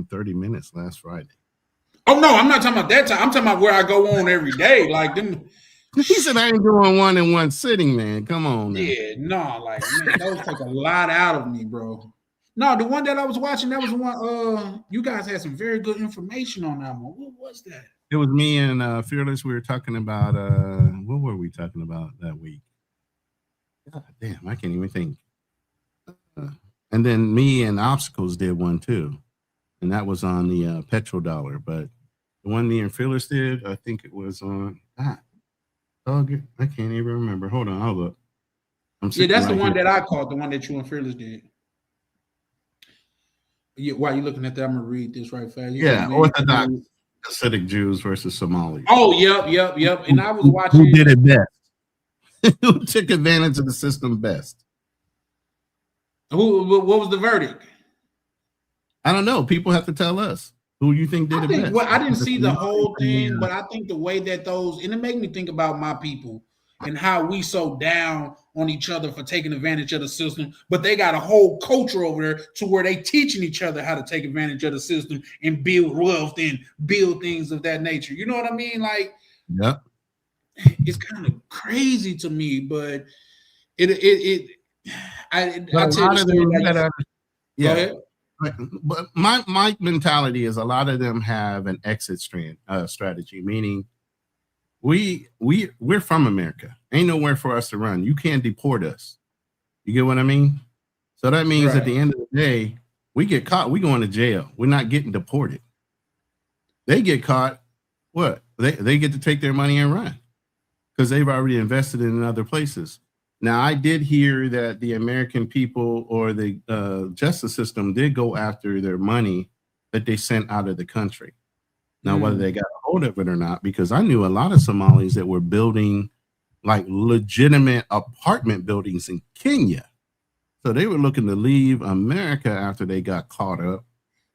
and 30 minutes last Friday. Oh no, I'm not talking about that time. I'm talking about where I go on every day. Like them. He said I ain't doing one in one sitting, man. Come on now. Yeah, no, like man, those take a lot out of me, bro. No, the one that I was watching, that was the one. You guys had some very good information on that one. What was that? It was me and Fearless. We were talking about what were we talking about that week? God damn, I can't even think. And then me and Obstacles did one too, and that was on the petrodollar. But the one me and Fearless did, I think it was on. I can't even remember. Hold on, I'll look. Yeah, that's the one that I caught. The one that you and Fearless did. Yeah, while you're looking at that, I'm gonna read this right fast. Yeah, Orthodox Hasidic Jews versus Somalis. Oh, yep. And I was watching. Who did it best? Who took advantage of the system best? What was the verdict? I don't know. People have to tell us who you think did it best. Well, I didn't see the whole thing, but I think the way that and it made me think about my people and how we so down on each other for taking advantage of the system, but they got a whole culture over there to where they teaching each other how to take advantage of the system and build wealth and build things of that nature. You know what I mean? Like, yeah, it's kind of crazy to me, but I tell you, go ahead. But my mentality is a lot of them have an exit strategy, meaning we're from America. Ain't nowhere for us to run. You can't deport us. You get what I mean? So that means at the end of the day, we get caught, we going to jail. We're not getting deported. They get caught, what? They get to take their money and run because they've already invested in other places. Now, I did hear that the American people or the justice system did go after their money that they sent out of the country. Now, whether they got a hold of it or not, because I knew a lot of Somalis that were building like legitimate apartment buildings in Kenya. So they were looking to leave America after they got caught up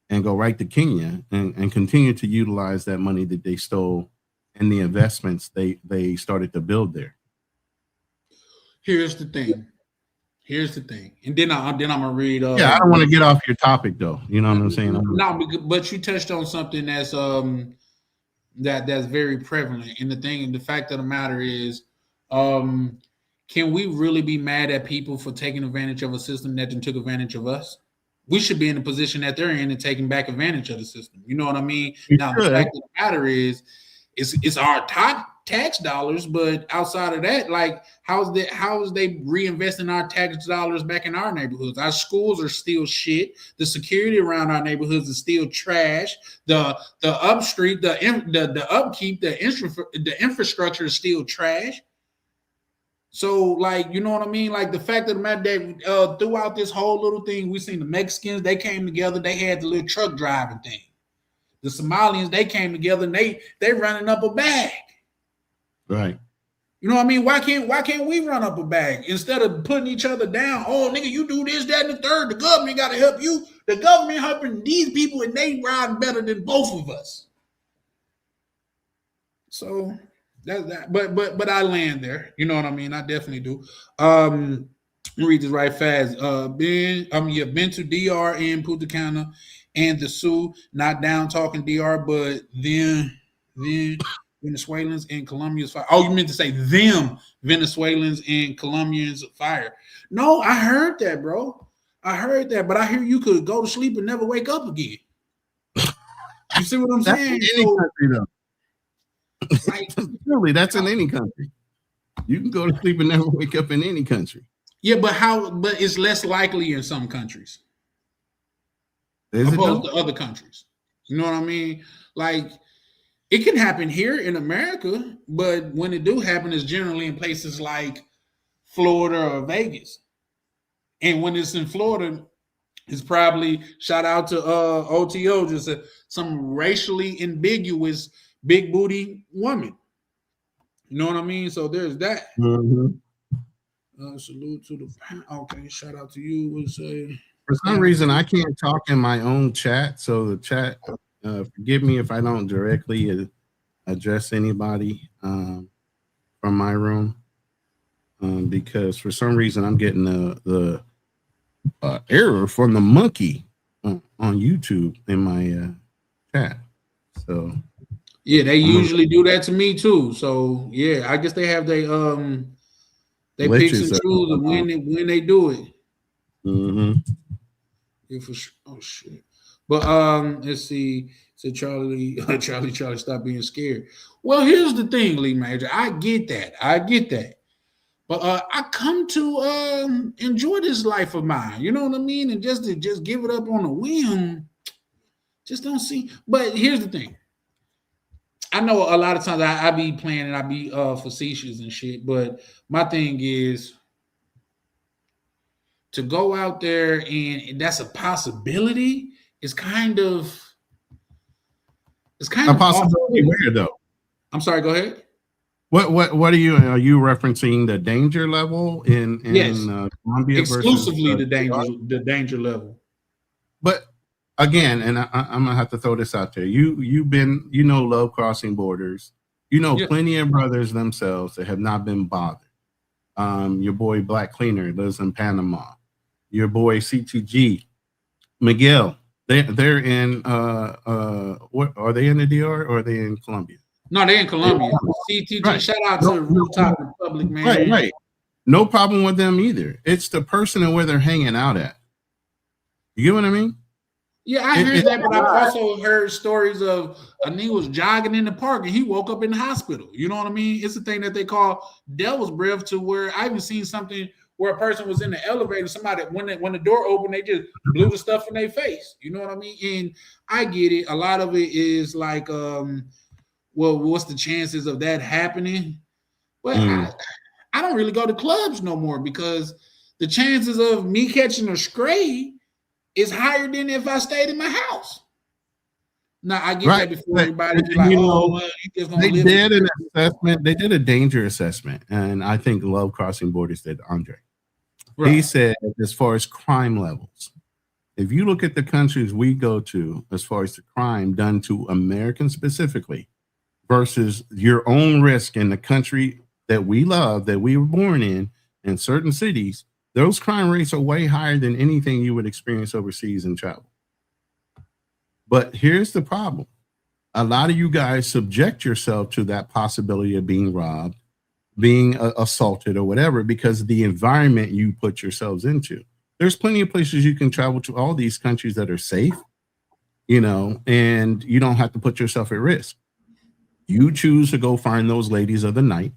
and go right to Kenya and continue to utilize that money that they stole and the investments they started to build there. Here's the thing, and then I'm gonna read. I don't want to get off your topic though. You know what I'm saying? No, but you touched on something that's that's very prevalent. And the fact of the matter is, can we really be mad at people for taking advantage of a system that then took advantage of us? We should be in the position that they're in and taking back advantage of the system. You know what I mean? Now, the fact of the matter is, it's our tax dollars, but outside of that, like how is they reinvesting our tax dollars back in our neighborhoods? Our schools are still shit. The security around our neighborhoods is still trash. The upstreet, the upkeep, the infrastructure is still trash. So, like, you know what I mean? Like, the fact of the matter that throughout this whole little thing, we seen the Mexicans, they came together, they had the little truck driving thing. The Somalians, they came together and they running up a bag. Right. You know what I mean? Why can't we run up a bag instead of putting each other down? Oh, nigga, you do this, that, and the third. The government got to help you. The government helping these people, and they riding better than both of us. So that's that. But I land there. You know what I mean? I definitely do. Let me read this right fast. Been to DR in Punta Cana and the Sioux, not down talking DR, but then Venezuelans and Colombians fire. Oh, you meant to say them Venezuelans and Colombians fire. No, I heard that, bro. I heard that, but I hear you could go to sleep and never wake up again. You see what I'm saying? That's in any country, though. Like, really, that's in any country. You can go to sleep and never wake up in any country. Yeah, but it's less likely in some countries. Opposed to other countries. You know what I mean? Like, it can happen here in America, but when it do happen, it's generally in places like Florida or Vegas. And when it's in Florida, it's probably, shout out to OTO, just some racially ambiguous big booty woman. You know what I mean? So there's that. Mm-hmm. Salute to the, okay, shout out to you. We'll say. For some reason, I can't talk in my own chat. So the chat, forgive me if I don't directly address anybody from my room, because for some reason I'm getting the error from the monkey. on YouTube in my chat. So yeah, they usually do that to me too. So yeah, I guess they have they picks and choose of when they do it. Mm-hmm. Yeah, for sure. Oh shit. But let's see. So Charlie, Charlie, stop being scared. Well, here's the thing, Lee Major. I get that. But I come to enjoy this life of mine. You know what I mean? And just to just give it up on a whim, just don't see. But here's the thing. I know a lot of times I be playing and I be facetious and shit. But my thing is to go out there and that's a possibility. It's kind of a possibility where though. I'm sorry. Go ahead. What are you referencing the danger level in yes. Colombia exclusively versus, the danger level? But again, and I'm gonna have to throw this out there. You've been love crossing borders. Plenty of brothers themselves that have not been bothered. Your boy Black Cleaner lives in Panama. Your boy CTG Miguel. They're in what are they in the DR or are they in Colombia? No, they're in Colombia. CTG, right. Shout out to the Rooftop Republic, man. Right. No problem with them either. It's the person and where they're hanging out at. You get what I mean? Yeah, I heard that, but I've also heard stories of a nigga was jogging in the park and he woke up in the hospital. You know what I mean? It's a thing that they call devil's breath, to where I even seen something where a person was in the elevator, somebody when the door opened, they just blew the stuff in their face. You know what I mean? And I get it. A lot of it is like well, what's the chances of that happening? Well, I don't really go to clubs no more because the chances of me catching a stray is higher than if I stayed in my house. Now, I get that before everybody be like, well, you just gonna live. Did an assessment. They did a danger assessment, and I think Love Crossing Borders did, Andre. Right. He said, as far as crime levels, if you look at the countries we go to, as far as the crime done to Americans specifically, versus your own risk in the country that we love, that we were born in certain cities, those crime rates are way higher than anything you would experience overseas in travel. But here's the problem. A lot of you guys subject yourself to that possibility of being robbed, being assaulted or whatever, because of the environment you put yourselves into. There's plenty of places you can travel to, all these countries that are safe, and you don't have to put yourself at risk. You choose to go find those ladies of the night.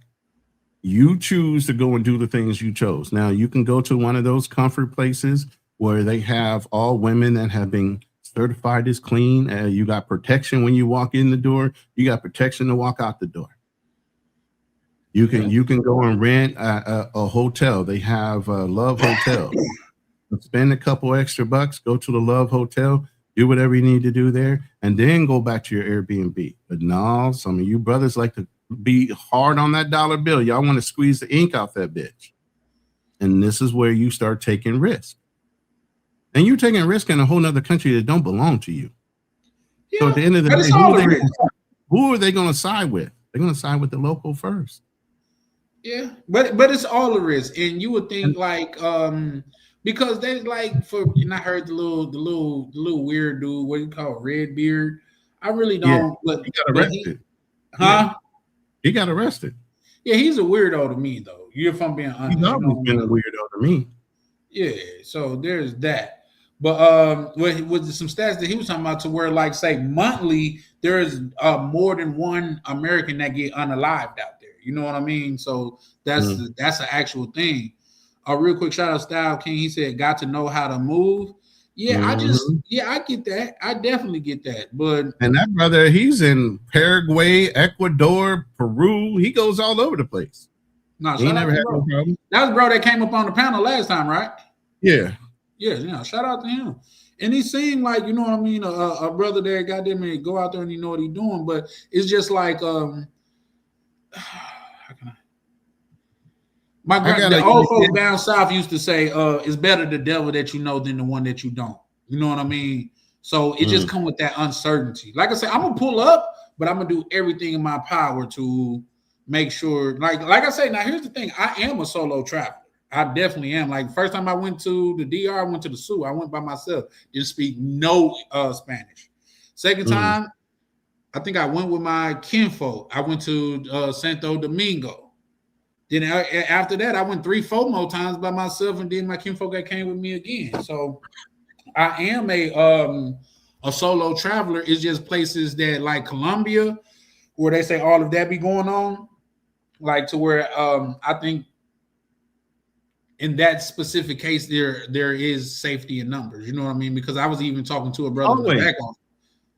You choose to go and do the things you chose. Now, you can go to one of those comfort places where they have all women that have been certified as clean. You got protection when you walk in the door. You got protection to walk out the door. You can go and rent a hotel. They have a Love Hotel. Spend a couple extra bucks, go to the Love Hotel, do whatever you need to do there, and then go back to your Airbnb. But no, some of you brothers like to be hard on that dollar bill. Y'all want to squeeze the ink out that bitch. And this is where you start taking risk. And you're taking risk in a whole nother country that don't belong to you. Yeah, so at the end of the day, who are they going to side with? They're going to side with the local first. Yeah, but it's all a risk. And you would think because they and I heard the little weird dude, what do you call it, Redbeard. I really don't. Yeah, he got arrested. He got arrested. Yeah, he's a weirdo to me, though. If I'm being honest, he's always been a weirdo to me. Yeah, so there's that. But with some stats that he was talking about, to where like say monthly, there is more than one American that get unalived out there. You know what I mean? So that's an actual thing. A real quick shout out Style King. He said, "Got to know how to move." Yeah, I get that. I definitely get that. But that brother, he's in Paraguay, Ecuador, Peru. He goes all over the place. No, he never had no problem. That was bro that came up on the panel last time, right? Yeah. Yeah. Shout out to him. And he seemed like, you know what I mean, a brother there, goddamn it, go out there and you know what he's doing. But it's just like how can I? The old folks down south used to say, it's better the devil that you know than the one that you don't. You know what I mean? So it just comes with that uncertainty. Like I said, I'm gonna pull up, but I'm gonna do everything in my power to make sure, like I say, now here's the thing. I am a solo traveler. I definitely am. Like first time I went to the DR, I went to the zoo. I went by myself. Didn't speak no Spanish. Second time, I think I went with my kinfolk. I went to Santo Domingo. Then after that, I went 3-4 more times by myself, and then my kinfolk that came with me again. So I am a solo traveler. It's just places that like Colombia, where they say all of that be going on, like to where I think in that specific case there is safety in numbers. You know what I mean? Because I was even talking to a brother in the back office.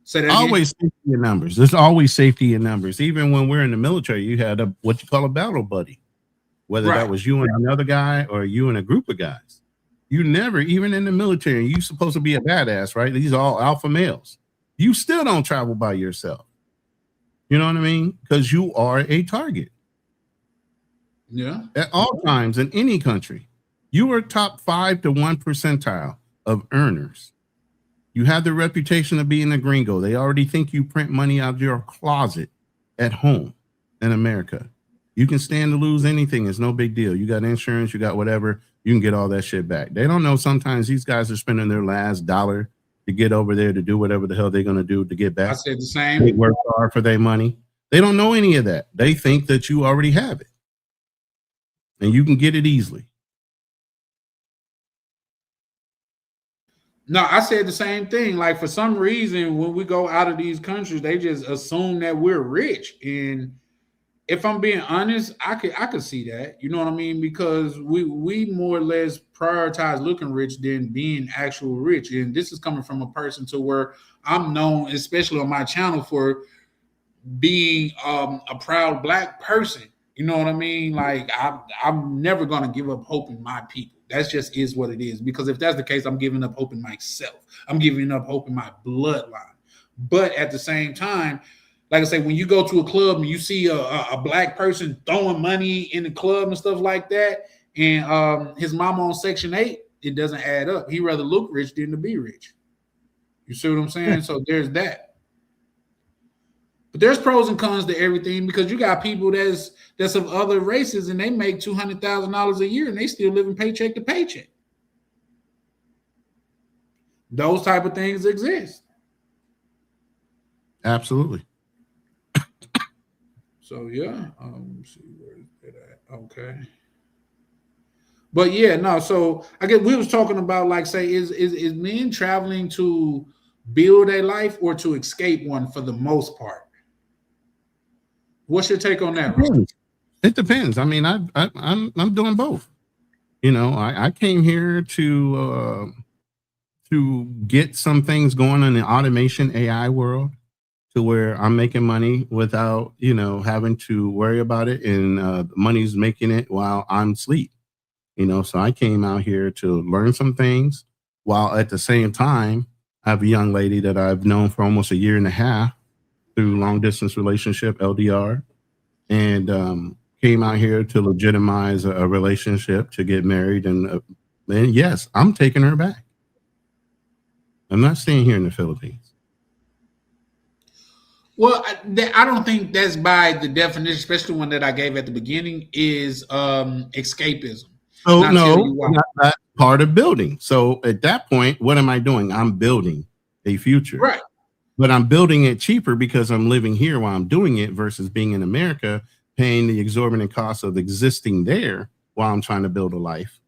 Say that always again. safety in numbers. There's always safety in numbers. Even when we're in the military, you had what you call a battle buddy, whether that was you and another guy or you and a group of guys. You never, even in the military, you're supposed to be a badass, right? These are all alpha males. You still don't travel by yourself. You know what I mean? Because you are a target. Yeah. At all times in any country, you are top 5 to 1 percentile of earners. You have the reputation of being a gringo. They already think you print money out of your closet at home in America. You can stand to lose anything. It's no big deal. You got insurance, you got whatever, you can get all that shit back. They don't know sometimes these guys are spending their last dollar to get over there to do whatever the hell they're going to do to get back. I said the same. They work hard for their money. They don't know any of that. They think that you already have it and you can get it easily. No, I said the same thing. Like for some reason, when we go out of these countries, they just assume that we're rich. And if I'm being honest, I could see that. You know what I mean? Because we more or less prioritize looking rich than being actual rich. And this is coming from a person to where I'm known, especially on my channel, for being a proud Black person. You know what I mean? Like I'm never gonna give up hope in my people. That just is what it is. Because if that's the case, I'm giving up hope in myself. I'm giving up hope in my bloodline. But at the same time, like I say, when you go to a club and you see a Black person throwing money in the club and stuff like that, and his mama on Section 8, it doesn't add up. He'd rather look rich than to be rich. You see what I'm saying? So there's that. But there's pros and cons to everything, because you got people that's of other races and they make $200,000 a year and they still living paycheck to paycheck. Those type of things exist. Absolutely. So yeah, let's see where is it at. Okay. But yeah, no. So I guess we was talking about, like, say, is men traveling to build a life or to escape one for the most part? What's your take on that? It depends. I mean, I'm doing both. You know, I came here to get some things going in the automation AI world, to where I'm making money without, you know, having to worry about it, and money's making it while I'm asleep. You know, so I came out here to learn some things, while at the same time I have a young lady that I've known for almost 1.5 years through long distance relationship, LDR, and came out here to legitimize a relationship, to get married, and yes, I'm taking her back. I'm not staying here in the Philippines. Well, I don't think that's by the definition, especially one that I gave at the beginning, is escapism. So no, that's part of building. So at that point, what am I doing? I'm building a future. Right. But I'm building it cheaper because I'm living here while I'm doing it, versus being in America, paying the exorbitant cost of existing there while I'm trying to build a life.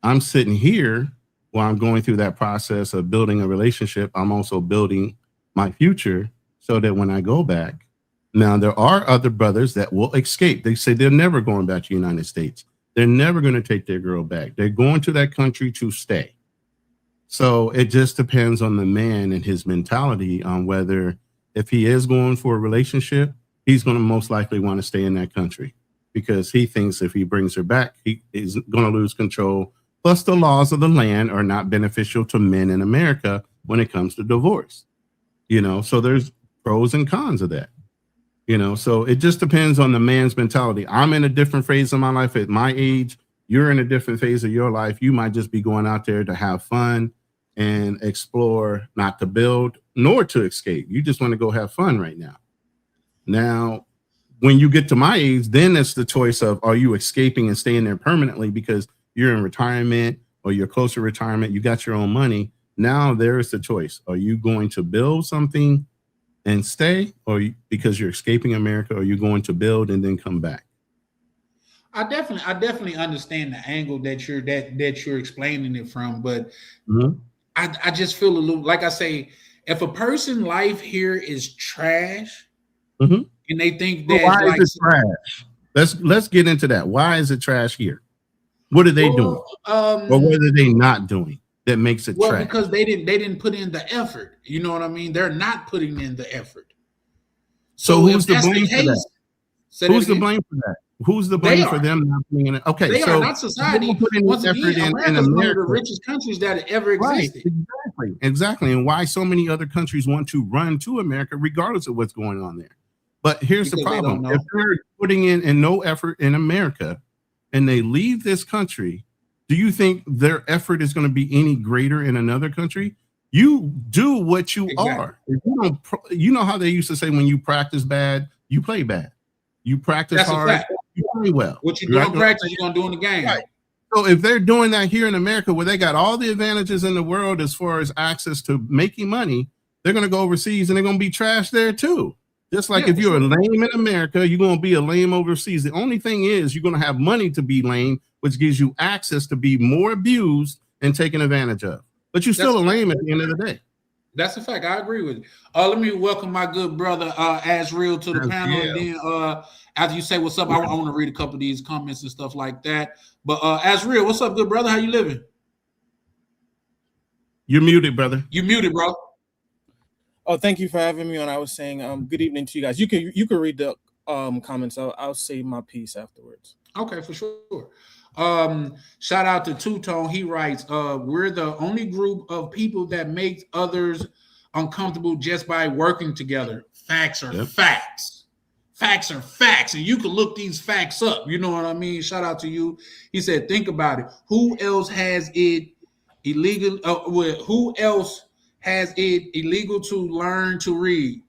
I'm sitting here while I'm going through that process of building a relationship. I'm also building my future, so that when I go back, now there are other brothers that will escape. They say they're never going back to the United States. They're never going to take their girl back. They're going to that country to stay. So it just depends on the man and his mentality on whether, if he is going for a relationship, he's going to most likely want to stay in that country, because he thinks if he brings her back, he is going to lose control. Plus, the laws of the land are not beneficial to men in America when it comes to divorce. You know, so there's pros and cons of that. You know, so it just depends on the man's mentality. I'm in a different phase of my life at my age. You're in a different phase of your life. You might just be going out there to have fun and explore, not to build nor to escape. You just want to go have fun right now. Now, when you get to my age, then it's the choice of, are you escaping and staying there permanently because you're in retirement or you're close to retirement, you got your own money. Now there is the choice. Are you going to build something and stay, or because you're escaping America, or are you going to build and then come back? I definitely understand the angle that you're explaining it from, but I just feel a little, like I say, if a person life here is trash, and they think that, why is it trash? Let's get into that. Why is it trash here? What are they doing, or what are they not doing that makes it trash? Because they didn't put in the effort. You know what I mean? They're not putting in the effort. So who's to blame for that? Who's to blame for that? Who's the blame for them not being in it? Okay, they are not society. Once again, America is one of the richest countries that ever existed. Right, exactly. And why so many other countries want to run to America, regardless of what's going on there. But here's the problem: if they're putting in no effort in America, and they leave this country, do you think their effort is going to be any greater in another country? You do what you are. If you don't, you know how they used to say, when you practice bad, you play bad. You practice hard, you play well. What you don't practice, you're gonna do in the game. Right. So if they're doing that here in America, where they got all the advantages in the world as far as access to making money, they're gonna go overseas and they're gonna be trash there too. Just like if you're a lame in America, you're gonna be a lame overseas. The only thing is you're gonna have money to be lame, which gives you access to be more abused and taken advantage of. But you're still a lame at the end of the day. That's a fact. I agree with you. Let me welcome my good brother Azriel to the panel. And then after you say what's up, I want to read a couple of these comments and stuff like that. But Azriel, what's up, good brother? How you living? You're muted, brother. You muted, bro. Oh, thank you for having me on. I was saying good evening to you guys. You can read the comments. I'll say my piece afterwards. Okay, for sure. Shout out to Two Tone. He writes, we're the only group of people that make others uncomfortable just by working together. Facts are facts. Facts are facts. And you can look these facts up. You know what I mean? Shout out to you. He said, think about it. Who else has it illegal? Who else has it illegal to learn to read?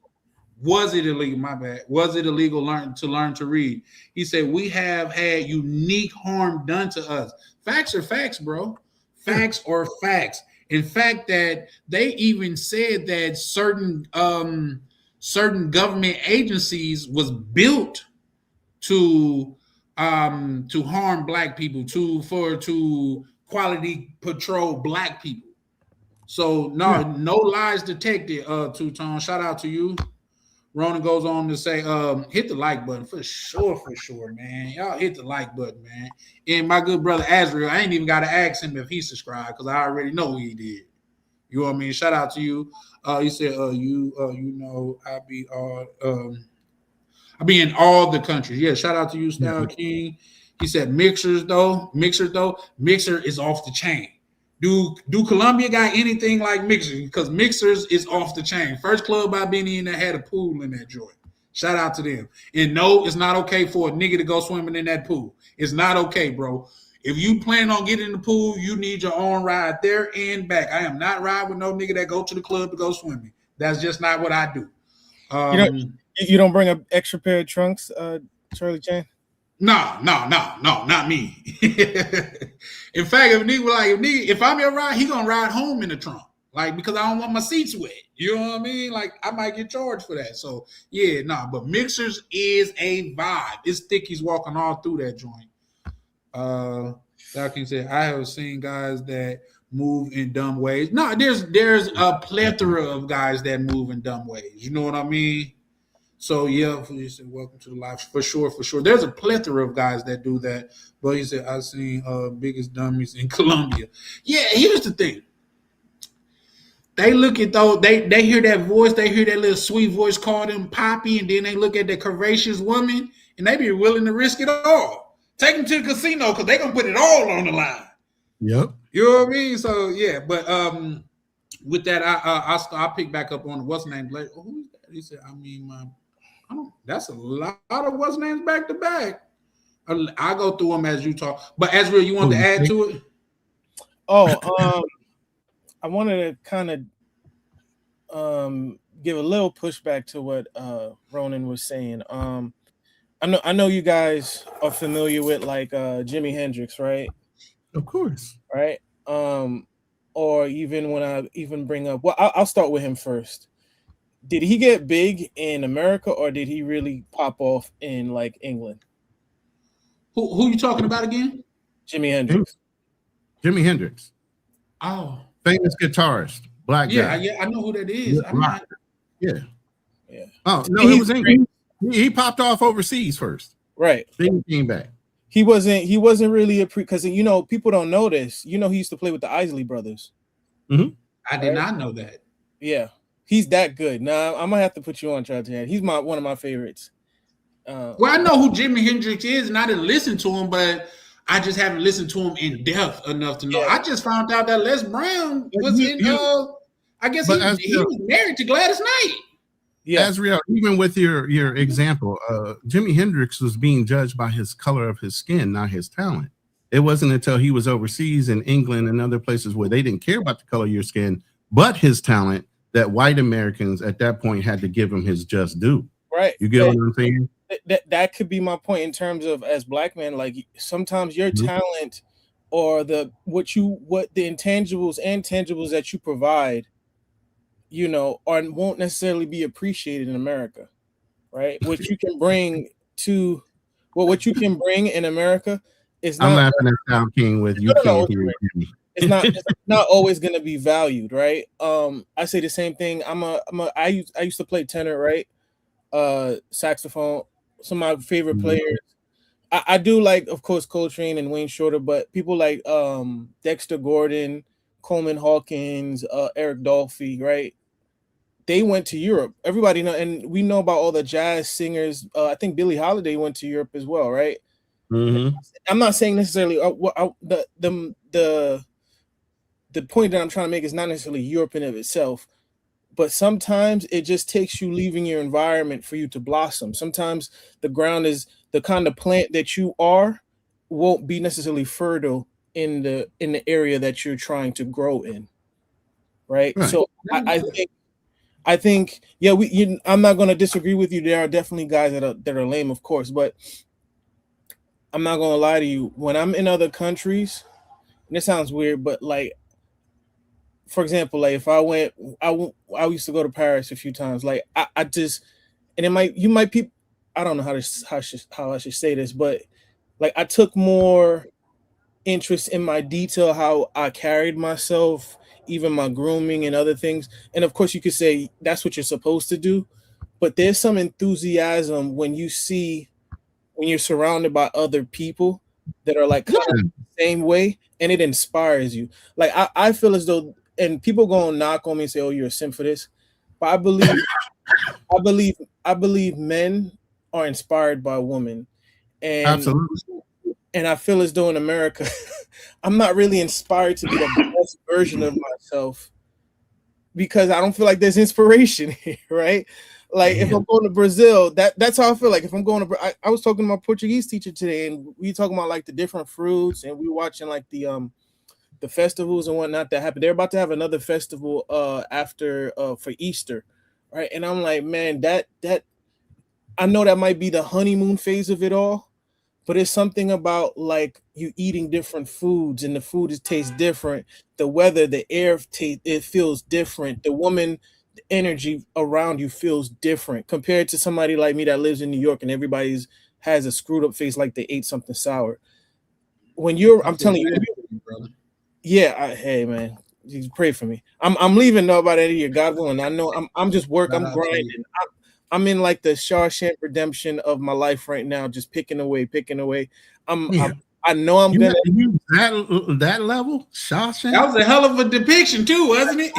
Was it illegal? My bad. Was it illegal to learn to read? He said, we have had unique harm done to us. Facts are facts, bro. Facts are facts. In fact, that they even said that certain government agencies was built to harm black people, to quality patrol black people. So no lies detected, Two-Tone. Shout out to you. Ronan goes on to say, hit the like button for sure, man. Y'all hit the like button, man. And my good brother Azriel, I ain't even got to ask him if he subscribed because I already know he did. You know what I mean? Shout out to you. He said, you know, I be in all the countries. Yeah, shout out to you, Style King. He said, Mixer is off the chain. Do Colombia got anything like Mixers? Because Mixers is off the chain. First club I've been in that had a pool in that joint. Shout out to them. And no, it's not okay for a nigga to go swimming in that pool. It's not okay, bro. If you plan on getting in the pool, you need your own ride there and back. I am not riding with no nigga that go to the club to go swimming. That's just not what I do. You don't bring an extra pair of trunks, Charlie Chan? No, not me. In fact, if I'm your ride, he gonna ride home in the trunk, like, because I don't want my seats wet. You know what I mean? Like, I might get charged for that. So but Mixers is a vibe. It's thickies walking all through that joint. King said, I have seen guys that move in dumb ways. No, there's a plethora of guys that move in dumb ways. You know what I mean? So he said, welcome to the live. For sure. There's a plethora of guys that do that. But he said, I've seen biggest dummies in Colombia. Yeah, here's the thing. They look at those, they hear that voice, they hear that little sweet voice call them Poppy, and then they look at the curvaceous woman, and they be willing to risk it all. Take them to the casino because they're gonna put it all on the line. Yep. You know what I mean? So yeah, but with that, I'll pick back up on what's name. Like, who is that? He said, that's a lot of what's names back to back. I'll go through them as you talk. But Azriel, you want to add to it? I wanted to kind of give a little pushback to what Ronan was saying. I know you guys are familiar with like Jimi Hendrix, right? Of course. right? Or even when I even bring up, well, I'll start with him first. Did he get big in America, or did he really pop off in like England? Who you talking about again? Jimi Hendrix. Jimi Hendrix, Oh, famous guitarist, black guy. yeah, I know who that is. I'm not. Yeah. Yeah. Oh no, it was England. He popped off overseas first. Right. Then he came back. He wasn't really a because people don't know this. He used to play with the Isley Brothers. Mm-hmm. I did not know that. Yeah, he's that good. Now I'm gonna have to put you on, Chad. He's one of my favorites. Well, I know who Jimi Hendrix is, and I didn't listen to him, but I just haven't listened to him in depth enough to know. Yeah. I just found out that Les Brown was I guess he was married to Gladys Knight. Yeah, Azriel, even with your example, Jimi Hendrix was being judged by his color of his skin, not his talent. It wasn't until he was overseas in England and other places where they didn't care about the color of your skin, but his talent, that white Americans at that point had to give him his just due. Right. You get what I'm saying? That could be my point in terms of, as black men, like sometimes your talent or the intangibles and tangibles that you provide, won't necessarily be appreciated in America, right? What you can bring in America is not. I'm laughing at Tom King with you can't hear me. It's not always going to be valued, right? I say the same thing. I used to play tenor, right? Saxophone. Some of my favorite players. I do like, of course, Coltrane and Wayne Shorter, but people like Dexter Gordon, Coleman Hawkins, Eric Dolphy, right? They went to Europe. Everybody know, and we know about all the jazz singers. I think Billie Holiday went to Europe as well, right? Mm-hmm. I'm not saying necessarily the point that I'm trying to make is not necessarily Europe in of itself, but sometimes it just takes you leaving your environment for you to blossom. Sometimes the ground is the kind of plant that you won't be necessarily fertile in the area that you're trying to grow in, right? So I think I'm not going to disagree with you. There are definitely guys that are lame, of course, but I'm not going to lie to you. When I'm in other countries, and it sounds weird, but like, for example, like if I used to go to Paris a few times. Like I just, and I don't know how I should say this, but like I took more interest in my detail, how I carried myself, even my grooming and other things. And of course, you could say that's what you're supposed to do, but there's some enthusiasm when you're surrounded by other people that are like kind of the same way, and it inspires you. Like I feel as though. And people gonna knock on me and say, "Oh, you're a simp for this," but I believe men are inspired by women, and absolutely. And I feel as though in America, I'm not really inspired to be the best version of myself because I don't feel like there's inspiration here, right? Like if I'm going to Brazil, that's how I feel. Like if I'm going to, I was talking to my Portuguese teacher today, and we talking about like the different fruits, and we watching like the festivals and whatnot that happen. They're about to have another festival after for Easter, right? And I'm like, man, that I know that might be the honeymoon phase of it all, but it's something about like you eating different foods and the food tastes different. The weather, the air, it feels different. The woman, the energy around you feels different compared to somebody like me that lives in New York and everybody's has a screwed up face like they ate something sour. When I'm telling you, brother. Yeah, hey man, you pray for me. I'm leaving nobody here, God willing. I know I'm just I'm grinding. I'm in like the Shawshank Redemption of my life right now, just picking away. I know I'm gonna that level. Shawshank. That was a hell of a depiction too, wasn't it?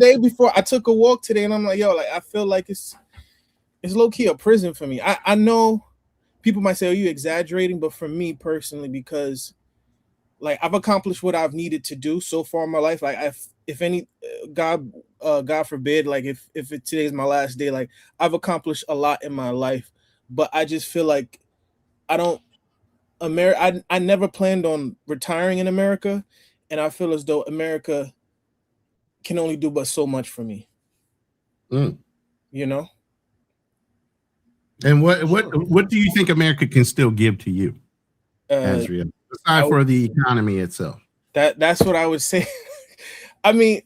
Today before I took a walk today, and I'm like, yo, like I feel like it's low key a prison for me. I know people might say, "Oh, you exaggerating," but for me personally, because like I've accomplished what I've needed to do so far in my life. Like if any God forbid, like if today's my last day, like I've accomplished a lot in my life, but I just feel like I never planned on retiring in America, and I feel as though America can only do but so much for me. You know. And what do you think America can still give to you? Azriel? aside for the economy itself. That's what I would say. I mean,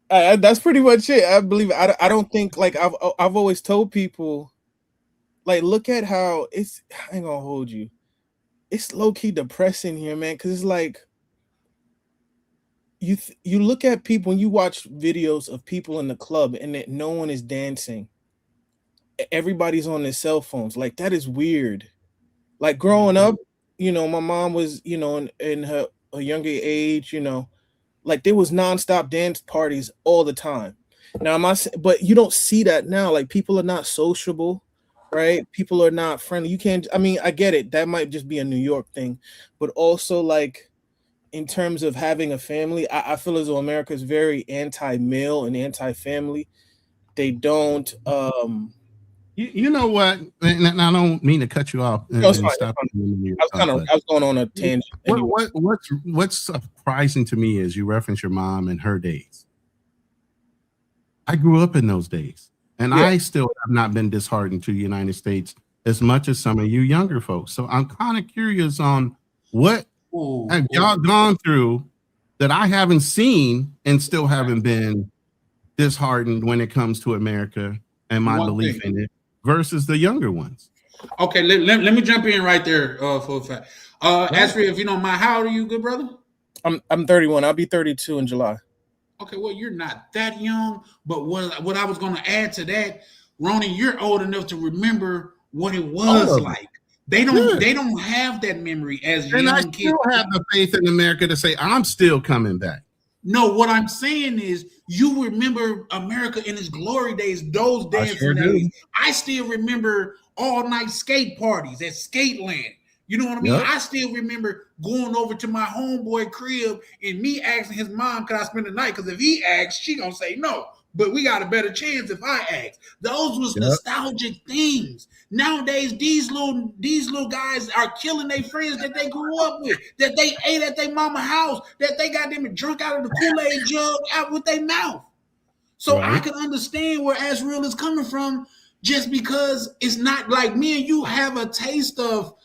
that's pretty much it. I believe I don't think like I've always told people, like, look at how it's. I ain't gonna hold you. It's low key depressing here, man. Because it's like you look at people when you watch videos of people in the club and that no one is dancing. Everybody's on their cell phones. Like, that is weird. Like, growing up, you know, my mom was, you know, in her younger age, you know, like there was nonstop dance parties all the time. Now, but you don't see that now. Like, people are not sociable, right? People are not friendly. You can't. I mean, I get it. That might just be a New York thing, but also like in terms of having a family, I feel as though America is very anti-male and anti-family. They don't. You know what? And I don't mean to cut you off. And stop. I was going on a tangent. What's surprising to me is you reference your mom and her days. I grew up in those days, and I still have not been disheartened to the United States as much as some of you younger folks. So I'm kind of curious on what have y'all gone through that I haven't seen and still haven't been disheartened when it comes to America and my belief in it versus the younger ones. Okay, let me jump in right there for a fact. Ashley, if you don't mind, how old are you, good brother? I'm 31. I'll be 32 in July. Okay, well, you're not that young, but what I was going to add to that, Ronnie, you're old enough to remember what it was like. They don't have that memory as young kids. And I still have the faith in America to say I'm still coming back. No, what I'm saying is you remember America in its glory days, those dancing days. I still remember all-night skate parties at Skateland. You know what I mean? Yep. I still remember going over to my homeboy crib and me asking his mom, can I spend the night? Because if he asks, she gonna say no. But we got a better chance if I ask. Those was nostalgic things. Nowadays, these little guys are killing their friends that they grew up with, that they ate at their mama house, that they got them drunk out of the Kool-Aid jug out with their mouth. So I can understand where Asriel is coming from, just because it's not like me and you have a taste of.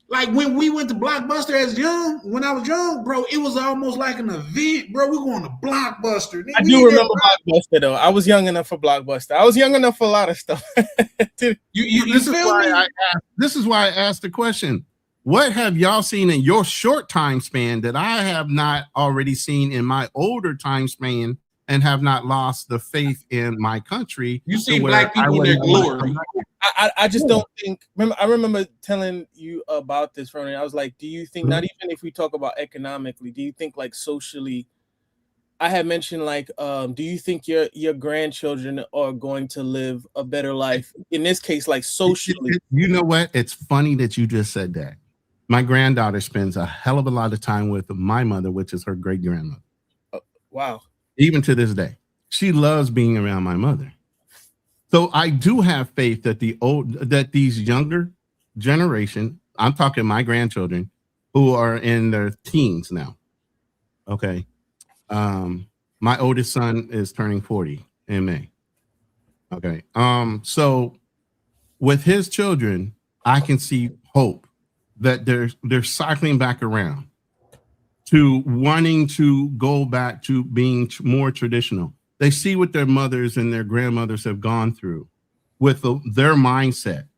Like when we went to Blockbuster when I was young, bro, it was almost like an event, bro. We're going to Blockbuster. I do remember Blockbuster, though. I was young enough for Blockbuster. I was young enough for a lot of stuff. This is why I asked the question. What have y'all seen in your short time span that I have not already seen in my older time span and have not lost the faith in my country? You see black people in their glory. I just don't think. I remember telling you about this, Ronnie. I was like, do you think, not even if we talk about economically, do you think like socially? I had mentioned like, do you think your grandchildren are going to live a better life? In this case, like socially. You know what? It's funny that you just said that. My granddaughter spends a hell of a lot of time with my mother, which is her great grandmother. Wow. Even to this day, she loves being around my mother. So I do have faith that these younger generation, I'm talking my grandchildren who are in their teens now. Okay. My oldest son is turning 40 in May. Okay. So with his children, I can see hope that they're cycling back around to wanting to go back to being more traditional. They see what their mothers and their grandmothers have gone through with their mindset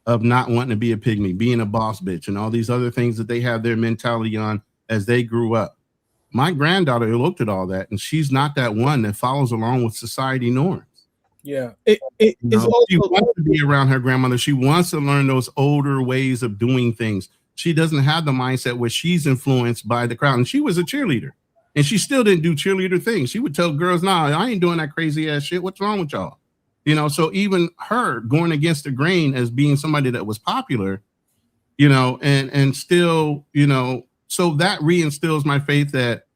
of not wanting to be a pygmy, being a boss bitch, and all these other things that they have their mentality on as they grew up. My granddaughter looked at all that, and she's not that one that follows along with society norms. Yeah. She wants to be around her grandmother. She wants to learn those older ways of doing things. She doesn't have the mindset where she's influenced by the crowd. And she was a cheerleader. And she still didn't do cheerleader things. She would tell girls, nah, I ain't doing that crazy ass shit. What's wrong with y'all? You know, so even her going against the grain as being somebody that was popular, you know, and still, you know, so that reinstills my faith that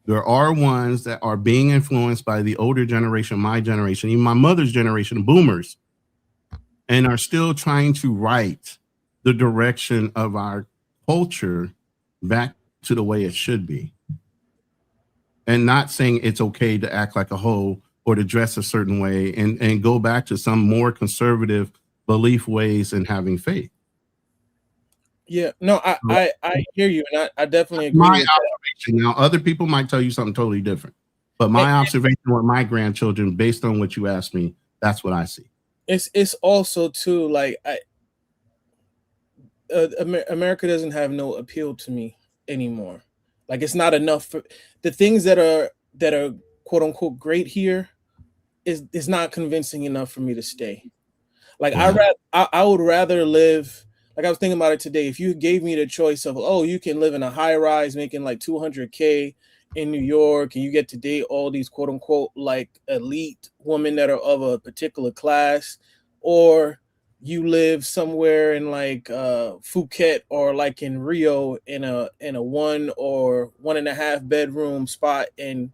there are ones that are being influenced by the older generation, my generation, even my mother's generation, boomers, and are still trying to right the direction of our culture back to the way it should be. And not saying it's okay to act like a hoe or to dress a certain way and go back to some more conservative belief ways and having faith. Yeah, no, I hear you, and I definitely agree My with that. observation. Now, other people might tell you something totally different, but my observation with my grandchildren, based on what you asked me, that's what I see. It's also too like America doesn't have no appeal to me anymore. Like it's not enough for the things that are quote unquote great here is not convincing enough for me to stay. Like Wow. I would rather live. Like I was thinking about it today. If you gave me the choice of, oh, you can live in a high rise making like 200K in New York, and you get to date all these quote unquote like elite women that are of a particular class, or you live somewhere in like Phuket or like in Rio in a 1 or 1.5 bedroom spot, and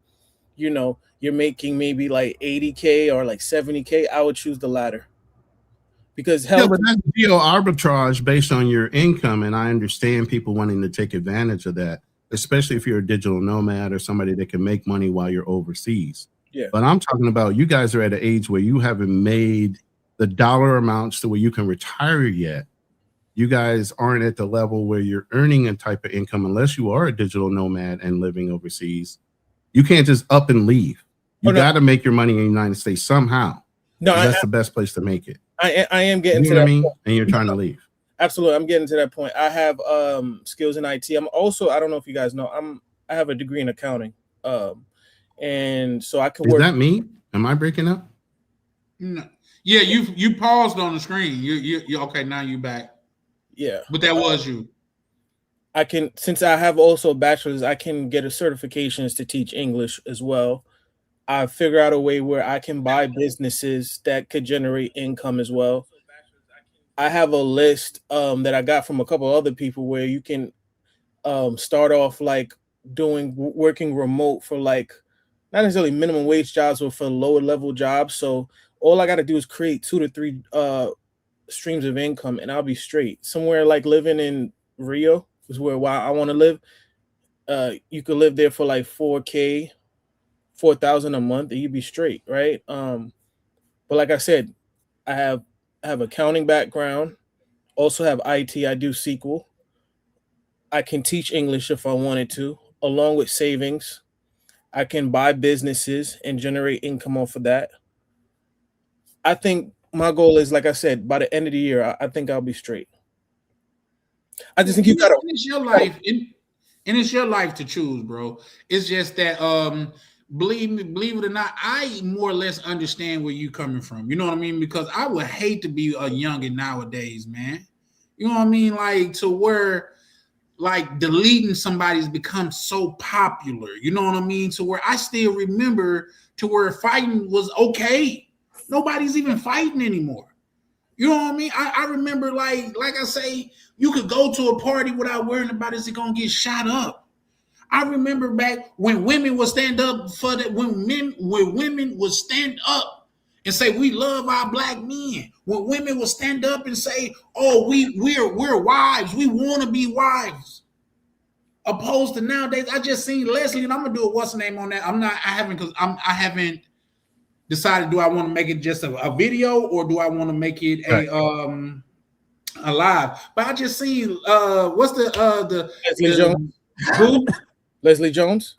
you're making maybe like 80K or like 70K, I would choose the latter. Because Yeah, health, but that's geo arbitrage based on your income, and I understand people wanting to take advantage of that, especially if you're a digital nomad or somebody that can make money while you're overseas. yeah, But I'm talking about you guys are at an age where you haven't made the dollar amounts to where you can retire yet. You guys aren't at the level where you're earning a type of income unless you are a digital nomad and living overseas. You can't just up and leave. You got to make your money in the United States somehow. No, that's the best place to make it. I am getting to that. I mean, point. And you're trying to leave. Absolutely, I'm getting to that point. I have skills in IT. I'm also, I don't know if you guys know, I have a degree in accounting, and so I can work. Is that me? Am I breaking up? No. Yeah, you paused on the screen. You okay? Now you back. Yeah, but that was you. I can, since I have also a bachelor's, I can get a certifications to teach English as well. I figure out a way where I can buy businesses that could generate income as well. I have a list that I got from a couple other people where you can start off like working remote for like not necessarily minimum wage jobs, but for lower level jobs. So all I got to do is create 2 to 3 streams of income, and I'll be straight. Somewhere like living in Rio is where I want to live. You could live there for like 4K, 4,000 a month, and you'd be straight, right? But like I said, I have accounting background, also have IT. I do SQL. I can teach English if I wanted to, along with savings. I can buy businesses and generate income off of that. I think my goal is, like I said, by the end of the year, I think I'll be straight. I just think you gotta. It's your life, and it's your life to choose, bro. It's just that, believe it or not, I more or less understand where you coming from. You know what I mean? Because I would hate to be a youngin nowadays, man. You know what I mean? Like to where, like deleting somebody's become so popular. You know what I mean? To where I still remember to where fighting was okay. Nobody's even fighting anymore. You know what I mean? I remember, like I say, you could go to a party without worrying about is it gonna get shot up. I remember back when women would stand up for that, when women would stand up and say we love our black men. When women would stand up and say, "Oh, we're wives. We want to be wives." Opposed to nowadays, I just seen Leslie, and I'm gonna do a what's the name on that. I haven't decided, do I want to make it just a video or do I want to make it a live? But I just seen what's the Leslie Jones? Who? Leslie Jones?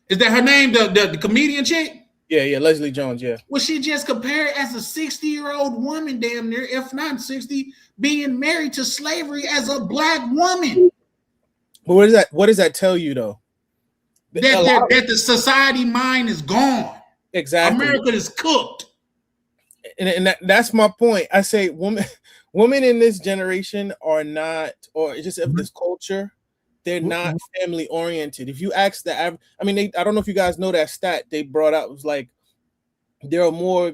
Is that her name? The comedian chick? Yeah, Leslie Jones, yeah. Well, she just compared as a 60-year-old woman, damn near, if not 60, being married to slavery as a black woman. But what does that tell you though? That the society mind is gone. Exactly. America is cooked. And that's my point. I say women in this generation are not, or just of this culture, they're not family oriented. If you ask I don't know if you guys know that stat they brought out. It was like there are more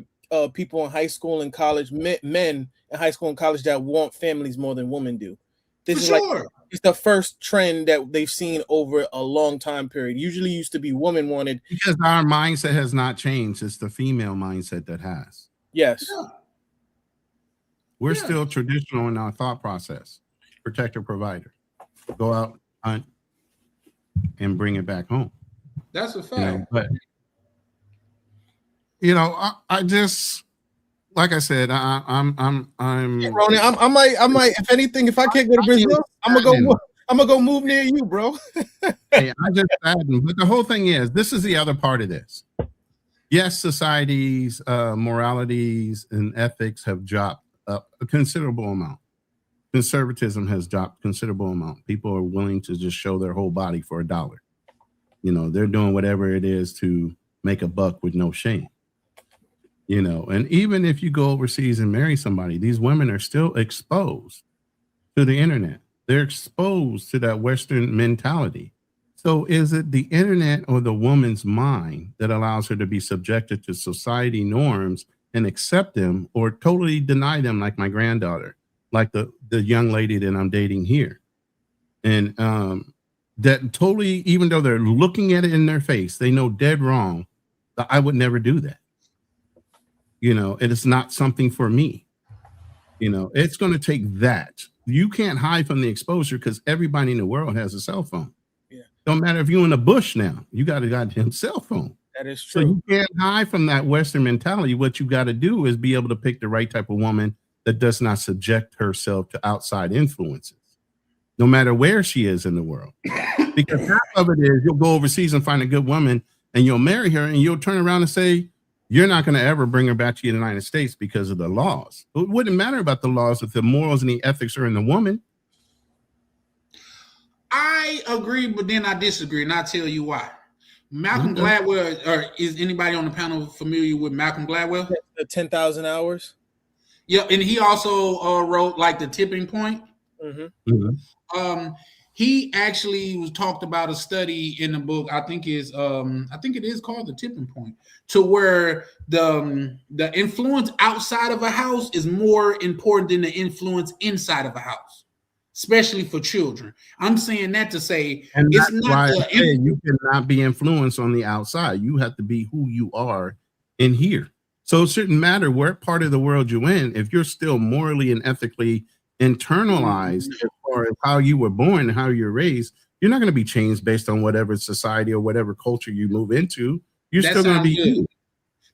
people in high school and college, men in high school and college that want families more than women do. This is like it's the first trend that they've seen over a long time period. Usually used to be woman wanted. Because our mindset has not changed. It's the female mindset that has. Yes. Yeah. We're still traditional in our thought process. Protector, provider. Go out, hunt, and bring it back home. That's a fact. But I just, like I said, I'm Ronan, I might. If anything, if I can't go to Brazil, I'm gonna go move near you, bro. Hey, I just saddened. But the whole thing is, this is the other part of this. Yes, societies, moralities, and ethics have dropped a considerable amount. Conservatism has dropped considerable amount. People are willing to just show their whole body for $1. You know, they're doing whatever it is to make a buck with no shame. You know, and even if you go overseas and marry somebody, these women are still exposed to the internet. They're exposed to that Western mentality. So is it the internet or the woman's mind that allows her to be subjected to society norms and accept them, or totally deny them, like my granddaughter, like the young lady that I'm dating here? And that totally, even though they're looking at it in their face, they know dead wrong that I would never do that. You know, it is not something for me. You know, it's going to take that. You can't hide from the exposure because everybody in the world has a cell phone. Yeah. Don't matter if you're in the bush now, you got a goddamn cell phone. That is true. So you can't hide from that Western mentality. What you got to do is be able to pick the right type of woman that does not subject herself to outside influences, no matter where she is in the world. Because half of it is you'll go overseas and find a good woman and you'll marry her and you'll turn around and say, you're not going to ever bring her back to the United States because of the laws. It wouldn't matter about the laws if the morals and the ethics are in the woman. I agree, but then I disagree, and I'll tell you why. Malcolm Gladwell, or is anybody on the panel familiar with Malcolm Gladwell? The 10,000 hours. Yeah, and he also wrote like The Tipping Point. Mm-hmm. Mm-hmm. He actually was talked about a study in the book. I think it is called The Tipping Point, to where the influence outside of a house is more important than the influence inside of a house, especially for children. I'm saying that to say, and it's not you cannot be influenced on the outside. You have to be who you are in here. So it shouldn't matter what part of the world you're in. If you're still morally and ethically internalized as far as how you were born and how you're raised, you're not going to be changed based on whatever society or whatever culture you move into. You're still going to be good. you.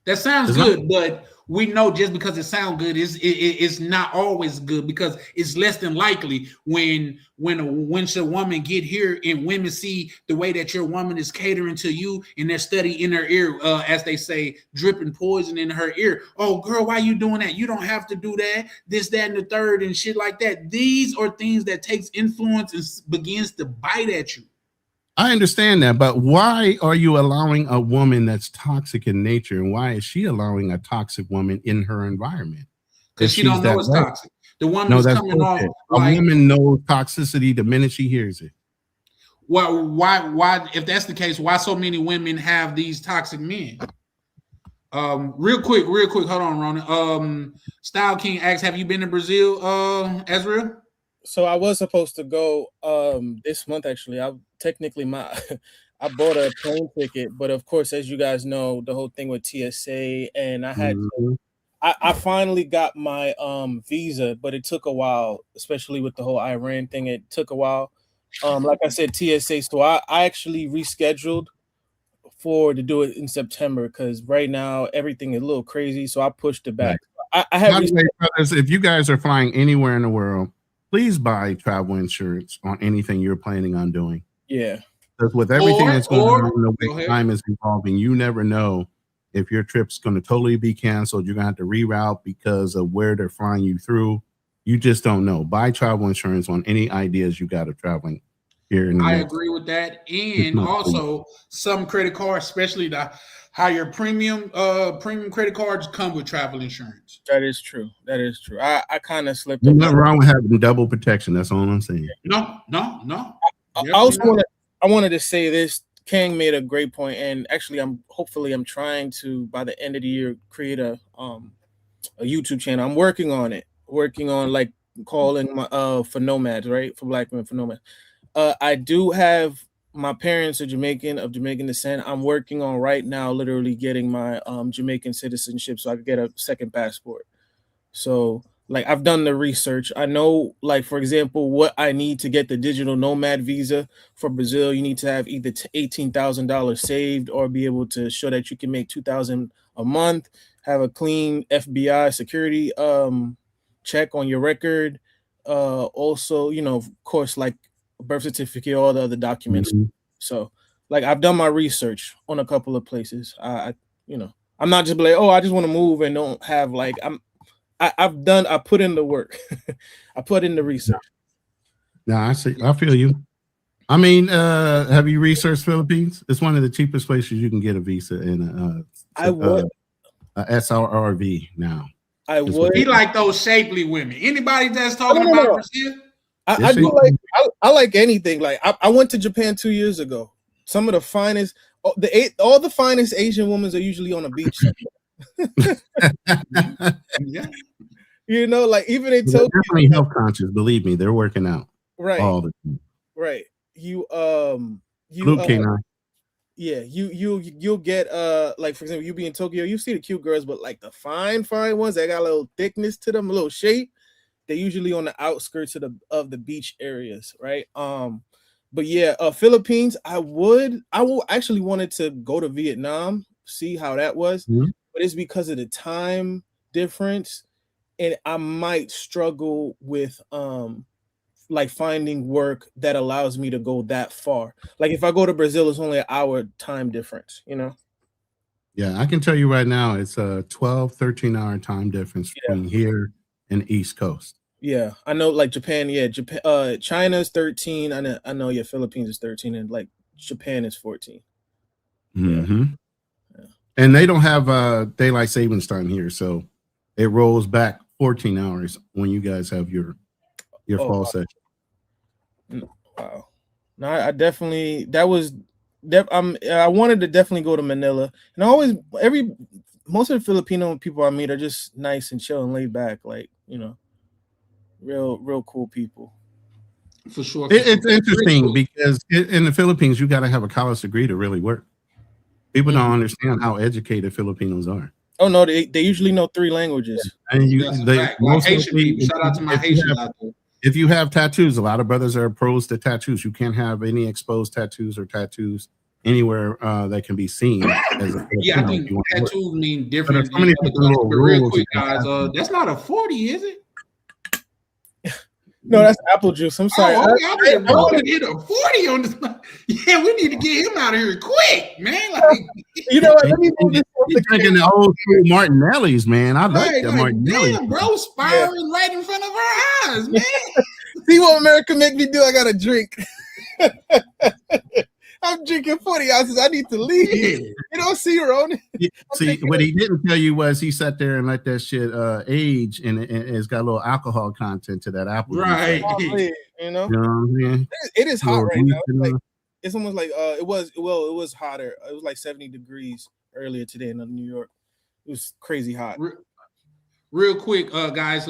That sounds good, but we know just because it sounds good, it's not always good, because it's less than likely when a woman get here and women see the way that your woman is catering to you and they're studying in her ear, as they say, dripping poison in her ear. Oh, girl, why you doing that? You don't have to do that. This, that, and the third, and shit like that. These are things that takes influence and begins to bite at you. I understand that, but why are you allowing a woman that's toxic in nature, and why is she allowing a toxic woman in her environment? Because she don't know it's toxic. The woman is coming off like, a woman knows toxicity the minute she hears it. Well, why? If that's the case, why so many women have these toxic men? Real quick, hold on, Ronan. Style King asks, have you been to Brazil, Ezra? So I was supposed to go this month, actually. I bought a plane ticket, but of course, as you guys know, the whole thing with TSA, and I finally got my visa, but it took a while, especially with the whole Iran thing. It took a while. Like I said, TSA. So I actually rescheduled to do it in September, because right now everything is a little crazy. So I pushed it back. Right. I have. Brothers, if you guys are flying anywhere in the world, please buy travel insurance on anything you're planning on doing. Yeah. Because with everything that's going on, the way time is evolving, you never know if your trip's going to totally be canceled. You're going to have to reroute because of where they're flying you through. You just don't know. Buy travel insurance on any ideas you got of traveling here in the I agree with that. And also some credit cards, especially the higher premium credit cards, come with travel insurance. That is true. I kind of slipped. There's nothing wrong with having double protection. That's all I'm saying. No. I wanted to say this. Kang made a great point, and actually, I'm trying to, by the end of the year, create a YouTube channel. I'm working on it. Like calling my for nomads, right? For Black women, for nomads. I do have. My parents are of Jamaican descent. I'm working on right now, literally getting my Jamaican citizenship so I could get a second passport. So, like, I've done the research. I know, like, for example, what I need to get the digital nomad visa for Brazil. You need to have either $18,000 saved or be able to show that you can make $2,000 a month, have a clean FBI security check on your record. Also, of course, like birth certificate, all the other documents. Mhm. So, like, I've done my research on a couple of places. I'm not just like, oh, I just want to move and don't have like I put in the work. I put in the research. No, I see. I feel you. I mean, have you researched Philippines? It's one of the cheapest places you can get a visa in I would. SRRV now. I would. He like those shapely women. Anybody that's talking about Brazil? I do like I like anything. Like I went to Japan 2 years ago. Some of the finest, all the finest Asian women are usually on the beach. Yeah. Like even in They're Tokyo, definitely health conscious. Believe me, they're working out right? all the time. Right. Yeah, you'll get like for example, you be in Tokyo, you see the cute girls, but like the fine ones that got a little thickness to them, a little shape, they're usually on the outskirts of the beach areas, right? But yeah, Philippines, I will actually wanted to go to Vietnam, see how that was, but it's because of the time difference, and I might struggle with like finding work that allows me to go that far. Like if I go to Brazil, it's only an hour time difference, Yeah, I can tell you right now, it's a 12-13 hour time difference between here and East Coast. Yeah, I know. Like Japan, China's 13. I know. Yeah, Philippines is 13, and like Japan is 14. Mm-hmm. Yeah. And they don't have daylight savings time here, so it rolls back 14 hours when you guys have your fall session. Wow. No, I definitely I wanted to definitely go to Manila, and most of the Filipino people I meet are just nice and chill and laid back, like real cool people. For sure. It's interesting because in the Philippines you got to have a college degree to really work. People don't understand how educated Filipinos are. Oh no, they usually know 3 languages. And like Haitian people. Shout out to my Haitians out there. If you have tattoos, a lot of brothers are opposed to tattoos. You can't have any exposed tattoos or tattoos anywhere that can be seen. I think tattoos mean different. But real quick, guys, that's not a 40, is it? No, that's apple juice. I'm sorry. I hit a 40 on this. Yeah, we need to get him out of here quick, man. Like, he's drinking the old school Martinelli's, man. I like that Martinelli. Damn, bro, spiraling right in front of our eyes, man. See what America make me do? I gotta drink. I'm drinking 40 ounces. I need to leave. You don't see Ronan. See, what he didn't tell you was he sat there and let that shit age, and it's got a little alcohol content to that apple. Right. You know what I mean? It is hot right now. Like, it's almost like it was hotter. It was like 70 degrees earlier today in New York. It was crazy hot. Real quick, guys,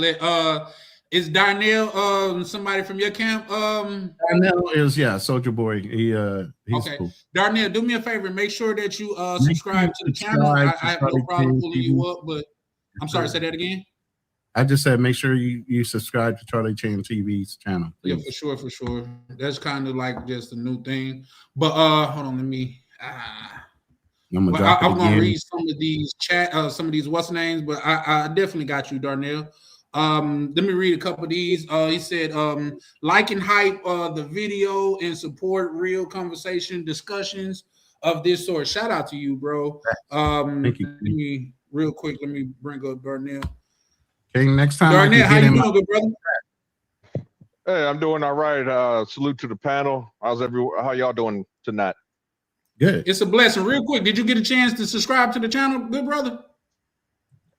is Darnell somebody from your camp? Darnell is Soldier Boy. He's okay. Cool. Darnell, do me a favor. Make sure that you subscribe to the channel. I have no problem pulling you up, but I'm sorry. Say that again. I just said make sure you subscribe to Charlie Chan TV's channel. Please. Yeah, for sure. That's kind of like just a new thing. But hold on, let me. I'm gonna read some of these some of these what's names, but I definitely got you, Darnell. Let me read a couple of these. He said, like and hype the video and support real conversation discussions of this sort. Shout out to you, bro. Thank you. Let me bring up Darnell. Okay, next time. Darnell, how you doing, good brother? Hey, I'm doing all right. Salute to the panel. How y'all doing tonight? Good. It's a blessing. Real quick, did you get a chance to subscribe to the channel, good brother?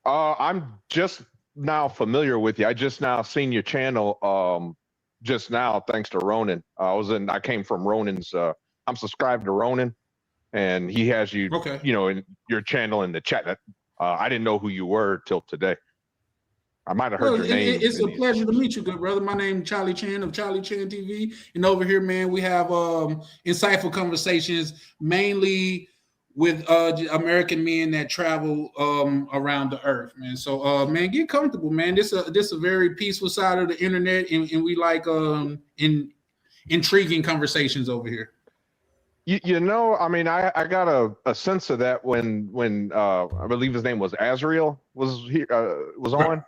I'm just now familiar with you. I just now seen your channel just now, thanks to Ronan. I came from Ronan's. I'm subscribed to Ronan, and he has you, in your channel in the chat. I didn't know who you were till today. I might have heard your name. It's a pleasure to meet you, good brother. My name is Charlie Chan of Charlie Chan TV. And over here, man, we have insightful conversations, mainly with American men that travel around the earth, man. So, man, get comfortable, man. This a very peaceful side of the internet, and we like intriguing conversations over here. You know, I mean, I got a sense of that when I believe his name was Azriel was here was on.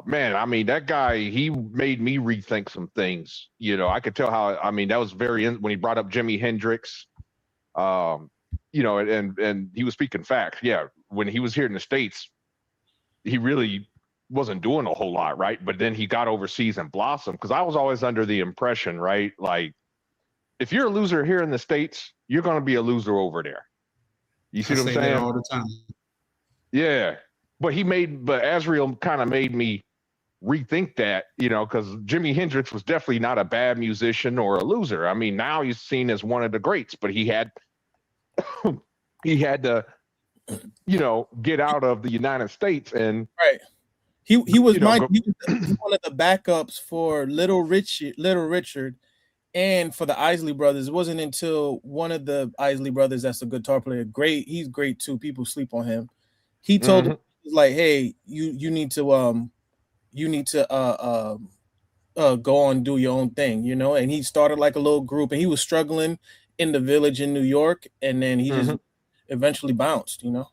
Man, I mean, that guy, he made me rethink some things. You know, I could tell how, I mean, that was when he brought up Jimi Hendrix, you know, and he was speaking facts. Yeah. When he was here in the States, he really wasn't doing a whole lot. Right. But then he got overseas and blossomed, because I was always under the impression, right? Like, if you're a loser here in the States, you're going to be a loser over there. You see what I'm saying? All the time. Yeah. But Azriel kind of made me rethink that, you know, because Jimi Hendrix was definitely not a bad musician or a loser. I mean, now he's seen as one of the greats, but he had to, you know, get out of the United States. And right. He was he was one of the backups for Little Richard. And for the Isley Brothers. It wasn't until one of the Isley Brothers, that's a guitar player, he's great too. People sleep on him. He told him, like, hey, you need to go on and do your own thing, you know. And he started like a little group, and he was struggling in the Village in New York, and then he just eventually bounced, you know.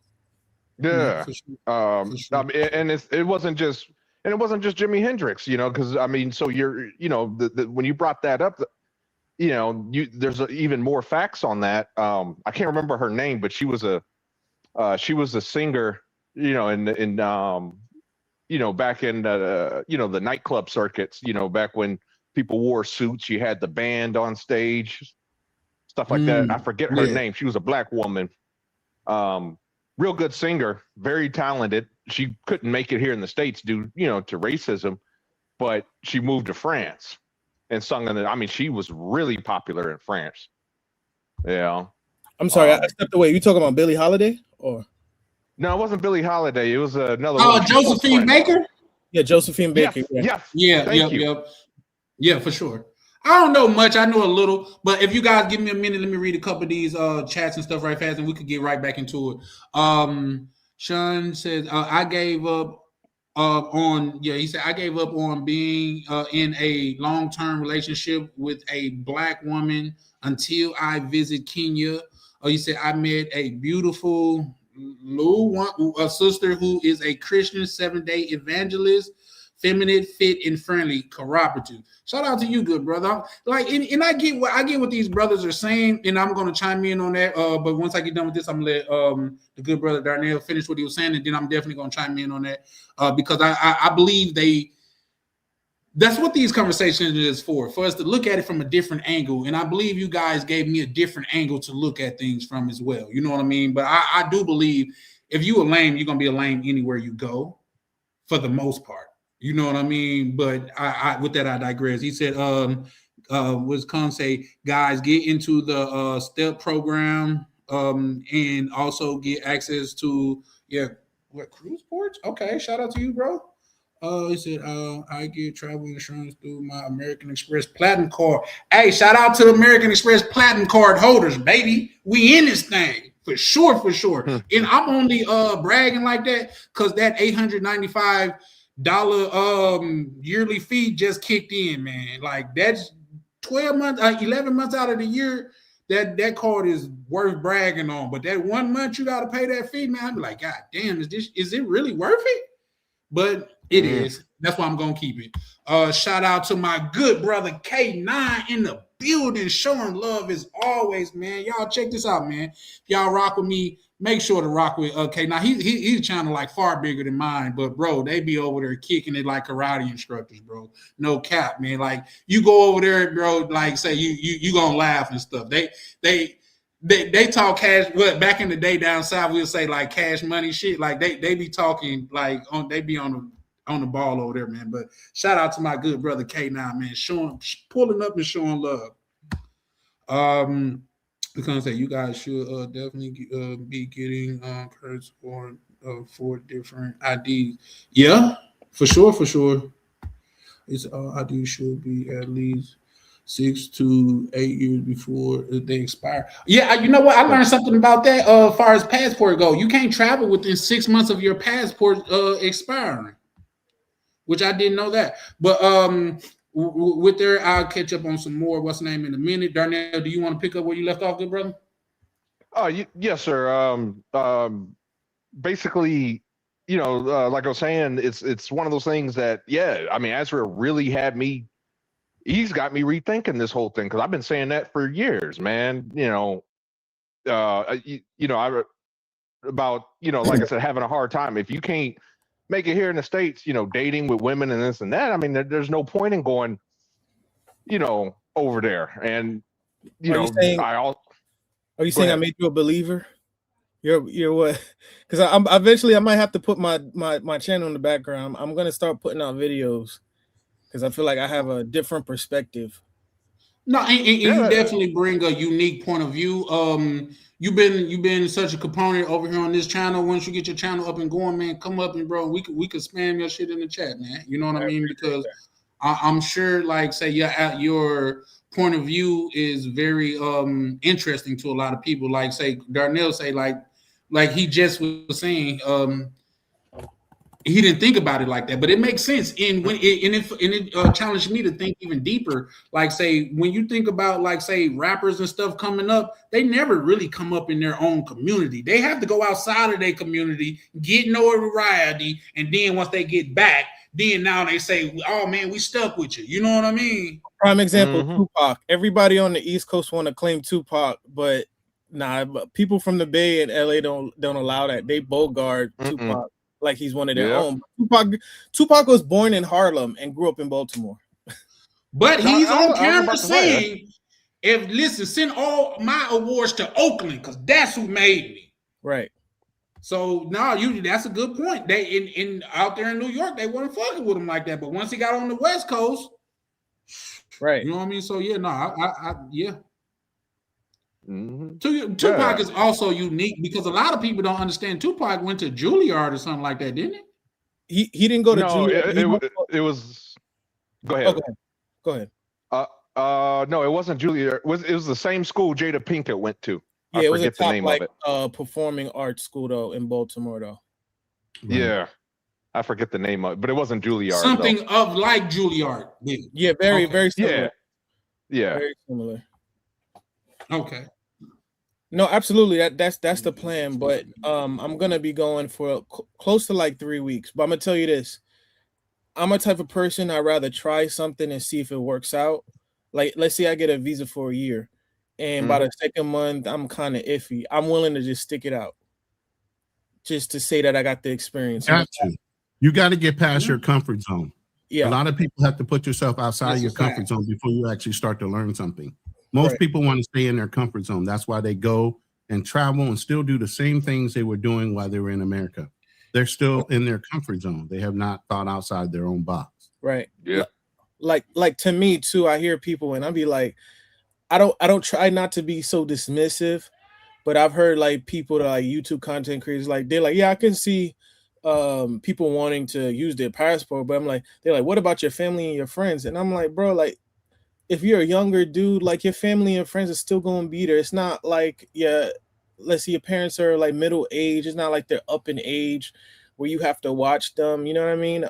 Yeah. I mean, and it wasn't just Jimi Hendrix, you know, because I mean, so you're, you know, when you brought that up, you know, there's even more facts on that. I can't remember her name, but she was a singer, you know, in you know, back in you know, the nightclub circuits, you know, back when people wore suits, you had the band on stage, stuff like that. I forget her name. She was a black woman, real good singer, very talented. She couldn't make it here in the States due, you know, to racism, but she moved to France and sung in I mean, she was really popular in France. Yeah. I'm sorry, I stepped away. You talking about Billie Holiday or? No, it wasn't Billie Holiday. It was another. Josephine Baker. Yeah, Josephine Baker. Yes. Yeah, for sure. I don't know much. I know a little, but if you guys give me a minute, let me read a couple of these chats and stuff right fast, and we could get right back into it. Sean says, I gave up he said, I gave up on being in a long-term relationship with a black woman until I visit Kenya. He said, I met a beautiful sister who is a Christian 7-day evangelist, feminine, fit, and friendly, cooperative. Shout out to you, good brother. Like, and I get what these brothers are saying, and I'm gonna chime in on that. But once I get done with this, I'm gonna let the good brother Darnell finish what he was saying, and then I'm definitely gonna chime in on that because I believe that's what these conversations is for us to look at it from a different angle. And I believe you guys gave me a different angle to look at things from as well. You know what I mean? But I do believe if you a lame, you're gonna be a lame anywhere you go, for the most part. You know what I mean? But with that, I digress. He said, what's Con say, guys, get into the STEP program and also get access to, cruise ports? Okay, shout out to you, bro. He said, I get travel insurance through my American Express Platinum card. Hey, shout out to the American Express Platinum card holders, baby. We in this thing. For sure. And I'm only bragging like that because that $895 yearly fee just kicked in, man. Like, that's 11 months out of the year that card is worth bragging on. But that 1 month you got to pay that fee, man. I'd be like, God damn, is it really worth it? But it is. That's why I'm gonna keep it. Shout out to my good brother K9 in the building, showing love as always, man. Y'all check this out, man. If y'all rock with me, make sure to rock with K9. He's channel like far bigger than mine, but bro, they be over there kicking it like karate instructors, bro. No cap, man. Like, you go over there, bro, like say you gonna laugh and stuff. They talk cash. Well, back in the day down south, we'll say like cash money shit. Like they be talking like they be on the ball over there, man. But shout out to my good brother K9, man, pulling up and showing love. Because you guys should definitely be getting credits for different IDs. Yeah, for sure. It's ID should be at least 6 to 8 years before they expire. Yeah, you know what? I learned something about that. As far as passport go, you can't travel within 6 months of your passport expiring, which I didn't know that. But with there, I'll catch up on some more. What's the name in a minute? Darnell, do you want to pick up where you left off, good brother? Yes, sir. Basically, like I was saying, it's one of those things that, yeah, I mean, Ezra really had me. He's got me rethinking this whole thing because I've been saying that for years, man. About like I said, having a hard time if you can't make it here in the States, dating with women and this and that. I mean, there's no point in going, over there. And Are you saying I made you a believer? You're what? Because I'm eventually I might have to put my channel in the background. I'm gonna start putting out videos because I feel like I have a different perspective. No, and you definitely bring a unique point of view. You've been such a component over here on this channel. Once you get your channel up and going, man, come up and bro, we could spam your shit in the chat, man. You know what I mean? Because I'm sure, like, say, your point of view is very interesting to a lot of people. Like, say, Darnell say, like he just was saying, he didn't think about it like that, but it makes sense. And it challenged me to think even deeper. Like, say, when you think about, like, say, rappers and stuff coming up, they never really come up in their own community. They have to go outside of their community, get notoriety, and then once they get back, then now they say, "Oh man, we stuck with you." You know what I mean? Prime example, Tupac. Everybody on the East Coast want to claim Tupac, but nah, people from the Bay and LA don't allow that. They bogart Tupac like he's one of their own. Tupac was born in Harlem and grew up in Baltimore. But he's on camera saying, send all my awards to Oakland because that's who made me. Right. So that's a good point. They in out there in New York, they weren't fucking with him like that. But once he got on the West Coast, right? You know what I mean? So yeah. Tupac is also unique because a lot of people don't understand. Tupac went to Juilliard or something like that, didn't he? He didn't go to Juilliard. It was. Go ahead. Go ahead. No, it wasn't Juilliard. It was the same school Jada Pinkett went to. Yeah, it was a top performing arts school though in Baltimore though. Right. Yeah, I forget the name of it, but it wasn't Juilliard. Something of like Juilliard. Yeah, very similar. Yeah, very similar. Okay. No, absolutely. That's the plan. But I'm gonna be going for close to like 3 weeks. But I'm gonna tell you this: I'm a type of person I'd rather try something and see if it works out. Like, let's say I get a visa for a year. And by the second month, I'm kind of iffy. I'm willing to just stick it out, just to say that I got the experience. You got to get past your comfort zone. Yeah, a lot of people have to put yourself outside of your comfort zone before you actually start to learn something. Most people want to stay in their comfort zone. That's why they go and travel and still do the same things they were doing while they were in America. They're still in their comfort zone. They have not thought outside their own box. Right. Yeah. Like to me too. I hear people and I'll be like, I don't try not to be so dismissive, but I've heard like people that like YouTube content creators, like they're like, yeah, I can see people wanting to use their passport, but I'm like, they're like, what about your family and your friends? And I'm like, bro, like if you're a younger dude, like your family and friends are still gonna be there. It's not like let's see, your parents are like middle age. It's not like they're up in age where you have to watch them. You know what I mean?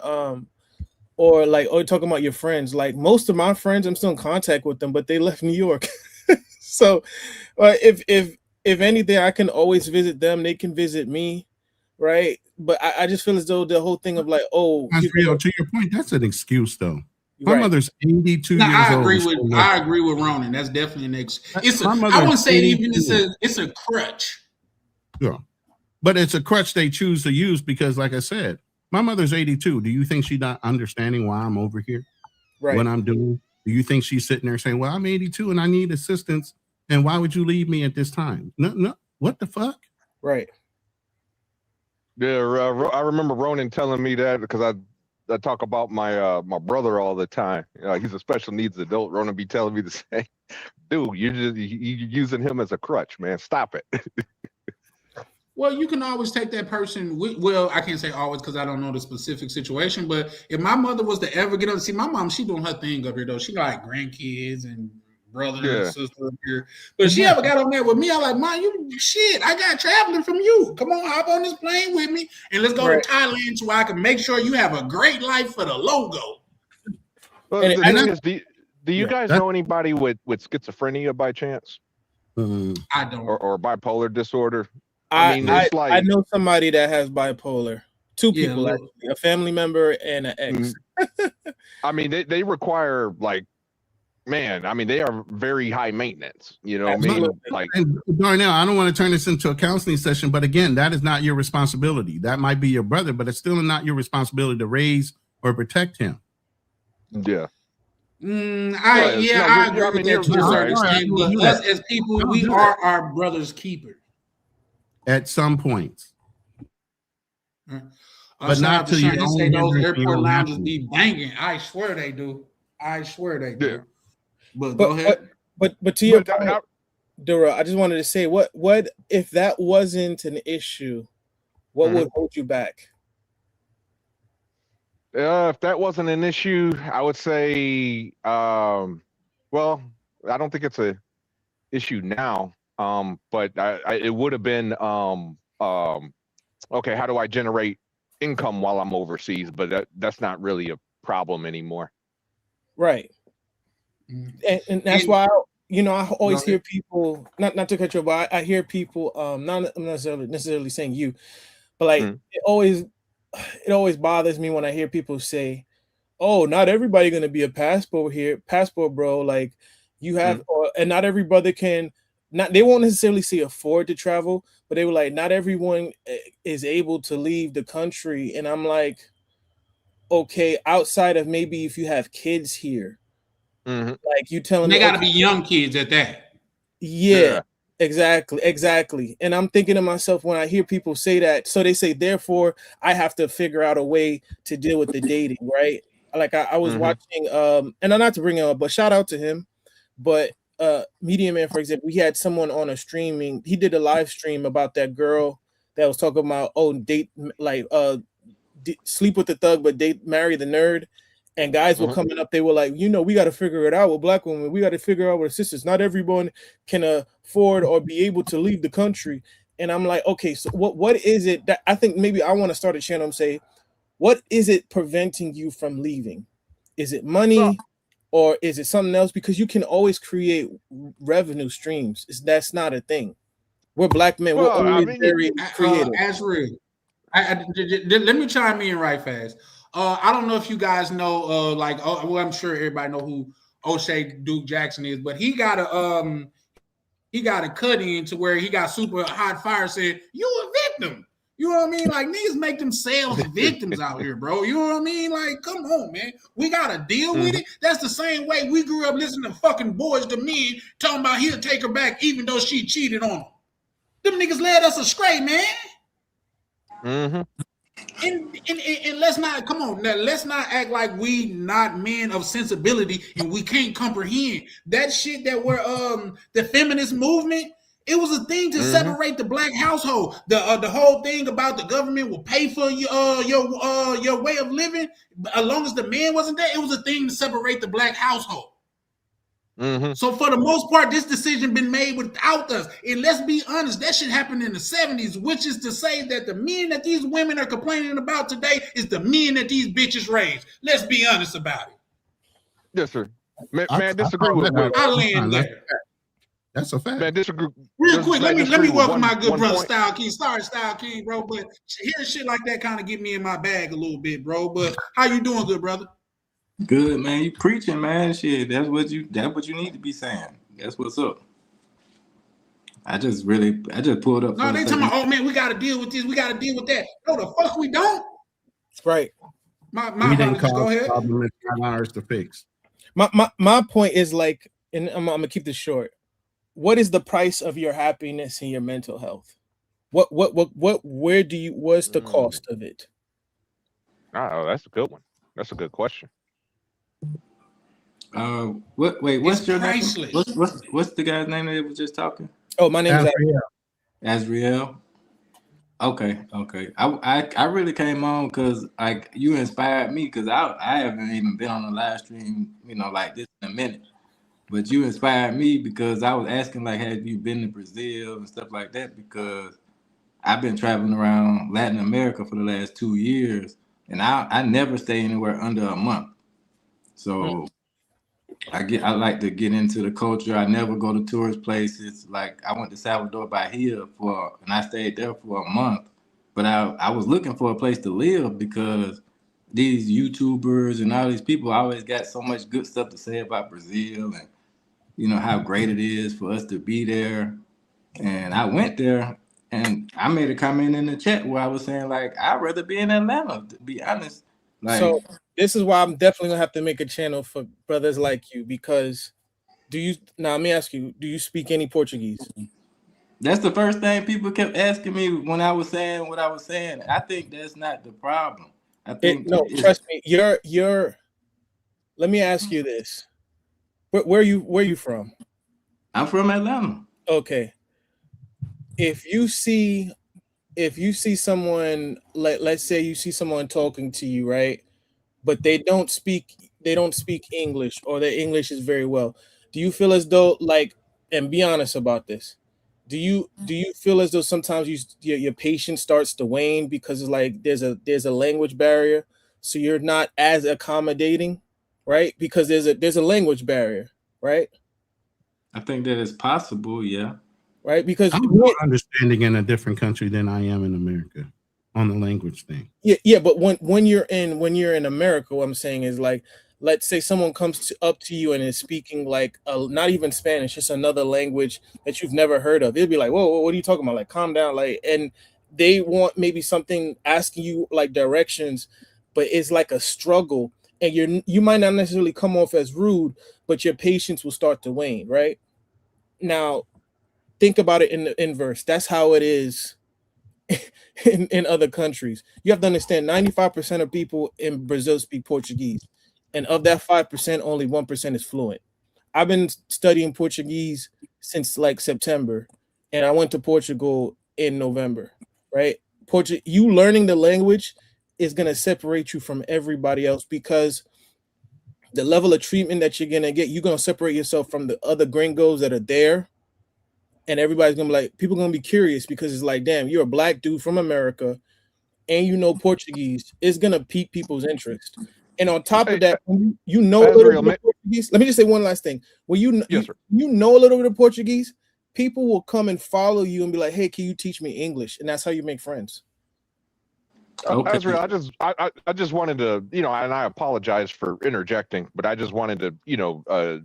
Or talking about your friends. Like most of my friends, I'm still in contact with them, but they left New York. So if anything, I can always visit them. They can visit me, right? But I just feel as though the whole thing of like, to your point, that's an excuse though. My mother's 82 years old. I agree with Ronan. That's definitely an excuse. I wouldn't say even it's a crutch. Yeah, but it's a crutch they choose to use because, like I said, my mother's 82. Do you think she's not understanding why I'm over here? Right. What I'm doing? Do you think she's sitting there saying, well, I'm 82 and I need assistance, and why would you leave me at this time? No. What the fuck? Right. Yeah, I remember Ronan telling me that because I talk about my my brother all the time. He's a special needs adult. Ronan be telling me the same. Dude, you're using him as a crutch, man. Stop it. Well, you can always take that person. Well, I can't say always because I don't know the specific situation. But if my mother was to ever get on, see, my mom, she doing her thing up here though. She got like grandkids and brother and sister up here. But if she ever got on there with me, I'm like, Mom, I got traveling from you. Come on, hop on this plane with me and let's go to Thailand so I can make sure you have a great life for the logo. Well, And the I thing know, is, do you Yeah, guys know anybody with schizophrenia by chance, I don't. or bipolar disorder? I mean, I it's like, know somebody that has bipolar. Two Yeah, people look. actually, a family member and an ex. I mean, they require like, man, I mean, they are very high maintenance. You know what I mean? Absolutely. Like, and Darnell, I don't want to turn this into a counseling session, but again, that is not your responsibility. That might be your brother, but it's still not your responsibility to raise or protect him. yeah. I agree with that to a certain extent. But us as people, we are our brother's keeper. At some points. But not to your own. Say those airport lounges happiness. be banging. I swear they do. I swear they do. Yeah. But go ahead. But to your point, Dura, I just wanted to say, what if that wasn't an issue? What would hold you back? If that wasn't an issue, I would say, well, I don't think it's a issue now. But it would have been, okay, how do I generate income while I'm overseas? But that's not really a problem anymore. Right. And that's why, I always hear people, not to cut you off, but I hear people, not necessarily saying you, but like it always bothers me when I hear people say, "Oh, not everybody gonna be a passport bro." Like you have, and not every brother can. Not they won't necessarily say afford to travel, but they were like, not everyone is able to leave the country, and I'm like, okay, outside of maybe if you have kids here. Like you telling me, they got to be young kids at that. Yeah, exactly. And I'm thinking to myself when I hear people say that, so they say, therefore, I have to figure out a way to deal with the dating, right? Like I was watching, and I'm not to bring him up, but shout out to him. But Medium Man, for example, we had someone on a streaming. He did a live stream about that girl that was talking about sleep with the thug, but marry the nerd. And guys were coming up, they were like, we got to figure it out with black women. We got to figure out with sisters. Not everyone can afford or be able to leave the country. And I'm like, okay, so what is it that I think maybe I want to start a channel and say, what is it preventing you from leaving? Is it money or is it something else? Because you can always create revenue streams. That's not a thing. We're black men. We're always very creative. Azrael, let me chime in right fast. I don't know if you guys know, I'm sure everybody know who O'Shea Duke Jackson is, but he got a cut in to where he got super hot fire said, "You a victim." You know what I mean? Like niggas make themselves victims out here, bro. You know what I mean? Like, come on, man. We gotta deal with it. That's the same way we grew up listening to fucking Boys to Men talking about he'll take her back even though she cheated on him. Them niggas led us astray, man. And let's not let's not act like we not men of sensibility and we can't comprehend that shit that we're the feminist movement. It was a thing to separate the black household. The whole thing about the government will pay for your way of living as long as the man wasn't there. It was a thing to separate the black household. So for the most part, this decision been made without us. And let's be honest, that shit happened in the 70s, which is to say that the men that these women are complaining about today is the men that these bitches raised. Let's be honest about it. Yes, sir. I disagree with I'll land there. That's a fact. Man, disagree. Real quick, let me welcome my good brother Style King. Sorry, Style King, bro, but hearing shit like that kind of get me in my bag a little bit, bro. But how you doing, good brother? Good, man. You preaching, man. Shit, that's what you need to be saying. That's what's up. I just pulled up. No, they talking about, oh man, we got to deal with this. We got to deal with that. No, the fuck we don't. Right. My apologies. Go ahead. Problem is not ours to fix. My point is like, and I'm gonna keep this short. What is the price of your happiness and your mental health? What's the cost of it? Oh, that's a good one. That's a good question. What's your name? What's the guy's name that was just talking? Oh, my name is Azriel. Okay. I really came on because like you inspired me because I haven't even been on a live stream, like this in a minute. But you inspired me because I was asking like, have you been to Brazil and stuff like that? Because I've been traveling around Latin America for the last 2 years, and I never stay anywhere under a month. So I like to get into the culture. I never go to tourist places. Like I went to Salvador Bahia and I stayed there for a month. But I was looking for a place to live because these YouTubers and all these people always got so much good stuff to say about Brazil and how great it is for us to be there. And I went there and I made a comment in the chat where I was saying like I'd rather be in Atlanta, to be honest. Like, so this is why I'm definitely gonna have to make a channel for brothers like you, because let me ask you, do you speak any Portuguese? that's the first thing people kept asking me when I was saying what I was saying. I think that's not the problem. I think trust me, you're let me ask you this. Where are you from? I'm from Atlanta. Okay. If you see someone, let's say you see someone talking to you, right? But they don't speak English, or their English is very well. Do you feel as though, like, and be honest about this, do you feel as though sometimes your patience starts to wane because it's like there's a language barrier, so you're not as accommodating, right? Because there's a language barrier, right? I think that is possible, yeah. Right, because I'm more understanding in a different country than I am in America on the language thing. Yeah, but when you're in America, what I'm saying is, like, let's say someone comes up to you and is speaking like not even Spanish, just another language that you've never heard of. They'll be like, "Whoa, what are you talking about? Like, calm down!" Like, and they want maybe something, asking you like directions, but it's like a struggle, and you might not necessarily come off as rude, but your patience will start to wane, right? Now, think about it in the inverse. That's how it is in other countries. You have to understand 95% of people in Brazil speak Portuguese. And of that 5%, only 1% is fluent. I've been studying Portuguese since like September, and I went to Portugal in November, right? You learning the language is going to separate you from everybody else, because the level of treatment that you're going to get, you're going to separate yourself from the other gringos that are there. And everybody's gonna be like, people gonna be curious, because it's like, damn, you're a black dude from America and you know Portuguese. It's gonna pique people's interest. And on top of that, when you know a little bit of Portuguese, let me just say one last thing. When you know a little bit of Portuguese, people will come and follow you and be like, hey, can you teach me English? And that's how you make friends. Okay. Ezra, I just wanted to, and I apologize for interjecting, but I just wanted to,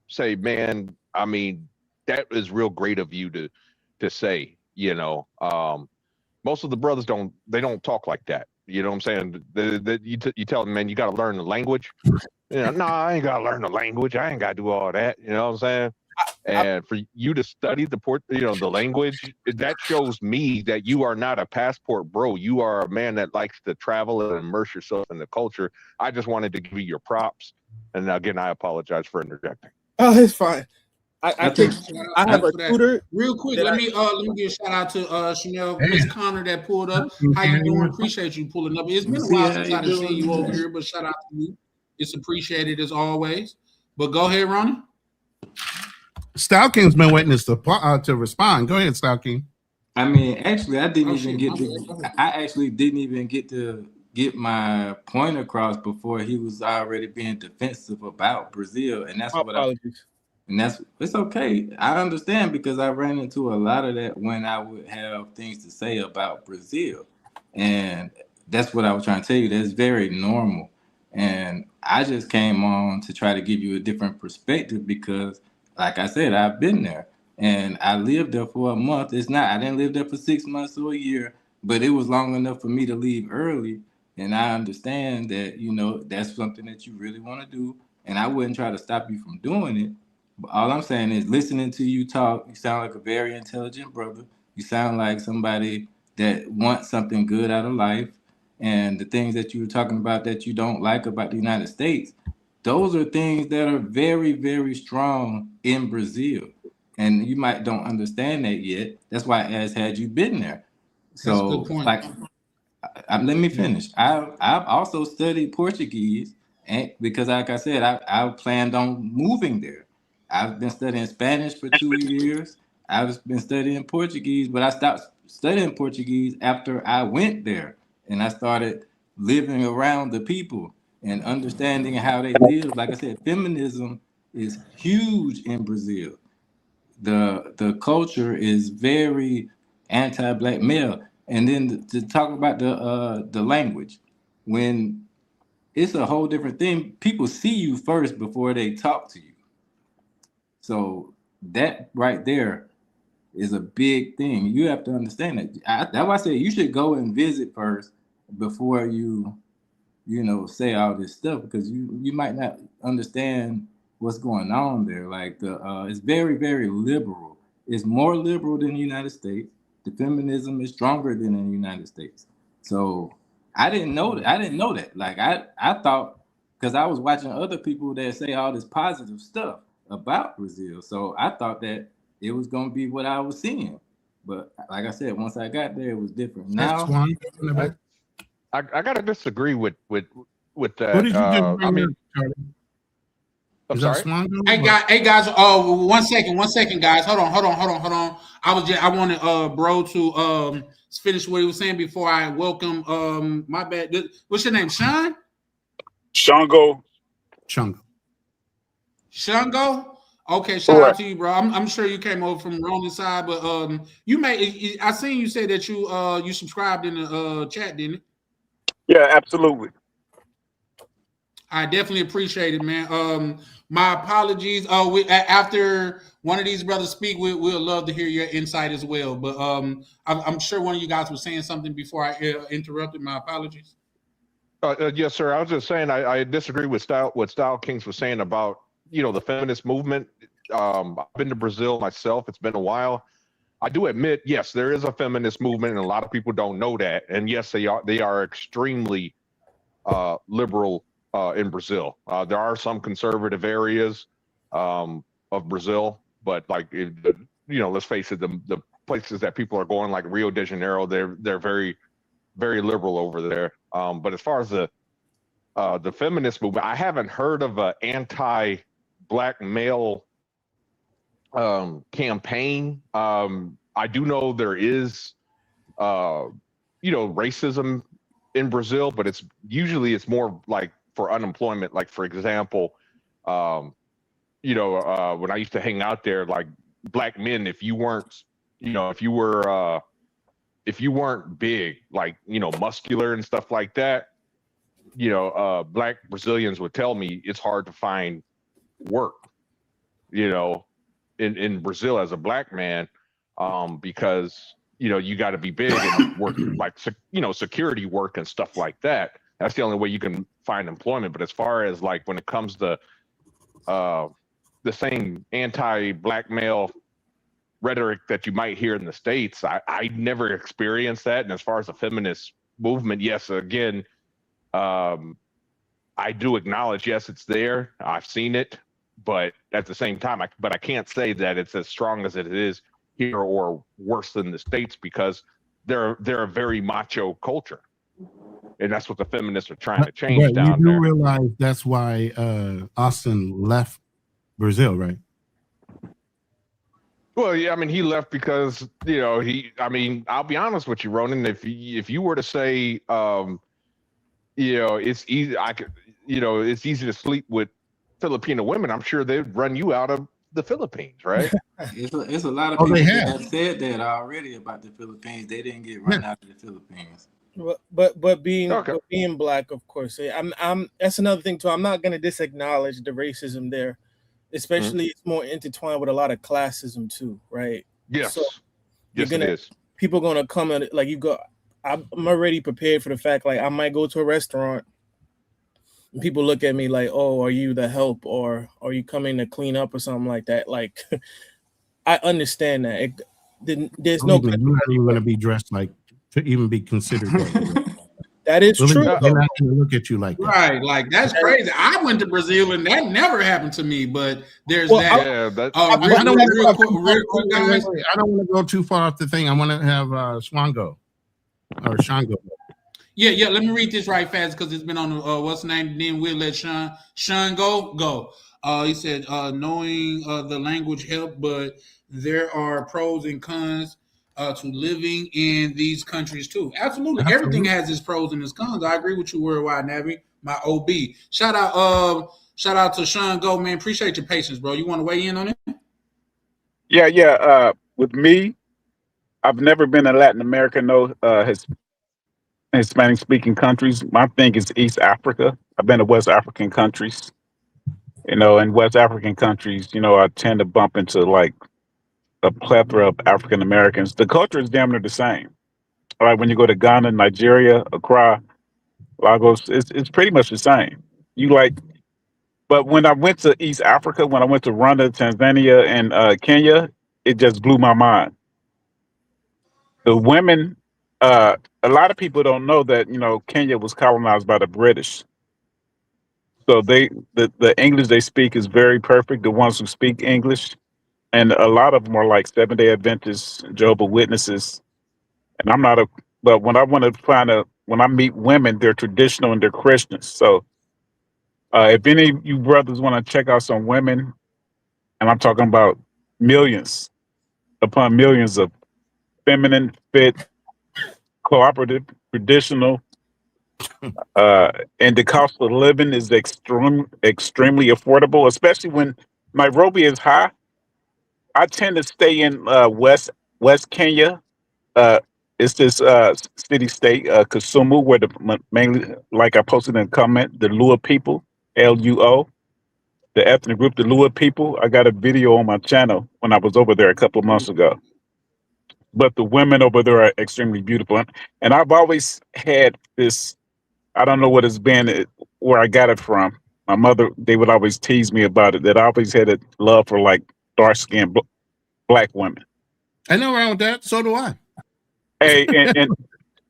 say, man, I mean, that is real great of you to say. Most of the brothers don't talk like that. You know what I'm saying? You tell them, man, you got to learn the language. No, I ain't got to learn the language. I ain't got to do all that. You know what I'm saying? And for you to study the language, that shows me that you are not a passport bro. You are a man that likes to travel and immerse yourself in the culture. I just wanted to give you your props. And again, I apologize for interjecting. Oh, it's fine. I have a tutor. Real quick, let me give a shout out to Chanel, Miss Connor, that pulled up. How you doing? Appreciate you pulling up. It's been a while since I've seen you over here, but shout out to you. It's appreciated as always. But go ahead, Ronnie. Style King's been waiting to respond. Go ahead, Style King. I mean, actually, I actually didn't even get to get my point across before he was already being defensive about Brazil, and that's it's okay. I understand, because I ran into a lot of that when I would have things to say about Brazil, and that's what I was trying to tell you. That's very normal, and I just came on to try to give you a different perspective because, like I said, I've been there. And I lived there for a month. I didn't live there for 6 months or a year, but it was long enough for me to leave early. And I understand that, that's something that you really want to do. And I wouldn't try to stop you from doing it. But all I'm saying is, listening to you talk, you sound like a very intelligent brother. You sound like somebody that wants something good out of life. And the things that you were talking about that you don't like about the United States, those are things that are very, very strong in Brazil. And you might don't understand that yet. That's why I asked, had you been there? So, like, let me finish. I've also studied Portuguese, and because, like I said, I planned on moving there. I've been studying Spanish for 2 years. I've been studying Portuguese, but I stopped studying Portuguese after I went there, and I started living around the people. and understanding how they live. Like I said, feminism is huge in Brazil. The culture is very anti-black male. And then to talk about the language, when it's a whole different thing. People see you first before they talk to you. So that right there is a big thing. You have to understand that. That's why I say you should go and visit first before you say all this stuff, because you might not understand what's going on there. Like it's very, very liberal. It's more liberal than the United States. The feminism is stronger than in the United States. So I didn't know that. I didn't know that. Like I thought, because I was watching other people that say all this positive stuff about Brazil. So I thought that it was gonna be what I was seeing. But like I said, once I got there, it was different. Now I gotta disagree with that. What did you just bring up, Charlie? I'm Is that sorry. Swango? Hey guys. 1 second, guys. Hold on. I wanted bro to finish what he was saying before I welcome my bad. What's your name, Sean? Shango. Shango? Okay, shout out to you, bro. I'm sure you came over from Ronan's side, but I seen you say that you subscribed in the chat, didn't it? Yeah, absolutely. I definitely appreciate it, man. My apologies. After one of these brothers speak, we'll love to hear your insight as well. But I'm sure one of you guys was saying something before I interrupted. My apologies. Yes, sir. I was just saying I disagree with what Style Kings was saying about the feminist movement. I've been to Brazil myself. It's been a while. I do admit, yes, there is a feminist movement, and a lot of people don't know that. And yes, they are extremely liberal in Brazil. There are some conservative areas of Brazil, but let's face it, the places that people are going, like Rio de Janeiro, they're very, very liberal over there. But as far as the feminist movement, I haven't heard of an anti-black male campaign. I do know there is racism in Brazil, but it's more like for unemployment. Like, for example, when I used to hang out there, like black men, if you weren't big, like, muscular and stuff like that, black Brazilians would tell me it's hard to find work, in Brazil as a black man, because, you got to be big and work like, security work and stuff like that. That's the only way you can find employment. But as far as like when it comes to the same anti-black male rhetoric that you might hear in the States, I never experienced that. And as far as the feminist movement, yes, again, I do acknowledge, yes, it's there. I've seen it, but at the same time, I can't say that it's as strong as it is here or worse than the States, because they're a very macho culture, and that's what the feminists are trying to change down there. You do realize that's why Austin left Brazil, right? Well, yeah, I mean, he left because I'll be honest with you, Ronan. If you were to say, it's easy, it's easy to sleep with Filipino women, I'm sure they'd run you out of the Philippines, right? It's a lot of people that have said that already about the Philippines. They didn't get run out of the Philippines. But being black, of course, I'm that's another thing too. I'm not gonna disacknowledge the racism there, especially it's more intertwined with a lot of classism too, right? Yes, so yes, it is. People gonna come in like you go. I'm already prepared for the fact, like I might go to a restaurant and people look at me like, "Oh, are you the help, or are you coming to clean up or something like that?" Like, I understand that. There's no. You're not even going to be dressed like to even be considered that. That is true. They're not going to look at you like that. Right, like that's crazy. I went to Brazil and that never happened to me. But there's that. I don't want to go too far off the thing. I want to have Swango or Shango. Yeah. Let me read this right fast because it's been on what's the name? Then we'll let Sean go. He said, knowing the language help, but there are pros and cons to living in these countries too. Absolutely. Everything has its pros and its cons. I agree with you, Worldwide Navy. my OB. Shout out to Sean Go, man. Appreciate your patience, bro. You want to weigh in on it? Yeah. With me, I've never been in Latin America, no Hispanic speaking countries. My thing is East Africa. I've been to West African countries. In West African countries, I tend to bump into like a plethora of African Americans. The culture is damn near the same. All right, when you go to Ghana, Nigeria, Accra, Lagos, it's pretty much the same. But when I went to East Africa, when I went to Rwanda, Tanzania, and Kenya, it just blew my mind. The women, a lot of people don't know that Kenya was colonized by the British. So the English they speak is very perfect. The ones who speak English, and a lot of them are like Seventh-day Adventists, Jehovah's Witnesses. And I'm not but when I meet women, they're traditional and they're Christians. So if any of you brothers want to check out some women, and I'm talking about millions upon millions of feminine, fit, cooperative, traditional, and the cost of living is extremely affordable, especially when Nairobi is high. I tend to stay in West Kenya. It's this city state, Kisumu, where mainly, like I posted in a comment, the Luo people, Luo, the ethnic group, the Luo people. I got a video on my channel when I was over there a couple of months ago. But the women over there are extremely beautiful, and I've always had this. I don't know what it's been, where I got it from. My mother, they would always tease me about it, that I always had a love for like dark-skinned black women. I know around with that. So do I. Hey, and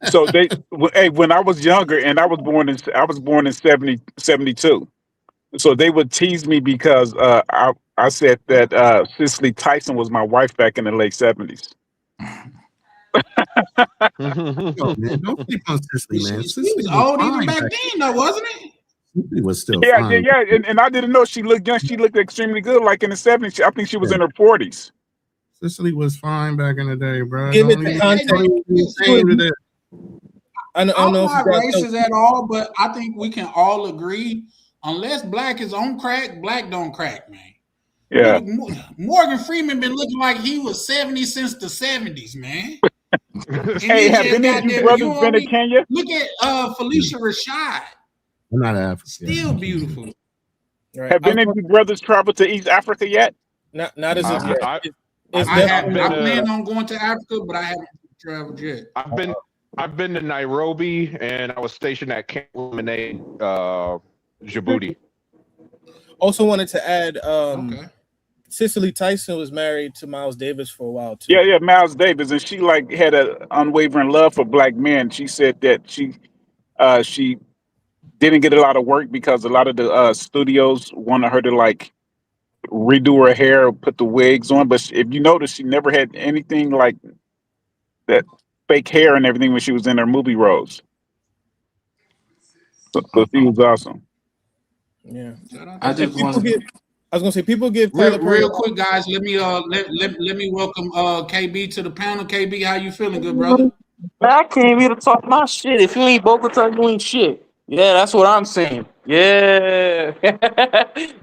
so when I was younger, and I was born in 72. So they would tease me because I said that Cicely Tyson was my wife back in the late 70s. Oh, man, don't sleep on Cicely, man. She was old even back then, though, wasn't it? Cicely was still Yeah. fine. And I didn't know she looked young. She looked extremely good, like in the 70s. I think she was in her 40s. Cicely was fine back in the day, bro. Give it the context. I'm not racist at all, but I think we can all agree, unless black is on crack, black don't crack, man. Yeah. Morgan Freeman been looking like he was 70 since the 70s, man. Hey, have any of you brothers been to Kenya? Look at Felicia Rashad. I'm not African. Still beautiful. Right. Have any of you brothers traveled to East Africa yet? Not as of yet. I plan on going to Africa, but I haven't traveled yet. I've been to Nairobi, and I was stationed at Camp Lemonade, Djibouti. Also wanted to add, Okay. Cicely Tyson was married to Miles Davis for a while too. Yeah, Miles Davis, and she like had an unwavering love for black men. She said that she didn't get a lot of work because a lot of the studios wanted her to like redo her hair, put the wigs on. But if you notice, she never had anything like that fake hair and everything when she was in her movie roles. So she was awesome. Yeah, I was gonna say people give real quick, guys. Let me welcome KB to the panel. KB, how you feeling, good brother? I came here to talk my shit. If you ain't Bogota, you ain't shit. Yeah, that's what I'm saying. Yeah.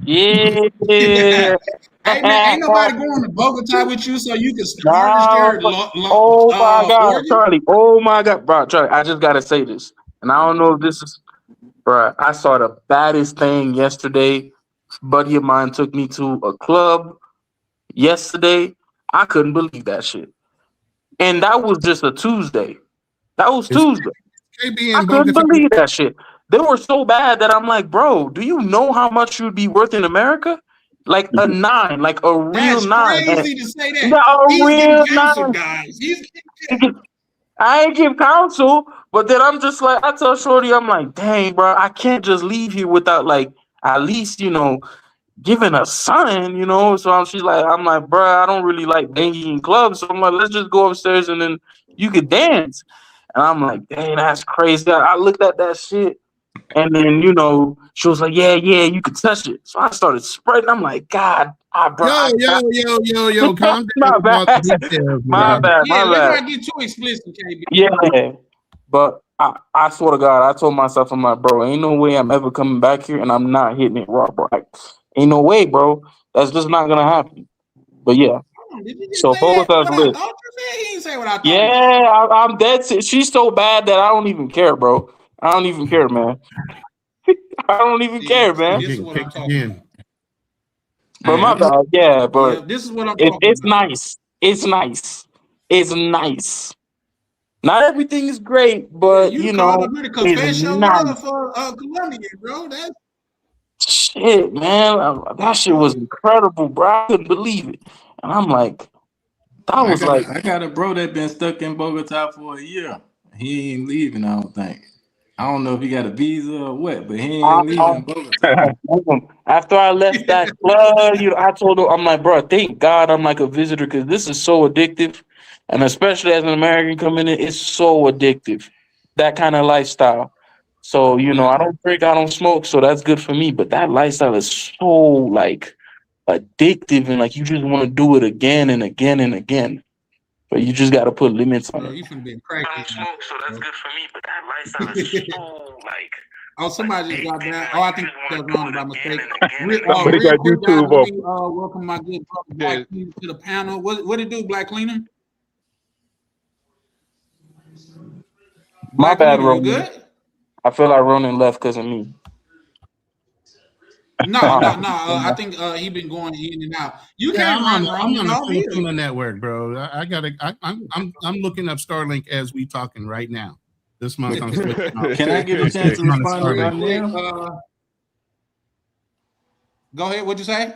Yeah. Hey man, ain't nobody going to Bogota with you so you can harvest your oh my God, organs? Charlie. Oh my God, bro, Charlie. I just gotta say this, and I don't know if this is, bro. I saw the baddest thing yesterday. A buddy of mine took me to a club yesterday. I couldn't believe that shit, and that was just a Tuesday. That was Tuesday. I couldn't believe that shit. They were so bad that I'm like, bro, do you know how much you'd be worth in America? Like a 9, like a real 9. That's crazy to say that. No, He's real getting counsel, 9. guys. I ain't give counsel, but then I'm just like, I tell Shorty, I'm like, dang, bro, I can't just leave here without like at least, giving a son, So she's like, I'm like, bro, I don't really like banging in clubs. So I'm like, let's just go upstairs and then you could dance. And I'm like, dang, that's crazy. I looked at that shit. And then, she was like, yeah, you can touch it. So I started spreading. I'm like, God, bro. Yo, calm down. My bad. My bad. Let's not get too explicit, KB. Yeah. But I swear to God, I told myself, I'm like, bro, ain't no way I'm ever coming back here and I'm not hitting it raw, bro. Like, ain't no way, bro. That's just not gonna happen. But yeah, Did you just so say both that? us What I lit. thought you said? He didn't say what I thought. Yeah, I'm dead. She's so bad that I don't even care, bro. I don't even care, man. I don't even care, man. I'm This is getting what I'm picked talking again. about. But Hey, my bad. Yeah, Yeah, but this is what I'm it's talking about. nice. It's nice. It's nice. Not everything is great, Yeah, but you you called up know, here to it's confess your nice. love for Colombia, bro. That's Shit, man. That shit was incredible, bro. I couldn't believe it. And I'm like, that was like, I got a bro that been stuck in Bogota for a year. He ain't leaving, I don't think. I don't know if he got a visa or what, but he I, ain't I, leaving Bogota. after I left that club, I told him, I'm like, bro, thank God I'm like a visitor because this is so addictive. And especially as an American coming in, it's so addictive. That kind of lifestyle. So, I don't drink, I don't smoke, so that's good for me. But that lifestyle is so like addictive and like you just want to do it again and again and again. But you just gotta put limits on bro, it. you finna be a crackhead. I don't smoke, so that's good for me. But that lifestyle is so like. Oh, somebody just got that. Oh, I think that's wrong by mistake. Somebody Real got quick, guys, YouTube let open. me welcome my good brother Black Cleaner to the panel. What it do, Black Cleaner? My Black bad, Cleaner, you Ronan. good? I feel like Ronan left because of me. No. I think he been going in and out. You Yeah, can't run, I'm Ronan. on No, the here. Tuna network, bro. I'm looking up Starlink as we talking right now. This month I'm switching off. Can I get a chance to I'm on the respond to Starlink. Darnell? Go ahead. What'd you say?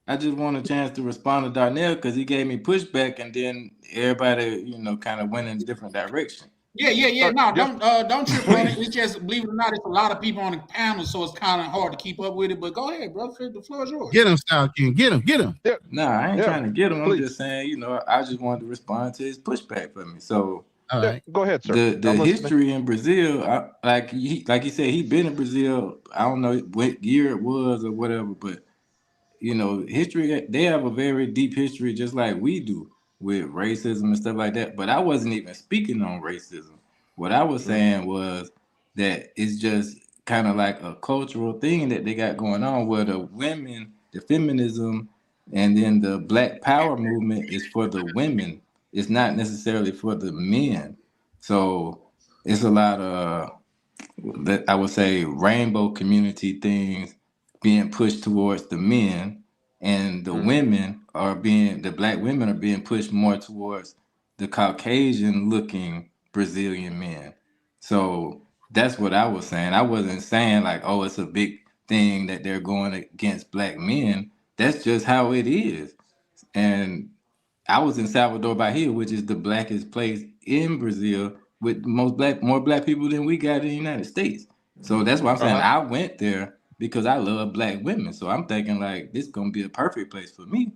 I just want a chance to respond to Darnell because he gave me pushback, and then everybody, kind of went in a different direction. Yeah. No, don't trip on it. It's just, believe it or not, it's a lot of people on the panel, so it's kind of hard to keep up with it. But go ahead, bro. The floor is yours. Get him, Style King. Get him. No, I ain't trying to get him. I'm please. just saying, I just wanted to respond to his pushback for me. So All right. Go ahead, sir. the history in Brazil, like he said, he been in Brazil. I don't know what year it was or whatever, but history, they have a very deep history, just like we do with racism and stuff like that. But I wasn't even speaking on racism. What I was saying was that it's just kind of like a cultural thing that they got going on where the women, the feminism, and then the Black Power movement is for the women. It's not necessarily for the men. So it's a lot of, that I would say, rainbow community things being pushed towards the men, and the the Black women are being pushed more towards the Caucasian looking Brazilian men. So that's what I was saying. I wasn't saying like, oh, it's a big thing that they're going against Black men. That's just how it is. And I was in Salvador Bahia, which is the blackest place in Brazil, with more black people than we got in the United States. So that's why I'm saying I went there because I love Black women. So I'm thinking like this is gonna be a perfect place for me.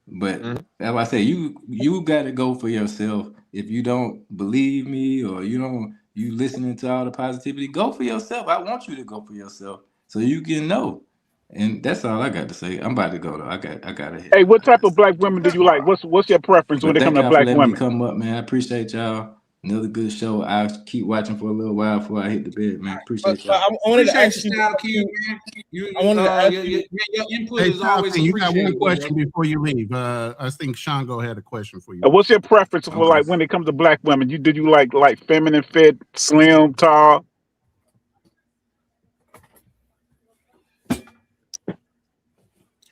But that's why I say you gotta go for yourself. If you don't believe me or you listening to all the positivity, go for yourself. I want you to go for yourself so you can know. And that's all I got to say. I'm about to go though. I gotta hit. Hey, what type of Black women do you like? What's your preference when But it thank comes to y'all for Black letting me women? come up, man. I appreciate y'all. Another good show. I'll keep watching for a little while before I hit the bed, man. Appreciate y'all. I wanted to ask you. Style King, man. I wanted to ask you. Your input Hey, is Style always King, you got one appreciated, question bro. before you leave. I think Shango had a question for you. What's your preference for like when it comes to Black women? Do you like feminine fit, slim, tall?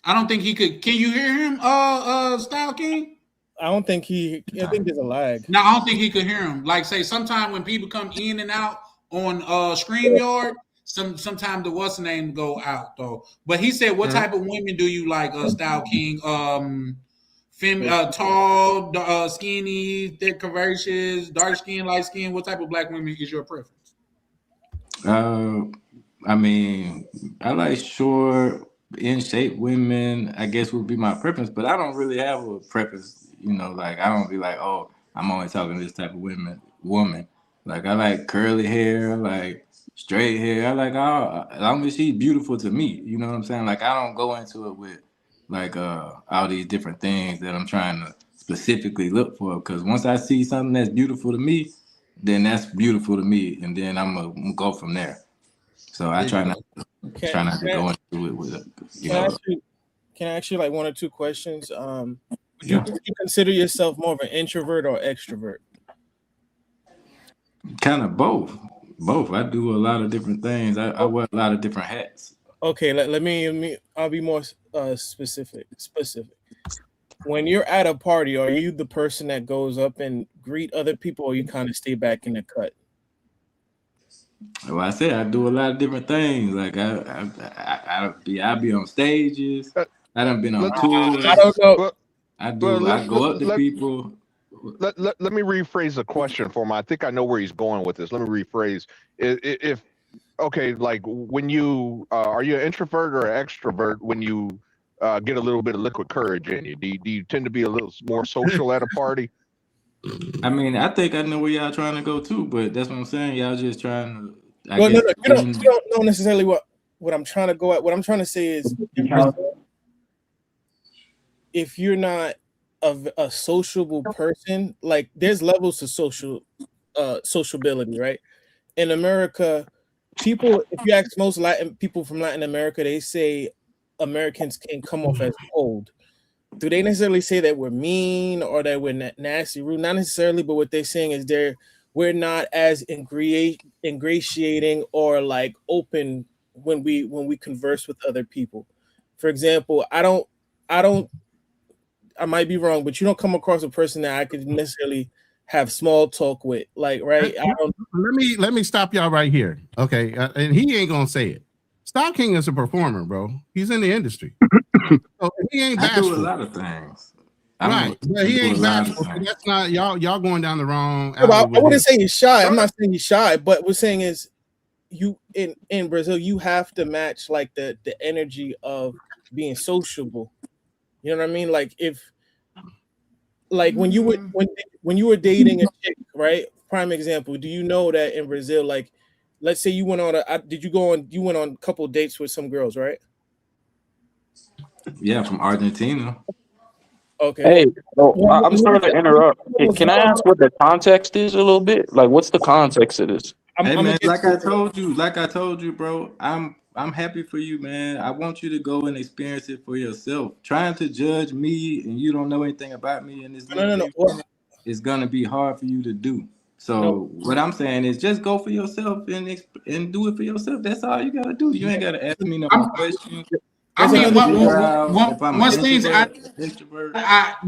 I don't think he could. Can you hear him, Style King? I don't think I think there's a lag. No, I don't think he could hear him. Like, say, sometime when people come in and out on StreamYard, sometimes the what's the name go out though. But he said, what type of women do you like, Style King? Tall, skinny, thick, curvaceous, dark skin, light skin. What type of Black women is your preference? I mean, I like short, in shape women, I guess would be my preference, but I don't really have a preference, like I don't be like, oh, I'm only talking to this type of woman. Like I like curly hair, like straight hair. I like all, as long as she's beautiful to me, you know what I'm saying? Like I don't go into it with like all these different things that I'm trying to specifically look for. Because once I see something that's beautiful to me, then that's beautiful to me, and then I'm gonna go from there. So I try not to go into it with Can I ask you like one or two questions? Would you consider yourself more of an introvert or extrovert? Kind of both. I do a lot of different things. I wear a lot of different hats. Okay, let me. I'll be more specific. When you're at a party, are you the person that goes up and greet other people, or you kind of stay back in the cut? Well, I said I do a lot of different things. Like I be on stages. I done been on tours. I don't know. I go up to people. Let me rephrase the question for him. I think I know where he's going with this. Let me rephrase. If okay, like when you are you an introvert or an extrovert when you get a little bit of liquid courage in you? Do you tend to be a little more social at a party? I mean, I think I know where y'all trying to go too, but that's what I'm saying. Y'all just trying to. No, you don't know necessarily what I'm trying to go at. What I'm trying to say is, if you're not a sociable person, like there's levels to sociability, right? In America, people, if you ask most Latin people from Latin America, they say Americans can come off as cold. Do they necessarily say that we're mean or that we're nasty, rude? Not necessarily, but what they're saying is we're not as ingratiating or like open when we converse with other people. For example, I might be wrong, but you don't come across a person that I could necessarily have small talk with, like, right? Let me stop y'all right here, okay? And he ain't gonna say it. Stock King is a performer, bro. He's in the industry. So he ain't bashful. I do a lot of things. Right. But he ain't bashful. That's not y'all going down the wrong. I wouldn't say he's shy. I'm not saying he's shy, but what we're saying is you in Brazil, you have to match like the energy of being sociable. You know what I mean? Like when you were dating a chick, right? Prime example. Do you know that in Brazil, like, let's say you went on you went on a couple dates with some girls, right? Yeah, from Argentina. Okay. Hey, I'm sorry to interrupt. Can I ask what the context is a little bit? Like, what's the context of this? Hey man, like I told you, bro. I'm happy for you, man. I want you to go and experience it for yourself. Trying to judge me and you don't know anything about me and this it's gonna be hard for you to do. So what I'm saying is just go for yourself and do it for yourself. That's all you gotta do. You ain't gotta ask me no more questions. I mean, one thing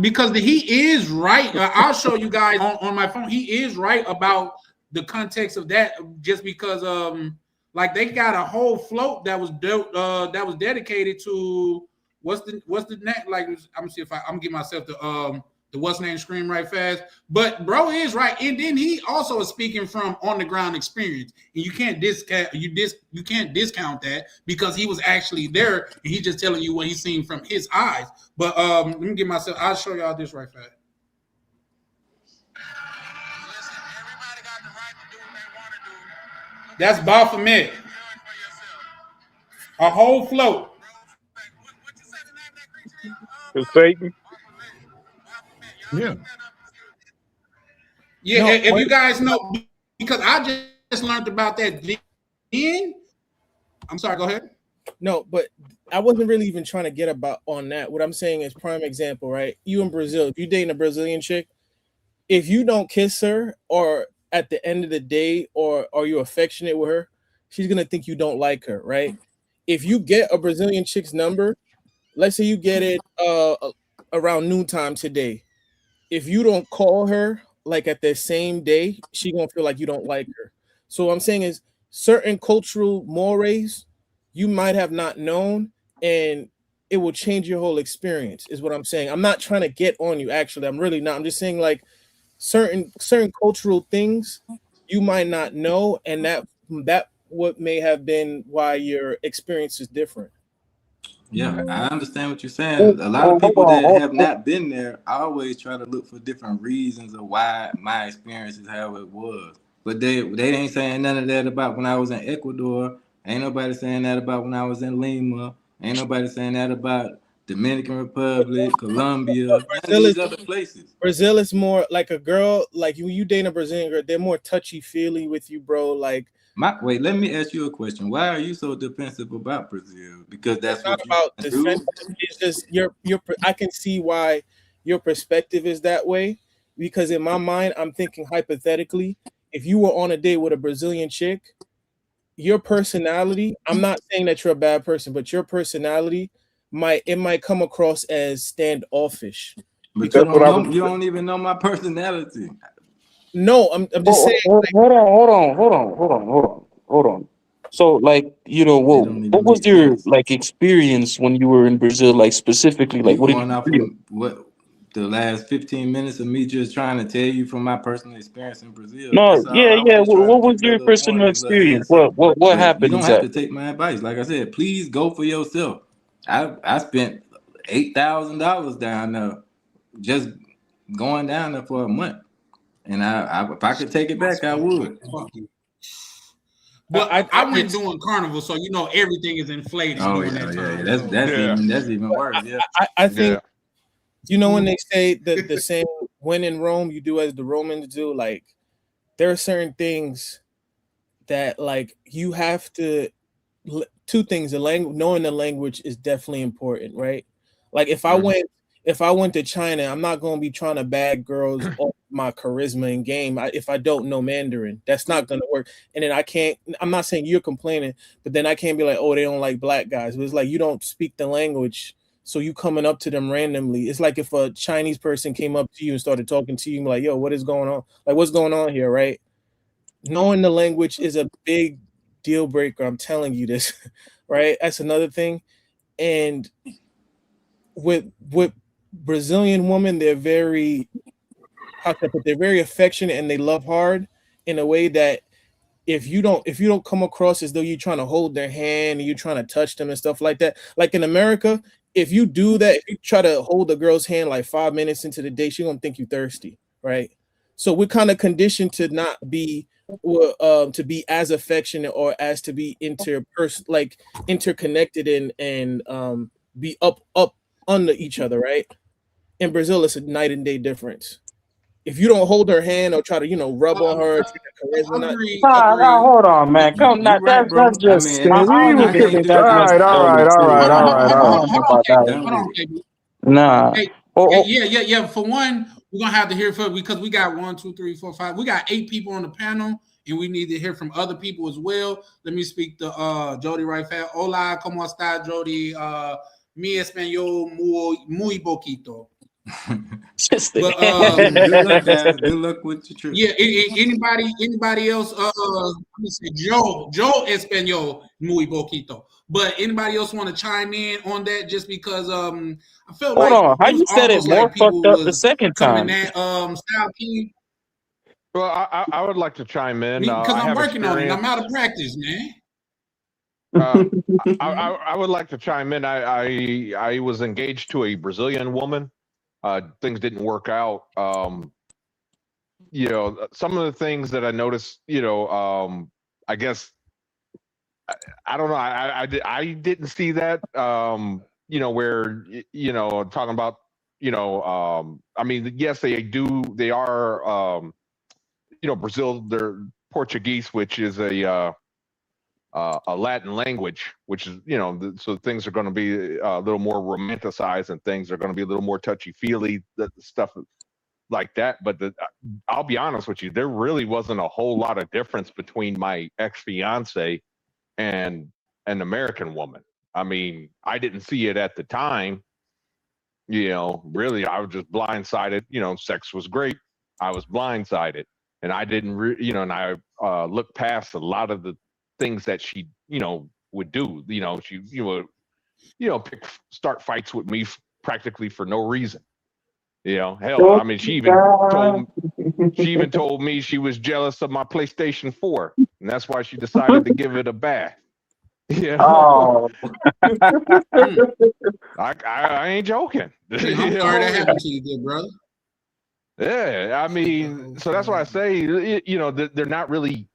because he is right. I'll show you guys on my phone. He is right about the context of that. Just because, like they got a whole float that was dedicated to what's the name? Like I'm gonna see if I'm giving myself the what's name scream right fast. But bro is right, and then he also is speaking from on the ground experience, and you can't discount that because he was actually there and he's just telling you what he's seen from his eyes. But let me get myself. I'll show y'all this right fast. Listen, everybody got the right to do what they want to do. That's Baphomet. A whole float. To Satan. Yeah. Yeah, if you guys know, because I just learned about that then. I'm sorry, go ahead. No, but I wasn't really even trying to get about on that. What I'm saying is prime example, right? You in Brazil, if you're dating a Brazilian chick, if you don't kiss her or at the end of the day or are you affectionate with her, she's gonna think you don't like her, right? If you get a Brazilian chick's number, let's say you get it around noontime today. If you don't call her like at the same day, she gonna feel like you don't like her. So what I'm saying is certain cultural mores you might have not known, and it will change your whole experience, is what I'm saying. I'm not trying to get on you, actually. I'm really not. I'm just saying like certain cultural things you might not know, and that what may have been why your experience is different. Yeah, I understand what you're saying. A lot of people that have not been there, I always try to look for different reasons of why my experience is how it was. But they ain't saying none of that about when I was in Ecuador. Ain't nobody saying that about when I was in Lima. Ain't nobody saying that about Dominican Republic, Colombia, none of Brazil these is- other places. Brazil is more like a girl, like you date a Brazilian girl, they're more touchy-feely with you, bro. Like, Wait, let me ask you a question. Why are you so defensive about Brazil? Because that's it's not what about you do. defensive. It's just your. I can see why your perspective is that way, because in my mind, I'm thinking hypothetically. If you were on a date with a Brazilian chick, your personality. I'm not saying that you're a bad person, but your personality might come across as standoffish. But Because you don't even know my personality. No, I'm just saying. Hold on. So, like, you know, It don't even what was make your sense. like experience when you were in Brazil? Like specifically, like You what did going you off feel? of what the last 15 minutes of me just trying to tell you from my personal experience in Brazil. No, That's all. yeah. I was just trying What to was give you a your little personal pointer, little experience? heads up. What But happened you don't have to exactly? take my advice. Like I said, please go for yourself. I spent $8,000 down there just going down there for a month. And I if I could take it back, I would. Fuck you. But I went doing carnival, so you know everything is inflated during that time. That's even worse. Yeah. I think you know when they say the saying, when in Rome you do as the Romans do. Like, there are certain things that, like, you have to. Two things: knowing the language is definitely important, right? Like, if I went to China, I'm not going to be trying to bag girls off my charisma and game. If I don't know Mandarin, that's not going to work. And then I'm not saying you're complaining, but then I can't be like, oh, they don't like black guys. But it's like, you don't speak the language, so you coming up to them randomly. It's like if a Chinese person came up to you and started talking to you, like, yo, what is going on? Like, what's going on here, right? Knowing the language is a big deal breaker. I'm telling you this, right? That's another thing. And with Brazilian women, they're very, they're very affectionate and they love hard in a way that if you don't come across as though you're trying to hold their hand and you're trying to touch them and stuff like that. Like in America, if you do that, if you try to hold a girl's hand like 5 minutes into the day, she's gonna think you're thirsty, right? So we're kind of conditioned to not be to be as affectionate or as to be interconnected and be up under each other, right? In Brazil, it's a night and day difference. If you don't hold her hand or try to, rub on her, Nah, hold on, man. Come, You're right, bro. that's just. I mean, we I can't think do that's that. just All right. Hold on, KB. Nah. Hey, yeah. For one, we're gonna have to hear from, because we got 1, 2, 3, 4, 5. We got 8 people on the panel, and we need to hear from other people as well. Let me speak to Jody right fast. Hola, ¿cómo está, Jody? Mi español muy poquito. But, good luck, guys. Good luck with your trip. Yeah, anybody else? Let me see. Joe español muy poquito. But anybody else want to chime in on that? Just because I felt hold on, how you said it more fucked up the second time? Style King. Well, I would like to chime in because I'm working on it. I'm out of practice, man. I would like to chime in. I was engaged to a Brazilian woman. Things didn't work out. Some of the things that I noticed, I guess, I don't know. I didn't see that, where, talking about, I mean, yes, they are, Brazil, they're Portuguese, which is a Latin language, which is, so things are going to be a little more romanticized and things are going to be a little more touchy-feely, stuff like that. But I'll be honest with you, there really wasn't a whole lot of difference between my ex-fiance and an American woman. I mean, I didn't see it at the time. Really, I was just blindsided. Sex was great. I was blindsided. And I didn't, and I looked past a lot of the things that she, would do. She would, start fights with me practically for no reason. Hell, I mean, she even told me she was jealous of my PlayStation 4, and that's why she decided to give it a bath. Oh. I ain't joking. I'm sorry that happened to you, good brother. Yeah, I mean, so that's why I say, they're not really.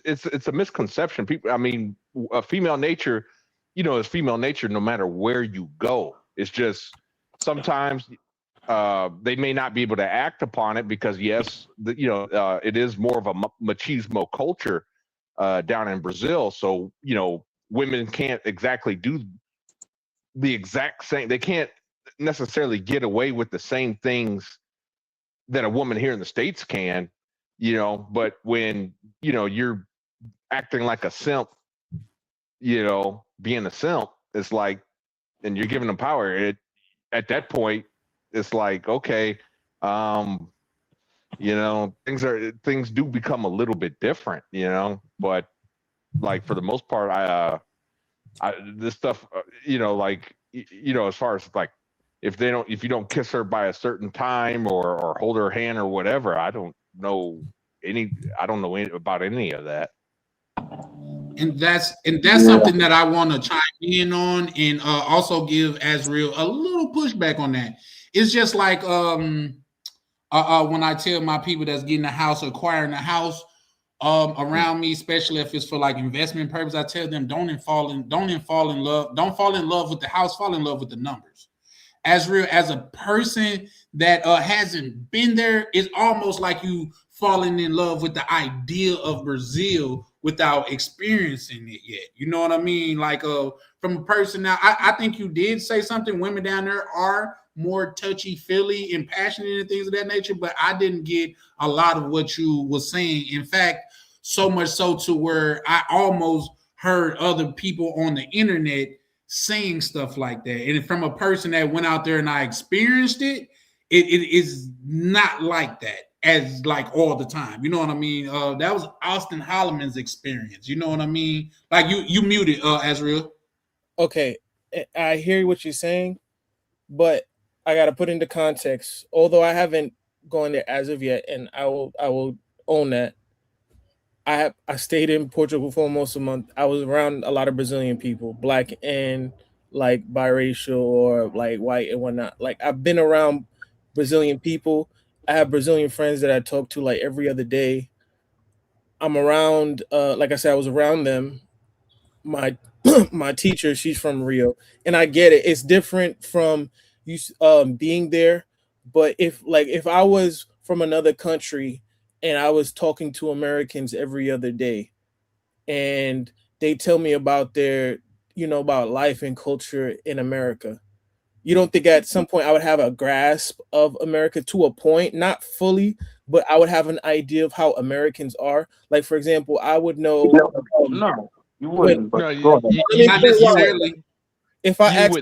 It's a misconception. People, I mean, female nature, it's female nature no matter where you go. It's just sometimes they may not be able to act upon it because yes, it is more of a machismo culture down in Brazil. So, women can't exactly do the exact same. They can't necessarily get away with the same things that a woman here in the States can, but when, you're acting like a simp, being a simp, it's like, and you're giving them power, at that point, it's like, okay, things do become a little bit different, but like for the most part, this stuff, as far as like, if you don't kiss her by a certain time or hold her hand or whatever, I don't know about any of that. And that's something that I want to chime in on and also give Azriel a little pushback on that. It's just like when I tell my people that's getting a house, acquiring a house around me, especially if it's for like investment purpose, I tell them don't fall in love with the house, fall in love with the numbers. Azriel, as a person that hasn't been there, it's almost like you falling in love with the idea of Brazil without experiencing it yet. You know what I mean? Like from a person now, I think you did say something. Women down there are more touchy-feely and passionate and things of that nature, but I didn't get a lot of what you were saying. In fact, so much so to where I almost heard other people on the internet saying stuff like that. And from a person that went out there and I experienced it, it is not like that as like all the time. You know what I mean? That was Austin Holloman's experience. You know what I mean? Like you muted, Azriel. Okay, I hear what you're saying, but I got to put into context. Although I haven't gone there as of yet, and I will own that. I stayed in Portugal for almost a month. I was around a lot of Brazilian people, black and like biracial or like white and whatnot. Like I've been around Brazilian people. I have Brazilian friends that I talk to like every other day. I'm around, like I said, I was around them. My my teacher, she's from Rio, and I get it. It's different from you being there, but if I was from another country and I was talking to Americans every other day, and they tell me about their, about life and culture in America, you don't think at some point I would have a grasp of America to a point, not fully, but I would have an idea of how Americans are. Like, for example, I would know. No, you wouldn't. No, Not necessarily. If I you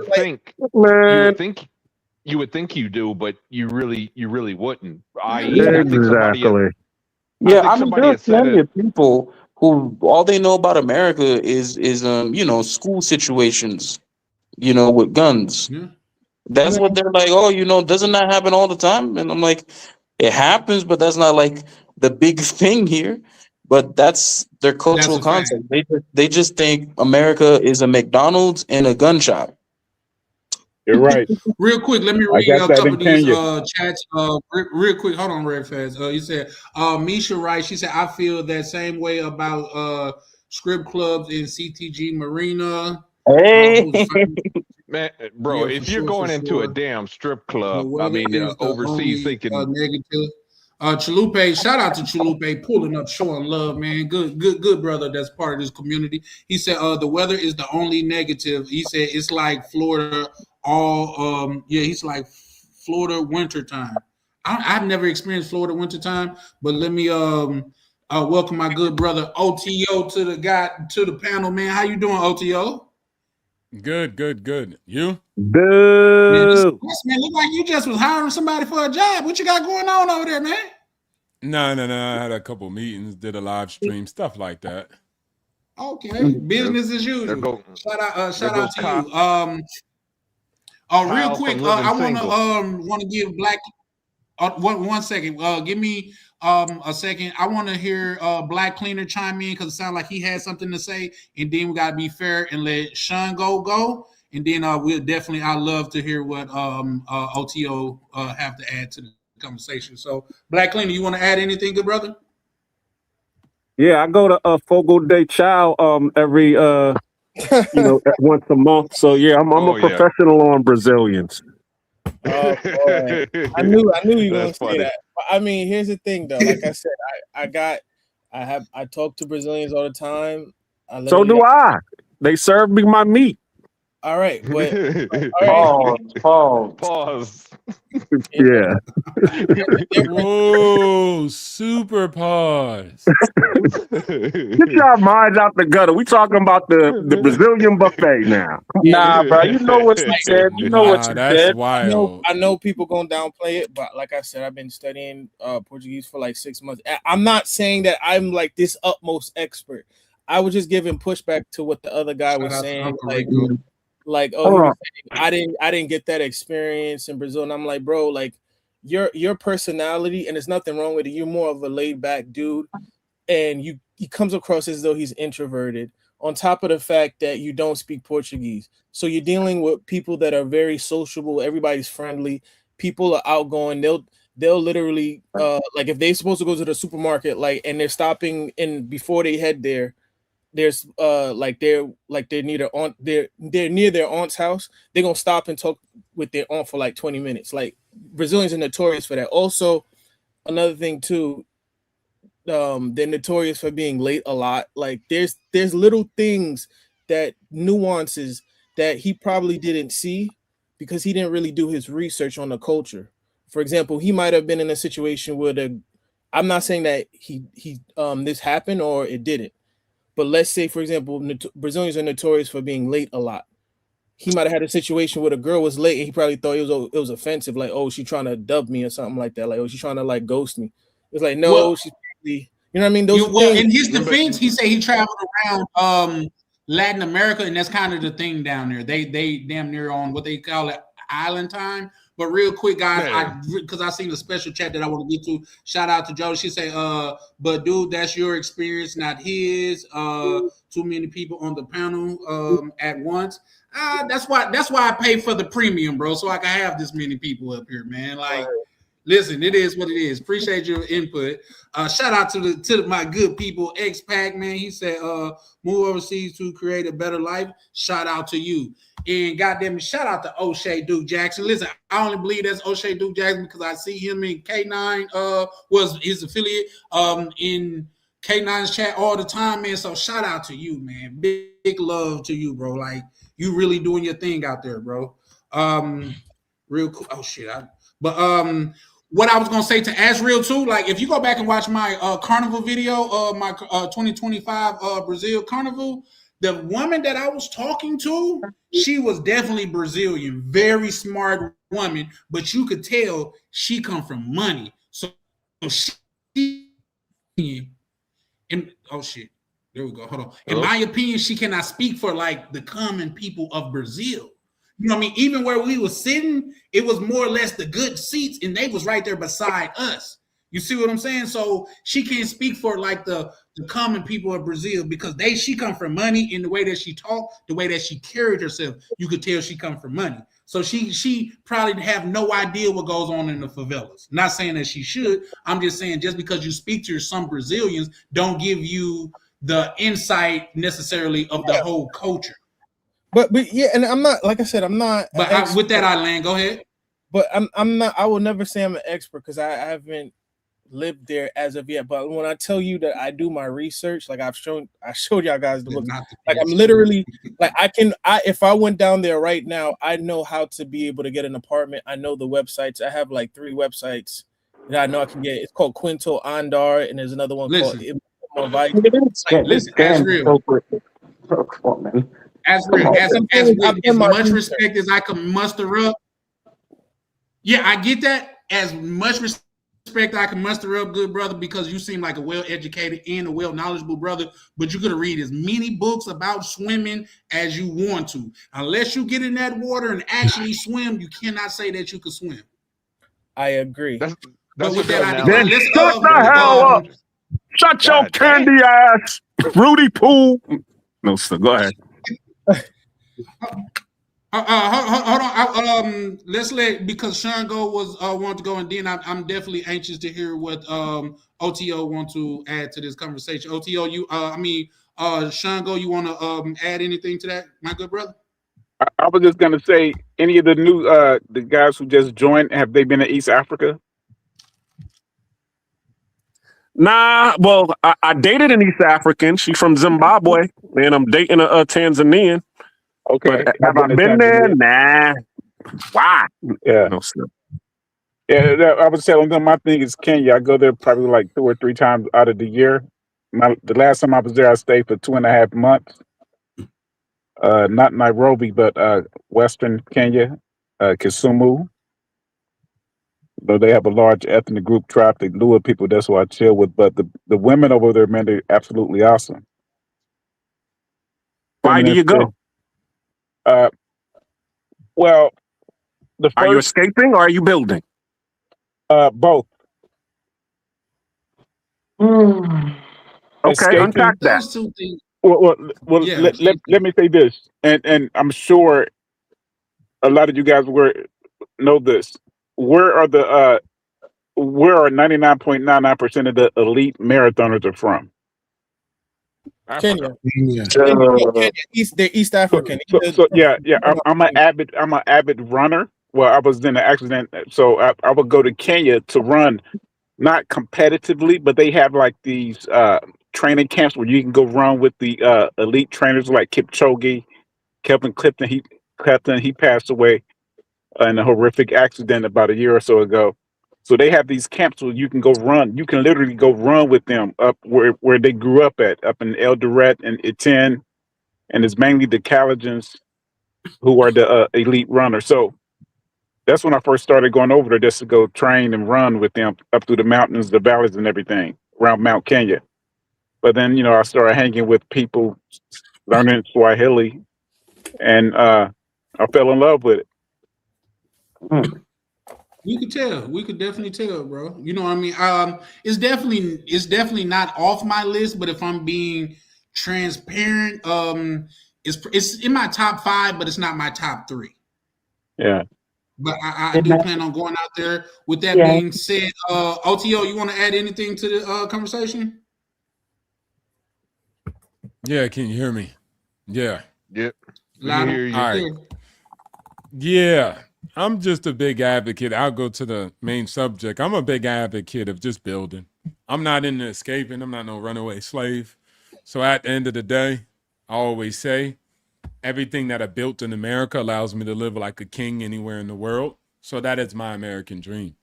would think you do, but you really wouldn't. Exactly. Yeah, I mean, there are plenty of people who all they know about America is school situations, with guns. Yeah. That's what they're like. Oh, doesn't that happen all the time? And I'm like, it happens, but that's not like the big thing here. But that's their cultural concept. They just think America is a McDonald's and a gun shop. You're right. Real quick, let me read a couple of these chats. Real quick, hold on, Red Fast. You said Misha writes. She said, "I feel that same way about script clubs in CTG Marina." Hey, man, bro, if you're going into a damn strip club, I mean, overseas, thinking negative. Chalupe, shout out to Chalupe, pulling up, showing love, man. Good brother that's part of this community. He said the weather is the only negative. He said it's like Florida he's like Florida wintertime. I've never experienced Florida wintertime, but let me welcome my good brother OTO to the panel, man. How you doing, OTO? Good. You? Boo! Man, look like you just was hiring somebody for a job. What you got going on over there, man? No. I had a couple meetings, did a live stream, stuff like that. Okay, business as usual. Shout out to you. Real quick, I want to give Black. One second. Give me a second. I want to hear Black Cleaner chime in because it sounds like he had something to say, and then we got to be fair and let Sean go, and then I'd love to hear what OTO have to add to the conversation. So, Black Cleaner, you want to add anything, good brother? Yeah, I go to Fogo de Chao every you know, once a month. So yeah, I'm Oh, a yeah. professional on Brazilians. Oh boy, I knew you were gonna That's say funny. that. But I mean, here's the thing though. Like I said, I talk to Brazilians all the time. I So literally do I. They serve me my meat. all right, but all right. Pause. Yeah. Whoa, super pause. Get y'all minds out the gutter. We talking about the Brazilian buffet now. Nah, bro. You know what you said. You know what Nah, you that's said. wild. I know people gonna downplay it, but like I said, I've been studying Portuguese for like 6 months. I'm not saying that I'm like this utmost expert. I was just giving pushback to what the other guy was Shout out to saying. Uncle Like, Rico. oh, he was saying, I didn't get that experience in Brazil, and I'm like, bro, like your personality, and there's nothing wrong with it. You're more of a laid back dude, and he comes across as though he's introverted. On top of the fact that you don't speak Portuguese, so you're dealing with people that are very sociable. Everybody's friendly. People are outgoing. They'll literally like if they're supposed to go to the supermarket, like, and they're stopping and before they head there. There's like they're near their aunt, they're near their aunt's house. They're gonna stop and talk with their aunt for like 20 minutes. Like Brazilians are notorious for that. Also, another thing too, they're notorious for being late a lot. Like there's little things, that nuances that he probably didn't see because he didn't really do his research on the culture. For example, he might have been in a situation where I'm not saying that he this happened or it didn't. But let's say, for example, Brazilians are notorious for being late a lot. He might have had a situation where the girl was late and he probably thought it was offensive, like, oh, she's trying to dub me or something like that. Like, oh, she's trying to like ghost me. It's like, no, Well, she's probably, you know what I mean? Those things. in his defense, he said he traveled around Latin America, and that's kind of the thing down there. They damn near on what they call it island time. But real quick, guys, because I seen a special chat that I want to get to. Shout out to Joe. She say, but dude, that's your experience, not his. Too many people on the panel at once. That's why I pay for the premium, bro, so I can have this many people up here, man. Like, listen, it is what it is. Appreciate your input. Shout out to my good people, X-Pac, man. He said, move overseas to create a better life. Shout out to you. And goddamn it, shout out to O'Shea Duke Jackson. Listen, I only believe that's O'Shea Duke Jackson because I see him in K9, was his affiliate in K9's chat all the time, man. So shout out to you, man. Big love to you, bro. Like, you really doing your thing out there, bro. Real cool. Oh shit. What I was gonna say to Azriel too, like if you go back and watch my carnival video, my 2025 Brazil carnival, the woman that I was talking to, she was definitely Brazilian, very smart woman, but you could tell she come from money. So she, and oh shit, there we go. Hold on. In my opinion, she cannot speak for like the common people of Brazil. You know what I mean? Even where we was sitting, it was more or less the good seats, and they was right there beside us. You see what I'm saying? So she can't speak for like the common people of Brazil because she come from money in the way that she talked, the way that she carried herself. You could tell she come from money. So she probably have no idea what goes on in the favelas. Not saying that she should. I'm just saying just because you speak to some Brazilians don't give you the insight necessarily of the whole culture. But yeah, and I'm not, like I said, I'm not. But with that, Eileen, go ahead. But I'm not. I will never say I'm an expert because I haven't lived there as of yet. But when I tell you that I do my research, like I showed y'all guys the book. Like I'm literally like if I went down there right now, I know how to be able to get an apartment. I know the websites. I have like 3 websites that I know I can get. It's called Quinto Andar, and there's another one called Listen, as real. As much respect as I can muster up. Yeah, I get that. As much respect I can muster up, good brother, because you seem like a well-educated and a well-knowledgeable brother, but you could read as many books about swimming as you want to. Unless you get in that water and actually swim, you cannot say that you can swim. I agree. Then shut the hell up. Shut your candy ass, Rudy Poo. No, so go ahead. Hold on. Let's because Sean was want to go, and then I'm definitely anxious to hear what OTO want to add to this conversation. OTO, Shango, you want to add anything to that, my good brother? I was just gonna say, any of the new the guys who just joined, have they been to East Africa? Nah, well, I dated an East African. She's from Zimbabwe, and I'm dating a Tanzanian. Okay, But have I been there? Nah. Why? Yeah. No, sir. Yeah, I was telling them my thing is Kenya. I go there probably like 2 or 3 times out of the year. The last time I was there, I stayed for 2.5 months. Not Nairobi, but Western Kenya, Kisumu. Though they have a large ethnic group, tribe, the Lua people. That's who I chill with. But the women over there, man, they're absolutely awesome. Why do you go? Well, the first, are you escaping or are you building? Both. Okay, Escaping. unpack that. Those two things. Well Yeah, let me say this, and I'm sure a lot of you guys know this. Where are 99.99% of the elite marathoners are from? Kenya. Yeah. Kenya. They're East African. So yeah. I'm an avid runner. Well, I was in an accident, so I would go to Kenya to run, not competitively, but they have like these training camps where you can go run with the elite trainers like Kipchoge, Kelvin Clifton. He passed away in a horrific accident about a year or so ago. So they have these camps where you can go run. You can literally go run with them up where they grew up up in Eldoret and Etienne, and it's mainly the Calajans who are the elite runners. So that's when I first started going over there, just to go train and run with them up through the mountains, the valleys, and everything around Mount Kenya. But then, I started hanging with people, learning Swahili, and I fell in love with it. We could tell. We could definitely tell, bro. You know what I mean? It's definitely not off my list, but if I'm being transparent, it's in my top 5, but it's not my top 3. Yeah. But I do plan on going out there. With that being said, OTO, you want to add anything to the conversation? Yeah, can you hear me? Yeah. Yep. Loud. Hear you. All right. Yeah, I'm just a big advocate. I'll go to the main subject. I'm a big advocate of just building. I'm not into escaping. I'm not no runaway slave. So at the end of the day, I always say, everything that I built in America allows me to live like a king anywhere in the world. So that is my American dream.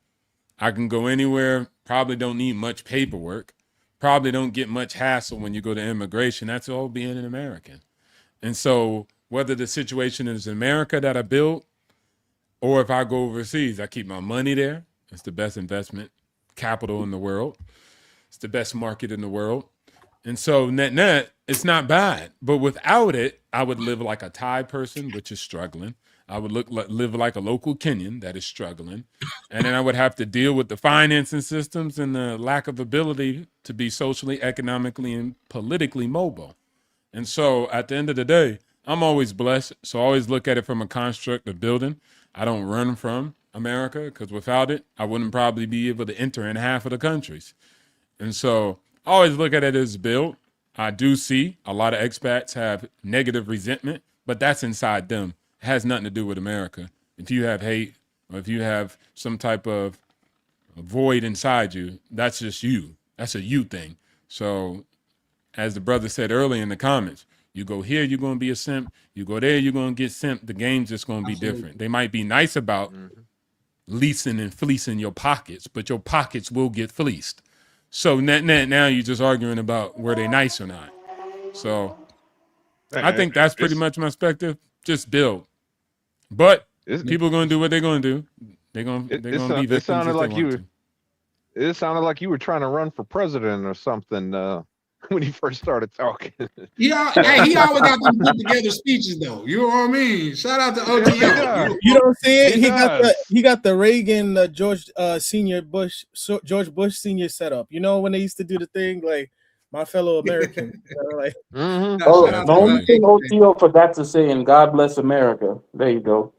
I can go anywhere, probably don't need much paperwork, probably don't get much hassle when you go to immigration. That's all being an American. And so whether the situation is America that I built, or if I go overseas, I keep my money there. It's the best investment capital in the world. It's the best market in the world. And so net, it's not bad. But without it, I would live like a Thai person, which is struggling. I would live like a local Kenyan that is struggling. And then I would have to deal with the financing systems and the lack of ability to be socially, economically, and politically mobile. And so at the end of the day, I'm always blessed. So I always look at it from a construct of building. I don't run from America, because without it, I wouldn't probably be able to enter in half of the countries. And so I always look at it as built. I do see a lot of expats have negative resentment, but that's inside them. It has nothing to do with America. If you have hate, or if you have some type of void inside you, that's just you. That's a you thing. So as the brother said earlier in the comments, you go here, you're going to be a simp. You go there, you're going to get simp. The game's just going to be different. They might be nice about leasing and fleecing your pockets, but your pockets will get fleeced. So net, now you're just arguing about were they nice or not. So I think that's pretty much my perspective. Just build. But people are going to do what they're going to do. They're going to be victims. It sounded like you were trying to run for president or something when he first started talking. Yeah, hey, he always got them put together speeches though. You know what I mean? Shout out to OTO. You don't see it? He got the Reagan George Bush Senior setup. You know when they used to do the thing like my fellow American. Like, the only thing OTO forgot to say, and God bless America. There you go.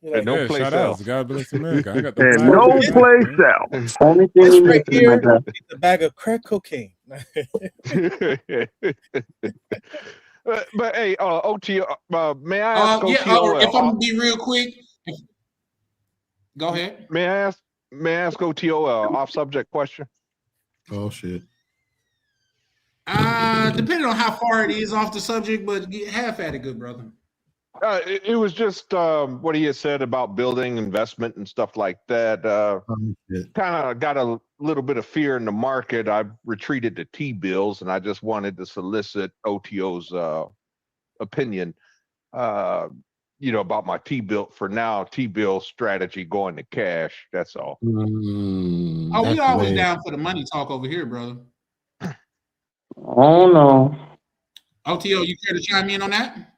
Like, no place else. God bless America. I got no place else. Only thing right here is a bag of crack cocaine. But hey, OTO, may I ask OTO? If I'm gonna be real quick, go ahead. May I ask OTO off subject question? Oh shit. Depending on how far it is off the subject, but half at it, good brother. It was just what he had said about building investment and stuff like that. Kind of got a little bit of fear in the market. I retreated to T-bills, and I just wanted to solicit OTO's opinion, about my T-bill for now. T-bill strategy going to cash. That's all. We always down for the money talk over here, brother. Oh no. OTO, you care to chime in on that?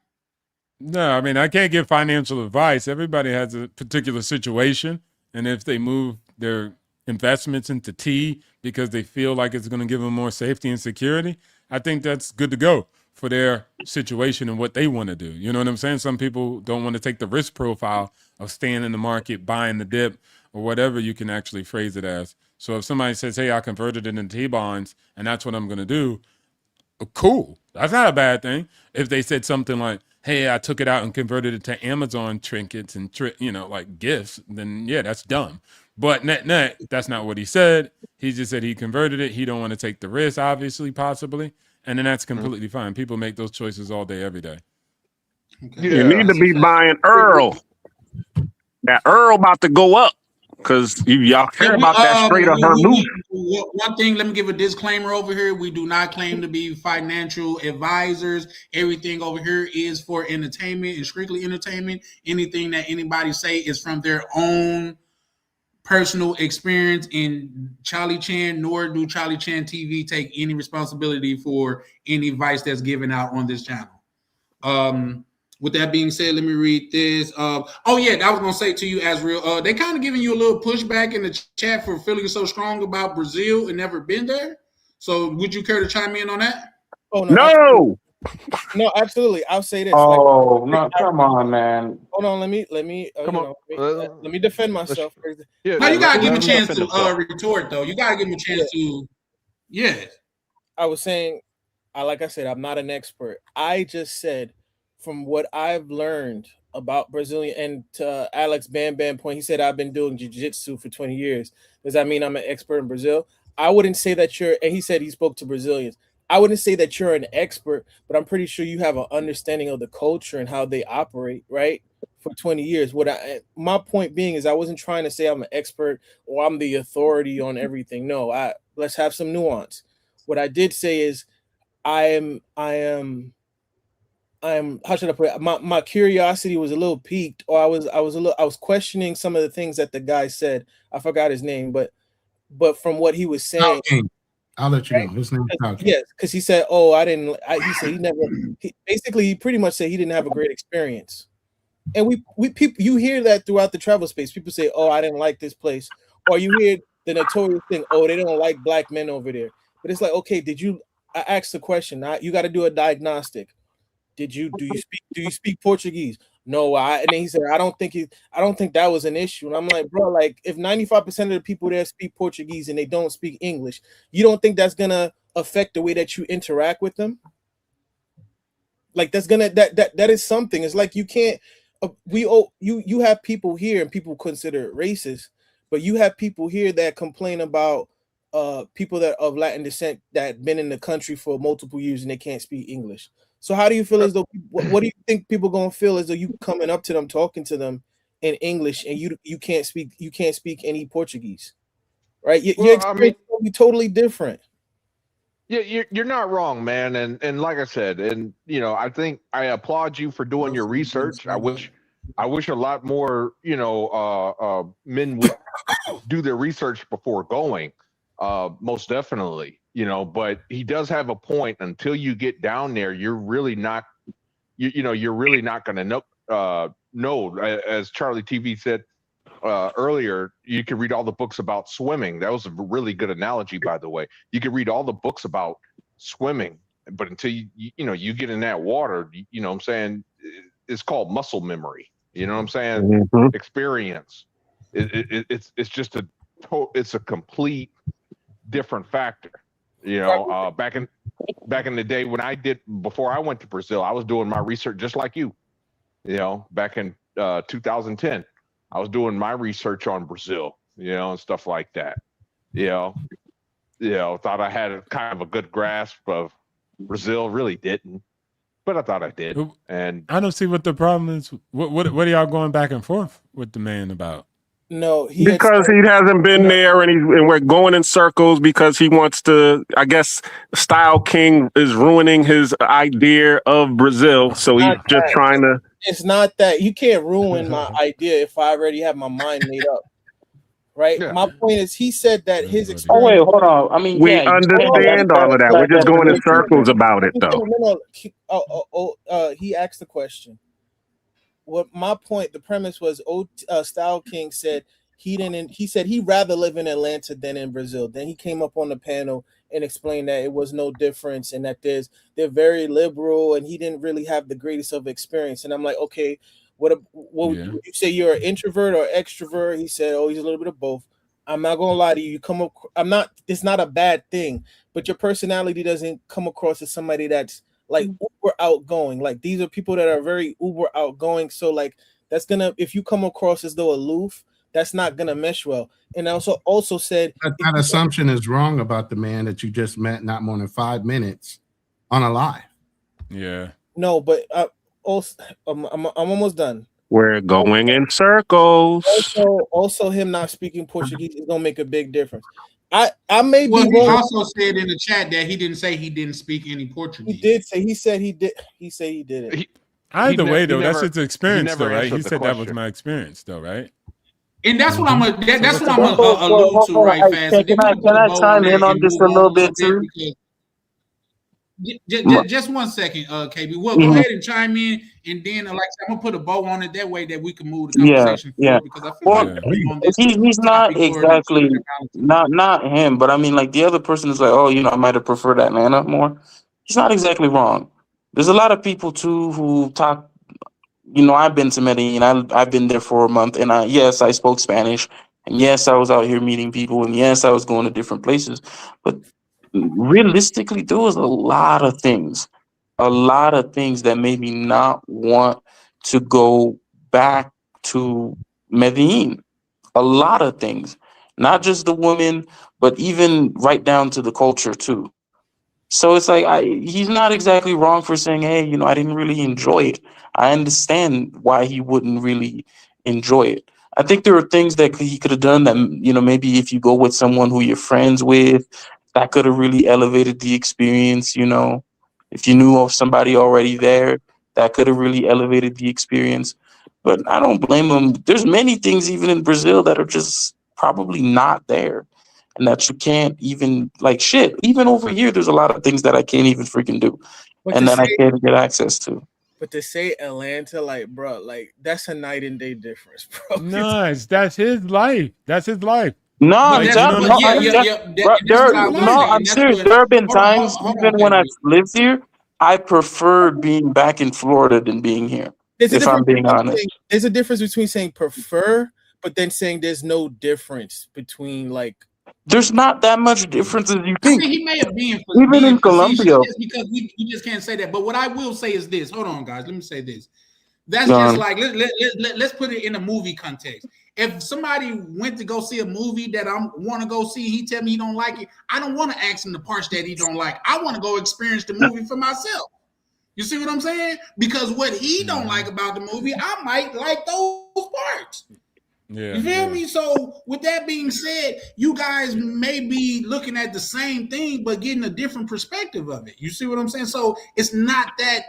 No, I mean, I can't give financial advice. Everybody has a particular situation. And if they move their investments into T because they feel like it's going to give them more safety and security, I think that's good to go for their situation and what they want to do. You know what I'm saying? Some people don't want to take the risk profile of staying in the market, buying the dip, or whatever you can actually phrase it as. So if somebody says, hey, I converted it into T-bonds and that's what I'm going to do, cool. That's not a bad thing. If they said something like, hey, I took it out and converted it to Amazon trinkets and, like gifts, then yeah, that's dumb. But net, that's not what he said. He just said he converted it. He don't want to take the risk, obviously, possibly. And then that's completely fine. People make those choices all day, every day. Okay. You need to be buying Earl. That Earl about to go up. Because y'all care about that straight up her move. One thing, let me give a disclaimer over here. We do not claim to be financial advisors. Everything over here is for entertainment and strictly entertainment. Anything that anybody say is from their own personal experience. And Charlie Chan, nor do Charlie Chan TV take any responsibility for any advice that's given out on this channel. With that being said, let me read this. I was going to say to you, Azriel, they kind of giving you a little pushback in the chat for feeling so strong about Brazil and never been there. So would you care to chime in on that? Oh, no. No, absolutely. I'll say this. Oh, no, come on, man. Hold on. Let me let me defend myself. You got to give him a chance to retort, though. You got to give him a chance to. Yes. I was saying, like I said, I'm not an expert. I just said, from what I've learned about Brazilian, and to Alex Bam point, he said, I've been doing jiu-jitsu for 20 years. Does that mean I'm an expert in Brazil? I wouldn't say that and he said he spoke to Brazilians. I wouldn't say that you're an expert, but I'm pretty sure you have an understanding of the culture and how they operate, right? For 20 years. My point being is I wasn't trying to say I'm an expert or I'm the authority on everything. No, let's have some nuance. What I did say is I am how should I put it? My curiosity was a little piqued, or I was questioning some of the things that the guy said. I forgot his name, but from what he was saying, I'll let you know. His name is Talking. Yes, because he said, he said he pretty much said he didn't have a great experience. And we people, you hear that throughout the travel space. People say, oh, I didn't like this place. Or you hear the notorious thing, oh, they don't like black men over there. But it's like, okay, I asked the question, you got to do a diagnostic. Do you speak Portuguese? No, and then he said, I don't think that was an issue. And I'm like, bro, like if 95% of the people there speak Portuguese and they don't speak English, you don't think that's gonna affect the way that you interact with them? Like that is something. It's like you can't. You have people here and people consider it racist, but you have people here that complain about people that of Latin descent that been in the country for multiple years and they can't speak English. So how do you feel as though? What do you think people gonna feel as though you coming up to them, talking to them in English, and you can't speak any Portuguese, right? Your experience will be totally different. Yeah, you're not wrong, man. And like I said, and I think I applaud you for doing your research. I wish a lot more men would do their research before going. Most definitely. But he does have a point. Until you get down there, you're really not, you're really not going to know. As Charlie TV said earlier, you can read all the books about swimming. That was a really good analogy, by the way. You can read all the books about swimming, but until you get in that water, what I'm saying, it's called muscle memory. You know what I'm saying? Mm-hmm. Experience. It's just it's a complete different factor. You know, back in the day when before I went to Brazil, I was doing my research just like you. You know, back in 2010, I was doing my research on Brazil, you know, and stuff like that. You know, thought I had kind of a good grasp of Brazil. Really didn't, but I thought I did. And I don't see what the problem is. What are y'all going back and forth with the man about? No, because he hasn't been there, and we're going in circles because he wants to. I guess Style King is ruining his idea of Brazil, so he's just trying to. It's not that you can't ruin my idea if I already have my mind made up. Right. Yeah. My point is, he said that his experience. Oh wait, hold on. I mean, we understand all of that. We're just going in circles about it, though. No. He asked the question. What my point, the premise was, Style King said he said he'd rather live in Atlanta than in Brazil. Then he came up on the panel and explained that it was no difference and that they're very liberal and he didn't really have the greatest of experience. And I'm like, okay, what would you say, you're an introvert or extrovert? He said, oh, he's a little bit of both. I'm not gonna lie to you. It's not a bad thing, but your personality doesn't come across as somebody that's like uber outgoing. Like these are people that are very uber outgoing. So like that's gonna, if you come across as though aloof, that's not gonna mesh well. And I also said that assumption is wrong about the man that you just met not more than 5 minutes on a live. Yeah. No, but I'm almost done. We're going in circles. Also, him not speaking Portuguese is gonna make a big difference. I may be wrong. He also said in the chat that he didn't say he didn't speak any Portuguese. He did say he said he did. He said he did it. Either way, though, that's his experience, though, right? He said that was my experience, though, right? And that's what I'm allude to right fast. Can I chime in on this a little bit too? Just 1 second, KB. Well, go ahead and chime in, and then like I'm gonna put a bow on it. That way, that we can move the conversation forward. Because I feel like he's not exactly not him, but I mean, like the other person is like, oh, you know, I might have preferred Atlanta more. He's not exactly wrong. There's a lot of people too who talk. You know, I've been to Medellin. I've been there for a month, and yes, I spoke Spanish, and yes, I was out here meeting people, and yes, I was going to different places, but realistically, there was a lot of things that made me not want to go back to Medellin. A lot of things, not just the women, but even right down to the culture too. So it's like he's not exactly wrong for saying, hey, you know, I didn't really enjoy it. I understand why he wouldn't really enjoy it. I think there are things that he could have done that, you know, maybe if you go with someone who you're friends with, that could have really elevated the experience, you know. If you knew of somebody already there, that could have really elevated the experience. But I don't blame him. There's many things even in Brazil that are just probably not there. And that you can't even, like, shit. Even over here, there's a lot of things that I can't even freaking do. And then I can't get access to. But to say Atlanta, like, bro, like, that's a night and day difference, bro. Nice. That's his life. That's his life. No, I'm serious. There have been times, even when I've lived here, I preferred being back in Florida than being here. If I'm being honest, there's a difference between saying prefer, but then saying there's no difference between, like, there's not that much difference as you think. He may have been even in Colombia, because we just can't say that. But what I will say is this. Hold on, guys. Let me say this. That's just like let's put it in a movie context. If somebody went to go see a movie that I want to go see, he tell me he don't like it, I don't want to ask him the parts that he don't like. I want to go experience the movie for myself. You see what I'm saying? Because what he don't like about the movie, I might like those parts. Yeah, you feel me? So with that being said, you guys may be looking at the same thing, but getting a different perspective of it. You see what I'm saying? So it's not that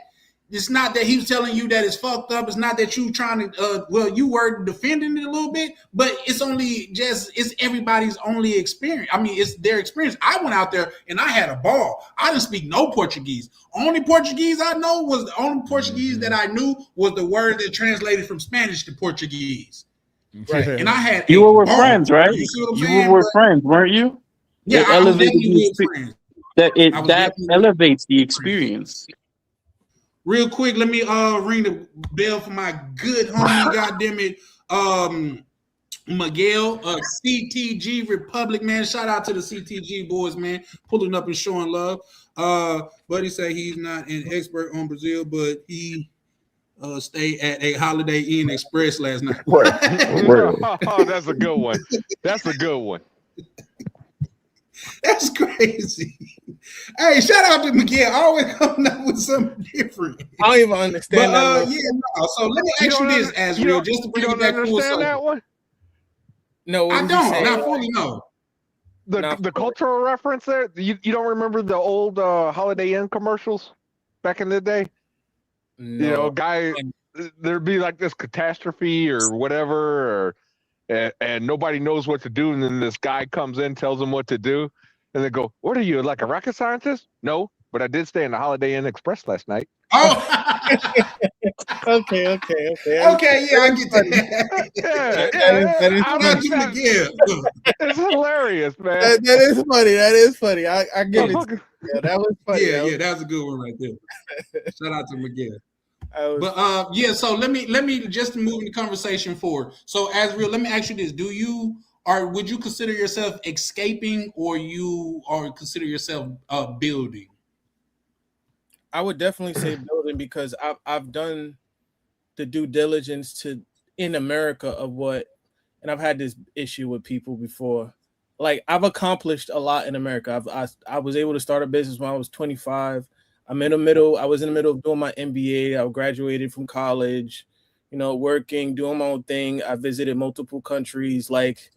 he's telling you that it's fucked up. It's not that you trying to, you were defending it a little bit, but it's everybody's only experience. I mean, it's their experience. I went out there and I had a ball. I didn't speak no Portuguese. Only Portuguese I know was the only Portuguese that I knew was the word that translated from Spanish to Portuguese. Right. And I had you were with friends, right? You were with friends, weren't you? Yeah, I was definitely with friends. That elevates the experience. Real quick, let me ring the bell for my good homie. Goddamn it, Miguel, CTG Republic, man. Shout out to the CTG boys, man, pulling up and showing love. Buddy say he's not an expert on Brazil, but he stayed at a Holiday Inn Express last night. Oh, that's a good one. That's a good one. That's crazy. Hey, shout out to Miguel. Always coming up with something different. I don't even understand that. So let me ask you this, Azriel, just to bring it back full circle. That one? No, I don't. Not fully, no. The cultural reference there. You don't remember the old Holiday Inn commercials back in the day? No. You know, guy, there'd be like this catastrophe or whatever, and nobody knows what to do, and then this guy comes in, tells them what to do, and they go, "What are you, like a rocket scientist?" No, but I did stay in the Holiday Inn Express last night. Oh. Okay, yeah, I get that. That is it's hilarious, man. That is funny. I get it. Yeah, that was funny. Yeah, that was a good one right there. Shout out to Miguel. So let me just move the conversation forward. So Azriel, let me ask you this: would you consider yourself escaping, or consider yourself building? I would definitely say building, because I've done the due diligence in America of what, and I've had this issue with people before. Like, I've accomplished a lot in America. I was able to start a business when I was 25. I was in the middle of doing my MBA. I graduated from college, working, doing my own thing. I visited multiple countries. Like,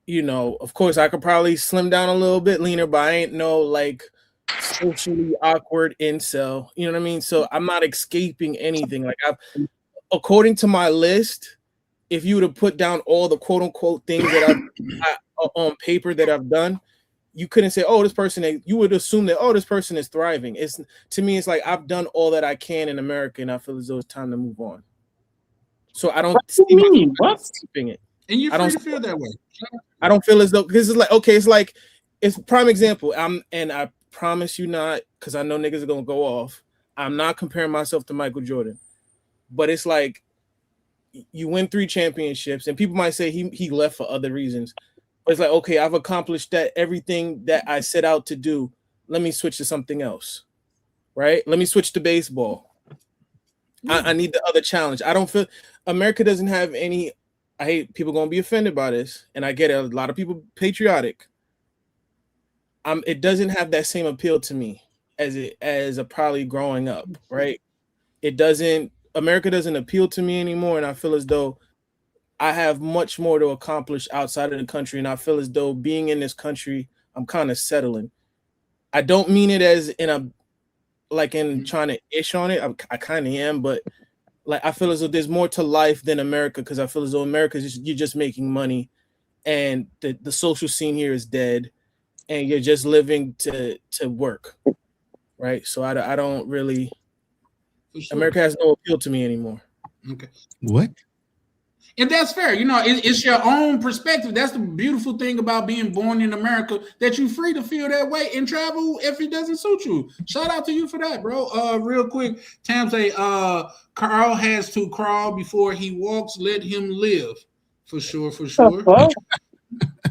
of course I could probably slim down a little bit leaner, but I ain't no like socially awkward incel. You know what I mean? So I'm not escaping anything. Like, according to my list, if you would have put down all the quote unquote things that I've on paper that I've done, you couldn't say, "Oh, this person." You would assume that, "Oh, this person is thriving." To me, it's like I've done all that I can in America, and I feel as though it's time to move on. So I don't see myself escaping it. And you're free to feel that way. I don't feel as though, because it's like, okay, it's a prime example. And I promise you not, because I know niggas are gonna go off. I'm not comparing myself to Michael Jordan, but it's like you win 3 championships, and people might say he left for other reasons. But it's like, okay, I've accomplished everything that I set out to do. Let me switch to something else, right? Let me switch to baseball. I need the other challenge. I don't feel America doesn't have any. I hate people gonna be offended by this, and I get it. A lot of people patriotic. It doesn't have that same appeal to me as a probably growing up, right? It doesn't. America doesn't appeal to me anymore, and I feel as though I have much more to accomplish outside of the country, and I feel as though being in this country, I'm kind of settling. I don't mean it as in trying to ish on it. I kind of am, but like, I feel as though there's more to life than America, because I feel as though America you're just making money, and the social scene here is dead, and you're just living to work, right? So I don't really. Sure. America has no appeal to me anymore. Okay. What? And that's fair. It's your own perspective. That's the beautiful thing about being born in America, that you're free to feel that way and travel if it doesn't suit you. Shout out to you for that, bro. Real quick, Tam say, Carl has to crawl before he walks. Let him live. For sure.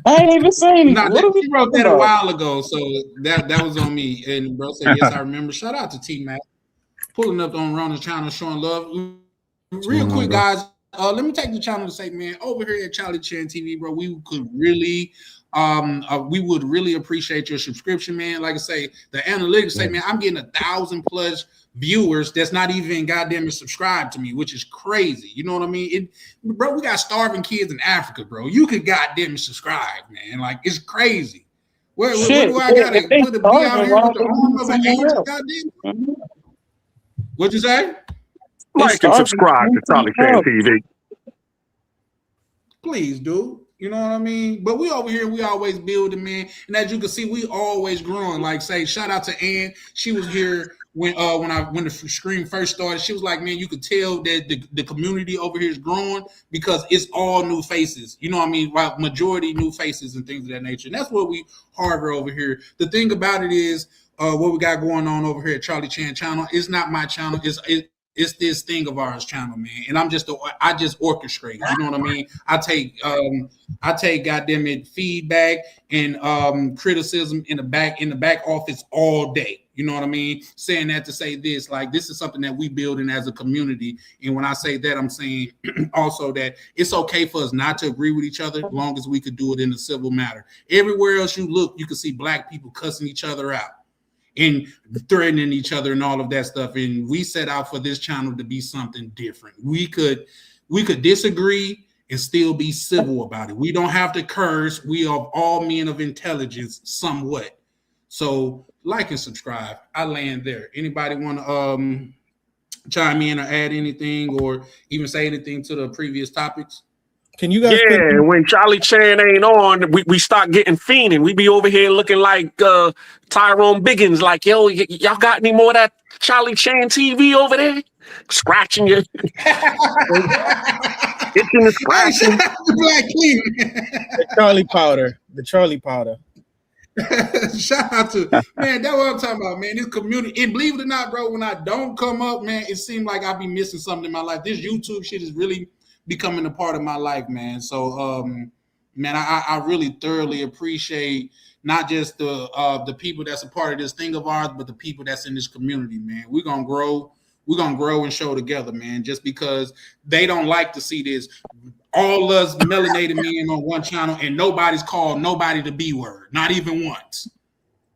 I ain't even saying anything. He wrote that a while ago, so that was on me. And bro said, yes, I remember. Shout out to T-Mac. Pulling up on Ronald's channel, showing love. Real quick, guys. Let me take the channel to say, man, over here at Charlie Chan TV, bro, we would really appreciate your subscription, man. Like I say, the analytics say, man, I'm getting 1,000+ viewers that's not even goddamn subscribed to me, which is crazy. You know what I mean? Bro, we got starving kids in Africa, bro. You could goddamn subscribe, man. Like, it's crazy. Where do I gotta put a be out here with the arm of an angel? Goddamn. What'd you say? Like and subscribe to Charlie Chan TV. Please do. You know what I mean? But we over here, we always building, man. And as you can see, we always growing. Like, say, shout out to Ann. She was here when the stream first started. She was like, man, you could tell that the community over here is growing because it's all new faces. You know what I mean? Well, majority new faces and things of that nature. And that's what we harbor over here. The thing about it is, what we got going on over here at Charlie Chan channel is not my channel. it's this thing of ours channel, man, and I just orchestrate. You know what I mean? I take goddamn it feedback and criticism in the back office all day. You know what I mean? Saying that to say this, like this is something that we building as a community. And when I say that, I'm saying also that it's okay for us not to agree with each other, as long as we could do it in a civil manner. Everywhere else you look, you can see black people cussing each other out and threatening each other and all of that stuff. And we set out for this channel to be something different. We could disagree and still be civil about it. We don't have to curse. We are all men of intelligence somewhat. So like and subscribe. I land there. Anybody want to chime in or add anything or even say anything to the previous topics? Can you guys? Yeah, when Charlie Chan ain't on, we start getting fiending. We be over here looking like Tyrone Biggins, like, yo, y'all got any more of that Charlie Chan TV over there? Scratching you. Itching and scratching. Black King. The Charlie powder. The Charlie powder. Shout out to, man, that's what I'm talking about, man. This community, and believe it or not, bro, when I don't come up, man, it seems like I be missing something in my life. This YouTube shit is really becoming a part of my life, man. So man, I really thoroughly appreciate not just the people that's a part of this thing of ours, but the people that's in this community, man. We're gonna grow and show together, man, just because they don't like to see this. All us melanated men on one channel, and nobody's called nobody the B word, not even once.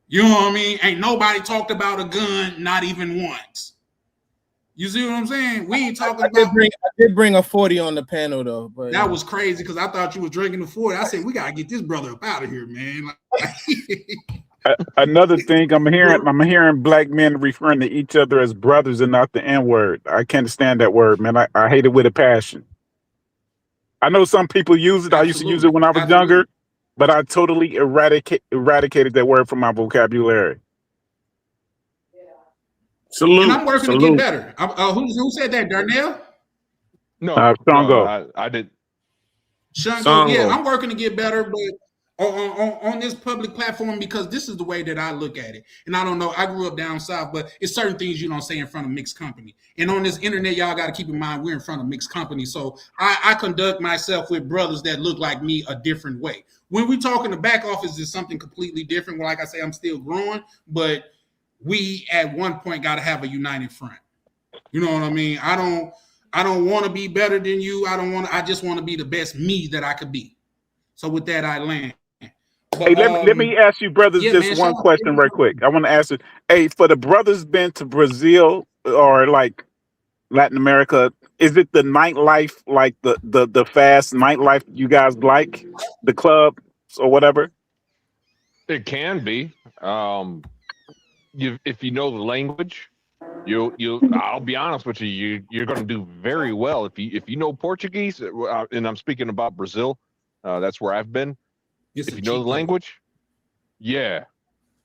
You know what I mean? Ain't nobody talked about a gun, not even once. You see what I'm saying? We ain't talking about. I did bring a 40 on the panel though, but that was crazy because I thought you was drinking the 40. I said we gotta get this brother up out of here, man. Another thing I'm hearing black men referring to each other as brothers and not the N-word. I can't stand that word, man. I hate it with a passion. I know some people use it. Absolutely. I used to use it when I was younger, but I totally eradicated that word from my vocabulary. Salute. And I'm working to get better. Who said that? Darnell? No, I did. Shango, yeah, I'm working to get better, but on this public platform, because this is the way that I look at it. And I don't know, I grew up down south, but it's certain things you don't say in front of mixed company. And on this internet, y'all got to keep in mind we're in front of mixed company. So I conduct myself with brothers that look like me a different way. When we talk in the back office, is something completely different. Well, like I say, I'm still growing, but we at one point got to have a united front. You know what I mean? I don't want to be better than you. I just want to be the best me that I could be. So with that, I land. But, hey, let me ask you, brothers, one question right quick. I want to ask you, hey, for the brothers been to Brazil or like Latin America, is it the nightlife, like the fast nightlife you guys like, the clubs or whatever? It can be. If you know the language, I'll be honest with you, you're going to do very well if you know Portuguese, and I'm speaking about Brazil. That's where I've been. If you know the language, yeah.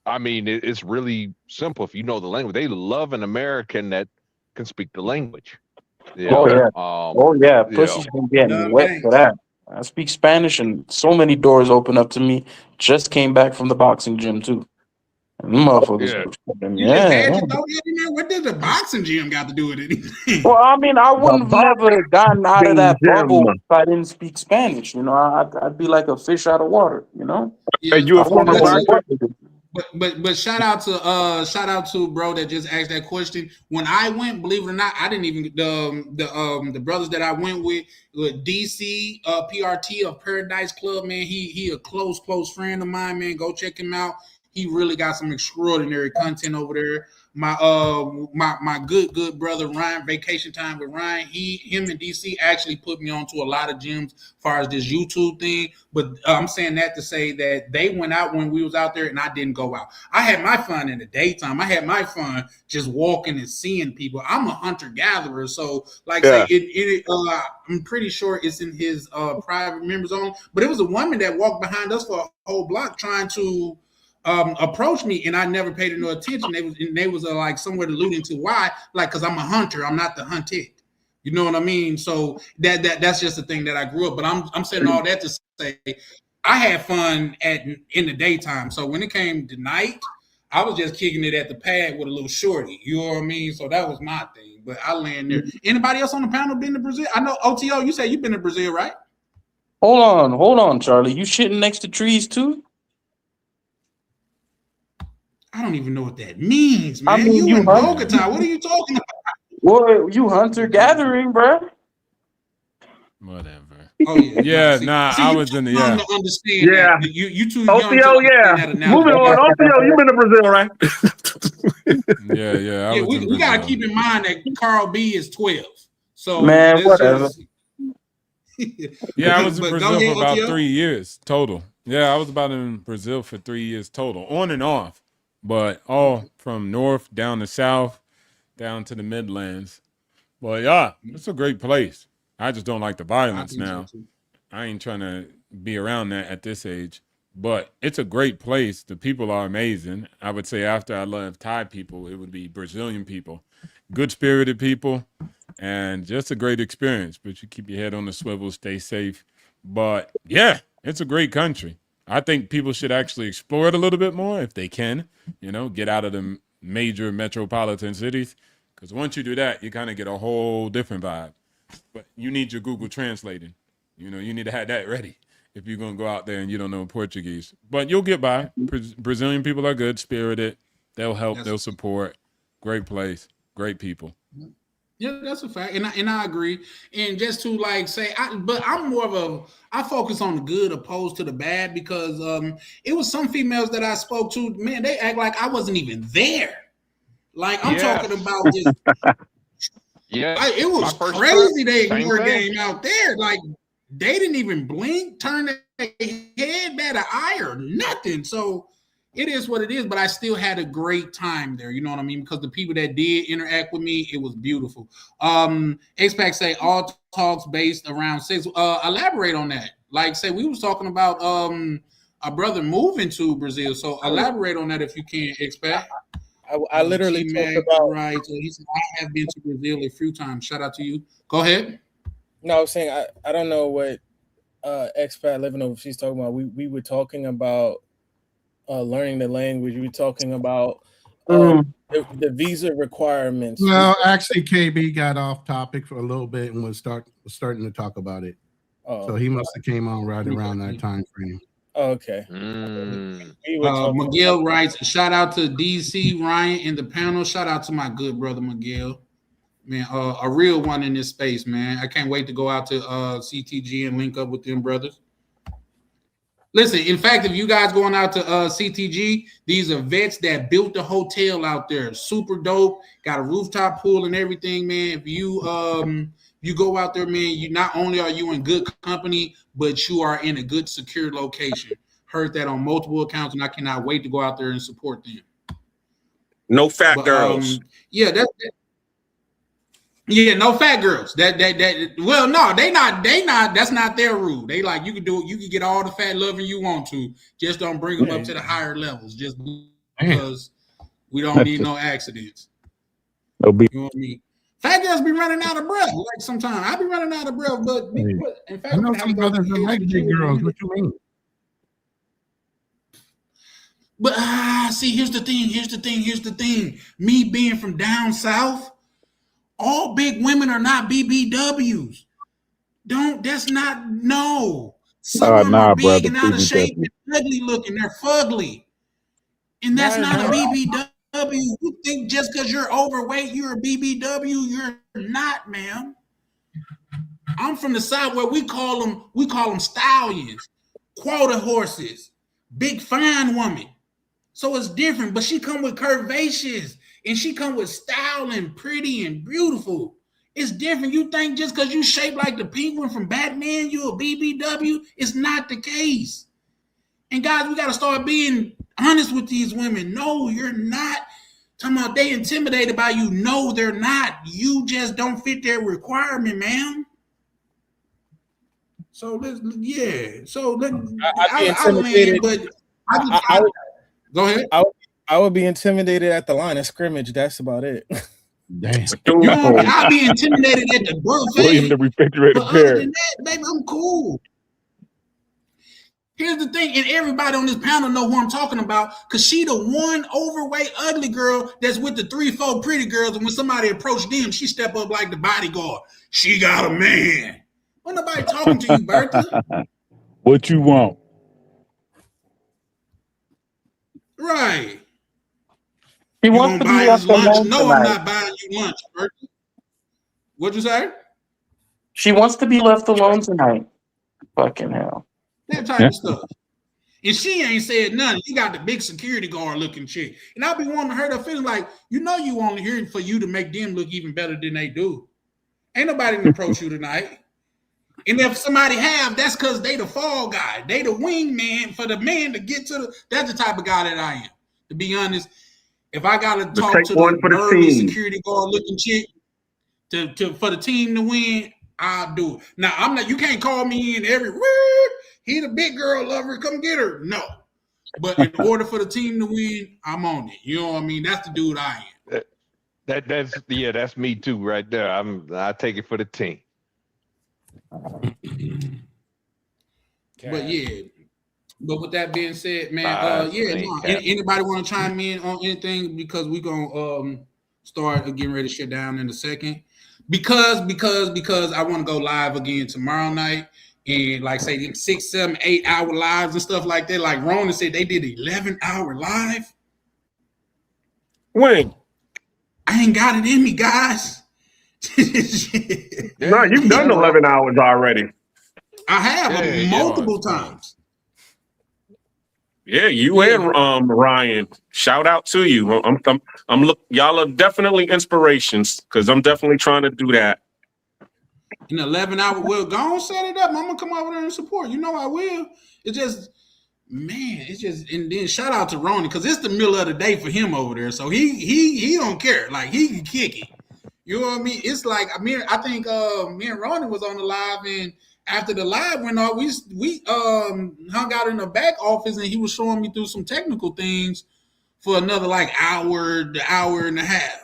I mean, it's really simple. If you know the language, they love an American that can speak the language. Yeah. Pussy's been getting wet for that. I speak Spanish, and so many doors open up to me. Just came back from the boxing gym too. Motherfuckers. What did the boxing gym got to do with anything? Well, I mean, I wouldn't have never gotten out of that bubble if I didn't speak Spanish. You know, I'd be like a fish out of water. You know. Yeah, you a former boxer? But shout out to bro that just asked that question. When I went, believe it or not, I didn't even the brothers that I went with DC PRT of Paradise Club, man. He a close friend of mine, man. Go check him out. He really got some extraordinary content over there. My good brother Ryan, Vacation Time with Ryan. Him and DC actually put me onto a lot of gyms as far as this YouTube thing. But I'm saying that to say that they went out when we was out there, and I didn't go out. I had my fun in the daytime. I had my fun just walking and seeing people. I'm a hunter gatherer, so I'm pretty sure it's in his private members only. But it was a woman that walked behind us for a whole block trying to approached me, and I never paid her no attention. They was like somewhere alluding to why, like, because I'm a hunter, I'm not the hunted. You know what I mean? So that's just the thing that I grew up. But I'm saying all that to say I had fun in the daytime. So when it came to night, I was just kicking it at the pad with a little shorty. You know what I mean? So that was my thing. But I land there. Anybody else on the panel been to Brazil? I know OTO. You say you've been to Brazil, right? Hold on, Charlie. You shitting next to trees too? I don't even know what that means, man. I mean, you you in Bogota. What are you talking about? Well, you hunter gathering, bro. Whatever. Oh yeah, Yeah, see, I was in the young to understand. Yeah. That. You too young to OTO, yeah. understand that analogy. Moving on, OTO, you been to Brazil, right? Yeah. Yeah, we gotta keep in mind that Carl B is 12. So Man, whatever. Yeah, I was in But go Brazil ahead, for about OTO. 3 years total. Yeah, I was about in Brazil for 3 years total, on and off, but all from north down to south, down to the Midlands. Well, yeah, it's a great place. I just don't like the violence now. I ain't trying to be around that at this age, but it's a great place. The people are amazing. I would say after I left Thai people, it would be Brazilian people, good-spirited people, and just a great experience. But you keep your head on the swivel, stay safe. But yeah, it's a great country. I think people should actually explore it a little bit more if they can, get out of the major metropolitan cities. Because once you do that, you kind of get a whole different vibe. But you need your Google translating. You need to have that ready if you're going to go out there and you don't know Portuguese. But you'll get by. Brazilian people are good, spirited. They'll help. They'll support. Great place. Great people. Yeah, that's a fact, and I agree. And just to say, but I'm more of I focus on the good opposed to the bad because it was some females that I spoke to. Man, they act like I wasn't even there. Like I'm talking about just. Yeah, it was crazy. They ignored game out there. Like they didn't even blink, turn their head, bat an eye, or nothing. So. It is what it is, but I still had a great time there. You know what I mean? Because the people that did interact with me, it was beautiful. X-Pac say all talks based around sex. Elaborate on that. Like say we was talking about a brother moving to Brazil. So elaborate on that if you can, X-Pac. I literally talked about right. So he said I have been to Brazil a few times. Shout out to you. Go ahead. No, I was saying I don't know what X-Pac living over she's talking about. We were talking about learning the language. We were talking about the visa requirements. Well, actually, KB got off topic for a little bit and was starting to talk about it. So he must have came on right around that time frame. Okay. Miguel writes, shout out to DC, Ryan, in the panel. Shout out to my good brother, Miguel. Man, a real one in this space, man. I can't wait to go out to CTG and link up with them brothers. Listen, in fact, if you guys going out to CTG, these are vets that built the hotel out there. Super dope. Got a rooftop pool and everything, man. If you go out there, man, you not only are you in good company, but you are in a good, secure location. Heard that on multiple accounts, and I cannot wait to go out there and support them. No fat girls. Yeah, that's it. Yeah, no fat girls. Well, no, they not. That's not their rule. They like you can get all the fat loving you want to. Just don't bring them up to the higher levels. Just because we don't need no accidents. You know what I mean? Fat girls be running out of breath. Like sometimes I be running out of breath, but in fact, I know some brothers that like big girls. What you mean? But see, here's the thing. Me being from down south. All big women are not BBWs. That's not, no. Some of them are big and out of shape and ugly looking. They're fugly. And that's not a BBW. You think just because you're overweight, you're a BBW. You're not, ma'am. I'm from the South where we call them stallions, quarter horses, big fine woman. So it's different, but she come with curvaceous. And she come with style and pretty and beautiful. It's different. You think just because you shaped like the penguin from Batman, you a BBW? It's not the case. And guys, we got to start being honest with these women. No, you're not. Talking about they intimidated by you. No, they're not. You just don't fit their requirement, ma'am. So let's, yeah. So I'll land, but go ahead. I would be intimidated at the line of scrimmage. That's about it. Damn. I'll be intimidated at the buffet. William the refrigerator but other than that, baby, I'm cool. Here's the thing, and everybody on this panel know who I'm talking about, because she the one overweight, ugly girl that's with the 3-4 pretty girls, and when somebody approach them, she step up like the bodyguard. She got a man. When nobody talking to you, Bertha. What you want? Right. She You wants gonna to be buy us left lunch? alone No, I'm tonight. not buying you lunch, Bertha. What'd you say? She wants to be left alone tonight. Fucking hell. That type of stuff. And she ain't said nothing. You got the big security guard looking chick. And I'll be wanting to hurt her feelings like, you know, you only here for you to make them look even better than they do. Ain't nobody gonna approach you tonight. And if somebody have, that's because they the fall guy. They the wingman for the man to get to the, that's the type of guy that I am. To be honest, if I gotta talk take to one the for the nervous team. security guard looking chick to for the team to win, I'll do it. Now I'm not, you can't call me in every he the big girl lover, come get her. No. But in order for the team to win, I'm on it. You know what I mean? That's the dude I am. That's me too, right there. I take it for the team. But yeah. But with that being said, man, anybody want to chime in on anything? Because we're gonna start getting ready to shut down in a second. Because I want to go live again tomorrow night. And like say them 6, 7, 8 hour lives and stuff like that. Like Ronan said, they did 11-hour live. When? I ain't got it in me, guys. No, you've done 11 hours already. I have multiple times. Yeah, you and Ryan. Shout out to you. Y'all are definitely inspirations because I'm definitely trying to do that. In 11 hours, well, go on, set it up. I'm gonna come over there and support. You know I will. It's just, man, and then shout out to Ronnie because it's the middle of the day for him over there. So he don't care. Like he can kick it. You know what I mean? It's like I think me and Ronnie was on the live, and after the live went off, we hung out in the back office, and he was showing me through some technical things for another like hour and a half.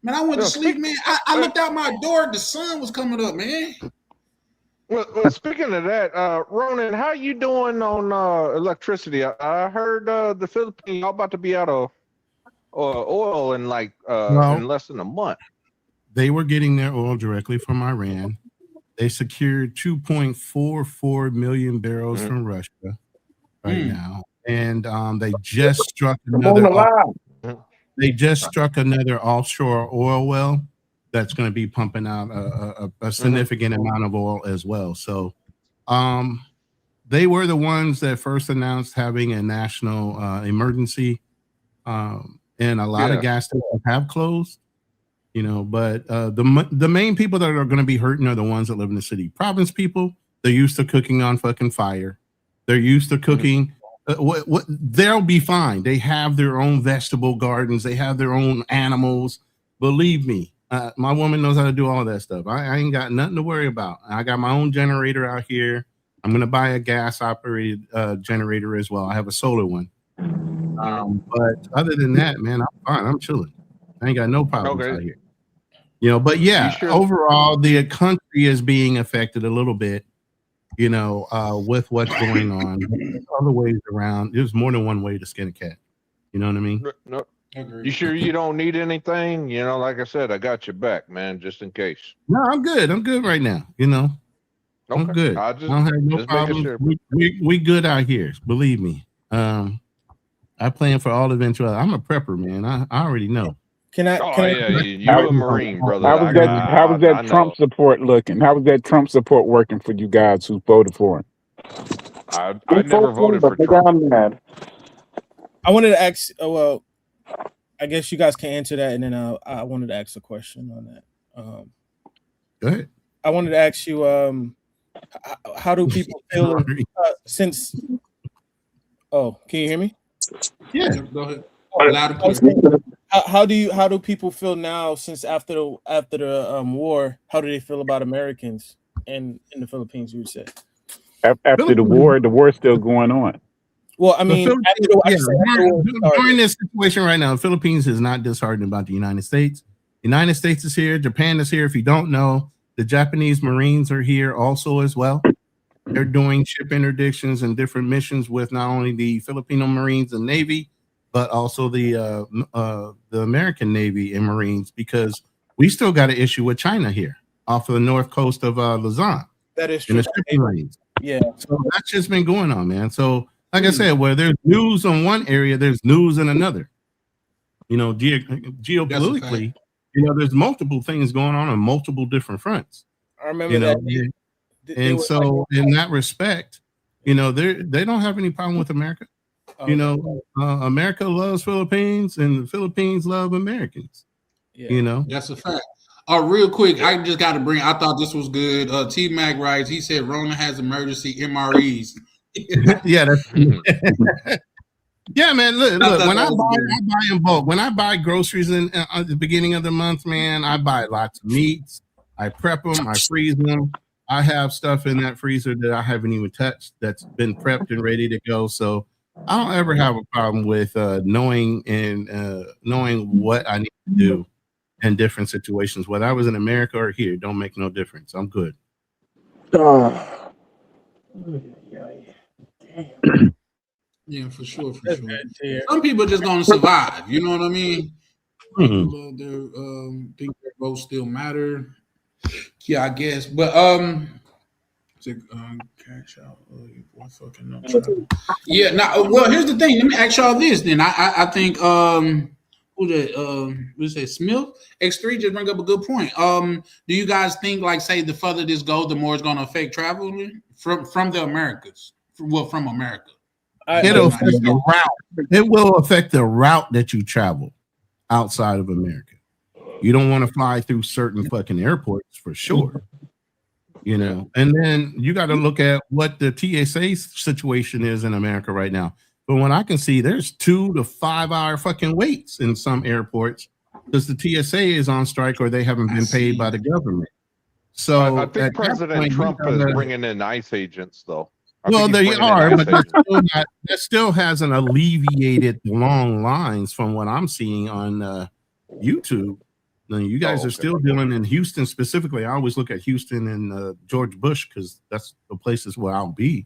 Man, I went to sleep, man. I looked out my door. The sun was coming up, man. Well, speaking of that, Ronan, how you doing on electricity? I heard the Philippines y'all about to be out of oil in like in less than a month. They were getting their oil directly from Iran. They secured 2.44 million barrels from Russia right now, and they just struck another. They just struck another offshore oil well that's going to be pumping out a significant amount of oil as well. So they were the ones that first announced having a national emergency, and a lot of gas stations have closed, you know, but the main people that are going to be hurting are the ones that live in the city. Province people, they're used to cooking on fucking fire. They're used to cooking. They'll be fine. They have their own vegetable gardens. They have their own animals. Believe me, my woman knows how to do all that stuff. I ain't got nothing to worry about. I got my own generator out here. I'm going to buy a gas operated generator as well. I have a solar one. But other than that, man, I'm fine. I'm chilling. I ain't got no problems out here. You know, but yeah, overall, the country is being affected a little bit. You know, with what's going on, there's other ways around. There's more than one way to skin a cat. You know what I mean? No. You sure you don't need anything? You know, like I said, I got your back, man, just in case. No, I'm good. I'm good right now. You know, I'm good. I don't have no problems. Sure. We good out here. Believe me. I plan for all eventuality. I'm a prepper, man. I already know. You're a Marine, brother. How was that Trump support looking? How was that Trump support working for you guys who voted for him? I never voted for Trump. I wanted to ask. Well, I guess you guys can answer that, and then I wanted to ask a question on that. Go ahead. I wanted to ask you, how do people feel since? Oh, can you hear me? Yeah, go ahead. How do people feel now since after the war? How do they feel about Americans in the Philippines? You would say after the war's still going on. Well, I mean, during this situation right now, the Philippines is not disheartened about the United States. The United States is here. Japan is here. If you don't know, the Japanese Marines are here also as well. They're doing ship interdictions and different missions with not only the Filipino Marines and Navy, but also the American Navy and Marines, because we still got an issue with China here off of the north coast of Luzon. That is In true. the shipping lanes. Yeah. So that's just been going on, man. So, like I said, where there's news on one area, there's news in another. You know, geopolitically, there's multiple things going on multiple different fronts. I remember that. And so, in that respect, they don't have any problem with America. America loves Philippines, and the Philippines love Americans. Yeah. That's a fact. Real quick, I just got to bring. I thought this was good. T Mac writes. He said Rona has emergency MREs. Yeah, yeah, man. Look. When I buy in bulk. When I buy groceries at the beginning of the month, man, I buy lots of meats. I prep them. I freeze them. I have stuff in that freezer that I haven't even touched that's been prepped and ready to go. So I don't ever have a problem with knowing what I need to do in different situations. Whether I was in America or here, don't make no difference. I'm good. Yeah, for sure. Some people are just gonna survive. You know what I mean? Mm-hmm. Think their votes still matter. Yeah, I guess. But cash out. Yeah. Now, well, here's the thing. Let me ask y'all this. Then I think who that? What say Smith X3 just bring up a good point. Do you guys think, like, say, the further this goes, the more it's going to affect travel from the Americas? From America. It'll affect the route. It will affect the route that you travel outside of America. You don't want to fly through certain fucking airports for sure. And then you got to look at what the TSA situation is in America right now. But when I can see, there's 2 to 5 hour fucking waits in some airports because the TSA is on strike or they haven't been paid by the government. So I think President Trump is bringing in ICE agents, though. Well, they are, but that still hasn't alleviated the long lines from what I'm seeing on YouTube. Now, you guys are still dealing in Houston specifically. I always look at Houston and George Bush because that's the places where I'll be.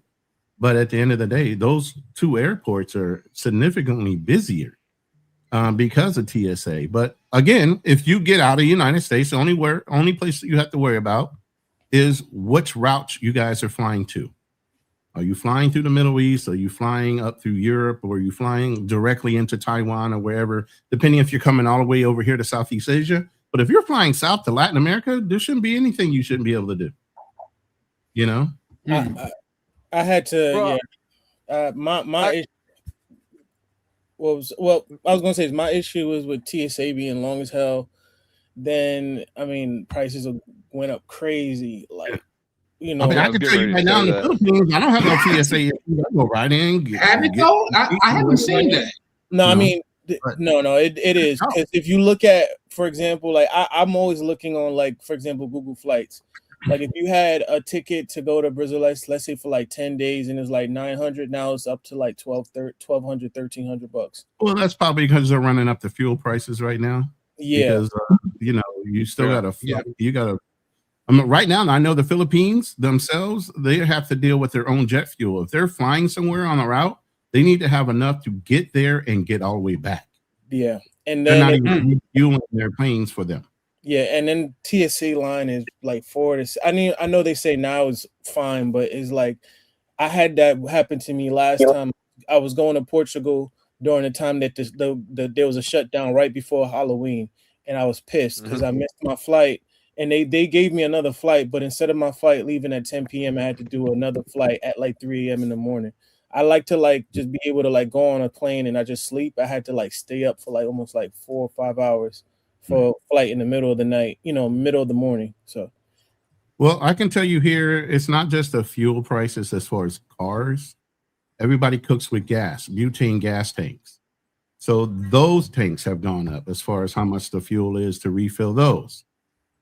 But at the end of the day, those 2 airports are significantly busier because of TSA. But again, if you get out of the United States, the only place that you have to worry about is which routes you guys are flying to. Are you flying through the Middle East? Are you flying up through Europe? Or are you flying directly into Taiwan or wherever, depending if you're coming all the way over here to Southeast Asia? But if you're flying south to Latin America, there shouldn't be anything you shouldn't be able to do. I had to, my issue was, I was going to say is my issue was with TSA being long as hell. Then, prices went up crazy. Like, I can tell you right now in the Philippines, I don't have no TSA. I go right in. I haven't seen that. No, no, it is. Because if you look at, for example, like I'm always looking on, like, for example, Google Flights. Like if you had a ticket to go to Brazil, let's say for like 10 days and it's like $900, now it's up to like $1,200, $1,300. Well, that's probably because they're running up the fuel prices right now. Yeah. Because, you still got to, right now, I know the Philippines themselves, they have to deal with their own jet fuel. If they're flying somewhere on a route, they need to have enough to get there and get all the way back. Yeah. And they're then not even fueling their planes for them. Yeah, and then TSA line is like 4 to. I know they say now is fine, but it's like I had that happen to me last time. I was going to Portugal during the time that there was a shutdown right before Halloween, and I was pissed because I missed my flight. And they gave me another flight, but instead of my flight leaving at 10 p.m., I had to do another flight at like 3 a.m. in the morning. I like to like just be able to like go on a plane and I just sleep. I had to like stay up for like almost like 4 or 5 hours for a flight in the middle of the night, middle of the morning. So, well, I can tell you here, it's not just the fuel prices as far as cars. Everybody cooks with gas, butane gas tanks. So those tanks have gone up as far as how much the fuel is to refill those.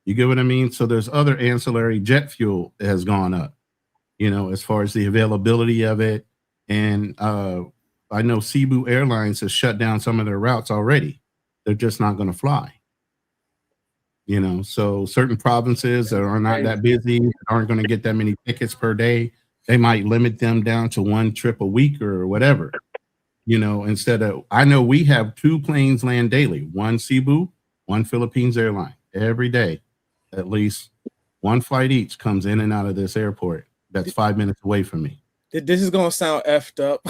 You get what I mean? So there's other ancillary jet fuel that has gone up, as far as the availability of it. And I know Cebu Airlines has shut down some of their routes already. They're just not going to fly. So certain provinces that are not that busy aren't going to get that many tickets per day. They might limit them down to one trip a week or whatever, instead of, I know we have 2 planes land daily, one Cebu, one Philippines airline. Every day, at least one flight each comes in and out of this airport that's 5 minutes away from me. This is going to sound effed up,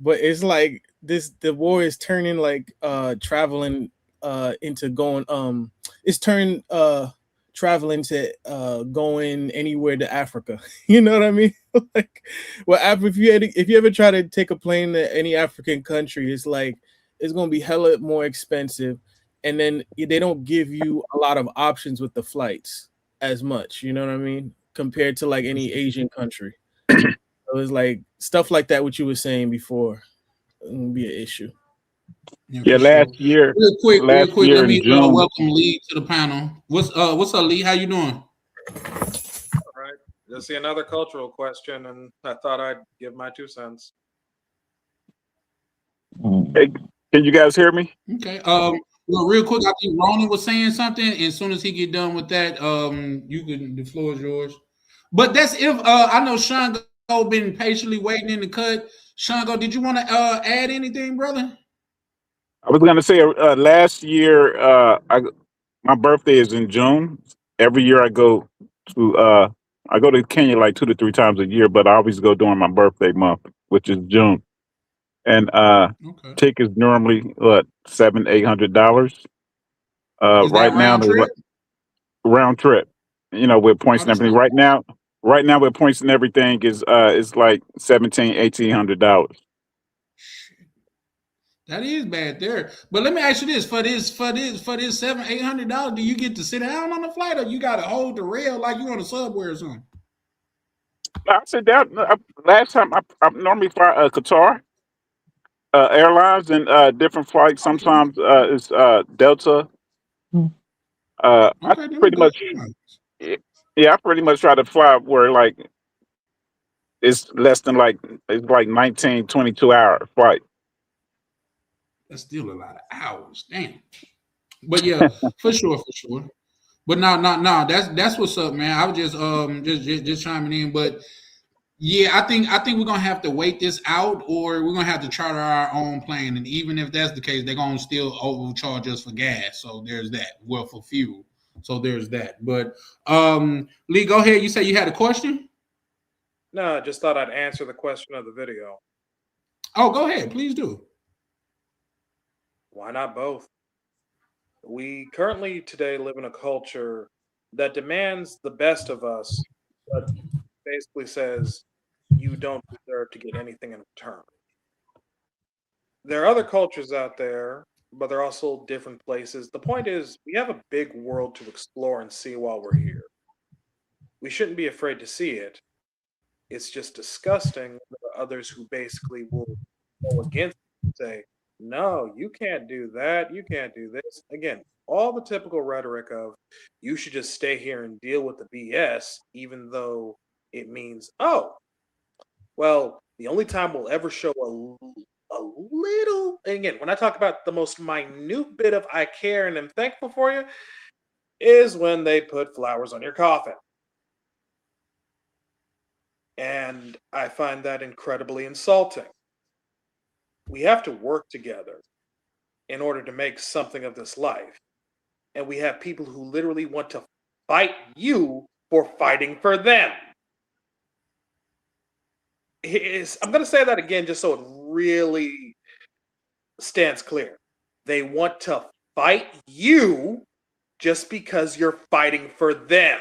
but it's like the war is turning like traveling into going, it's turned traveling to going anywhere to Africa. You know what I mean? Like, well, if you ever try to take a plane to any African country, it's like it's gonna be hella more expensive, and then they don't give you a lot of options with the flights as much. You know what I mean? Compared to like any Asian country. So it's like stuff like that. What you were saying before, it would be an issue. Yeah, last year. Real quick, let me in June. welcome Lee to the panel. What's up, Lee? How you doing? All right. Just see another cultural question, and I thought I'd give my 2 cents. Hey, can you guys hear me? Okay. Well, real quick, I think Ronan was saying something. And as soon as he get done with that, the floor is yours. But that's if I know Shango been patiently waiting in the cut. Shango, did you want to add anything, brother? I was gonna say last year, my birthday is in June. Every year I go to Kenya like 2 to 3 times a year, but I always go during my birthday month, which is June. And tickets normally what $700-800. Right now round trip. With points and everything. Right now with points and everything is like $1,700-1,800. That is bad there. But let me ask you this: for this $700-800, do you get to sit down on the flight, or you got to hold the rail like you on a subway or something? I sit down. Last time I normally fly Qatar Airlines and different flights. Sometimes it's Delta. I pretty much try to fly where like it's less than it's like 19, 22-hour flight. That's still a lot of hours, damn. But yeah, for sure. But no, that's what's up, man. I was just chiming in, but yeah, I think we're gonna have to wait this out, or we're gonna have to charter our own plane. And even if that's the case, they're gonna still overcharge us for gas. So there's that. Well, for fuel. So there's that. But Lee, go ahead. You say you had a question? No, I just thought I'd answer the question of the video. Oh, go ahead, please do. Why not both? We currently today live in a culture that demands the best of us, but basically says you don't deserve to get anything in return. There are other cultures out there, but they're also different places. The point is, we have a big world to explore and see while we're here. We shouldn't be afraid to see it. It's just disgusting. There are others who basically will go against it and say, no, you can't do that. You can't do this. Again, all the typical rhetoric of you should just stay here and deal with the BS, even though it means, oh, well, the only time we'll ever show a little, and again, when I talk about the most minute bit of I care and am thankful for you, is when they put flowers on your coffin. And I find that incredibly insulting. We have to work together in order to make something of this life. And we have people who literally want to fight you for fighting for them. I'm going to say that again just so it really stands clear. They want to fight you just because you're fighting for them.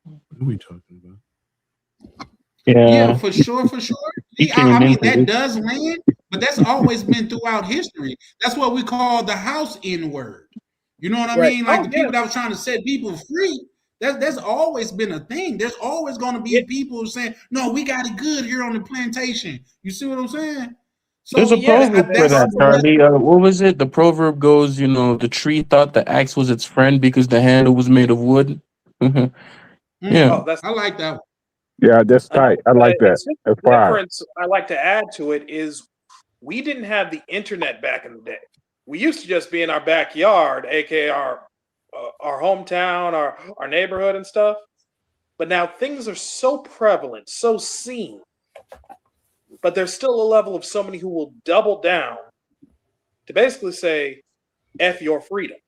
What are we talking about? Yeah, for sure. Yeah, I mean, that does land, but that's always been throughout history. That's what we call the house N-word. You know what I mean? Like the people that was trying to set people free. That's always been a thing. There's always going to be people saying, "No, we got it good here on the plantation." You see what I'm saying? So, there's a proverb for that, Charlie. What was it? The proverb goes, the tree thought the axe was its friend because the handle was made of wood. Yeah, I like that one. Yeah, that's tight. I like that. The difference I like to add to it is we didn't have the internet back in the day. We used to just be in our backyard, aka our hometown, our neighborhood and stuff. But now things are so prevalent, so seen, but there's still a level of somebody who will double down to basically say, F your freedom.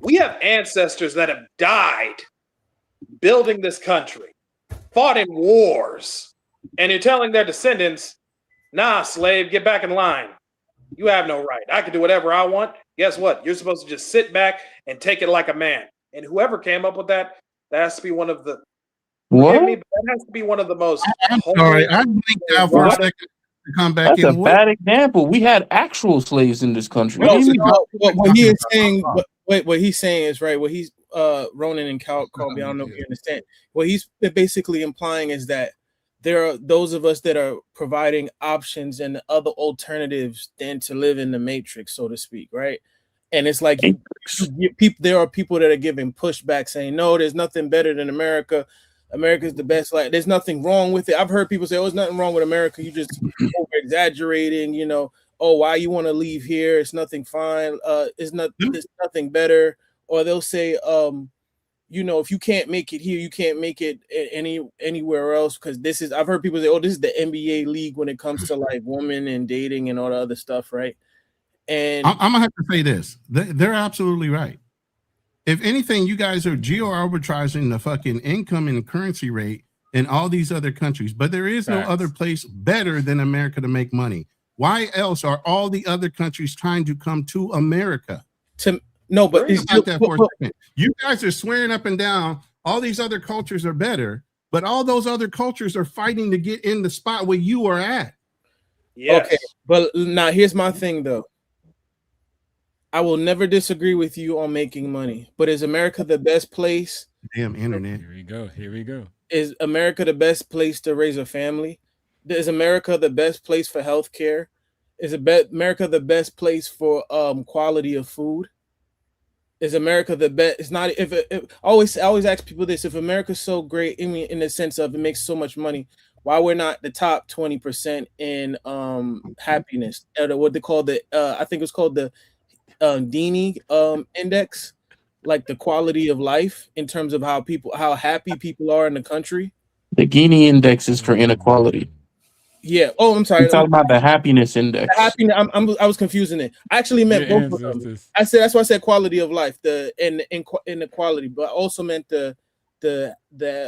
We have ancestors that have died building this country, fought in wars, and you're telling their descendants, nah, slave, get back in line. You have no right. I can do whatever I want. Guess what? You're supposed to just sit back and take it like a man. And whoever came up with that has to be one of the forgive me, but that has to be one of the most I'm sorry, I blinked out for a second to come back That's a in. bad example. We had actual slaves in this country. No, what he is saying, what he's saying is right. What he's Ronan and Colby, I don't know if you understand. What he's basically implying is that there are those of us that are providing options and other alternatives than to live in the matrix, so to speak, right? And it's like there are people that are giving pushback saying, no, there's nothing better than America. America's the best. Like, there's nothing wrong with it. I've heard people say, oh, there's nothing wrong with America. You just over exaggerating, you know, oh, why you want to leave here? It's nothing fine. It's nothing better. Or they'll say, you know, if you can't make it here, you can't make it anywhere else. Because I've heard people say, oh, this is the NBA league when it comes to like women and dating and all the other stuff, right? And I'm gonna have to say this. They're absolutely right. If anything, you guys are geo-arbitraging the fucking income and currency rate in all these other countries, but there is no other place better than America to make money. Why else are all the other countries trying to come to America? You guys are swearing up and down all these other cultures are better, but all those other cultures are fighting to get in the spot where you are at. Yes. Okay, but now here's my thing though. I will never disagree with you on making money, but is America the best place? Damn internet. Here we go. Is America the best place to raise a family? Is America the best place for healthcare? Is America the best place for quality of food? Is America the best? It's not. If I always ask people this: if America's so great, I mean, in the sense of it makes so much money, why we're not the top 20% in happiness? What they call I think it's called the Gini index, like the quality of life in terms of how happy people are in the country. The Gini index is for inequality. Yeah. Oh, I'm sorry. You're talking about the happiness index. The happiness. I was confusing it. I actually meant both of them. I said that's why I said quality of life. The inequality, but I also meant the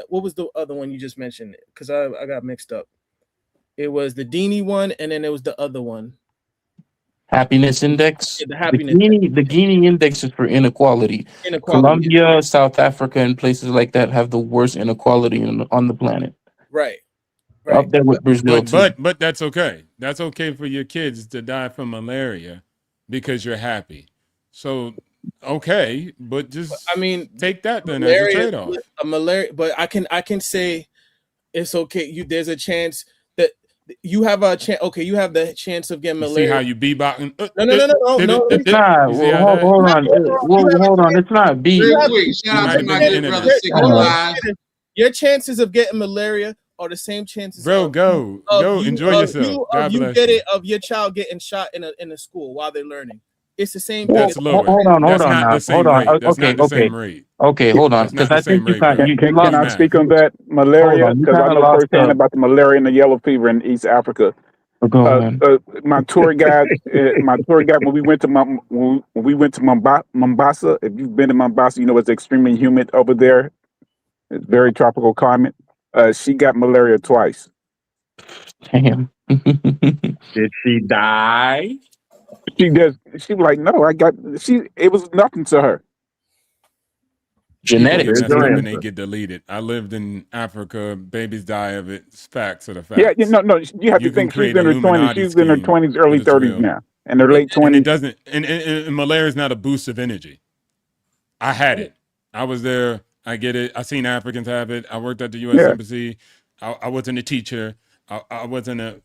what was the other one you just mentioned? Because I got mixed up. It was the Dini one, and then it was the other one. Happiness index. Yeah, the happiness. The Gini index is for inequality. Colombia, South Africa, and places like that have the worst inequality on the planet. Right. Up there with Brazil, but that's okay. That's okay for your kids to die from malaria because you're happy. So okay, but just take that then malaria, as a trade-off. Malaria, but I can say it's okay. There's a chance that you have a chance. Okay, you have the chance of getting malaria. See how you bebop? No. It's not. Hold on. It's not B. Shout out to my good brother. Your chances of getting malaria are the same chances. Bro, go enjoy yourself. God bless you. Of your child getting shot in a school while they're learning. It's the same. That's lower. Hold on. That's not the same rate. Okay, hold on. Because I think you can I speak on that malaria? Because I know firsthand about the malaria and the yellow fever in East Africa. My tour guide, when we went to Mombasa. If you've been to Mombasa, you know it's extremely humid over there. It's very tropical climate. She got malaria twice. Damn. Did she die? She was like, no, it was nothing to her. Genetics. And they get deleted. I lived in Africa. Babies die of it. It's facts of the facts. Yeah, no. You have to think she's in her 20s. She's in her 20s, early 30s now. In her late 20s. And it doesn't. And malaria is not a boost of energy. I had it. I was there. I get it. I seen Africans have it. I worked at the U.S. Embassy. I wasn't a teacher. I wasn't a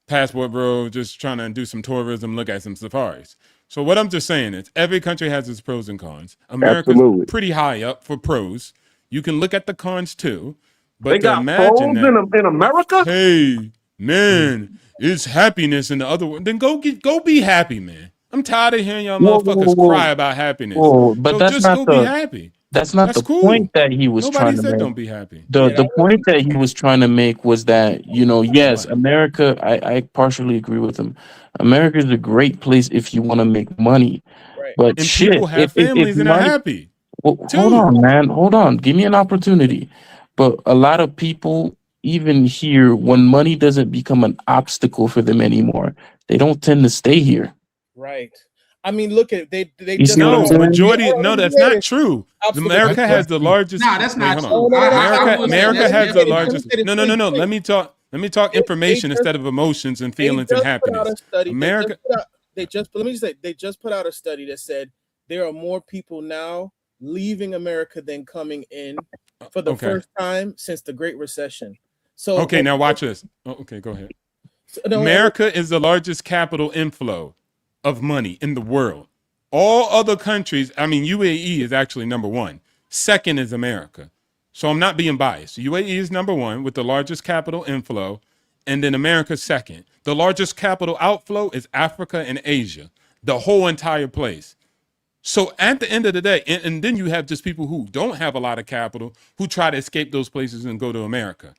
passport bro, just trying to do some tourism, look at some safaris. So what I'm just saying is every country has its pros and cons. America's pretty high up for pros. You can look at the cons too. But they got imagine that in America? Hey, man, it's happiness in the other one. Then go be happy, man. I'm tired of hearing y'all motherfuckers cry about happiness. But so that's just not be happy. That's not That's the cool. point that he was Nobody trying to said make. don't be happy. The point that he was trying to make was that, yes, What? America, I partially agree with him. America is a great place if you want to make money. Right. But And shit, people have if families and are money, happy. hold too. on, man. Hold on. Give me an opportunity. But a lot of people, even here, when money doesn't become an obstacle for them anymore, they don't tend to stay here. Right. I mean, look at they You just see what I'm No, saying? majority. No, that's not true. Absolutely. America has the largest. Nah, that's not hold true. on. I would say America that's has the definitely not largest. true. No. Let me talk. Let me talk information just- instead of emotions and feelings and They just put out happiness. a study. America. They just put out a study that said there are more people now leaving America than coming in for the Okay. first time since the Great Recession. So Okay, now watch this. Oh, okay, go ahead. no, America is the largest capital inflow of money in the world. All other countries, I mean, UAE is actually number one. Second is America. So I'm not being biased. UAE is number one with the largest capital inflow, and then America's second. The largest capital outflow is Africa and Asia, the whole entire place. So at the end of the day, and then you have just people who don't have a lot of capital who try to escape those places and go to America.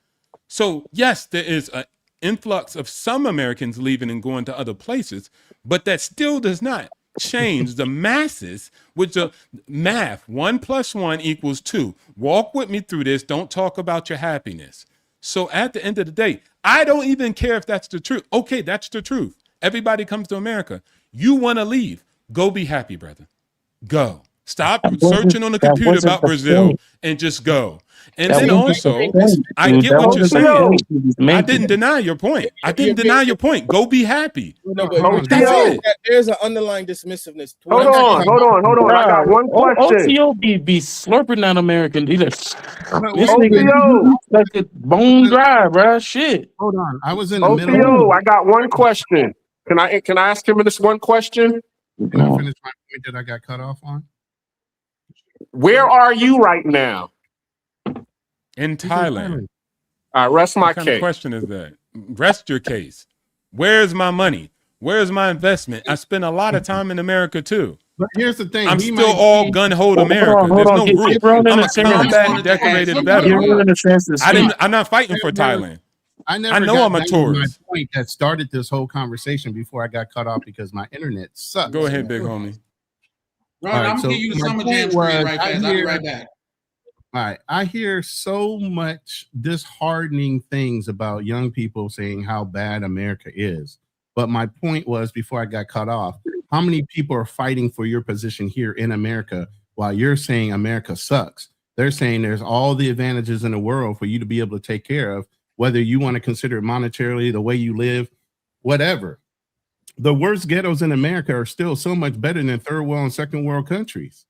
So yes, there is an influx of some Americans leaving and going to other places, but that still does not change the masses with the math. 1 + 1 = 2. Walk with me through this. Don't talk about your happiness. So at the end of the day, I don't even care if that's the truth. Okay, that's the truth. Everybody comes to America. You want to leave. Go be happy, brother. Go. Stop searching on the computer about Brazil and just go. And then also, I get what you're saying. I didn't deny your point. I didn't deny your point. Go be happy. No, but That's it. there's an underlying dismissiveness. Hold on. I got one question. OTO be slurping that American. He like, this OTO. nigga like a bone dry, bro. Shit. Hold on. I was in the middle. OTO, I got one question. Can I ask him this one question? Can I finish my point that I got cut off on? Where are you right now? In Thailand. All right, rest my What kind of case. question is that? Rest your case. Where's my money? Where's my investment? I spend a lot of time in America too. But here's the thing. I'm we still might all be- gun-ho Hold America. on. There's no Give roof. Ronan I'm a a chance. combat Give decorated Ronan veteran. Ronan a chance to speak. I'm not fighting for Thailand. I never I know got I'm a back to my tourist. point that started this whole conversation before I got cut off because my internet sucks. Go ahead, big homie. Ron, All right, I'm so gonna give you the my summer point jam screen was, right fast. I'll be right back. All right. I hear so much disheartening things about young people saying how bad America is. But my point was, before I got cut off, how many people are fighting for your position here in America while you're saying America sucks? They're saying there's all the advantages in the world for you to be able to take care of, whether you want to consider it monetarily, the way you live, whatever. The worst ghettos in America are still so much better than third world and second world countries.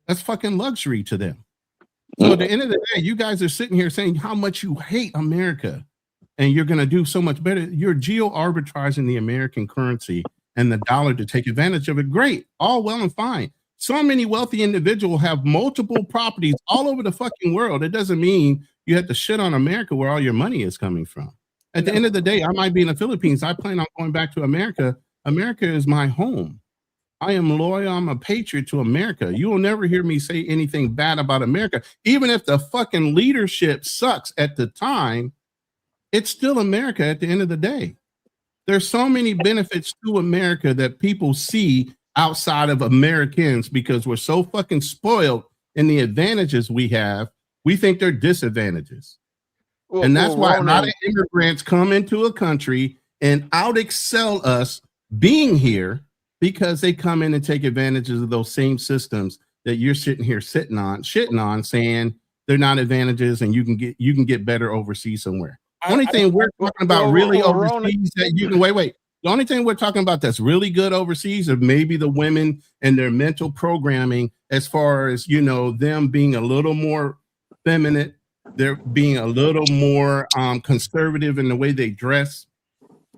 That's fucking luxury to them. So at the end of the day, you guys are sitting here saying how much you hate America and you're going to do so much better. You're geo-arbitraging the American currency and the dollar to take advantage of it. Great. All well and fine. So many wealthy individuals have multiple properties all over the fucking world. It doesn't mean you have to shit on America where all your money is coming from. At the end of the day, I might be in the Philippines. I plan on going back to America. America is my home. I am loyal. I'm a patriot to America. You will never hear me say anything bad about America. Even if the fucking leadership sucks at the time, it's still America at the end of the day. There's so many benefits to America that people see outside of Americans because we're so fucking spoiled in the advantages we have. We think they're disadvantages. And that's why a lot of immigrants come into a country and out excel us being here because they come in and take advantages of those same systems that you're sitting here shitting on, saying they're not advantages and you can get better overseas somewhere. The only thing we're talking about really overseas that you can wait. The only thing we're talking about that's really good overseas is maybe the women and their mental programming, as far as, you know, them being a little more feminine, they're being a little more conservative in the way they dress,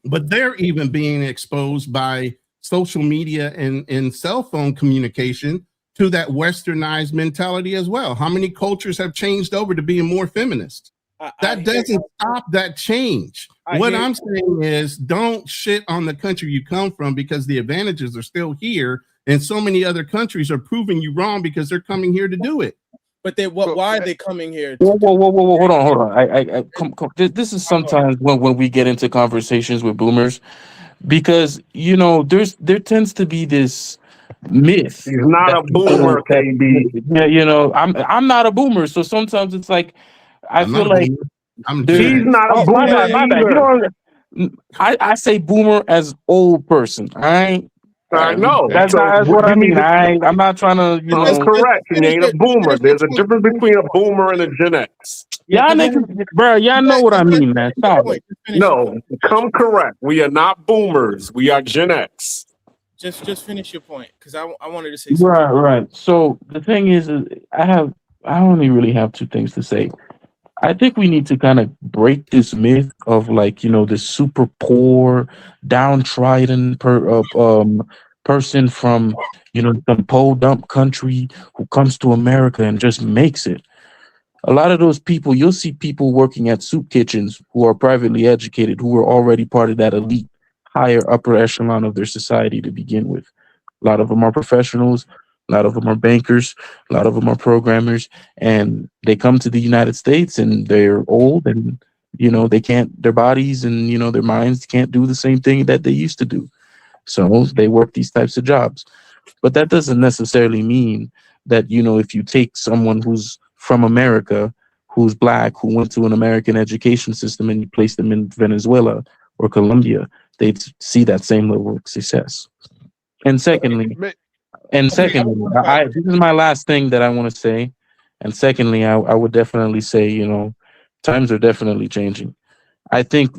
but they're even being exposed by social media and cell phone communication to that westernized mentality as well. How many cultures have changed over to being more feminist? That doesn't stop that change. What I'm saying is don't shit on the country you come from because the advantages are still here And so many other countries are proving you wrong because they're coming here to do it. But why are they coming here? Whoa, hold on. Come. This is sometimes when we get into conversations with boomers, because there tends to be this myth. He's not a boomer, KB. Yeah, I'm not a boomer, so sometimes it's like I feel like he's not a boomer either. I say boomer as old person. I know. That's what I mean. I'm not trying to, That's correct. He ain't a boomer. There's a difference between a boomer and a Gen X. Y'all niggas, bro, y'all know what I mean, man. Stop it. No, come correct. We are not boomers. We are Gen X. Just finish your point, because I wanted to say something. Right. So the thing is I only really have two things to say. I think we need to kind of break this myth of this super poor, downtrodden person from some pole dump country who comes to America and just makes it. A lot of those people, you'll see people working at soup kitchens who are privately educated, who are already part of that elite, higher upper echelon of their society to begin with. A lot of them are professionals. A lot of them are bankers. A lot of them are programmers, and they come to the United States and they're old, and they can't. Their bodies and their minds can't do the same thing that they used to do. So they work these types of jobs, but that doesn't necessarily mean that if you take someone who's from America, who's black, who went to an American education system, and you place them in Venezuela or Colombia, they'd see that same level of success. And secondly, this is my last thing that I want to say. And secondly, I would definitely say, times are definitely changing. I think,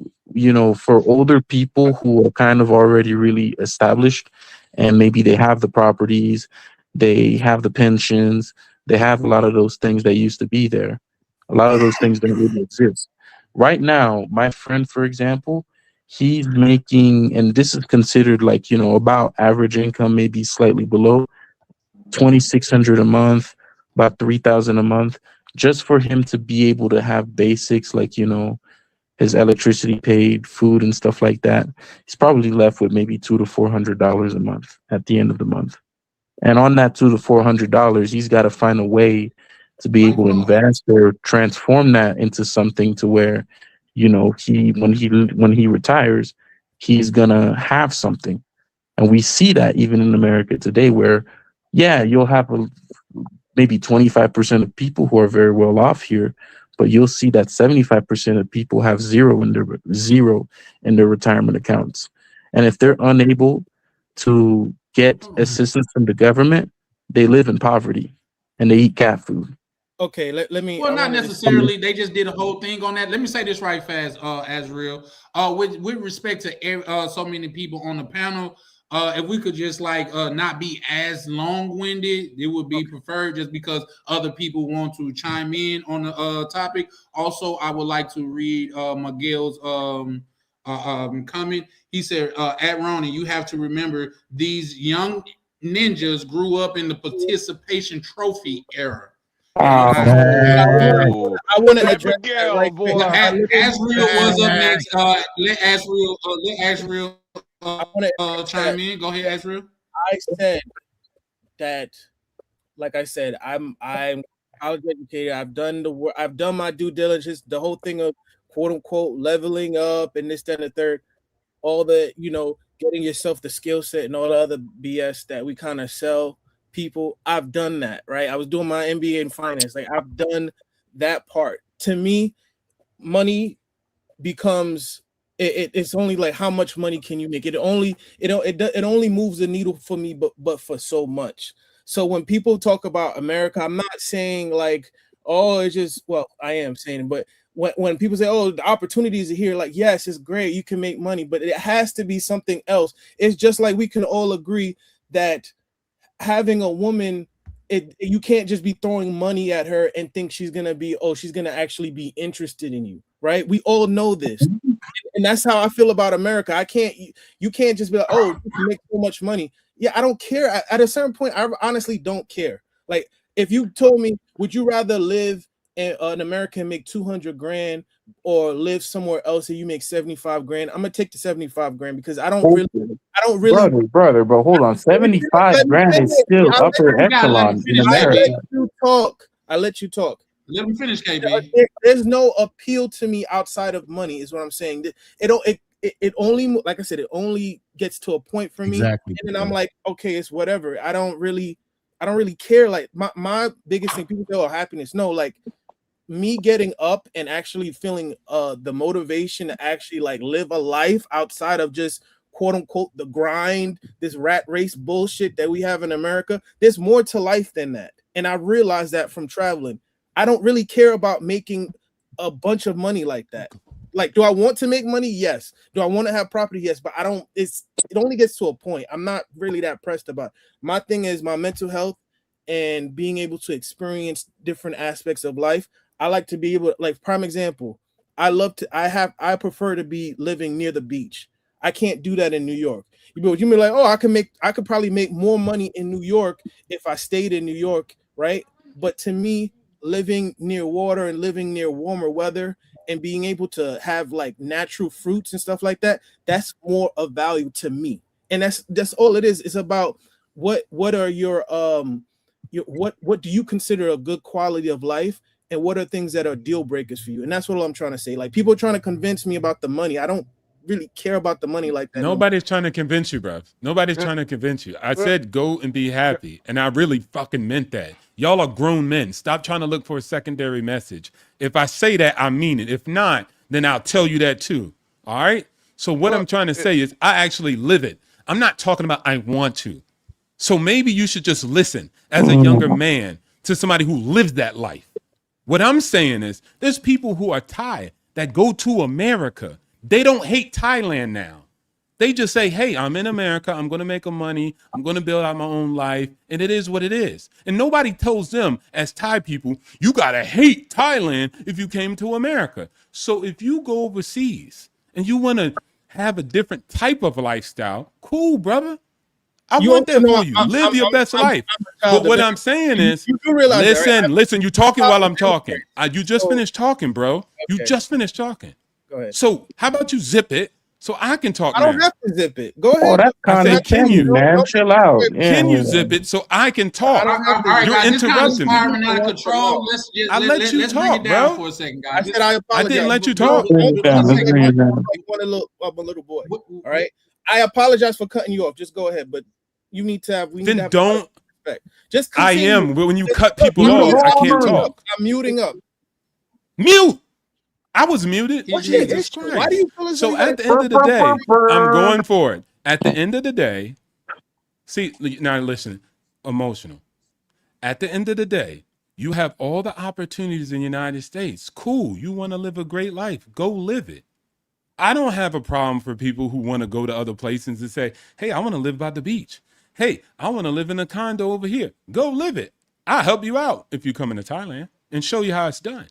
for older people who are kind of already really established, and maybe they have the properties, they have the pensions, they have a lot of those things that used to be there. A lot of those things don't really exist. Right now, my friend, for example, he's making, and this is considered about average income, maybe slightly below, $2,600 a month, about $3,000 a month, just for him to be able to have basics his electricity paid, food and stuff like that. He's probably left with maybe $200 to $400 a month at the end of the month. And on that $200 to $400, he's got to find a way to be able to invest or transform that into something to where, when he retires, he's gonna have something. And we see that even in America today, where you'll have maybe 25% of people who are very well off here, but you'll see that 75% of people have zero in their retirement accounts. And if they're unable to get assistance from the government, they live in poverty and they eat cat food. Okay, let me. Well, not necessarily. They just did a whole thing on that. Let me say this right fast, Azriel. With respect to so many people on the panel, if we could just not be as long-winded, it would be preferred, just because other people want to chime in on the topic. Also, I would like to read Miguel's comment. He said, "At Ronan, you have to remember these young ninjas grew up in the participation trophy era." I want to address that right quick. Azriel was up next. Let Azriel chime in. Go ahead, Azriel. I said that, like I said, I'm college educated. I've done the work. I've done my due diligence. The whole thing of quote unquote leveling up and this, that, and the third. All the getting yourself the skill set and all the other BS that we kind of sell people. I've done that, right? I was doing my MBA in finance. I've done that part. To me, money becomes it's only how much money can you make? It only moves the needle for me, but for so much. So when people talk about America, I'm not saying it's just, well, I am saying it, but when people say, oh, the opportunities are here, yes, it's great, you can make money, but it has to be something else. It's just like we can all agree that having a woman, you can't just be throwing money at her and think she's gonna actually be interested in you, right? We all know this, and that's how I feel about America. You can't just be like, oh, you can make so much money. Yeah, I don't care. At a certain point, I honestly don't care. If you told me, would you rather live and an American make 200 grand or live somewhere else and you make 75 grand, I'm gonna take the 75 grand because I don't really brother, but hold on. 75 grand is still upper You gotta let him echelon in finish, America. KB. I let you talk. Let me finish, KB. There's no appeal to me outside of money, is what I'm saying. It only, like I said, it only gets to a point for me, and then I'm like, okay, it's whatever. I don't really care. Like my biggest thing, people say, oh, happiness. No, like me getting up and actually feeling the motivation to actually like live a life outside of just quote unquote the grind, this rat race bullshit that we have in America. There's more to life than that, and I realized that from traveling. I don't really care about making a bunch of money like that. Like, do I want to make money? Yes. Do I want to have property? Yes. But I don't. It only gets to a point. I'm not really that pressed about it. My thing is my mental health and being able to experience different aspects of life. I like to be able, like, prime example. I prefer to be living near the beach. I can't do that in New York. You be like, oh, I could probably make more money in New York if I stayed in New York, right? But to me, living near water and living near warmer weather and being able to have like natural fruits and stuff like that, that's more of value to me. And that's all it is. It's about what are your what do you consider a good quality of life, and what are things that are deal breakers for you. And that's what I'm trying to say. Like, people are trying to convince me about the money. I don't really care about the money like that. Nobody's trying to convince you, bro. Nobody's trying to convince you. I said go and be happy, and I really fucking meant that. Y'all are grown men. Stop trying to look for a secondary message. If I say that, I mean it. If not, then I'll tell you that too. All right? So what I'm trying to say is I actually live it. I'm not talking about I want to. So maybe you should just listen as a younger man to somebody who lives that life. What I'm saying is there's people who are Thai that go to America. They don't hate Thailand now. They just say, hey, I'm in America. I'm going to make money. I'm going to build out my own life. And it is what it is. And nobody tells them as Thai people, you got to hate Thailand if you came to America. So if you go overseas and you want to have a different type of lifestyle, cool, brother. I want that for you. Live your best life. But what I'm saying is, listen, you're talking while I'm talking. You just finished talking, bro. You just finished talking. Go ahead. So how about you zip it so I can talk now? I don't have to zip it. Go ahead. Oh, that's kind of can you, man? Chill out. Can you zip it so I can talk? You're interrupting me. Out of control. I let you talk, bro. For a second, guys. I said I apologize. I didn't let you talk. You want a little boy. All right. I apologize for cutting you off. Just go ahead, but you need to have. We need to have respect. Just continue. I am. But when you cut people off, I can't talk. I'm muting up. Mute. I was muted. What's your issue? Why do you feel as so at the end of the day, I'm going for it. At the end of the day, see, now listen, emotional. At the end of the day, you have all the opportunities in the United States. Cool. You want to live a great life. Go live it. I don't have a problem for people who want to go to other places and say, hey, I want to live by the beach. Hey, I want to live in a condo over here. Go live it. I'll help you out if you come into Thailand and show you how it's done.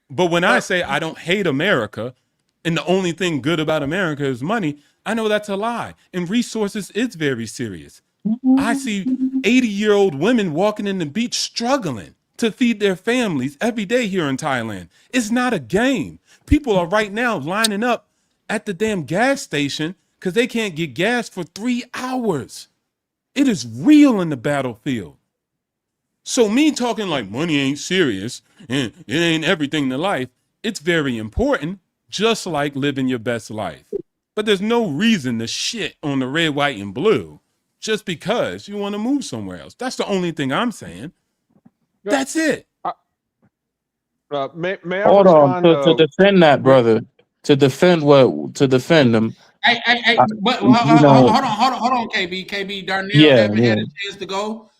But when I say I don't hate America and the only thing good about America is money, I know that's a lie. And resources is very serious. I see 80-year-old women walking in the beach struggling to feed their families every day here in Thailand. It's not a game. People are right now lining up at the damn gas station because they can't get gas for 3 hours. It is real in the battlefield. So me talking like money ain't serious and it ain't everything to life, it's very important, just like living your best life. But there's no reason to shit on the red, white, and blue just because you want to move somewhere else. That's the only thing I'm saying. That's it. May I hold on to defend that, brother. To defend them. But hold on, KB. Darnell haven't had a chance to go.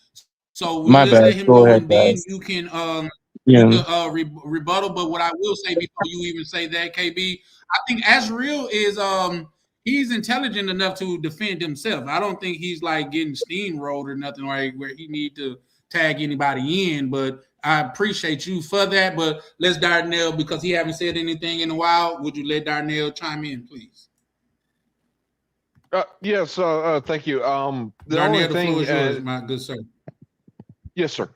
So we'll let him go, and then you can rebuttal. But what I will say before you even say that, KB, I think Azriel is he's intelligent enough to defend himself. I don't think he's like getting steamrolled or nothing like where he need to tag anybody in. But I appreciate you for that. But let's Darnell, because he haven't said anything in a while. Would you let Darnell chime in, please? Yes. Thank you. The Darnell, only thing is yours, my good sir. Yes, sir.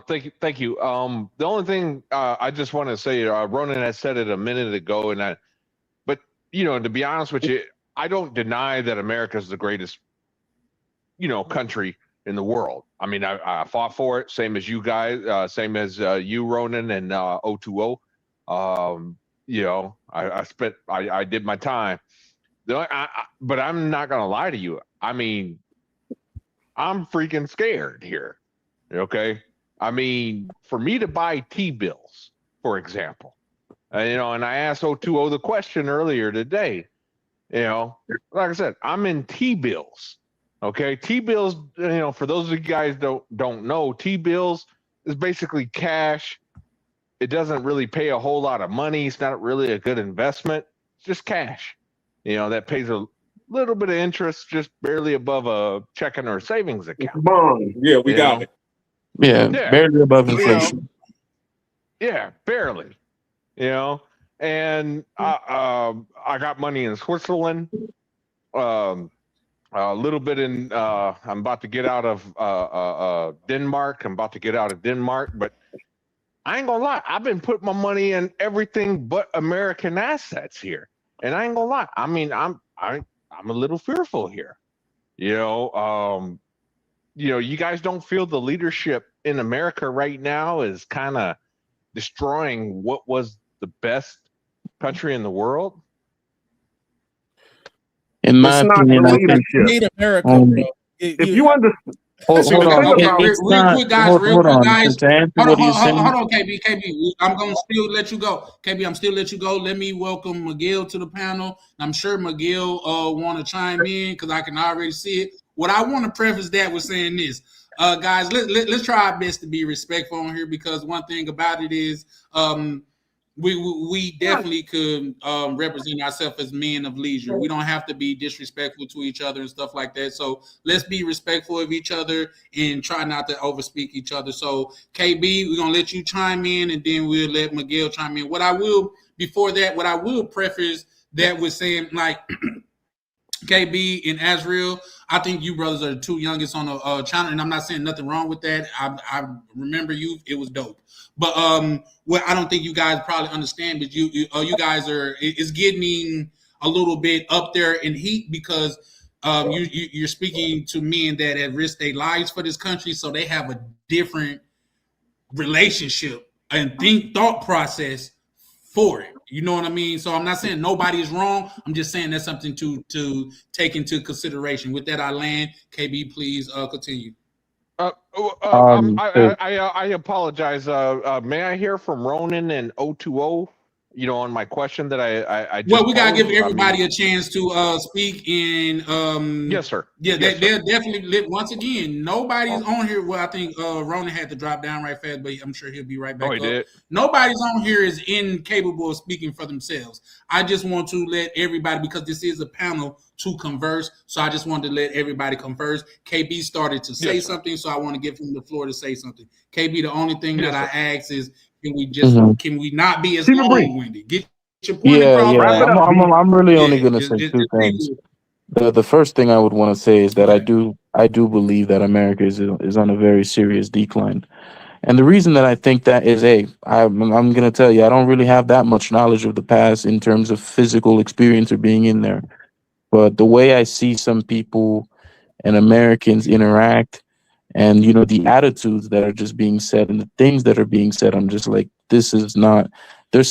Thank you. The only thing I just want to say, Ronan had said it a minute ago, but to be honest with you, I don't deny that America is the greatest, country in the world. I mean, I fought for it, same as you guys, same as you, Ronan, and 020. I did my time. But I'm not gonna lie to you. I mean, I'm freaking scared here. Okay. I mean, for me to buy T-bills, for example, and I asked 020 the question earlier today, like I said, I'm in T-bills. Okay. T-bills, for those of you guys don't know, T-bills is basically cash. It doesn't really pay a whole lot of money. It's not really a good investment. It's just cash, that pays a little bit of interest, just barely above a checking or savings account. Yeah, we got it. Yeah, barely above inflation. Yeah, barely. And I got money in Switzerland. A little bit in. I'm about to get out of Denmark. I'm about to get out of Denmark, but I ain't gonna lie. I've been putting my money in everything but American assets here, and I ain't gonna lie. I mean, I'm a little fearful here. You guys don't feel the leadership in America right now is kind of destroying what was the best country in the world? In my opinion, I think made America, bro. If you understand, hold on. Real quick, guys. Hold on, Hold on, KB. I'm gonna still let you go. KB, I'm still let you go. Let me welcome Miguel to the panel. I'm sure Miguel want to chime in because I can already see it. What I want to preface that with saying this, guys, let's try our best to be respectful on here, because one thing about it is we definitely could represent ourselves as men of leisure. We don't have to be disrespectful to each other and stuff like that. So let's be respectful of each other and try not to overspeak each other. So KB, we're gonna let you chime in, and then we'll let Miguel chime in. What I will preface that with saying, like, KB and Azriel, I think you brothers are the two youngest on the channel, and I'm not saying nothing wrong with that. I remember you; it was dope. But what I don't think you guys probably understand is you guys is getting a little bit up there in heat, because you're speaking to men that have risked their lives for this country, so they have a different relationship and thought process for it. You know what I mean? So I'm not saying nobody is wrong. I'm just saying that's something to take into consideration. With that, I land. KB, please continue. I apologize. May I hear from Ronan and 020? On my question that I just well, we gotta give everybody a chance to speak. And yes, sir. Yeah, yes, they're definitely. Once again, nobody's on here. Well, I think Ronan had to drop down right fast, but I'm sure he'll be right back. He did. Nobody's on here is incapable of speaking for themselves. I just want to let everybody, because this is a panel, to converse. So I just wanted to let everybody converse. KB started to say something, so I want to give him the floor to say something. KB, the only thing that I ask is, can we not be as long-winded? Get your point across. Yeah. I'm really only gonna say two things. The first thing I would want to say is that I do believe that America is on a very serious decline. And the reason that I think that is, I'm going to tell you, I don't really have that much knowledge of the past in terms of physical experience or being in there. But the way I see some people and Americans interact, and, the attitudes that are just being said and the things that are being said, I'm just like, there's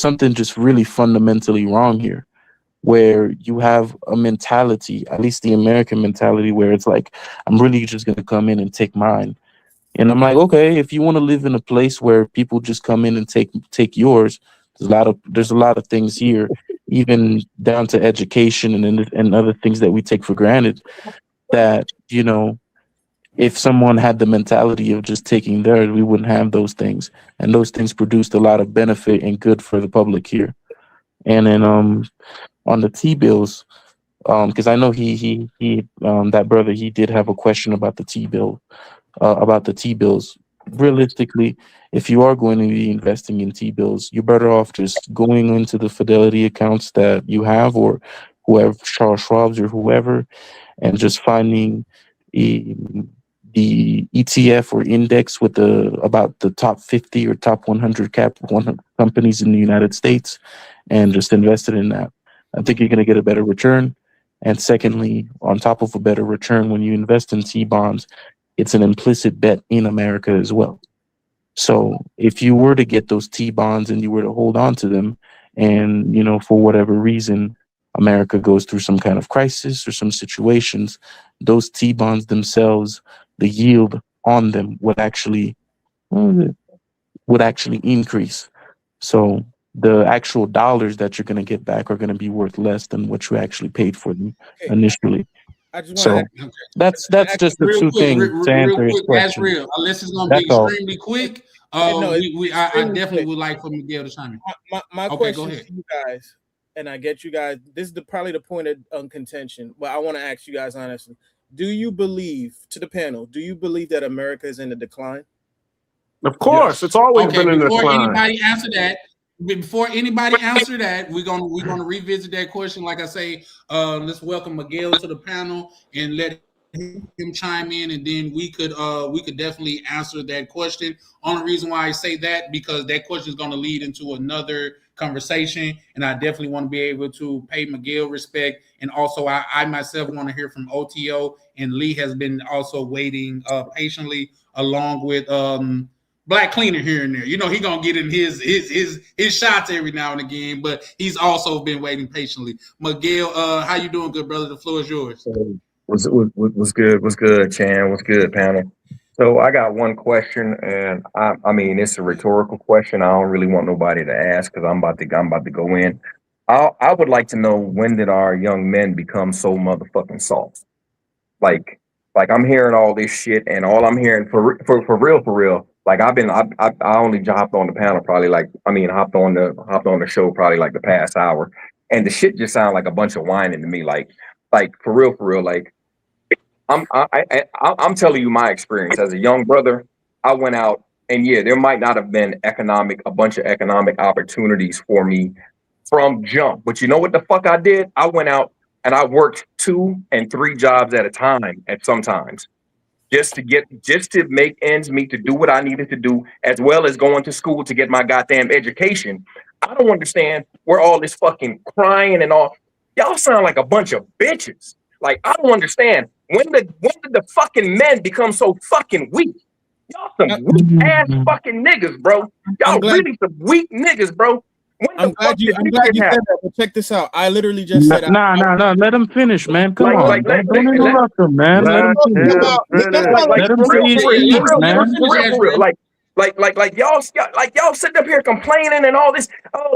something just really fundamentally wrong here, where you have a mentality, at least the American mentality, where it's like, I'm really just going to come in and take mine. And I'm like, okay, if you want to live in a place where people just come in and take yours, there's a lot of things here, even down to education and other things that we take for granted, that, if someone had the mentality of just taking theirs, we wouldn't have those things. And those things produced a lot of benefit and good for the public here. And then on the T-bills, because I know he that brother, he did have a question about the T-bill, about the T-bills. Realistically, if you are going to be investing in T-bills, you're better off just going into the Fidelity accounts that you have, or whoever, Charles Schwab's or whoever, and just finding the ETF or index with about the top 50 or top 100 companies in the United States and just invested in that. I think you're going to get a better return. And secondly, on top of a better return, when you invest in T-bonds, it's an implicit bet in America as well. So if you were to get those T-bonds and you were to hold on to them, and, you know, for whatever reason, America goes through some kind of crisis or some situations, those T-bonds themselves, the yield on them would actually increase. So the actual dollars that you're going to get back are going to be worth less than what you actually paid for them initially. I just So want that's just the two things to answer his question. That's real. Unless it's going to be extremely quick. I definitely would like for Miguel to chime in. My question to you guys, and I get you guys, this is probably the point of contention, but I want to ask you guys honestly. Do you believe, to the panel, do you believe that America is in a decline? Of course, it's always been in before decline. Before anybody answer that, we're gonna revisit that question. Like I say, let's welcome Miguel to the panel and let him chime in, and then we could definitely answer that question. Only reason why I say that, because that question is going to lead into another conversation, and I definitely want to be able to pay Miguel respect, and also I myself want to hear from OTO, and Lee has been also waiting patiently along with Black Cleaner here and there. You know, he gonna get in his shots every now and again, but he's also been waiting patiently. Miguel, how you doing, good brother? The floor is yours. Was good? What's good, Chan? What's good, panel? So I got one question, and I mean it's a rhetorical question. I don't really want nobody to ask because I'm about to go in. I would like to know, when did our young men become so motherfucking soft? Like I'm hearing all this shit, and all I'm hearing for real. Like I only hopped on the panel probably hopped on the show probably like the past hour, and the shit just sound like a bunch of whining to me. Like for real. Like I'm telling you my experience as a young brother. I went out, and yeah, there might not have been a bunch of economic opportunities for me from jump, but you know what the fuck I did? I went out and I worked 2 and 3 jobs at a time at sometimes. Just to make ends meet, to do what I needed to do, as well as going to school to get my goddamn education. I don't understand where all this fucking crying and all. Y'all sound like a bunch of bitches. Like, I don't understand. When did the fucking men become so fucking weak? Y'all some weak ass fucking niggas, bro. Y'all really some weak niggas, bro. I'm glad you said that, but check this out. I literally just said No, let him finish, man. Come on. Don't interrupt him, man. Let him finish. Let him say his piece, man. Like y'all sitting up here complaining and all this,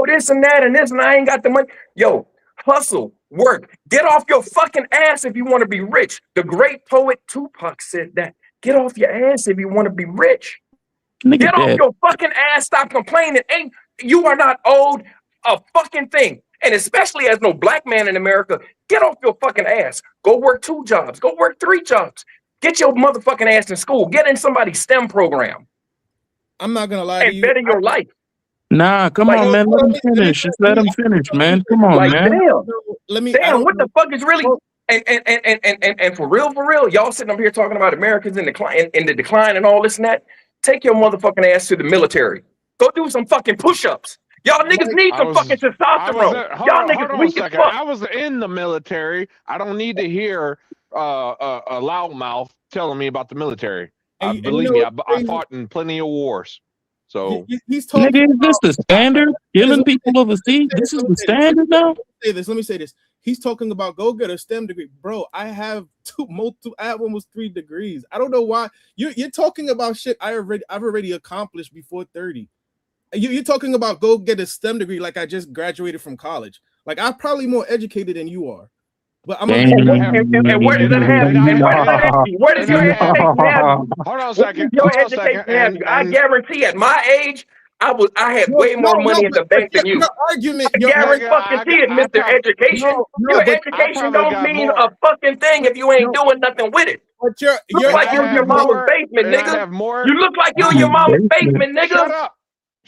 this and that and this, and I ain't got the money. Yo, hustle, work, get off your fucking ass if you want to be rich. The great poet Tupac said that. Get off your ass if you want to be rich. Get off your fucking ass. Stop complaining. You are not owed a fucking thing. And especially as no black man in America, get off your fucking ass. Go work 2 jobs. Go work 3 jobs. Get your motherfucking ass in school. Get in somebody's STEM program. I'm not gonna lie to you. And better your life. Nah, come on, man. Let him finish. Just let him finish, man. Come on, man. Damn, what the fuck is really? And for real, y'all sitting up here talking about Americans in the decline and all this and that. Take your motherfucking ass to the military. Go do some fucking push-ups. Y'all niggas need some fucking testosterone. Y'all niggas weak as fuck. I was in the military. I don't need to hear a loudmouth telling me about the military. Believe me, I fought in plenty of wars. So he's talking. Nigga, is this the standard? Killing people overseas? This is the standard now? Let me say this. He's talking about go get a STEM degree, bro. I have I have almost 3 degrees. I don't know why you're talking about shit I've already accomplished before 30. You're talking about go get a STEM degree like I just graduated from college. Like I'm probably more educated than you are. But I'm and where does that have you? Where does your education have you? Hold on a second. Your education have you? I guarantee at my age, I had way more money in the bank than you. I guarantee it, Mr. Education. Your education don't mean a fucking thing if you ain't doing nothing with it. But you're like you in your mama's basement, nigga. You look like you in your mama's basement, nigga.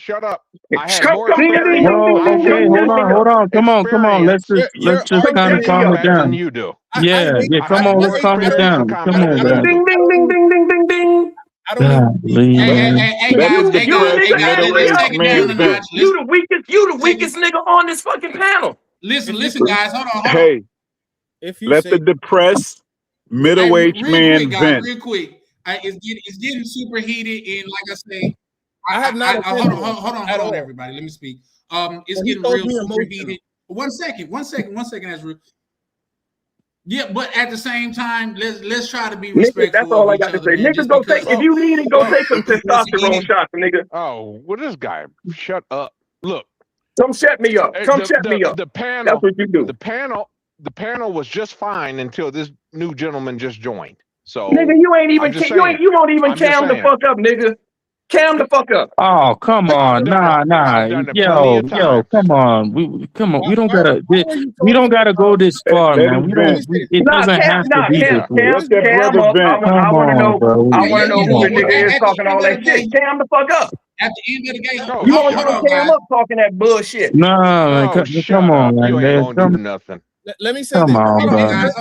Shut up. I had Come, more come, experience. No, I okay, have hold on. Come on. Let's You're just kind of arguing. calm it better than down. you do. Yeah, I come have on, more let's calm it experience down. and Come common on, sense than guys. you do. Ding, ding, ding, ding, ding, ding, ding. I don't Golly, man. Hey Let guys, the hey guys, depressed hey guys, let's middle-aged take it man down a vent. notch. You the Take weakest nigga on this fucking panel. Listen, guys, hold on. Hey, If you let say the depressed Hey, middle-aged real man quick, guys, vent. real quick. It's getting super heated, and like I say, I have not hold offended him on, at all. everybody. Let me speak. It's But he getting told real me super emotional. heated. One second. That's real. Yeah, but at the same time, let's try to be Niggas, respectful that's all of I each got to other, say. man. Niggas Just go because, take, if you need it, go take some once testosterone again, shots, nigga. Oh, well, this guy, shut up. Look, Come shut me up. Come shut me up. the panel, That's what you do. the panel was just fine until this new gentleman just joined. So Nigga, you ain't even, I'm just you saying. won't even I'm just cam the saying. fuck up, nigga. Cam the fuck up. Oh, come on. Nah. I've done it plenty of times. Come on. We don't gotta why are you we don't talking gotta go about- this far, Let man. him We vent. don't it Nah, doesn't have to be Cam, this way. Let that Cam brother up. vent. Come I want to on, know. bro. I want to know Come who the on, nigga bro. is At the talking end all of that the shit. day, Cam the fuck up. at the end of the game, Oh, You don't hold want on, to cam guys. up talking that bullshit. No, man, Oh, come shut on, up. You man. ain't gonna do nothing. Let me say Come this. on, Hold on, bro. guys.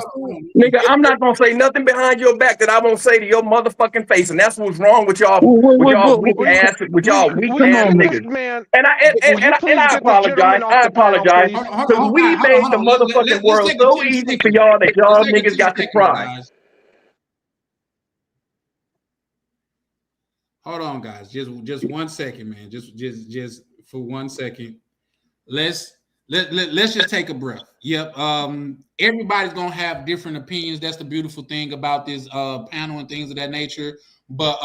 Nigga, I'm not gonna say nothing behind your back that I won't say to your motherfucking face, and that's what's wrong with y'all, weak ass niggas. Man, And I apologize. Hold Because on, we hold made on. the motherfucking Let's world take so it to the easy for second. y'all that y'all Let's take it niggas to got the to second, cry. guys. Hold on, guys. Just 1 second, man. Just for 1 second. Let's just take a breath. Yep. Everybody's gonna have different opinions. That's the beautiful thing about this panel and things of that nature. But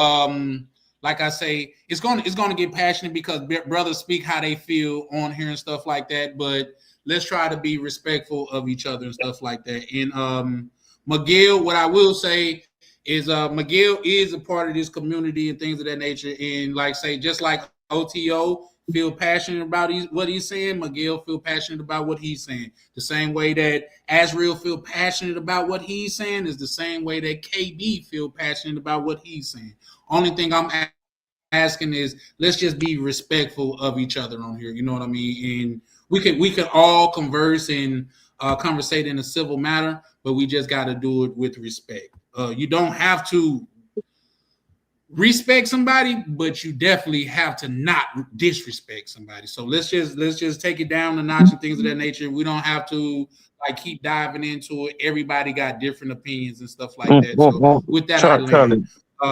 like I say, it's gonna get passionate because brothers speak how they feel on here and stuff like that. But let's try to be respectful of each other and stuff like that. And Miguel, what I will say is Miguel is a part of this community and things of that nature. And like say, just like OTO feel passionate about what he's saying, Miguel feel passionate about what he's saying. The same way that Azriel feel passionate about what he's saying is the same way that KB feel passionate about what he's saying. Only thing I'm asking is let's just be respectful of each other on here. You know what I mean? And we can all converse and conversate in a civil manner, but we just got to do it with respect. You don't have to respect somebody, but you definitely have to not disrespect somebody. So let's just take it down a notch and things of that nature. We don't have to like keep diving into it. Everybody got different opinions and stuff like that. So with that,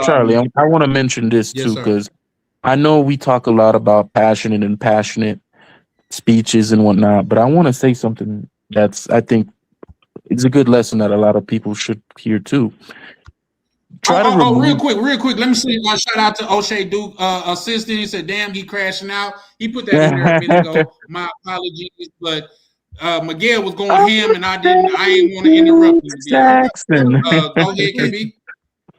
Charlie, I want to mention this too, because I know we talk a lot about passionate speeches and whatnot, but I want to say something that's I think it's a good lesson that a lot of people should hear too. Real quick. Let me see. Shout out to O'Shea Duke assistant. He said, "Damn, he crashing out." He put that in there a minute ago. My apologies, but Miguel was going ham, and I didn't want to interrupt you. Jackson. Go ahead, KB.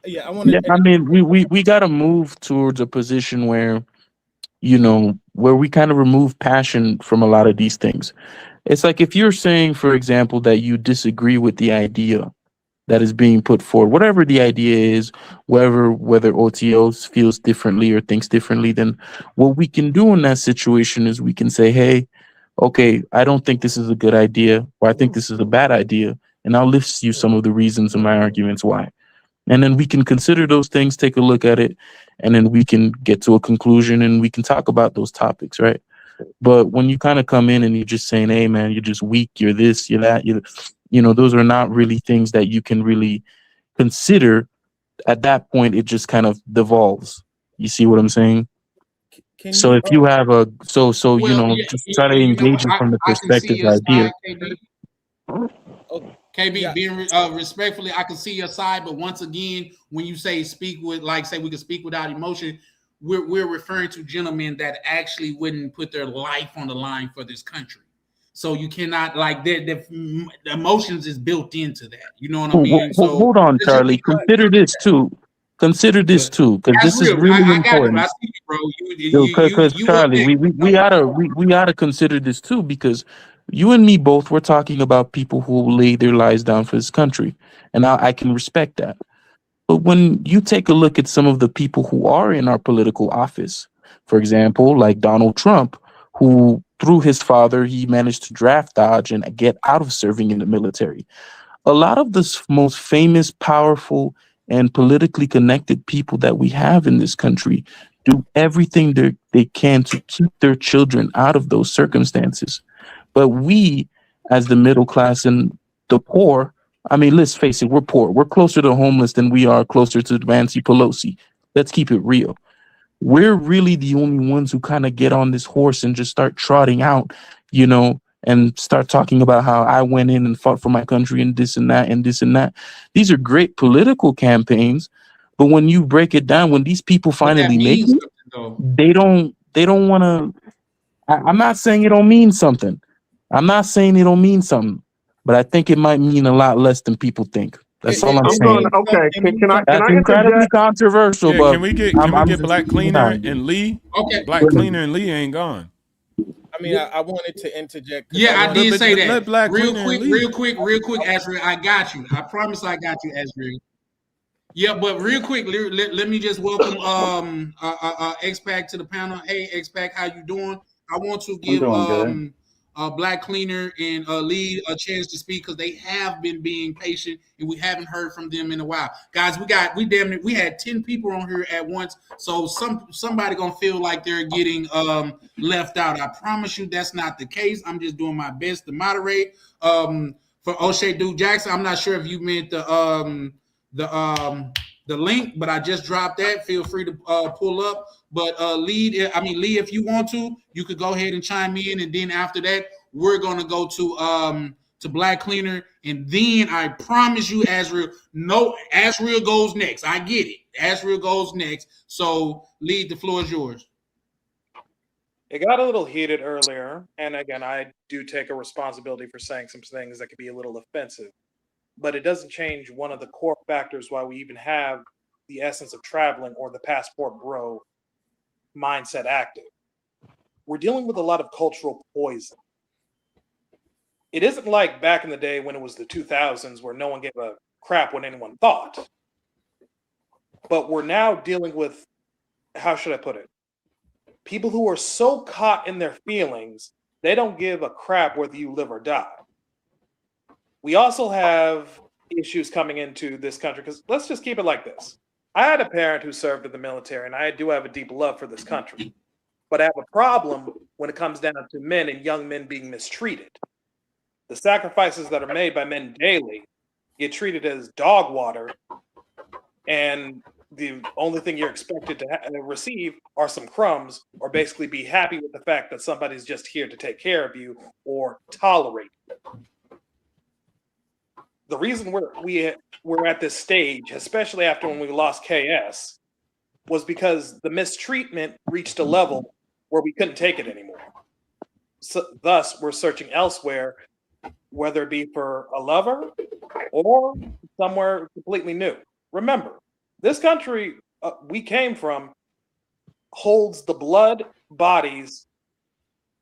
Yeah, I want to. Yeah, I mean, we got to move towards a position where, where we kind of remove passion from a lot of these things. It's like if you're saying, for example, that you disagree with the idea that is being put forward, whatever the idea is, whether OTO feels differently or thinks differently, then what we can do in that situation is we can say, hey, okay, I don't think this is a good idea, or I think this is a bad idea, and I'll list you some of the reasons and my arguments why. And then we can consider those things, take a look at it, and then we can get to a conclusion and we can talk about those topics, right? But when you kind of come in and you're just saying, hey, man, you're just weak, you're this, you're that, those are not really things that you can really consider. At that point, it just kind of devolves. You see what I'm saying? So if you have just try to engage it from the perspective idea. KB, being respectfully, I can see your side, but once again, when you say speak with, like, say we can speak without emotion, we're referring to gentlemen that actually wouldn't put their life on the line for this country. So you cannot the emotions is built into that. You know what I mean? So hold on, Charlie. Consider this too. Because this is really important. I see you, bro. Because Charlie, we gotta consider this too, because you and me both were talking about people who lay their lives down for this country, and I can respect that. But when you take a look at some of the people who are in our political office, For example, like Donald Trump, who through his father, he managed to draft dodge and get out of serving in the military. A lot of the most famous, powerful, and politically connected people that we have in this country do everything they can to keep their children out of those circumstances. But we, as the middle class and the poor, I mean, let's face it, we're poor. We're closer to homeless than we are closer to Nancy Pelosi. Let's keep it real. We're really the only ones who kind of get on this horse and just start trotting out, you know, and start talking about how I went in and fought for my country and this and that and this and that. These are great political campaigns, but when you break it down, when these people finally make it, they don't want to. I'm not saying it don't mean something. I'm not saying it don't mean something, but I think it might mean a lot less than people think. That's all I'm saying. Okay, can I That's incredibly interject? controversial, Yeah, but can we get Black Cleaner and Lee? Okay. Black Cleaner and Lee ain't gone. I mean, I wanted to interject. Yeah, I did say let that. Black Real Cleaner quick, Azrael. I got you. I promise I got you, Azrael. Yeah, but real quick, let me just welcome X-Pac to the panel. Hey, X-Pac, how you doing? I want to give Black Cleaner and Lee a chance to speak because they have been being patient and we haven't heard from them in a while. Guys, we had 10 people on here at once, so somebody gonna feel like they're getting left out. I promise you that's not the case. I'm just doing my best to moderate. For O'Shea Duke Jackson, I'm not sure if you meant the link, but I just dropped that. Feel free to pull up. But Lee, if you want to, you could go ahead and chime in, and then after that, we're gonna go to Black Cleaner, and then I promise you, Azrael goes next. I get it. Azrael goes next. So Lee, the floor is yours. It got a little heated earlier, and again, I do take a responsibility for saying some things that could be a little offensive. But it doesn't change one of the core factors why we even have the essence of traveling or the passport bro mindset active. We're dealing with a lot of cultural poison. It isn't like back in the day when it was the 2000s where no one gave a crap what anyone thought. But we're now dealing with, how should I put it? People who are so caught in their feelings, they don't give a crap whether you live or die. We also have issues coming into this country because let's just keep it like this. I had a parent who served in the military, and I do have a deep love for this country. But I have a problem when it comes down to men and young men being mistreated. The sacrifices that are made by men daily get treated as dog water, and the only thing you're expected to receive are some crumbs, or basically be happy with the fact that somebody's just here to take care of you or tolerate you. The reason we're at this stage, especially after when we lost KS, was because the mistreatment reached a level where we couldn't take it anymore. So, thus, we're searching elsewhere, whether it be for a lover or somewhere completely new. Remember, this country we came from holds the blood, bodies,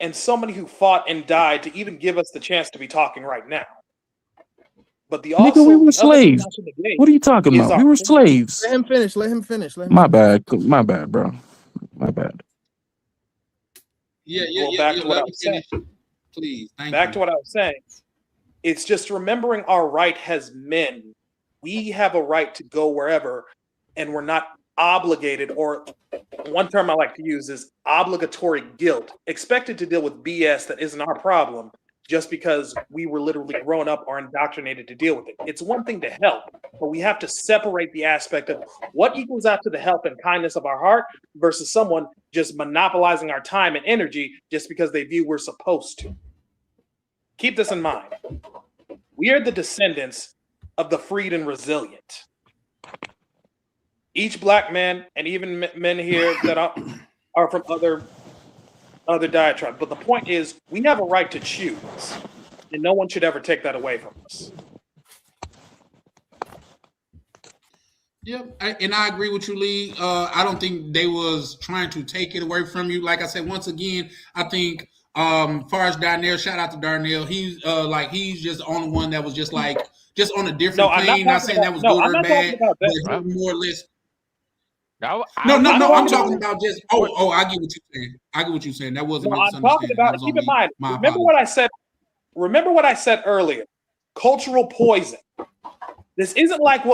and so many who fought and died to even give us the chance to be talking right now. But Nigga, we were slaves. What are you talking about? We were slaves. Let him finish. My bad, bro. My bad. Back to what I was saying. Please. Back to what I was saying. It's just remembering our right as men. We have a right to go wherever, and we're not obligated, or one term I like to use is obligatory guilt, expected to deal with BS that isn't our problem just because we were literally grown up or indoctrinated to deal with it. It's one thing to help, but we have to separate the aspect of what equals out to the help and kindness of our heart versus someone just monopolizing our time and energy just because they view we're supposed to. Keep this in mind. We are the descendants of the freed and resilient. Each black man, and even men here that are from other diatribes. But the point is, we have a right to choose, and no one should ever take that away from us. Yep, and I agree with you, Lee. I don't think they was trying to take it away from you. Like I said, once again, I think far as Darnell, shout out to Darnell. He's just the only one that was just on a different plane. Not saying that was good or bad, but more or less. No. I'm I'm talking talking about just. I get what you're saying. I get what you're saying. That wasn't No, I'm talking misunderstanding. about. Keep in mind. Remember what I said. Remember what I said earlier. Cultural poison. This isn't like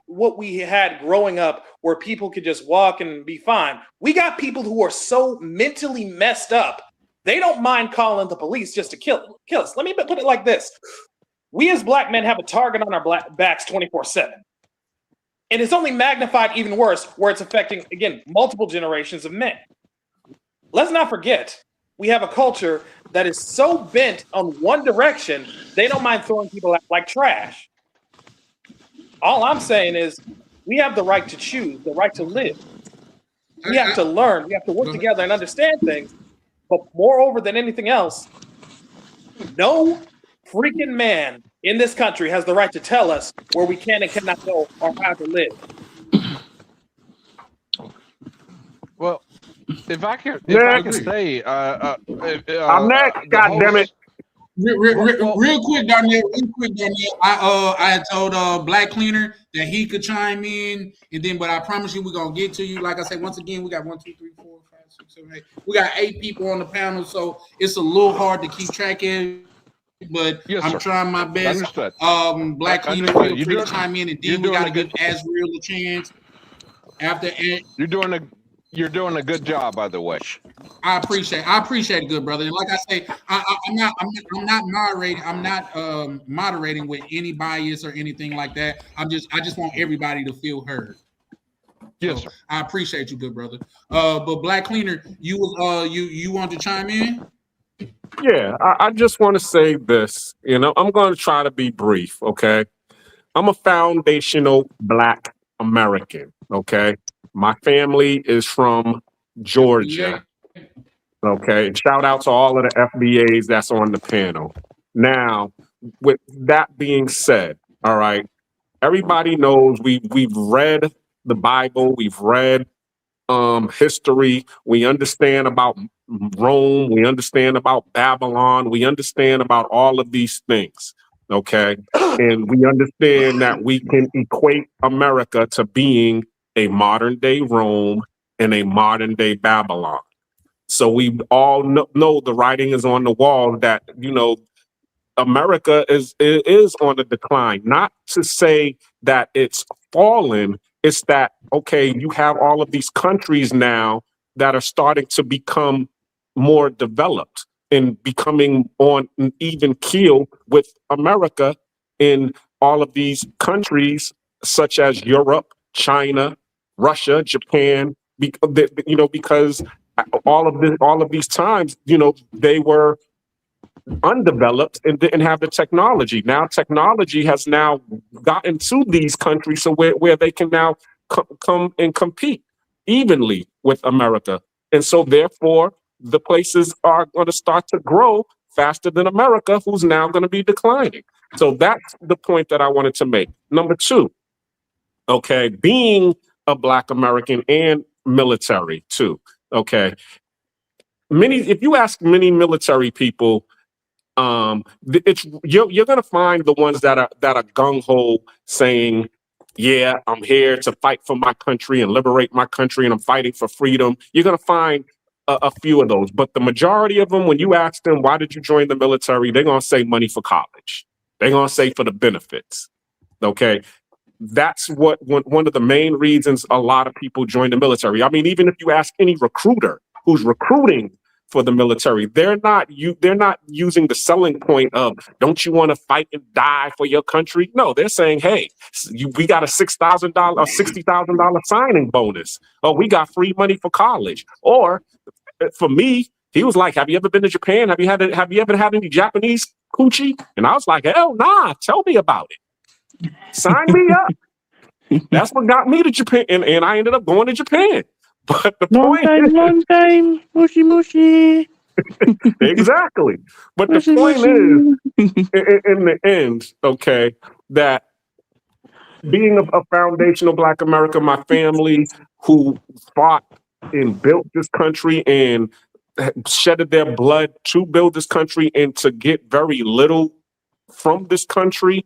what we had growing up, where people could just walk and be fine. We got people who are so mentally messed up, they don't mind calling the police just to kill us. Let me put it like this: we as black men have a target on our backs 24/7, and it's only magnified even worse, where it's affecting again multiple generations of men. Let's not forget, we have a culture that is so bent on one direction, they don't mind throwing people out like trash. All I'm saying is we have the right to choose, the right to live. We have to learn. We have to work together and understand things. But moreover than anything else, no freaking man in this country has the right to tell us where we can and cannot go or how to live. Well, if I can say, I'm next. God damn it. Real quick, Daniel. I had told Black Cleaner that he could chime in, and then, but I promise you, we're gonna get to you. Like I said, once again, we got 1, 2, 3, 4, 5, 6, 7, 8. We got 8 people on the panel, so it's a little hard to keep track of. But I'm trying my best. Understood. Black Cleaner, feel free to chime in, and then we got to give Azriel a chance. After you're doing a good job, by the way. I appreciate it, good brother. And like I say, I'm not moderating. I'm not moderating with any bias or anything like that. I just want everybody to feel heard. Yes, sir. I appreciate you, good brother. But Black Cleaner, you want to chime in? Yeah, I just want to say this. I'm going to try to be brief, okay? I'm a foundational Black American, okay? My family is from Georgia, okay? And shout out to all of the FBAs that's on the panel. Now, with that being said, all right, everybody knows we've read the Bible, we've read history, we understand about Rome, we understand about Babylon, we understand about all of these things, okay? And we understand that we can equate America to being a modern day Rome and a modern day Babylon. So we all know the writing is on the wall that, America is on the decline. Not to say that it's fallen, it's that, okay, you have all of these countries now that are starting to become more developed and becoming on an even keel with America in all of these countries, such as Europe, China, Russia, Japan, because all of these times, they were undeveloped and didn't have the technology. Now technology has now gotten to these countries so where they can now come and compete evenly with America. And so therefore, the places are going to start to grow faster than America, who's now going to be declining. So that's the point that I wanted to make. Number 2, okay, being a Black American and military too, okay. If you ask many military people, you're gonna find the ones that are gung-ho saying, yeah, I'm here to fight for my country and liberate my country and I'm fighting for freedom. You're gonna find a few of those, but the majority of them, when you ask them, why did you join the military? They're gonna say money for college. They're gonna say for the benefits. Okay. That's one of the main reasons a lot of people join the military. I mean, even if you ask any recruiter who's recruiting for the military, they're not using the selling point of, don't you want to fight and die for your country? No, they're saying, hey, we got a $6,000 or $60,000 signing bonus. Oh, we got free money for college. Or for me, he was like, have you ever been to Japan? Have you ever had any Japanese coochie? And I was like, hell nah, tell me about it. Sign me up. That's what got me to Japan, and I ended up going to Japan. But the long time, mushy mushy. Exactly. But the point is, in the end, okay, that being a foundational Black American, my family who fought and built this country and shedded their blood to build this country and to get very little from this country,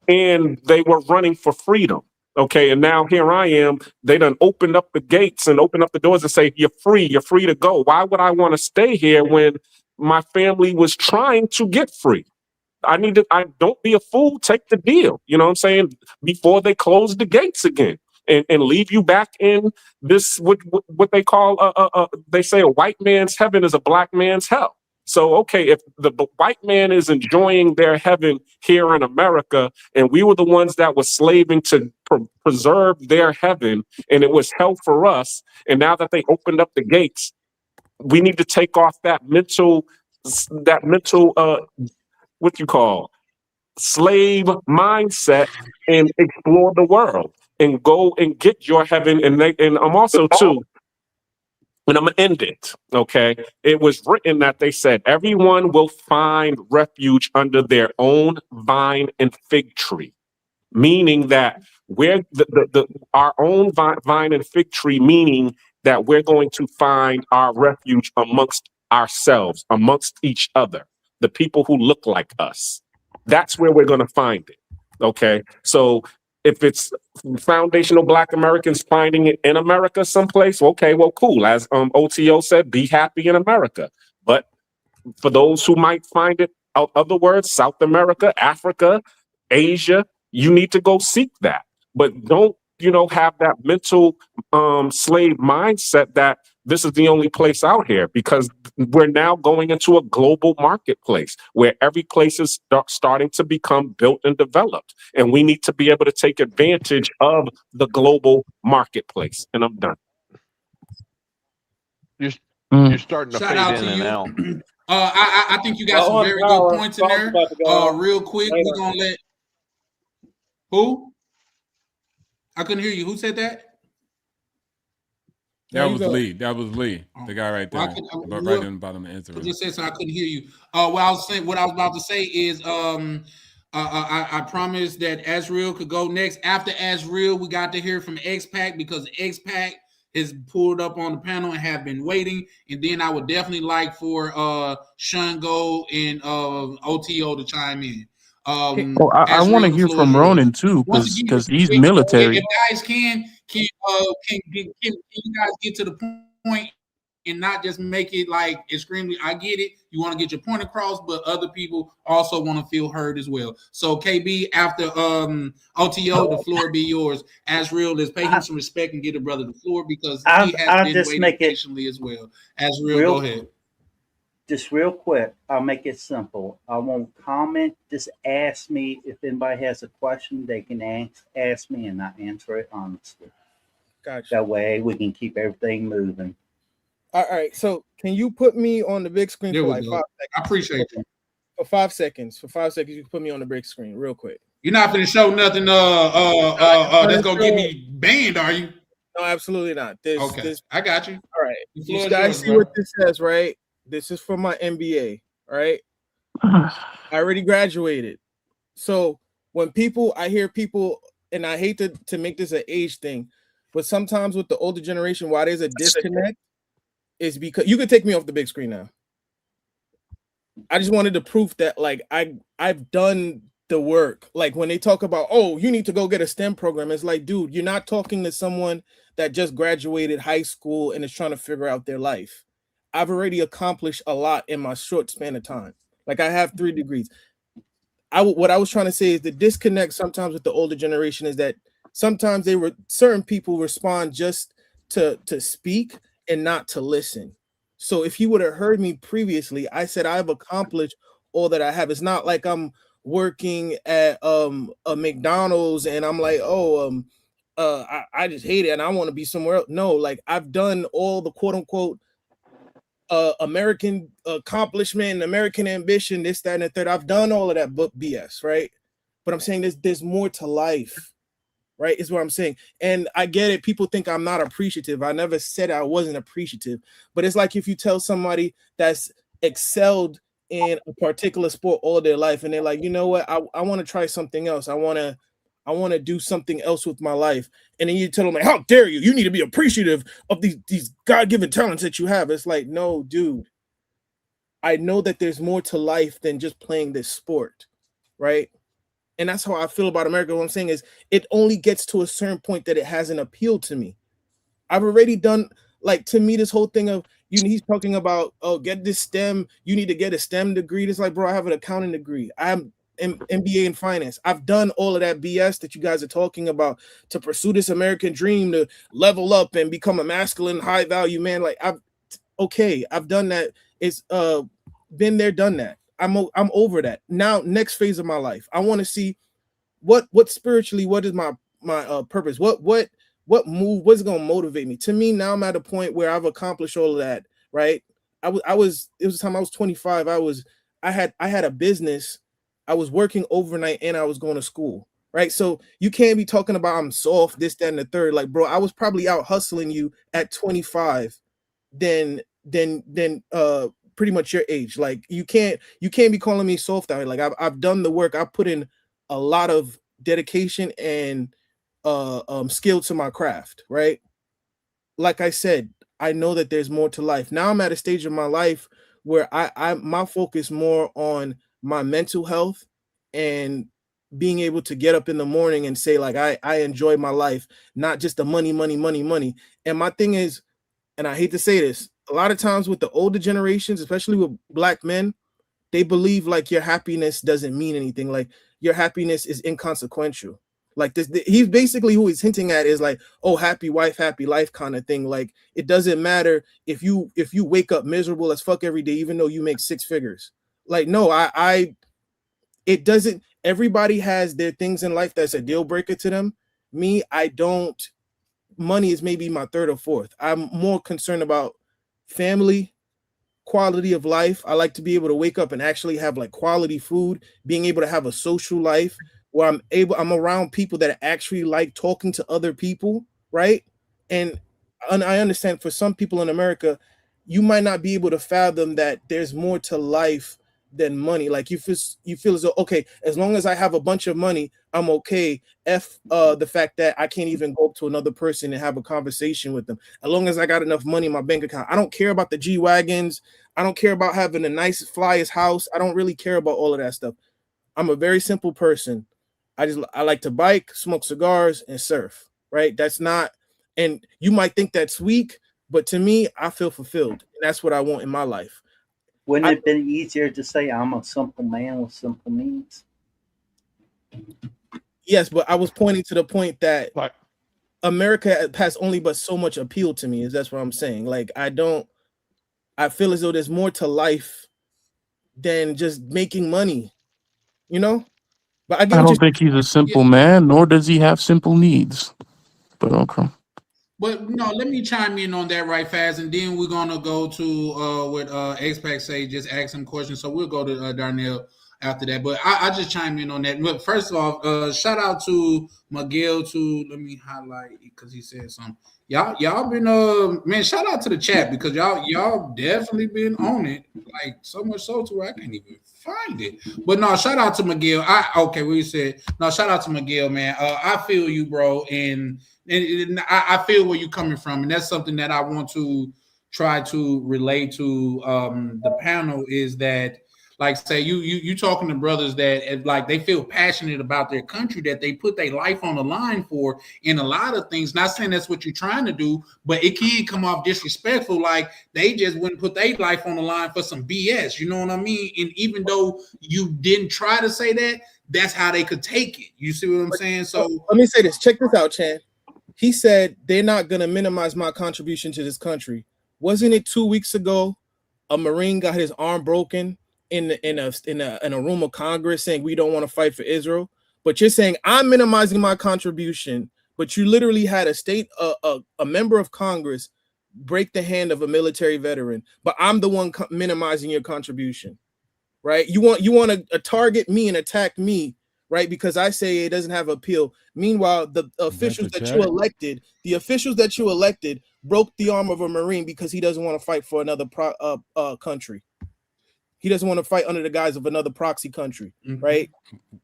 and they were running for freedom. Okay, and now here I am. They done opened up the gates and opened up the doors and say, you're free to go. Why would I want to stay here when my family was trying to get free? I don't be a fool, take the deal. You know what I'm saying? Before they close the gates again and leave you back in this, what they call, they say a white man's heaven is a black man's hell. So, okay, if the white man is enjoying their heaven here in America, and we were the ones that were slaving to preserve their heaven, and it was hell for us, and now that they opened up the gates, we need to take off that mental, what you call, slave mindset and explore the world and go and get your heaven. And I'm also too, and I'm gonna end it. Okay, it was written that they said everyone will find refuge under their own vine and fig tree, meaning that we're our own vine and fig tree, meaning that we're going to find our refuge amongst ourselves, amongst each other, the people who look like us. That's where we're going to find it. Okay, so if it's foundational Black Americans finding it in America someplace, okay, well, cool. As OTO said, be happy in America. But for those who might find it out other words, South America, Africa, Asia, you need to go seek that. But don't, have that mental slave mindset that this is the only place out here, because we're now going into a global marketplace where every place is starting to become built and developed. And we need to be able to take advantage of the global marketplace. And I'm done. You're starting to Shout fade out in to and you. out. I think you got some very good points in there. Real quick, we're gonna let who? I couldn't hear you. Who said that? That was Lee. That was Lee, the guy right there, right in the bottom of Instagram. Just said so. I couldn't hear you. What I was about to say is, I promised that Azriel could go next. After Azriel, we got to hear from X-Pac, because X-Pac has pulled up on the panel and have been waiting. And then I would definitely like for Shango and OTO to chime in. I want to hear from Ronan too, because he's military. If guys can you guys get to the point and not just make it like extremely, I get it, you want to get your point across, but other people also want to feel heard as well. So KB, after OTO, the floor be yours. Azriel, let's pay him some respect and get a brother the floor, because he has been waiting patiently as well. Azriel, go ahead. Just real quick, I'll make it simple. I won't comment. Just ask me if anybody has a question. They can ask me, and I answer it honestly. Gotcha. That way we can keep everything moving. All right. So can you put me on the big screen for like 5 seconds? I appreciate you. For 5 seconds. For 5 seconds, you can put me on the big screen real quick. You're not going to show nothing that's going to get me banned, are you? No, absolutely not. Okay. I got you. All right. You guys see what this says, right? This is for my MBA, right? I already graduated. So when I hear people, and I hate to make this an age thing, but sometimes with the older generation, why there's a disconnect is because you could take me off the big screen now. I just wanted to prove that like I've done the work. Like when they talk about, oh, you need to go get a STEM program, it's like, dude, you're not talking to someone that just graduated high school and is trying to figure out their life. I've already accomplished a lot in my short span of time. Like I have 3 degrees. What I was trying to say is the disconnect sometimes with the older generation is that sometimes certain people respond just to speak and not to listen. So if you would have heard me previously, I said I've accomplished all that I have. It's not like I'm working at a McDonald's and I'm like, I just hate it and I want to be somewhere else. No, like I've done all the quote unquote American accomplishment, American ambition, this, that, and the third. I've done all of that BS, right? But I'm saying there's more to life, right? Is what I'm saying. And I get it. People think I'm not appreciative. I never said I wasn't appreciative. But it's like if you tell somebody that's excelled in a particular sport all their life, and they're like, you know what? I want to try something else. I want to do something else with my life. And then you tell them, like, how dare you? You need to be appreciative of these God-given talents that you have. It's like, no, dude. I know that there's more to life than just playing this sport, right? And that's how I feel about America. What I'm saying is it only gets to a certain point that it hasn't appealed to me. I've already done, like, to me, this whole thing of, he's talking about, oh, get this STEM, you need to get a STEM degree. It's like, bro, I have an accounting degree. I have MBA in finance. I've done all of that BS that you guys are talking about to pursue this American dream, to level up and become a masculine, high value man. Like, I've done that. It's been there, done that. I'm over that. Now, next phase of my life, I want to see what spiritually, what is my purpose? What move? What's going to motivate me? To me, now I'm at a point where I've accomplished all of that. Right? It was the time I was 25. I had a business. I was working overnight and I was going to school. Right? So you can't be talking about I'm soft, this, that, and the third. Like, bro, I was probably out hustling you at 25. Then pretty much your age. Like, you can't be calling me soft out here. Like, I've done the work. I've put in a lot of dedication and skill to my craft, right? Like I said, I know that there's more to life. Now I'm at a stage of my life where my focus more on my mental health and being able to get up in the morning and say, like, I enjoy my life, not just the money. And my thing is, and I hate to say this, a lot of times with the older generations, especially with Black men, they believe like your happiness doesn't mean anything. Like, your happiness is inconsequential. Like, he's basically, who he's hinting at is like, oh, happy wife, happy life kind of thing. Like, it doesn't matter if you wake up miserable as fuck every day, even though you make 6 figures. Like, no, it doesn't. Everybody has their things in life that's a deal breaker to them. Me, I don't. Money is maybe my 3rd or 4th. I'm more concerned about family, quality of life. I like to be able to wake up and actually have like quality food, being able to have a social life where I'm around people that actually like talking to other people, right? And I understand for some people in America, you might not be able to fathom that there's more to life than money. Like, you feel as though, okay, as long as I have a bunch of money, I'm okay. The fact that I can't even go up to another person and have a conversation with them. As long as I got enough money in my bank account, I don't care about the G-Wagons. I don't care about having the nice flyest house. I don't really care about all of that stuff. I'm a very simple person. I like to bike, smoke cigars, and surf, right? That's not, and you might think that's weak, but to me, I feel fulfilled. And that's what I want in my life. Wouldn't it have been easier to say I'm a simple man with simple needs? Yes, but I was pointing to the point that America has only but so much appeal to me. Is that's what I'm saying. Like, I feel as though there's more to life than just making money, you know? But I don't think he's a simple man, nor does he have simple needs. But okay. But no, let me chime in on that right fast, and then we're gonna go to what X-Pac say, just ask some questions. So we'll go to Darnell after that. But I just chime in on that. But first of all, shout out to Miguel let me highlight because he said something. Y'all been man, shout out to the chat because y'all definitely been on it, like so much so to where I can't even find it. But no, shout out to Miguel. Shout out to Miguel, man. I feel you, bro, and I feel where you're coming from, and that's something that I want to try to relate to the panel is that, like, say you talking to brothers that like they feel passionate about their country, that they put their life on the line for in a lot of things. Not saying that's what you're trying to do, but it can come off disrespectful, like they just wouldn't put their life on the line for some BS. You know what I mean? And even though you didn't try to say that, that's how they could take it. You see what I'm saying? So let me say this. Check this out, Chan. He said they're not going to minimize my contribution to this country. Wasn't it 2 weeks ago a Marine got his arm broken in a room of Congress saying we don't want to fight for Israel? But you're saying I'm minimizing my contribution, but you literally had a member of Congress break the hand of a military veteran, but I'm the one minimizing your contribution, right? You want to target me and attack me, right? Because I say it doesn't have appeal. Meanwhile, the officials that you elected broke the arm of a Marine because he doesn't want to fight for another country. He doesn't want to fight under the guise of another proxy country, right?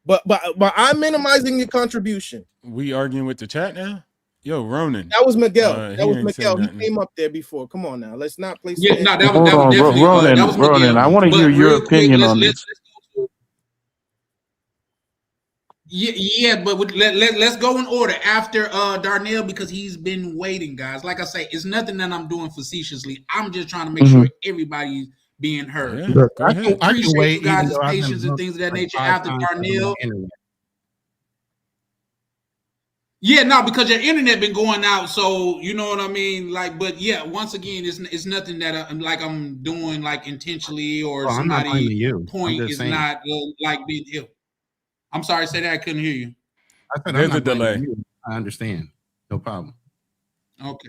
But I'm minimizing your contribution. We arguing with the chat now? Yo, Ronan. That was Miguel. He came up there before. Come on now. Let's not play. Yeah, no, that was definitely Ronan. I want to hear your opinion on this. Yeah, but let's go in order after Darnell, because he's been waiting, guys. Like I say, it's nothing that I'm doing facetiously. I'm just trying to make sure everybody's being heard. Yeah, Look, go I ahead. can Appreciate wait, you even guys' though I've been patience and booked things of that like nature 5 after times on Darnell. the internet. Yeah, no, because your internet been going out, so you know what I mean. Like, but yeah, once again, it's nothing that I'm doing like intentionally, or Oh, I'm not blaming somebody you. I'm point just is saying. not like being ill. I'm sorry, say that I couldn't hear you. I said I'm There's a not blaming delay. you. I understand. No problem. Okay.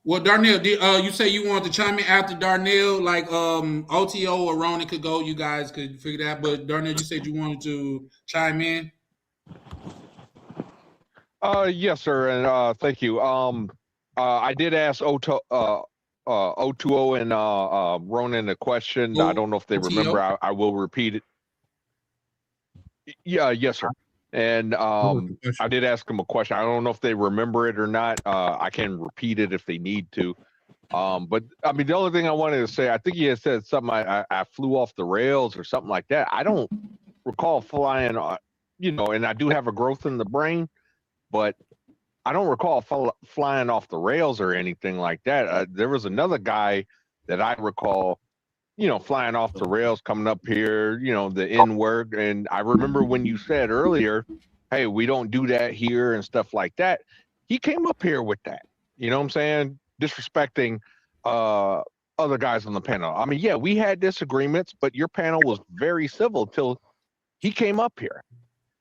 Well, Darnell, you say you wanted to chime in after Darnell, like OTO or Ronan could go. You guys could figure that. But Darnell, you said you wanted to chime in. Yes, sir, and thank you. I did ask O2O and Ronan a question. I don't know if they remember. I will repeat it. Yeah, yes, sir. And I did ask them a question. I don't know if they remember it or not. I can repeat it if they need to. But I mean, the only thing I wanted to say, I think he had said something. I flew off the rails or something like that. I don't recall flying. And I do have a growth in the brain, but I don't recall flying off the rails or anything like that. There was another guy that I recall, flying off the rails, coming up here, the N-word. And I remember when you said earlier, hey, we don't do that here and stuff like that. He came up here with that, you know what I'm saying? Disrespecting other guys on the panel. I mean, yeah, we had disagreements, but your panel was very civil till he came up here,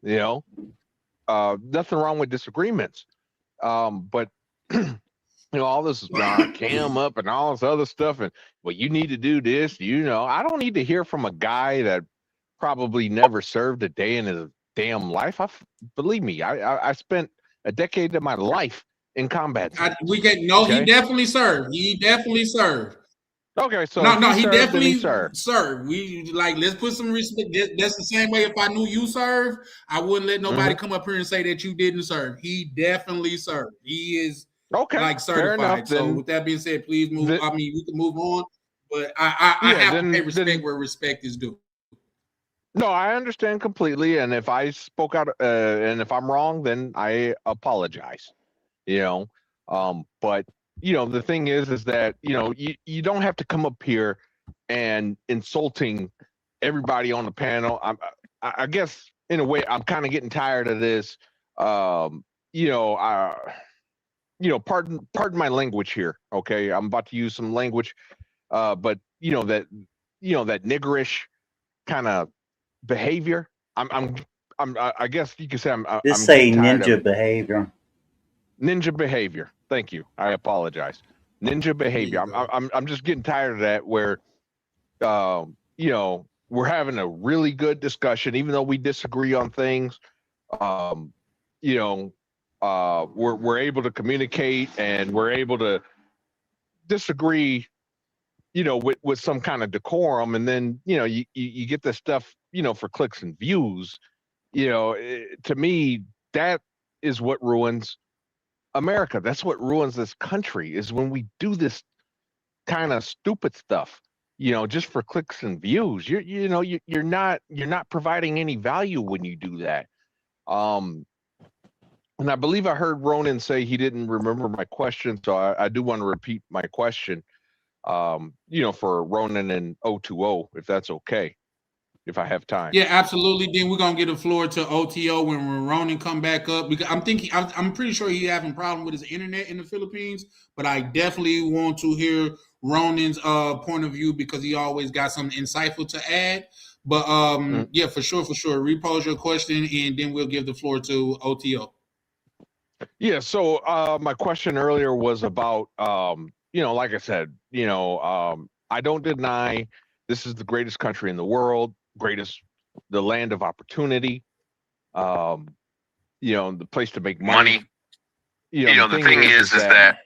nothing wrong with disagreements. But all this cam up and all this other stuff, and well, you need to do this. I don't need to hear from a guy that probably never served a day in his damn life. Believe me, I spent a decade of my life in combat. He definitely served. He definitely served. Okay, so he definitely served. We let's put some respect. That's the same way. If I knew you served, I wouldn't let nobody come up here and say that you didn't serve. He definitely served. He is certified. So with that being said, please move. We can move on. But I have to pay respect where respect is due. No, I understand completely. And if I spoke out, and if I'm wrong, then I apologize. But the thing is that, you don't have to come up here and insulting everybody on the panel. I guess in a way, I'm kind of getting tired of this. Pardon my language here. Okay. I'm about to use some language, but that niggerish kind of behavior. I guess you could say I'm say ninja behavior. Ninja behavior. Thank you. I apologize. Ninja behavior. I'm just getting tired of that. Where, we're having a really good discussion, even though we disagree on things. We're able to communicate, and we're able to disagree, with some kind of decorum, and then you get this stuff, for clicks and views. To me, that is what ruins America. That's what ruins this country, is when we do this kind of stupid stuff, just for clicks and views. You're not providing any value when you do that. And I believe I heard Ronan say he didn't remember my question, so I do want to repeat my question, for Ronan and O2O, if that's okay, if I have time. Yeah, absolutely. Then we're gonna get the floor to OTO when Ronan come back up, because I'm pretty sure he's having a problem with his internet in the Philippines, but I definitely want to hear Ronan's point of view, because he always got something insightful to add. But yeah, for sure. Repose your question, and then we'll give the floor to OTO. Yeah, so my question earlier was about like I said, I don't deny this is the greatest country in the world, the land of opportunity, the place to make money. The thing is that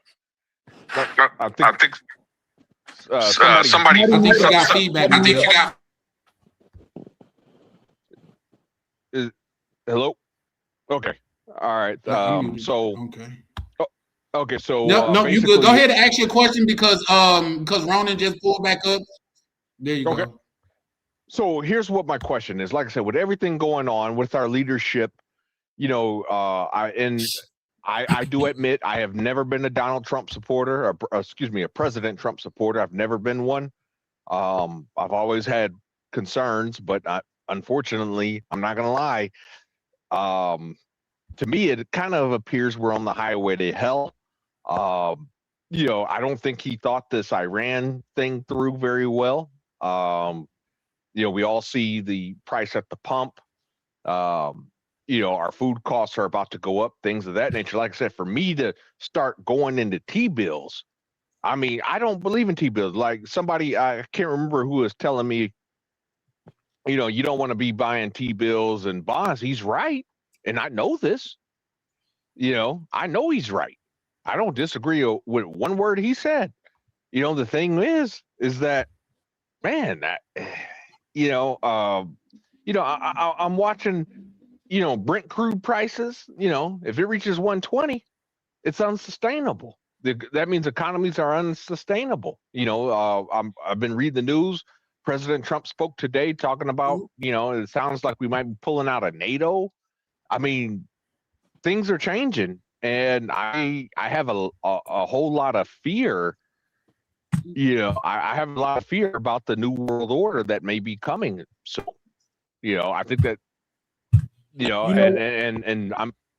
I think somebody I think you got feedback. I think you got. Hello? Okay. All right. Okay. So no, you good. Go ahead and ask your question, because Ronan just pulled back up. There you go. So here's what my question is. Like I said, with everything going on with our leadership, you know, I do admit I have never been a Donald Trump supporter, or excuse me, a President Trump supporter. I've never been one. I've always had concerns, but unfortunately, I'm not gonna lie. To me, it kind of appears we're on the highway to hell. You know, I don't think he thought this Iran thing through very well. You know, we all see the price at the pump. You know, our food costs are about to go up, things of that nature. Like I said, for me to start going into T-bills, I mean, I don't believe in T-bills. Like somebody, I can't remember who was telling me, you know, you don't want to be buying T-bills and bonds. He's right. And I know this. You know, I know he's right. I don't disagree with one word he said. You know, the thing is that, man, you know, I'm watching, you know, Brent crude prices. You know, if it reaches 120, it's unsustainable. That means economies are unsustainable. You know, I've been reading the news. President Trump spoke today talking about, you know, it sounds like we might be pulling out of NATO. I mean, things are changing, and I have a whole lot of fear. You know, I have a lot of fear about the new world order that may be coming. So, you know, I think that, you know,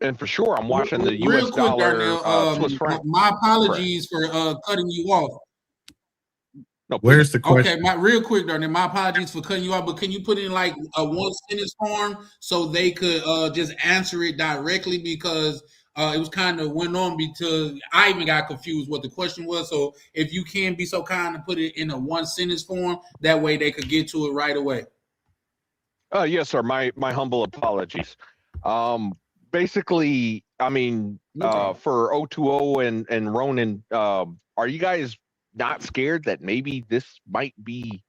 and for sure, I'm watching the Real U.S. quick, dollar, Darnell, Swiss franc. my apologies for cutting you off. No, Where's the question? Okay, real quick, Darnell, my apologies for cutting you off, but can you put in like a one sentence form so they could just answer it directly, because it was kind of went on because I even got confused what the question was. So if you can be so kind to put it in a one sentence form, that way they could get to it right away. Yes, sir. My humble apologies. Basically, I mean, for O2O and Ronan, are you guys not scared that maybe this might be,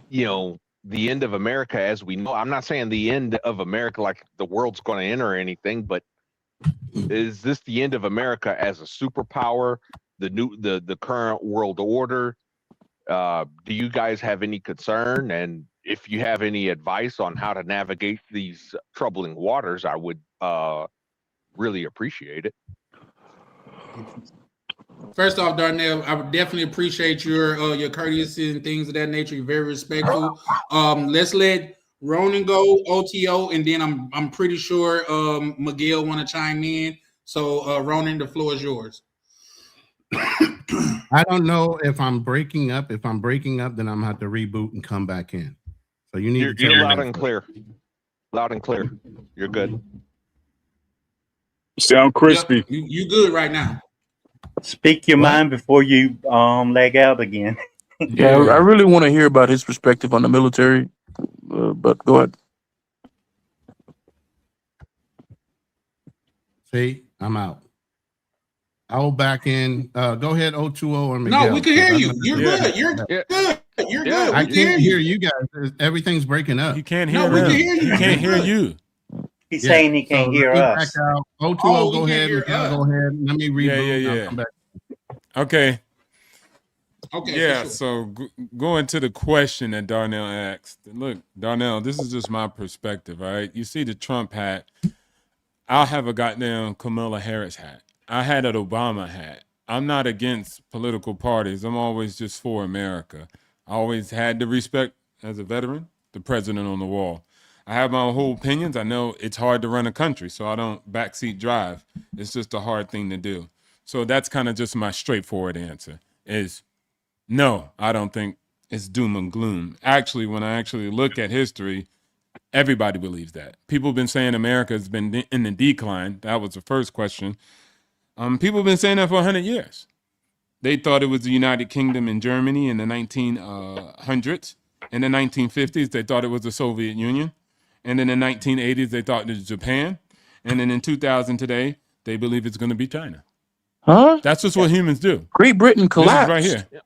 you know, the end of America as we know? I'm not saying the end of America like the world's going to end or anything, but is this the end of America as a superpower, the current world order? Do you guys have any concern? And if you have any advice on how to navigate these troubling waters, I would really appreciate it. First off, Darnell, I would definitely appreciate your courtesy and things of that nature. You're very respectful. Let's let Ronan go, OTO, and then I'm pretty sure Miguel want to chime in. So Ronan, the floor is yours. I don't know if I'm breaking up. If I'm breaking up, then I'm gonna have to reboot and come back in. So you need to you're loud and clear. Loud and clear. You're good. You sound crispy. Yep, you good right now. Speak your mind before you leg out again. Yeah, I really want to hear about his perspective on the military, but go ahead. See, I'm out. I'll back in. Go ahead, O2O or Miguel. No, we can hear you. You're good. You're good. You're good. I can't hear you guys. Everything's breaking up. You can't hear we him. can hear you. He can't hear you. He's saying he can't hear us. O2O, go ahead. Miguel, go ahead. Let me reboot. Yeah. I'll come back. Okay. Okay. Yeah, sure. so going to the question that Darnell asked. Look, Darnell, this is just my perspective, all right? You see the Trump hat. I'll have a goddamn Kamala Harris hat. I had an Obama hat. I'm not against political parties. I'm always just for America. I always had the respect, as a veteran, the president on the wall. I have my whole opinions. I know it's hard to run a country, so I don't backseat drive. It's just a hard thing to do. So that's kind of just my straightforward answer is no, I don't think it's doom and gloom. Actually, when I actually look at history, everybody believes that. People have been saying America has been in the decline. That was the first question. People have been saying that for 100 years. They thought it was the United Kingdom and Germany in the 1900s. In the 1950s, they thought it was the Soviet Union. And in the 1980s, they thought it was Japan. And then in 2000 today, they believe it's going to be China. Huh? That's just what humans do. Great Britain collapsed. This is right here.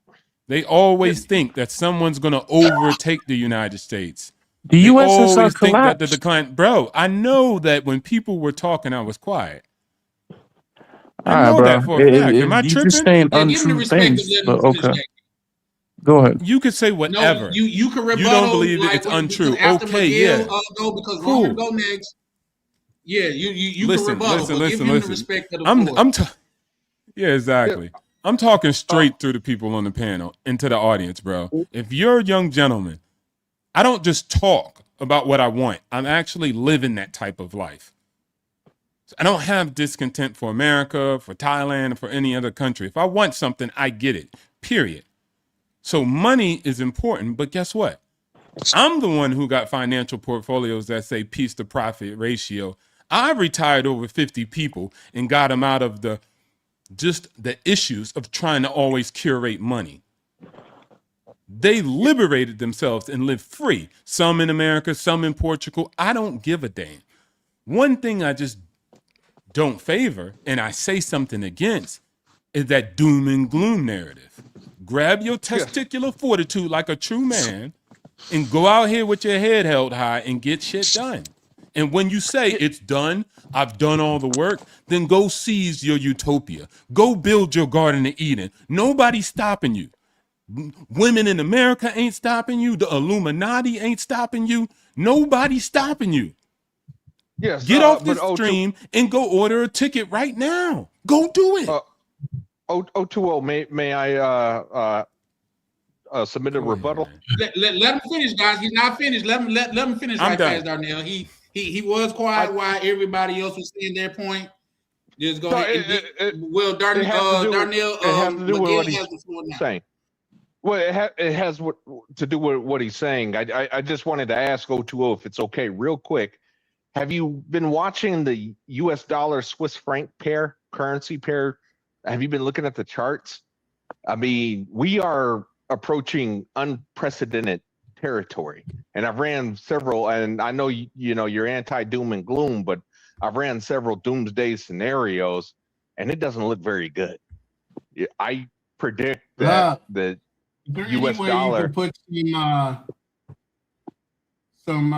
They always think that someone's going to overtake the United States. The They USSR always think that the collapsed. decline. Bro, I know that when people were talking, I was quiet. I All right, know bro. that for a fact. Am I You tripping? just saying Yeah, give him the untrue respect things, of letting but him finish okay. that. Go ahead. You could say No, whatever. you can rebuttal. You don't believe like, it's untrue. After Okay, Miguel, yeah. Go because Cool. Roman go next. Yeah, you Listen, can rebuttal, listen, but listen, give him listen. the respect of the floor. Yeah, exactly. I'm talking straight through the people on the panel into the audience, bro. If you're a young gentleman, I don't just talk about what I want. I'm actually living that type of life. I don't have discontent for America, for Thailand, or for any other country. If I want something, I get it, period. So money is important, but guess what? I'm the one who got financial portfolios that say piece to profit ratio. I retired over 50 people and got them out of the issues of trying to always curate money. They liberated themselves and lived free. Some in America, some in Portugal. I don't give a damn. One thing I just don't favor, and I say something against, is that doom and gloom narrative. Grab your testicular fortitude like a true man and go out here with your head held high and get shit done. And when you say it's done, I've done all the work, then go seize your utopia. Go build your Garden of Eden. Nobody's stopping you. Women in America ain't stopping you. The Illuminati ain't stopping you. Nobody's stopping you. Yes. Get off this stream and go order a ticket right now. Go do it. 020, may I submit a rebuttal? Let him finish, guys. He's not finished. Let him finish I'm right done. fast, Darnell. He was quiet while everybody else was saying their point. Just go ahead. Darnell, it has to do with what he's has the floor now. saying. Well, it has to do with what he's saying. I just wanted to ask 020 if it's okay, real quick. Have you been watching the U.S. dollar Swiss franc currency pair? Have you been looking at the charts? I mean, we are approaching unprecedented territory, and I've ran several. And I know you're anti doom and gloom, but I've ran several doomsday scenarios, and it doesn't look very good. I predict that the U.S. dollar. You can put some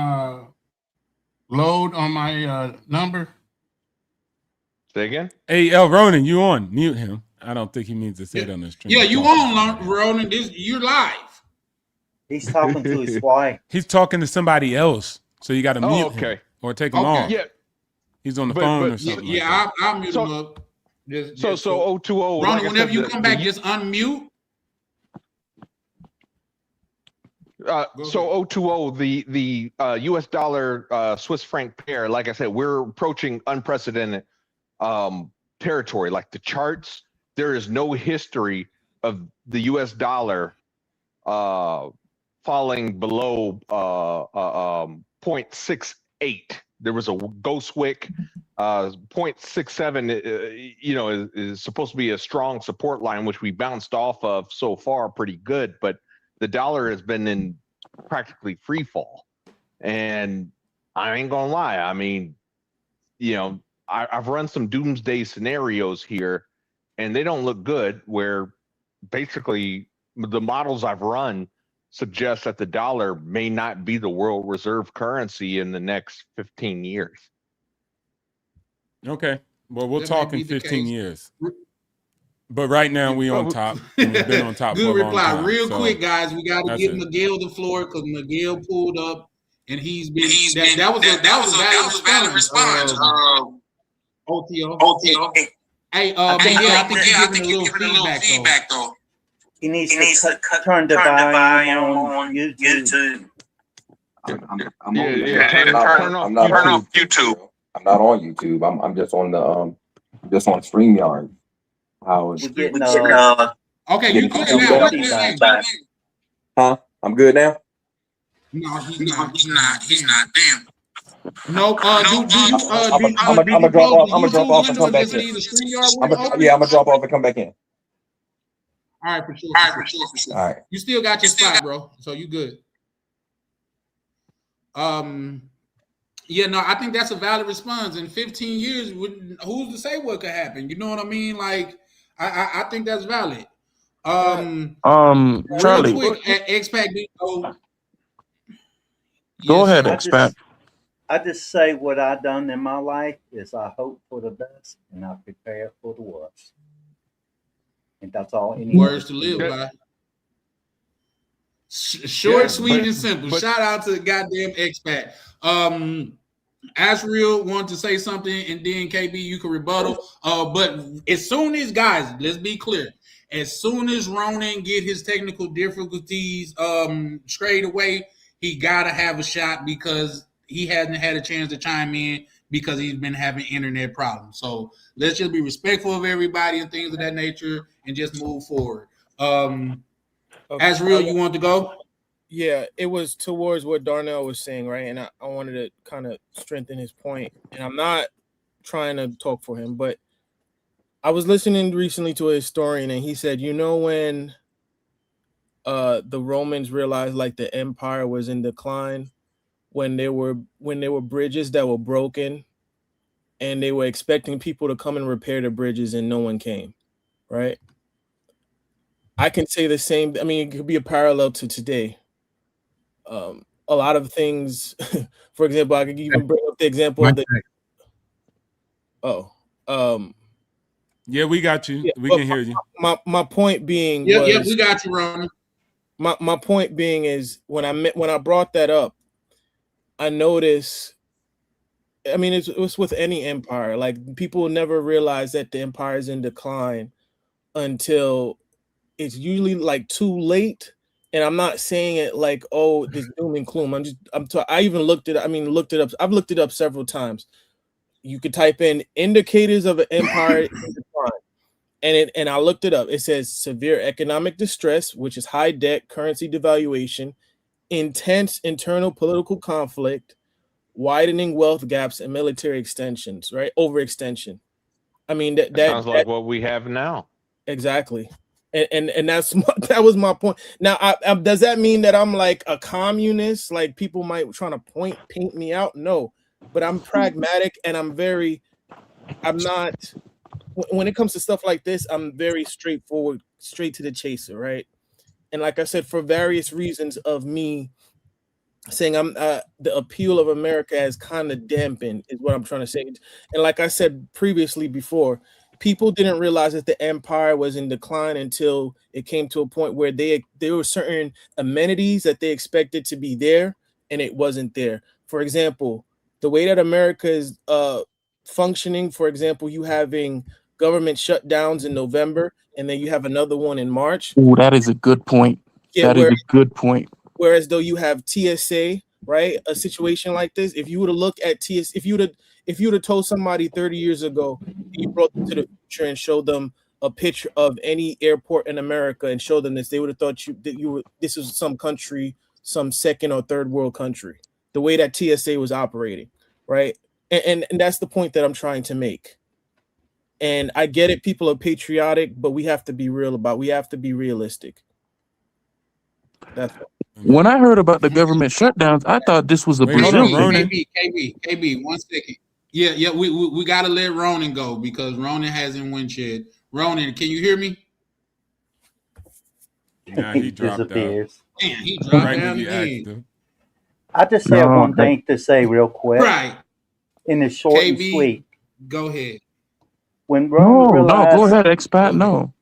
load on my number. Say again? Hey, Ronan, you on? Mute him. I don't think he means to say it on the stream. Yeah, you on, Ronan. You're live. He's talking to his wife. He's talking to somebody else, so you got to mute him or take him off. Yeah. He's on the phone or something. Yeah, I'll mute him up. So 020. Ronan, whenever you come back, just unmute. So 020, the U.S. dollar Swiss franc pair, like I said, we're approaching unprecedented territory. Like the charts, there is no history of the U.S. dollar falling below 0.68. There was a ghost wick. 0.67, is supposed to be a strong support line, which we bounced off of so far pretty good, but the dollar has been in practically free fall. And I ain't gonna lie. I mean, I've run some doomsday scenarios here and they don't look good, where basically the models I've run suggest that the dollar may not be the world reserve currency in the next 15 years. Okay. Well, we'll talk in 15 years. But right now we on top. And we've been on top for a long reply. time. Real quick, guys. We got to give Miguel the floor because Miguel pulled up and he's been. That was a valid response. OTO. Hey, Miguel, I think you're giving a little feedback though. He needs to turn the volume on YouTube. Turn off YouTube. I'm not on YouTube. I'm just on the StreamYard. Okay, you good now. Huh? I'm good now. No, he's not. Damn. No. I'm gonna drop off. I'm gonna drop off and come back in. I'm gonna drop off and come back in. All right, for sure. All right. You still got your spot, bro. So you good. Yeah, no, I think that's a valid response. In 15 years, who's to say what could happen? You know what I mean? Like, I think that's valid. Charlie, real quick, Expat. Go ahead, Expat. I just say what I've done in my life is I hope for the best and I prepare for the worst. And that's all. Words to live by. Short, Yeah, sweet, and simple. but Shout out to the goddamn expat. Asriel wanted to say something, and then KB, you can rebuttal. But as soon as, guys, let's be clear. As soon as Ronan get his technical difficulties straight away, he gotta have a shot because he hasn't had a chance to chime in because he's been having internet problems. So let's just be respectful of everybody and things of that nature, and just move forward. Asriel, you want to go? Yeah, it was towards what Darnell was saying, right? And I wanted to kind of strengthen his point. And I'm not trying to talk for him, but I was listening recently to a historian, and he said, you know, when the Romans realized like the empire was in decline, when there were bridges that were broken, and they were expecting people to come and repair the bridges, and no one came, right? I can say the same. I mean, it could be a parallel to today. A lot of things, for example, I could even bring up the example of the. Yeah, we got you. Yeah, we can hear you. My point being, yeah, we got you, Ron. My point being is when I brought that up, I noticed. I mean, it was with any empire. Like people never realize that the empire is in decline until it's usually like too late. And I'm not saying it like, oh, this doom and gloom. I even looked it up. I've looked it up several times. You could type in indicators of an empire in decline. And I looked it up. It says severe economic distress, which is high debt, currency devaluation, intense internal political conflict, widening wealth gaps, and military extensions, right? Overextension. I mean, that sounds like what we have now. Exactly. And that was my point. Now, does that mean that I'm like a communist? Like people might trying to paint me out? No, but I'm pragmatic, and I'm not. When it comes to stuff like this, I'm very straightforward, straight to the chaser, right? And like I said, for various reasons of me saying the appeal of America has kind of dampened, is what I'm trying to say. And like I said previously before, people didn't realize that the empire was in decline until it came to a point where there were certain amenities that they expected to be there, and it wasn't there. For example, the way that America is functioning, for example, you having government shutdowns in November, and then you have another one in March. Oh, that is a good point. Yeah, that is a good point. Whereas though you have TSA, right? A situation like this, if you were to look at TSA, if you would have told somebody 30 years ago, you brought them to the future and showed them a picture of any airport in America and showed them this, they would have thought this was some country, some second or third world country. The way that TSA was operating, right? And that's the point that I'm trying to make. And I get it, people are patriotic, but we have to be we have to be realistic. That's what. When I heard about the government shutdowns, I thought this was a Brazil thing. KB, 1 second. Yeah, we gotta let Ronan go because Ronan hasn't went yet. Ronan, can you hear me? Yeah, he dropped out. Damn, he dropped down. I just have one thing to say real quick. Right. In the short KB, and sweet. Go ahead. When Roman realized, go ahead, expat. No.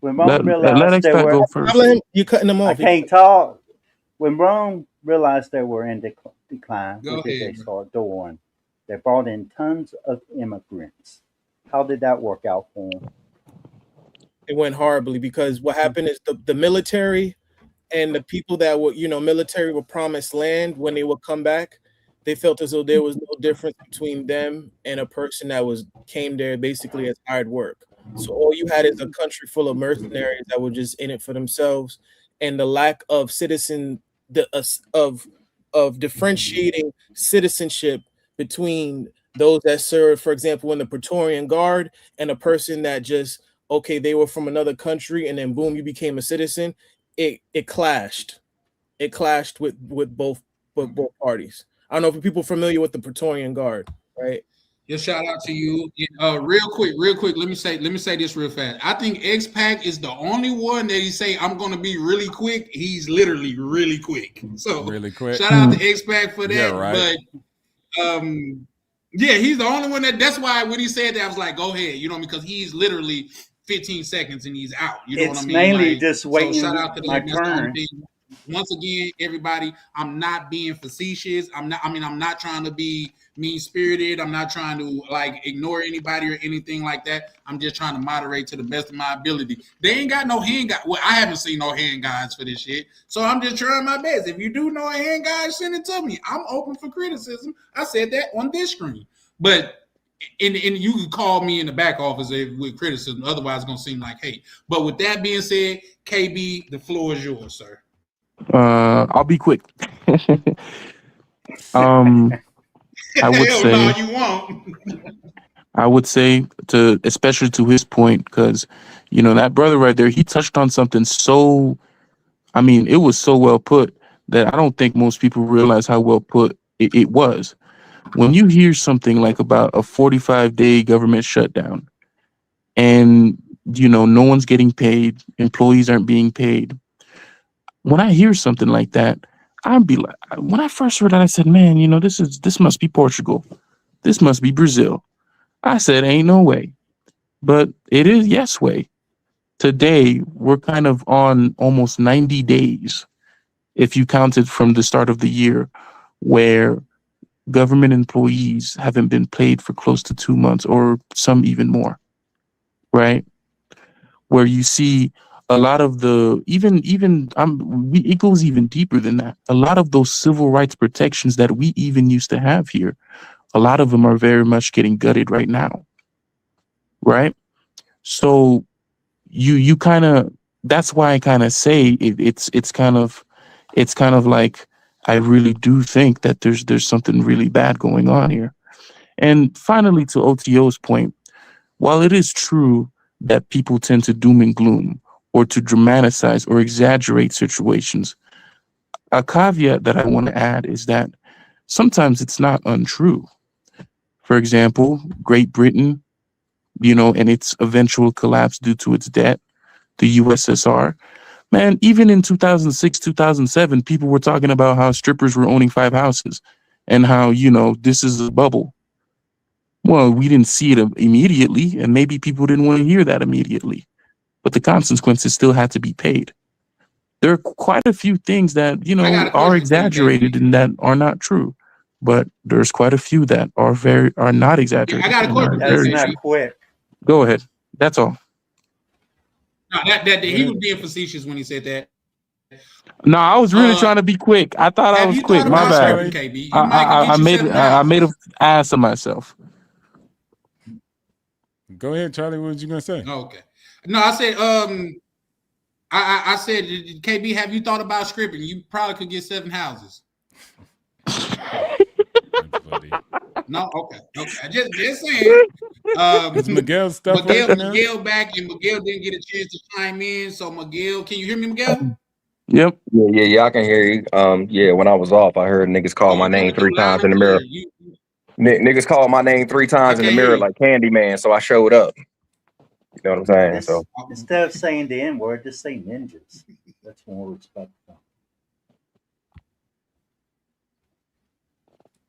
When Rome realized let they were, go first. You cutting them off. I can't talk. When Rome realized they were in decline, Go what did ahead, they start doing? They brought in tons of immigrants. How did that work out for them? It went horribly because what happened is the military and the people that were, military were promised land when they would come back. They felt as though there was no difference between them and a person that came there basically as hired work. So all you had is a country full of mercenaries that were just in it for themselves, and the lack of of differentiating citizenship between those that served, for example, in the Praetorian Guard, and a person that just they were from another country, and then boom, you became a citizen. It clashed. It clashed with both parties. I don't know if people are familiar with the Praetorian Guard, right? Yeah, shout out to you. Real quick. Let me say this real fast. I think X-Pac is the only one that he say I'm gonna be really quick. He's literally really quick. So really quick. Shout out to X-Pac for that. Yeah, right. But yeah, he's the only one that's why when he said that I was like, go ahead, because he's literally 15 seconds and he's out. You know what I It's mean? mainly Like, just so waiting shout out to my them. That's the only turn. thing. Once again, everybody, I'm not being facetious. I'm not trying to be mean-spirited. I'm not trying to like ignore anybody or anything like that. I'm just trying to moderate to the best of my ability. They ain't got no hand guide. Well, I haven't seen no hand guides for this shit. So I'm just trying my best. If you do know a hand guide, send it to me. I'm open for criticism. I said that on this screen. But and you can call me in the back office with criticism. Otherwise, it's going to seem like hate. But with that being said, KB, the floor is yours, sir. I'll be quick. I would Hell say no, you won't. I would say to especially to his point, because you know that brother right there, he touched on something so, I mean, it was so well put that I don't think most people realize how well put it was. When you hear something like about a 45-day government shutdown, and you know no one's getting paid, employees aren't being paid. When I hear something like that, I'd be like, when I first heard that, I said, man, you know, this must be Portugal. This must be Brazil. I said, ain't no way. But it is yes way. Today, we're kind of on almost 90 days, if you counted from the start of the year, where government employees haven't been paid for close to 2 months, or some even more, right? Where you see a lot of the it goes even deeper than that. A lot of those civil rights protections that we even used to have here, a lot of them are very much getting gutted right now, right? So you kind of, that's why I kind of say it's kind of like I really do think that there's something really bad going on here. And finally, to OTO's point, while it is true that people tend to doom and gloom or to dramatize or exaggerate situations, a caveat that I want to add is that sometimes it's not untrue. For example, Great Britain, you know, and its eventual collapse due to its debt, the USSR. Man, even in 2006, 2007, people were talking about how strippers were owning 5 houses and how, you know, this is a bubble. Well, we didn't see it immediately, and maybe people didn't want to hear that immediately, but the consequences still had to be paid. There are quite a few things that, you know, are exaggerated and that are not true, but there's quite a few that are not exaggerated. I got a question. That's not quick. Go ahead. That's all. No, that he was being facetious when he said that. No, I was really trying to be quick. I thought I was quick. My bad. KB? I made an ass of myself. Go ahead, Charlie. What was you gonna say? Okay. No, I said, I said, KB, have you thought about scripting? You probably could get 7 houses. No, okay. Just saying. Is Miguel stuff Miguel back, and Miguel didn't get a chance to chime in. So Miguel, can you hear me, Miguel? Yep. Yeah, I can hear you. Yeah, when I was off, I heard niggas call my name 3 times in the mirror. Niggas called my name 3 times in the mirror like Candyman, so I showed up. You know what I'm saying? So instead of saying the N-word, just say ninjas. That's more respectful.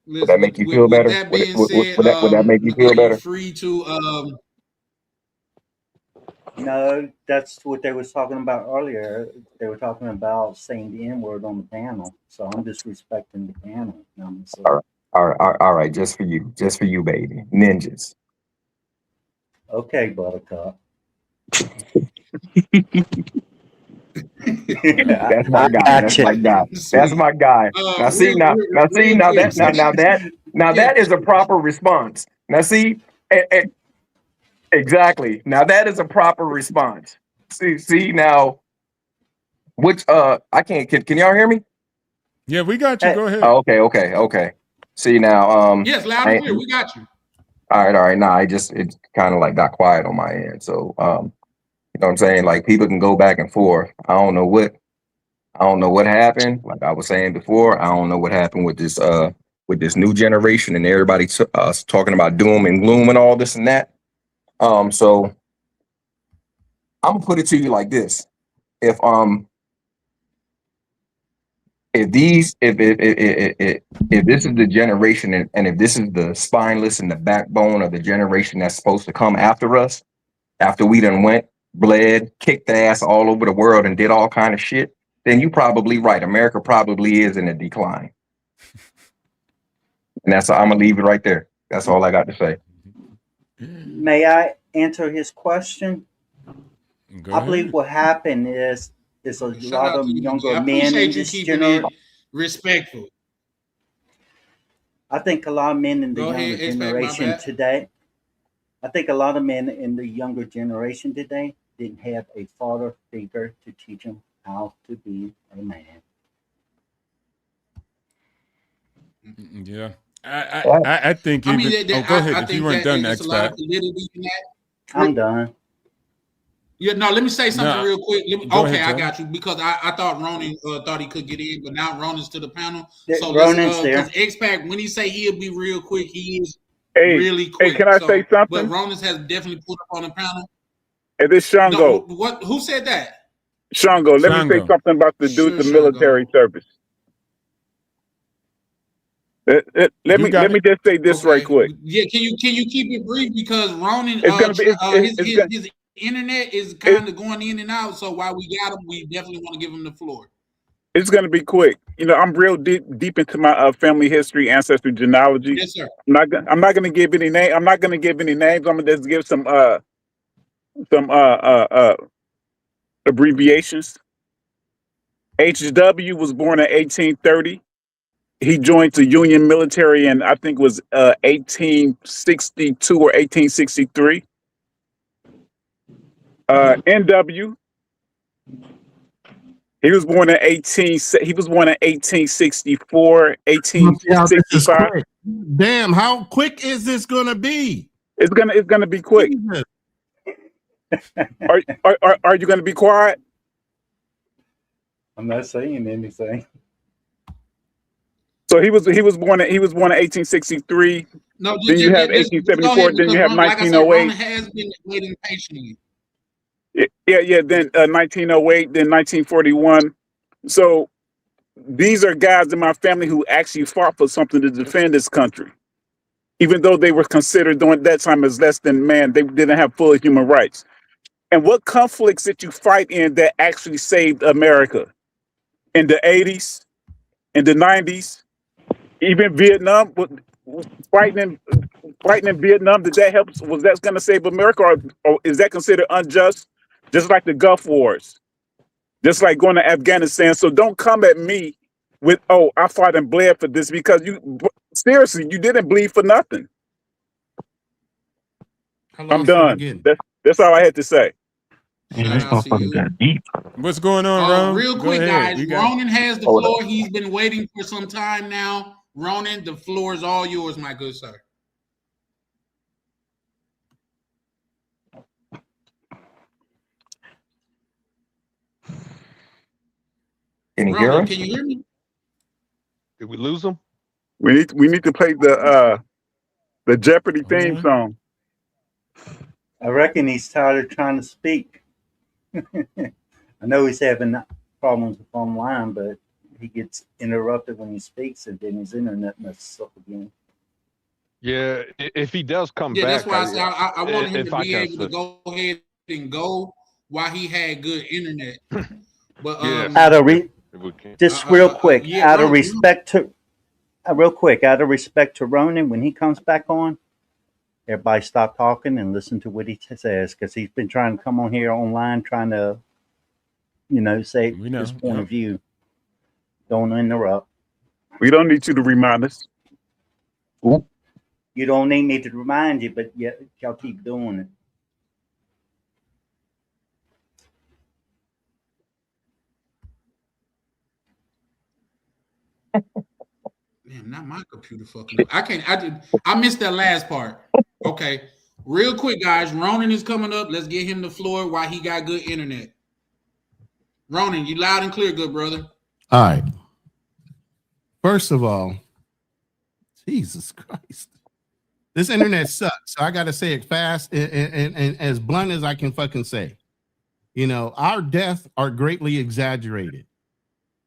Would that make you feel better? Would that make you feel better? Free to No, that's what they was talking about earlier. They were talking about saying the N-word on the panel. So I'm just respecting the panel. All right, just for you, baby. Ninjas. Okay, Buttercup. That's my guy. That's my guy. Now that is a proper response. Now see, exactly. Now that is a proper response. See now, which I can't. Can y'all hear me? Yeah, we got you. Go ahead. Oh, okay. See now, yes, loud and clear. We got you. All right. Nah, it kind of like got quiet on my end. So, you know what I'm saying? Like people can go back and forth. I don't know what happened. Like I was saying before, I don't know what happened with this new generation and everybody talking about doom and gloom and all this and that. So I'm gonna put it to you like this: if this is the generation and if this is the spineless and the backbone of the generation that's supposed to come after us, after we done went, bled, kicked ass all over the world and did all kind of shit, then you probably right. America probably is in a decline. And I'm gonna leave it right there. That's all I got to say. May I answer his question? Go I ahead. believe what happened is a Shout lot out of to you. younger I men in appreciate you this keeping generation. it respectful. I think a lot of men in the Go younger ahead, X-Pac, my generation bad. today, I think a lot of men in the younger generation today didn't have a father figure to teach them how to be a man. Yeah. I think I even. mean, Go ahead. I If you think weren't that done, it's a lot of X-Pac. validity in that. I'm done. Yeah, no, let me say something No, real quick. go Okay, ahead, I Joe. got you because I thought Ronan thought he could get in, but now Ronan's to the panel. So Ronan's there. because X-Pac, when he say he'll be real quick, he is Hey, really quick. can I say But something? Ronan's has definitely put up on the panel. Hey, this Shango. No, what? Who said that? Shango, let me say Shango. something about the dude, Sure, the military Shango. service. Let You me got let me it. just say this right quick. Yeah, can you keep it brief because Ronan It's gonna be his internet is kind of going in and out. So while we got him, we definitely want to give him the floor. it's gonna be quick. You know, I'm real deep into my family history, ancestry, genealogy. Yes, sir. I'm not gonna give any name. I'm not gonna give any names. I'm gonna just give some abbreviations. HW was born in 1830. He joined the Union military in I think it was 1862 or 1863. NW. He was born in 1864, Yeah, this is 1865. quick. Damn, how quick is this gonna be? It's gonna be quick. Jesus. Are you gonna be quiet? I'm not saying anything. So he was born in 1863. No, Then you have just go 1874. ahead Then you because have like I said, Ronan 1908. has been waiting patiently. Yeah. Then 1908. Then 1941. So these are guys in my family who actually fought for something to defend this country, even though they were considered during that time as less than man. They didn't have full human rights. And what conflicts did you fight in that actually saved America? In the 80s, in the 90s, even Vietnam, fighting in Vietnam, did that help? Was that going to save America, or is that considered unjust? Just like the Gulf Wars, just like going to Afghanistan. So don't come at me with, oh, I fought and bled for this, because seriously, you didn't bleed for nothing. I'm done. That's all I had to say. Shout out to you. What's going on, Ron? Real Go quick, ahead. guys. You got- Ronan has the floor. He's been waiting for some time now. Ronan, the floor is all yours, my good sir. Can you Ronan, hear us? can you hear me? Did we lose him? We need to play the Jeopardy theme song. I reckon he's tired of trying to speak. I know he's having problems with online, but he gets interrupted when he speaks, and then his internet messes up again. Yeah, if he does come back, That's why I said I wanted him if to I be can able to switch. go ahead and go while he had good internet. But Out of just real quick, yeah, out of Ronan, respect to, real quick, out of respect to Ronan, when he comes back on, everybody stop talking and listen to what he says, because he's been trying to come on here online, trying to, say his point of view. Don't interrupt. We don't need you to remind us. You don't need me to remind you, but yet y'all keep doing it. Damn, not my computer fucking. I missed that last part. Okay. Real quick, guys. Ronan is coming up. Let's get him the floor while he got good internet. Ronan, you loud and clear, good brother. All right. First of all, Jesus Christ. This internet sucks. So I gotta say it fast and as blunt as I can fucking say. Our deaths are greatly exaggerated.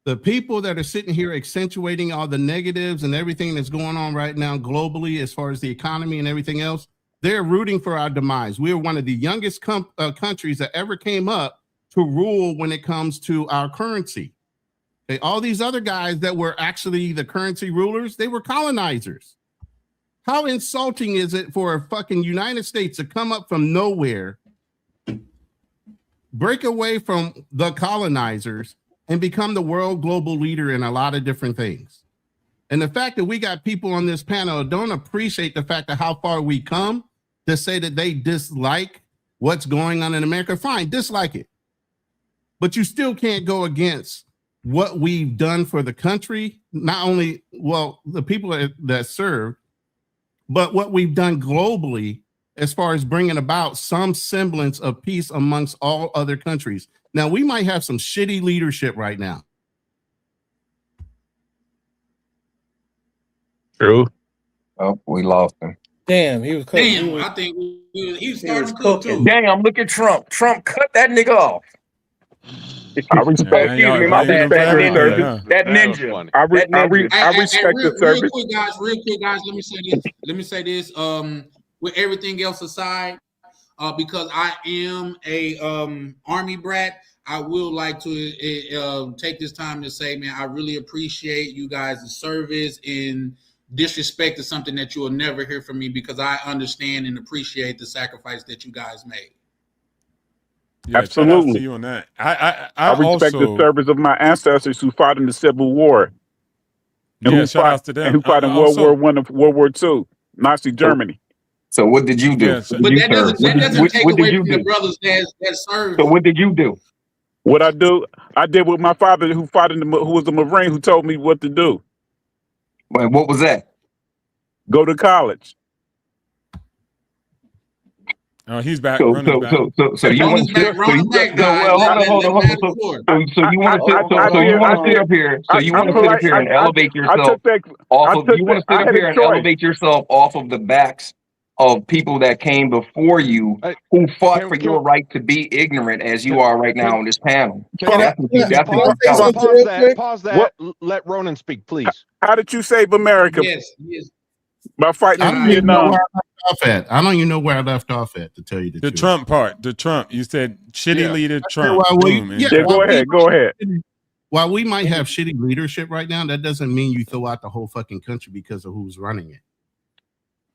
The people that are sitting here accentuating all the negatives and everything that's going on right now globally as far as the economy and everything else, they're rooting for our demise. We're one of the youngest countries that ever came up to rule when it comes to our currency. Okay, all these other guys that were actually the currency rulers, they were colonizers. How insulting is it for a fucking United States to come up from nowhere, break away from the colonizers, and become the world global leader in a lot of different things? And the fact that we got people on this panel don't appreciate the fact of how far we come to say that they dislike what's going on in America. Fine, dislike it. But you still can't go against what we've done for the country, not only, well, the people that serve, but what we've done globally as far as bringing about some semblance of peace amongst all other countries. Now, we might have some shitty leadership right now. True. Oh, we lost him. Damn, he was cooking. Damn, I think he was starting to cook too. Damn, look at Trump. Trump cut that nigga off. I respect. Excuse me, my bad. That ninja. That ninja. I respect the service. Real quick, guys. Let me say this. With everything else aside, because I am a Army brat, I will like to take this time to say, man, I really appreciate you guys' service, and disrespect is something that you will never hear from me, because I understand and appreciate the sacrifice that you guys made. Yeah, absolutely. To you on that. I respect also, the service of my ancestors who fought in the Civil War. And yeah, shout out to them. And who fought in World War I and World War II, Nazi Germany. So what did you do? Yeah, so, But that doesn't take away from the brothers that served. So what did you do? What I do, I did with my father who fought who was a Marine, who told me what to do. Wait, what was that? Go to college. Oh, he's back. So running back. So you want to sit up here? So you want to sit up here and elevate yourself off of? You want to sit up here and elevate yourself off of the backs of people that came before you, who fought for your right to be ignorant as you are right now on this panel. Pause that. Let Ronan speak, please. How did you save America? Yes. By fighting in I Vietnam. don't even know where I left off at, to tell you the truth. Trump part. The Trump. You said shitty leader Trump. Go ahead. While we might have shitty leadership right now, that doesn't mean you throw out the whole fucking country because of who's running it.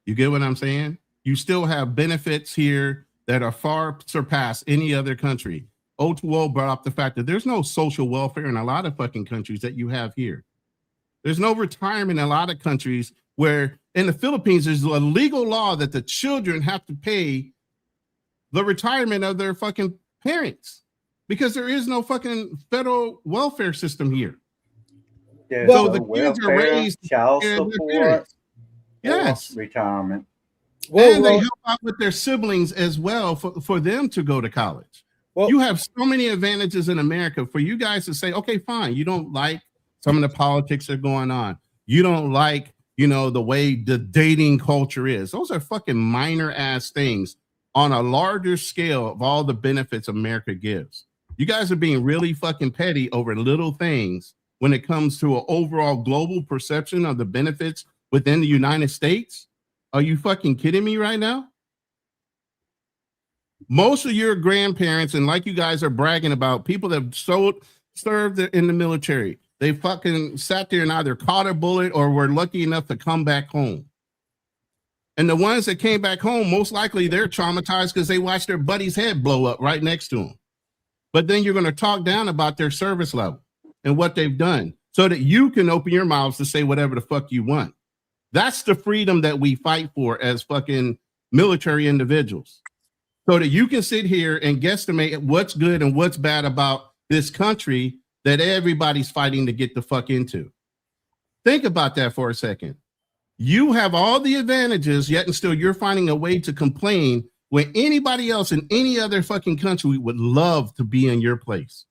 You get what I'm saying? You still have benefits here that are far surpass any other country. O2O brought up the fact that there's no social welfare in a lot of fucking countries that you have here. There's no retirement in a lot of countries, where in the Philippines, there's a legal law that the children have to pay the retirement of their fucking parents, because there is no fucking federal welfare system here. So the kids are raised, child support, yes, retirement. And they help out with their siblings as well for them to go to college. You have so many advantages in America for you guys to say, okay, fine, you don't like some of the politics that are going on. You don't like, the way the dating culture is. Those are fucking minor ass things on a larger scale of all the benefits America gives. You guys are being really fucking petty over little things when it comes to an overall global perception of the benefits within the United States. Are you fucking kidding me right now? Most of your grandparents, and like you guys are bragging about, people that served in the military, they fucking sat there and either caught a bullet or were lucky enough to come back home. And the ones that came back home, most likely they're traumatized because they watched their buddy's head blow up right next to them. But then you're going to talk down about their service level and what they've done so that you can open your mouths to say whatever the fuck you want. That's the freedom that we fight for as fucking military individuals. So that you can sit here and guesstimate what's good and what's bad about this country that everybody's fighting to get the fuck into. Think about that for a second. You have all the advantages, yet and still you're finding a way to complain when anybody else in any other fucking country would love to be in your place,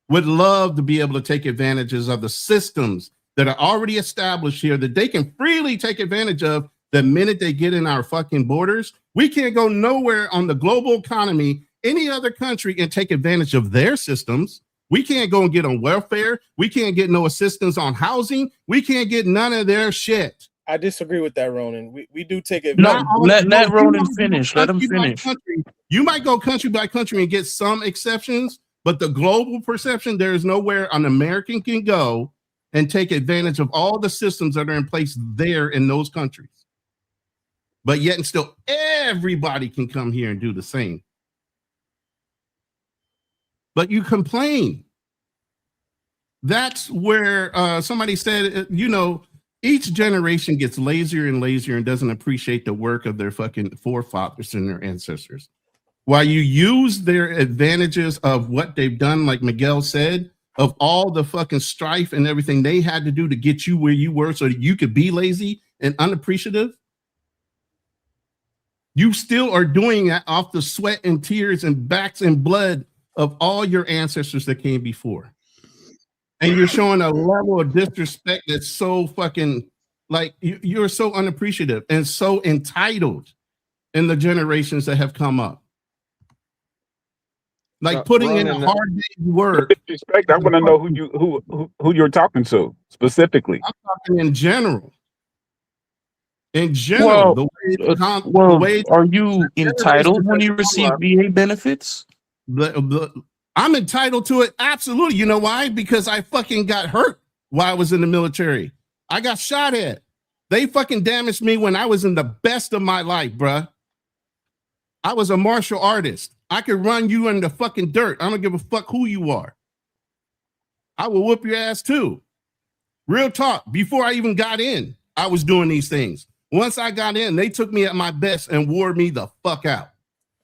would love to be able to take advantages of the systems that are already established here that they can freely take advantage of the minute they get in our fucking borders. We can't go nowhere on the global economy, any other country, and take advantage of their systems. We can't go and get on welfare. We can't get no assistance on housing. We can't get none of their shit. I disagree with that, Ronan. We do take it. Not all, Let no, you Ronan might go finish. Let him country by finish. country. You might go country by country and get some exceptions, but the global perception, there is nowhere an American can go and take advantage of all the systems that are in place there in those countries. But yet and still, everybody can come here and do the same. But you complain. That's where somebody said, you know, each generation gets lazier and lazier and doesn't appreciate the work of their fucking forefathers and their ancestors. While you use their advantages of what they've done, like Miguel said, of all the fucking strife and everything they had to do to get you where you were so that you could be lazy and unappreciative, you still are doing that off the sweat and tears and backs and blood of all your ancestors that came before. And you're showing a level of disrespect that's so fucking, like, you're so unappreciative and so entitled in the generations that have come up. Like putting in a hard day's work. Disrespect. I want to know who you're talking to specifically. I'm talking in general. In general, are you entitled when you receive VA benefits? I'm entitled to it. Absolutely. You know why? Because I fucking got hurt while I was in the military. I got shot at. They fucking damaged me when I was in the best of my life, bruh. I was a martial artist. I could run you in the fucking dirt. I don't give a fuck who you are. I will whoop your ass too. Real talk. Before I even got in, I was doing these things. Once I got in, they took me at my best and wore me the fuck out.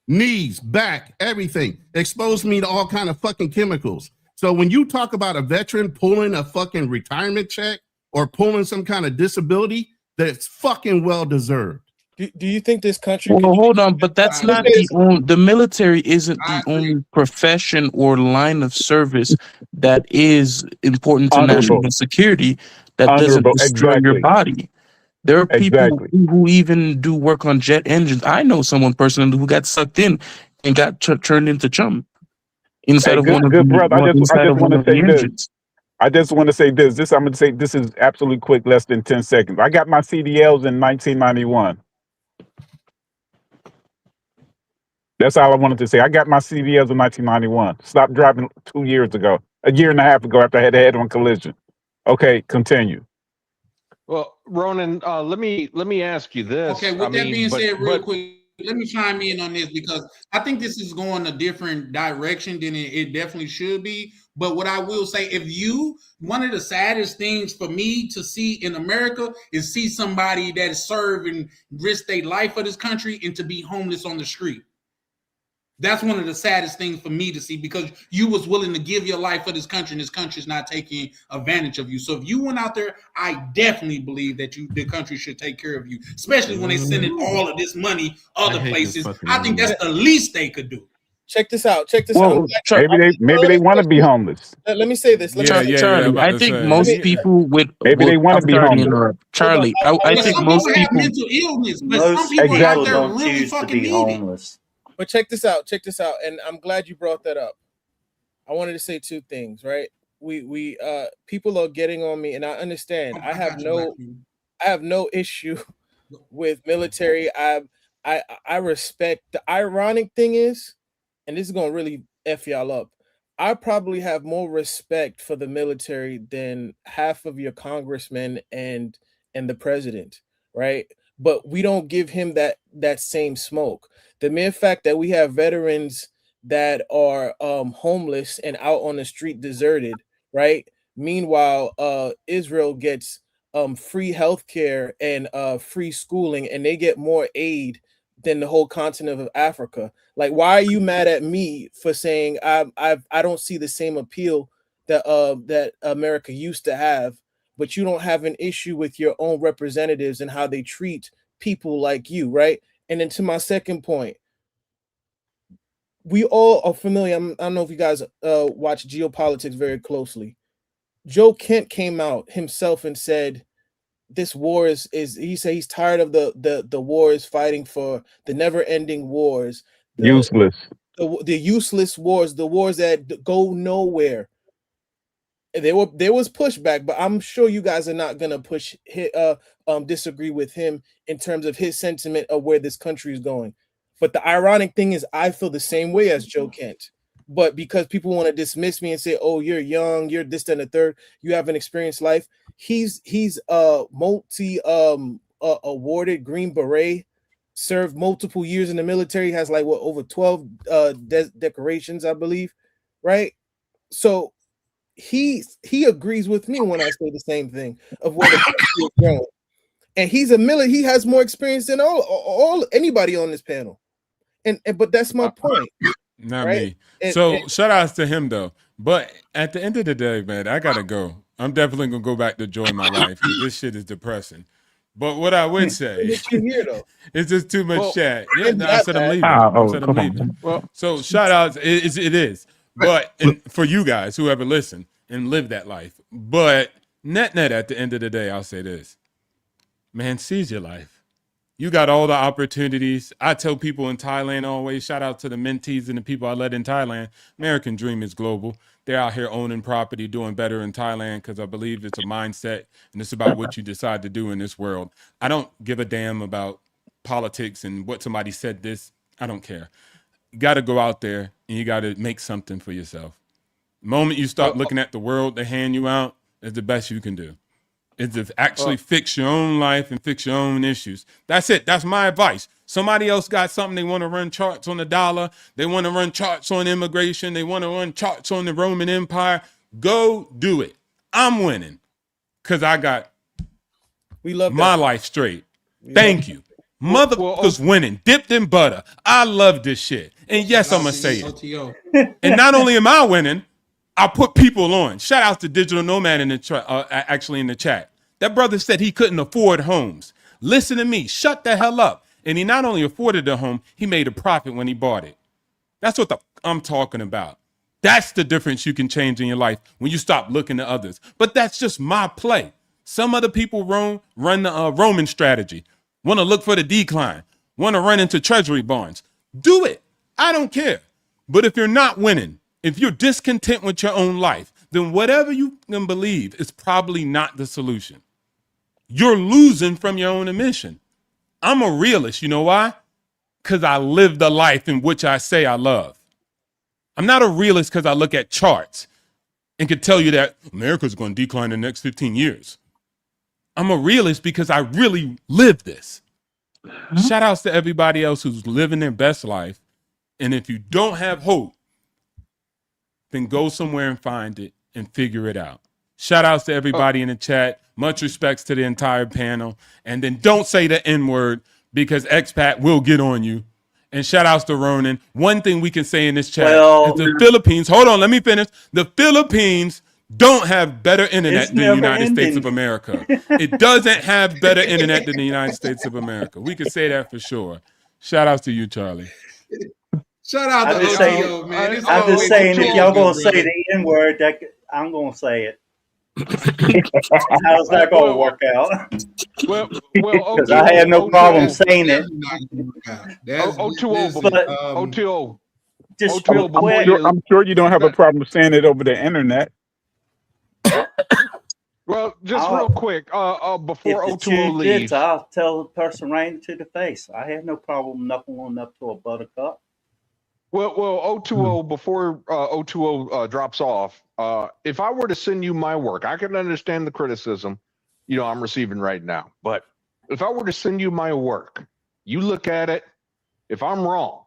Knees, back, everything. Exposed me to all kind of fucking chemicals. So when you talk about a veteran pulling a fucking retirement check or pulling some kind of disability, that's fucking well deserved. Do you think this country? Well, hold on, but that's not the military isn't the only profession or line of service that is important to national security that doesn't destroy your body. There are people who even do work on jet engines. I know someone personally who got sucked in and got turned into chump inside of one of the engines. I just want to say this. I'm going to say this is absolutely quick, less than 10 seconds. I got my CDLs in 1991. That's all I wanted to say. I got my CDLs in 1991. Stopped driving 2 years ago, a year and a half ago after I had a head-on collision. Okay, continue. Well, Ronan, let me ask you this. Okay, with that being said, real quick, let me chime in on this because I think this is going a different direction than it definitely should be. But what I will say, one of the saddest things for me to see in America is see somebody that serve and risk their life for this country and to be homeless on the street. That's one of the saddest things for me to see because you was willing to give your life for this country and this country is not taking advantage of you. So if you went out there, I definitely believe that the country should take care of you, especially when they sending all of this money other places. I think that's the least they could do. Check this out. Maybe they want to be homeless. Let me say this. Charlie, I think most people with they want to be homeless. Charlie, I think most people have mental illness, but some people out there really fucking need homeless. But check this out, and I'm glad you brought that up. I wanted to say two things, right? We people are getting on me, and I understand. I have no issue with military. I respect. The ironic thing is, and this is gonna really F y'all up, I probably have more respect for the military than half of your congressmen and the president, right? But we don't give him that same smoke. The mere fact that we have veterans that are homeless and out on the street deserted, right? Meanwhile, Israel gets free healthcare and free schooling, and they get more aid than the whole continent of Africa. Like, why are you mad at me for saying I don't see the same appeal that America used to have, but you don't have an issue with your own representatives and how they treat people like you, right? And then to my second point, we all are familiar. I don't know if you guys watch geopolitics very closely. Joe Kent came out himself and said, this war is he said he's tired of the wars, fighting for the never-ending wars. Useless. The useless wars, the wars that go nowhere. there was pushback, but I'm sure you guys are not gonna disagree with him in terms of his sentiment of where this country is going. But the ironic thing is, I feel the same way as Joe Kent. But because people want to dismiss me and say, "Oh, you're young, you're this, that, and the third, you haven't experienced life," he's multi awarded Green Beret, served multiple years in the military, has like over 12 decorations, I believe, right? So he agrees with me when I say the same thing of where the country is going. And he's he has more experience than all anybody on this panel. And but that's my point. Not right? me. So shout outs to him though. But at the end of the day, man, I gotta go. I'm definitely gonna go back to enjoy my life because this shit is depressing. But what I would say it's just too much chat. Yeah, no, I said I'm leaving. I said I'm leaving. So shout outs, it is. But for you guys, whoever listen and live that life. But net at the end of the day, I'll say this. Man, seize your life. You got all the opportunities. I tell people in Thailand always, shout out to the mentees and the people I led in Thailand. American dream is global. They're out here owning property, doing better in Thailand because I believe it's a mindset and it's about what you decide to do in this world. I don't give a damn about politics and what somebody said this. I don't care. You got to go out there and you got to make something for yourself. The moment you start looking at the world they hand you out, is the best you can do. Is to actually fix your own life and fix your own issues. That's it. That's my advice. Somebody else got something. They want to run charts on the dollar. They want to run charts on immigration. They want to run charts on the Roman Empire. Go do it. I'm winning because I got my life straight. Thank you. Motherfuckers winning, dipped in butter. I love this shit. And yes, I'm going to say it. And not only am I winning, I put people on. Shout out to Digital Nomad in the actually in the chat. That brother said he couldn't afford homes. Listen to me. Shut the hell up. And he not only afforded the home, he made a profit when he bought it. That's what I'm talking about. That's the difference you can change in your life when you stop looking to others. But that's just my play. Some other people run the Roman strategy. Want to look for the decline. Want to run into treasury bonds. Do it. I don't care. But if you're not winning, if you're discontent with your own life, then whatever you can believe is probably not the solution. You're losing from your own admission. I'm a realist. You know why? Because I live the life in which I say I love. I'm not a realist because I look at charts and can tell you that America's going to decline in the next 15 years. I'm a realist because I really live this. Shout outs to everybody else who's living their best life. And if you don't have hope, then go somewhere and find it and figure it out. Shout outs to everybody in the chat. Much respects to the entire panel. And then don't say the N-word because expat will get on you. And shout outs to Ronan. One thing we can say in this chat is the Philippines, hold on, let me finish. The Philippines don't have better internet than the United States of America. It doesn't have better internet than the United States of America. We can say that for sure. Shout outs to you, Charlie. Shout out to OTO, man. I'm just saying, if y'all gonna say the N-word, I'm gonna say it. How's that gonna work out? Well, because I have no problem saying it. O2O, just real quick. I'm sure you don't have a problem saying it over the internet. Well, just real quick, before O2O leaves, I'll tell the person right into the face. I have no problem knuckling up to a buttercup. Well, O2O, before O2O drops off, if I were to send you my work, I can understand the criticism, I'm receiving right now. But if I were to send you my work, you look at it. If I'm wrong,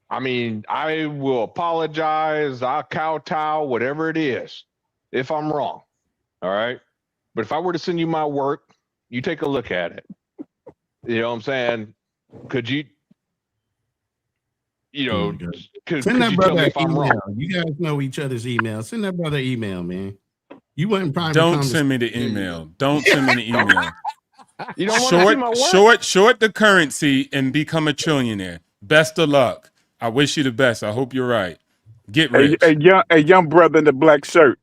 I mean, I will apologize. I'll kowtow, whatever it is, if I'm wrong. All right. But if I were to send you my work, you take a look at it. You know what I'm saying? Could you? Send that brother an email. You guys know each other's email. Send that brother an email, man. You wouldn't probably. Don't send me the email. Don't send me the email. You don't want to see my work? Short the currency and become a trillionaire. Best of luck. I wish you the best. I hope you're right. Get rich. A young brother in the black shirt.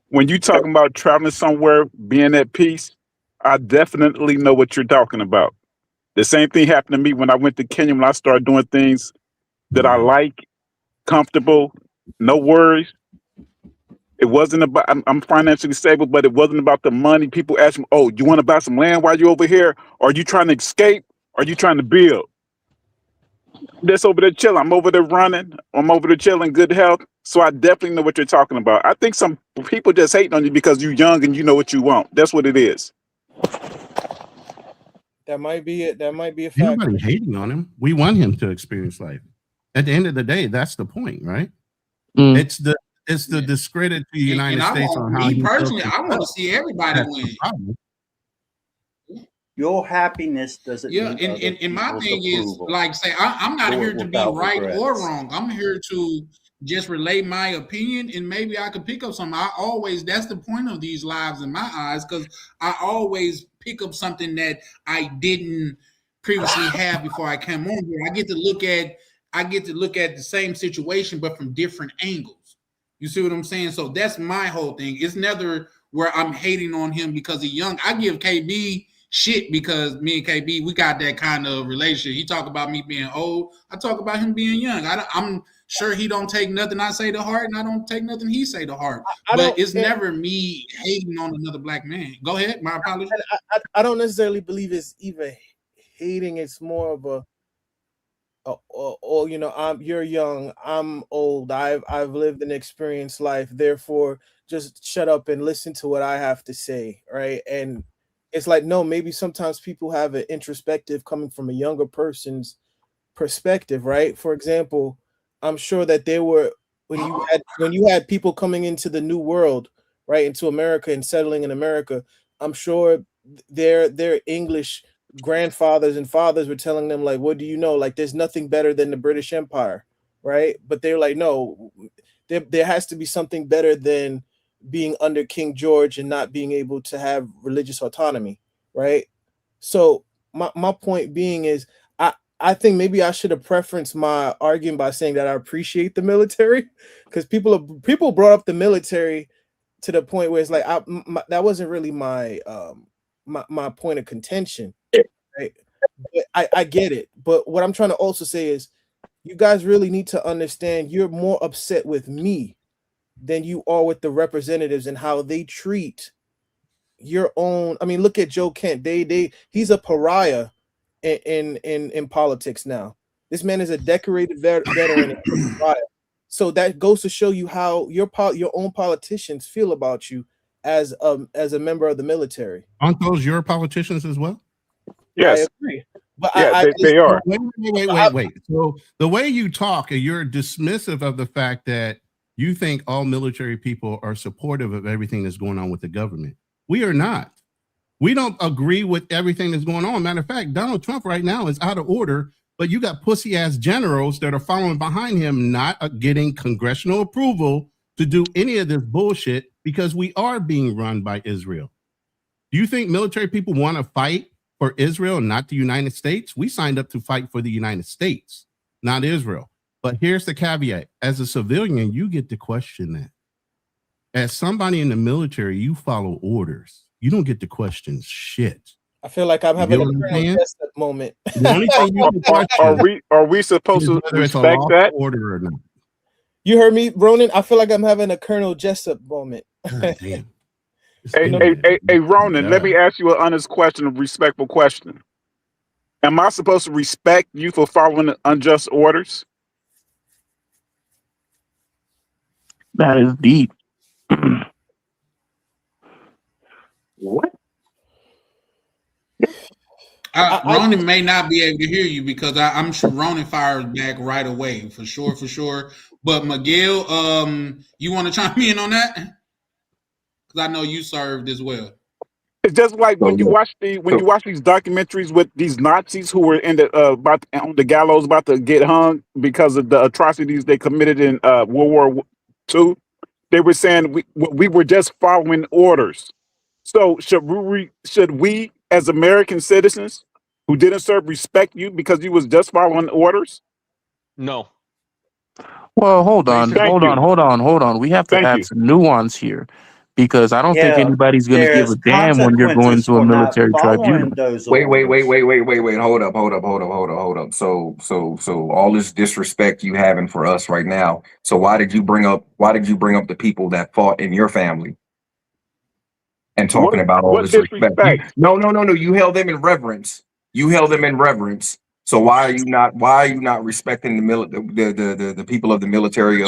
When you talking about traveling somewhere, being at peace, I definitely know what you're talking about. The same thing happened to me when I went to Kenya when I started doing things that I like, comfortable, no worries. It wasn't about I'm financially stable, but it wasn't about the money. People ask me, "Oh, you want to buy some land while you're over here? Are you trying to escape? Are you trying to build?" I'm just over there chilling. I'm over there running. I'm over there chilling, good health. So I definitely know what you're talking about. I think some people just hating on you because you're young and you know what you want. That's what it is. That might be it. That might be a Ain't fact. nobody hating on him. We want him to experience life. At the end of the day, that's the point, right? Mm. It's the discredit to the United And States on how me he personally, feels I want to himself. see everybody That's the win. problem. Your happiness doesn't Yeah, need other and my people's thing is, approval. like, say, I'm not Do here it to be without right or regrets. wrong. I'm here to just relay my opinion, and maybe I could pick up something. That's the point of these lives in my eyes, because I always pick up something that I didn't previously have before I came on here. I get to look at the same situation, but from different angles. You see what I'm saying? So that's my whole thing. It's never where I'm hating on him because he's young. I give KB shit because me and KB, we got that kind of relationship. He talk about me being old. I talk about him being young. I'm sure he don't take nothing I say to heart, and I don't take nothing he say to heart. But it's never me hating on another black man. Go ahead. My apologies. I don't necessarily believe it's even hating. It's more of a you know, you're young, I'm old, I've lived and experienced life, therefore just shut up and listen to what I have to say, right? And it's like, no, maybe sometimes people have an introspective coming from a younger person's perspective, right? For example, I'm sure that there were when you had people coming into the new world, right, into America and settling in America, I'm sure their English grandfathers and fathers were telling them, like, what do you know? Like, there's nothing better than the British Empire, right? But they're like, no, there has to be something better than being under King George and not being able to have religious autonomy, right? So my point being is, I think maybe I should have preferenced my argument by saying that I appreciate the military, because people brought up the military to the point where it's like that wasn't really my my point of contention, right? But I get it. But what I'm trying to also say is, you guys really need to understand you're more upset with me than you are with the representatives and how they treat your own. I mean, look at Joe Kent. He's a pariah in politics now. This man is a decorated veteran. So that goes to show you how your own politicians feel about you as a member of the military. Aren't those your politicians as well? Yes. I agree. But yeah, they are. Wait. So the way you talk, you're dismissive of the fact that you think all military people are supportive of everything that's going on with the government. We are not. We don't agree with everything that's going on. Matter of fact, Donald Trump right now is out of order, but you got pussy ass generals that are following behind him, not getting congressional approval to do any of this bullshit because we are being run by Israel. Do you think military people want to fight for Israel, not the United States? We signed up to fight for the United States, not Israel. But here's the caveat. As a civilian, you get to question that. As somebody in the military, you follow orders. You don't get to question shit. I feel like I'm having a Colonel Jessup moment. The only thing you can question are we supposed to respect that order or not? You heard me, Ronan? I feel like I'm having a Colonel Jessup moment. God damn. Hey, Ronan, let me ask you an honest question, a respectful question. Am I supposed to respect you for following unjust orders? That is deep. What? Ronan may not be able to hear you because I'm sure Ronan fires back right away, for sure. But Miguel, you want to chime in on that? Because I know you served as well. It's just like when you watch these documentaries with these Nazis who were in the on the gallows about to get hung because of the atrocities they committed in World War II. They were saying we were just following orders. So should we as American citizens who didn't serve respect you because you was just following orders? No. Well, hold on. We have to add some nuance here, because I don't think Yeah, anybody's going to give there's a damn when you're going consequences to a for not military following tribunal. those Wait. orders. Hold up. So all this disrespect you having for us right now. So why did you bring up the people that fought in your family and talking about all What this respect? disrespect? No. You held them in reverence. So why are you not respecting the people of the military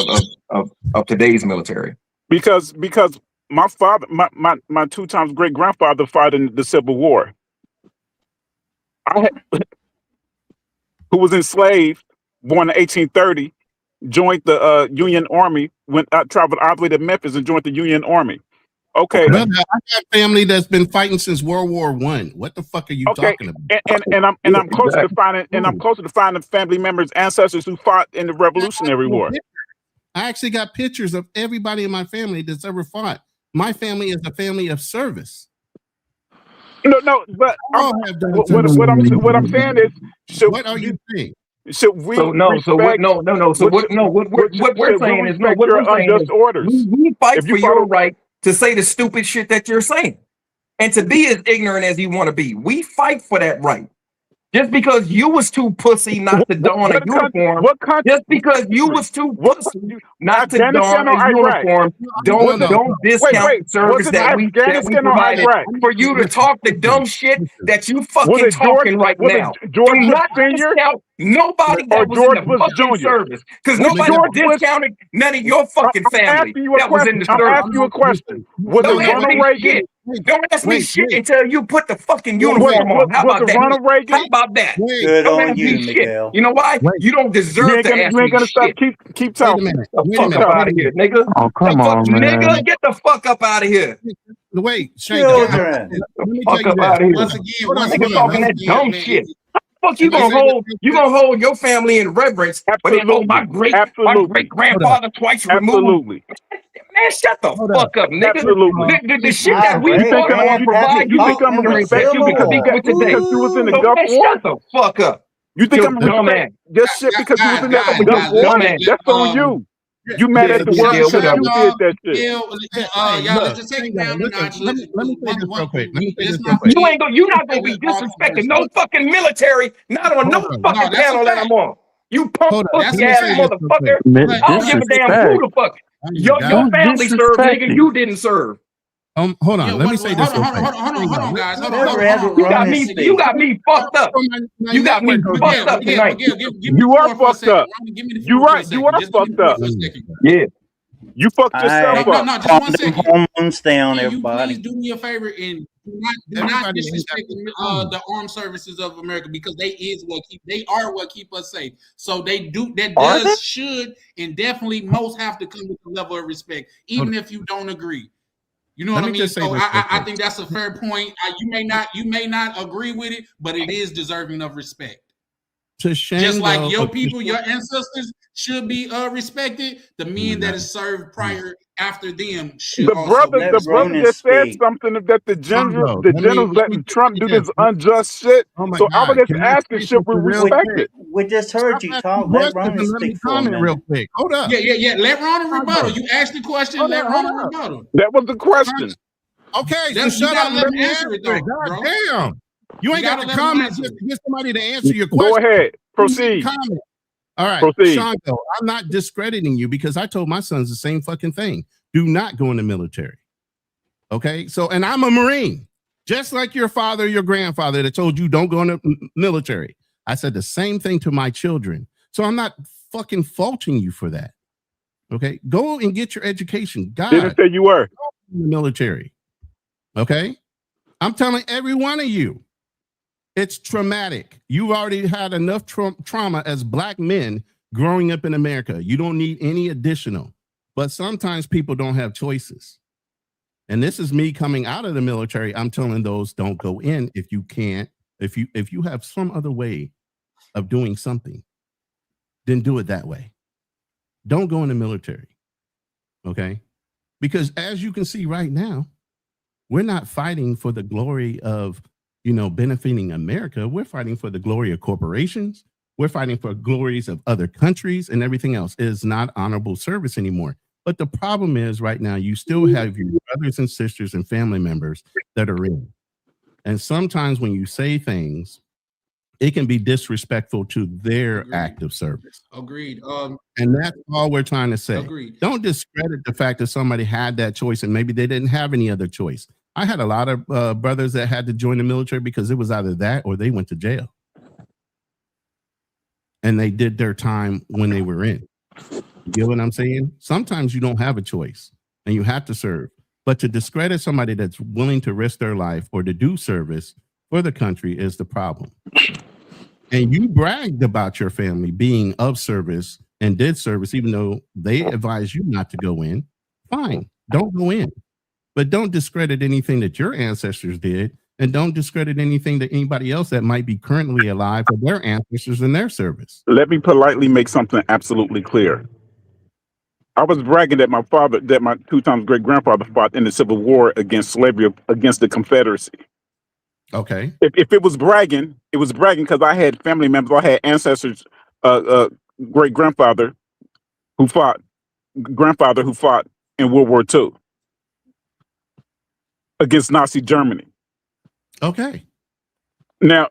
of today's military? Because my father, my 2 times great grandfather fought in the Civil War. Who was enslaved, born in 1830, joined the Union Army, traveled all the way to Memphis and joined the Union Army. Okay. Brother, I got family that's been fighting since World War I. What the fuck are you talking about? And I'm closer to finding family members, ancestors who fought in the Revolutionary War. I actually got pictures of everybody in my family that's ever fought. My family is a family of service. No, but what I'm saying is, what are you saying? Should we? So what we're saying is we fight for your right to say the stupid shit that you're saying, and to be as ignorant as you want to be. We fight for that right. Just because you was too pussy not to don a uniform, just because you was too pussy not to don a uniform, don't discount the service that we provided for you to talk the dumb shit that you fucking talking right now. Do not discount nobody that was in the fucking service, because nobody discounted none of your fucking family that was in the service. I'm asking you a question. Don't ask me shit until you put the fucking uniform on. How about that? How about that? Good on you, Miguel. You know why? You don't deserve to ask me shit. Keep talking. Get the fuck up out of here, nigga. Oh, come on, man. Nigga, get the fuck up out of here. Wait, Shane, let me fuck up out of here. Nigga talking that dumb shit. Fuck you gonna hold your family in reverence, but then my great grandfather twice removed. Man, shut the fuck up, nigga. The shit that we provide, you think I'm gonna respect you because you was in the Gulf War? Shut the fuck up. You think I'm gonna respect this shit because you was in the Gulf War? That's on you. You mad at the world because you did that shit. Y'all, let's just take it down a notch. Let me say this real quick. You're not gonna be disrespecting no fucking military, not on no fucking panel that I'm on. You punk pussy ass motherfucker. I don't give a damn who the fuck. Your family served, nigga. You didn't serve. Hold on. Let me say this. Hold on, guys. Hold on. You got me fucked up. You got me fucked up tonight. You are fucked up. You right. You are fucked up. Yeah. You fucked yourself up. No, just 1 second. Hormones down, everybody. Please do me a favor and do not disrespect the armed services of America, because they are what keep us safe. So should and definitely most have to come with a level of respect, even if you don't agree. You know what I mean? So I think that's a fair point. You may not agree with it, but it is deserving of respect. Just like your people, your ancestors should be respected. The men that is served after them should. The brother just said something that the generals letting Trump do this unjust shit. So I was just asking, should we respect it? We just heard you talk. Let Ronan speak for a minute. Real quick. Hold up. Yeah. Let Ronan rebuttal. You asked the question. Let Ronan rebuttal. That was the question. Okay, so shut up. Let me answer it, though. God damn. You ain't got to comment just to get somebody to answer your question. Go ahead. Proceed. All right. Proceed. Shango, I'm not discrediting you because I told my sons the same fucking thing. Do not go in the military. Okay? So, and I'm a Marine, just like your father, your grandfather that told you don't go in the military. I said the same thing to my children. So I'm not fucking faulting you for that. Okay? Go and get your education. God didn't say you were in the military. Okay? I'm telling every one of you. It's traumatic. You've already had enough trauma as black men growing up in America. You don't need any additional. But sometimes people don't have choices. And this is me coming out of the military. I'm telling those don't go in if you can't. If you have some other way of doing something, then do it that way. Don't go in the military. Okay? Because as you can see right now, we're not fighting for the glory of benefiting America. We're fighting for the glory of corporations. We're fighting for glories of other countries and everything else. It is not honorable service anymore. But the problem is right now, you still have your brothers and sisters and family members that are in. And sometimes when you say things, it can be disrespectful to their act of service. Agreed. And that's all we're trying to say. Agreed. Don't discredit the fact that somebody had that choice and maybe they didn't have any other choice. I had a lot of brothers that had to join the military because it was either that or they went to jail. And they did their time when they were in. You get what I'm saying? Sometimes you don't have a choice and you have to serve. But to discredit somebody that's willing to risk their life or to do service for the country is the problem. And you bragged about your family being of service and did service, even though they advised you not to go in. Fine, don't go in. But don't discredit anything that your ancestors did. And don't discredit anything that anybody else that might be currently alive or their ancestors in their service. Let me politely make something absolutely clear. I was bragging that my 2 times great grandfather fought in the Civil War against slavery, against the Confederacy. Okay. If it was bragging, it was bragging because I had family members, I had ancestors, great grandfather who fought in World War II against Nazi Germany. Okay. Now,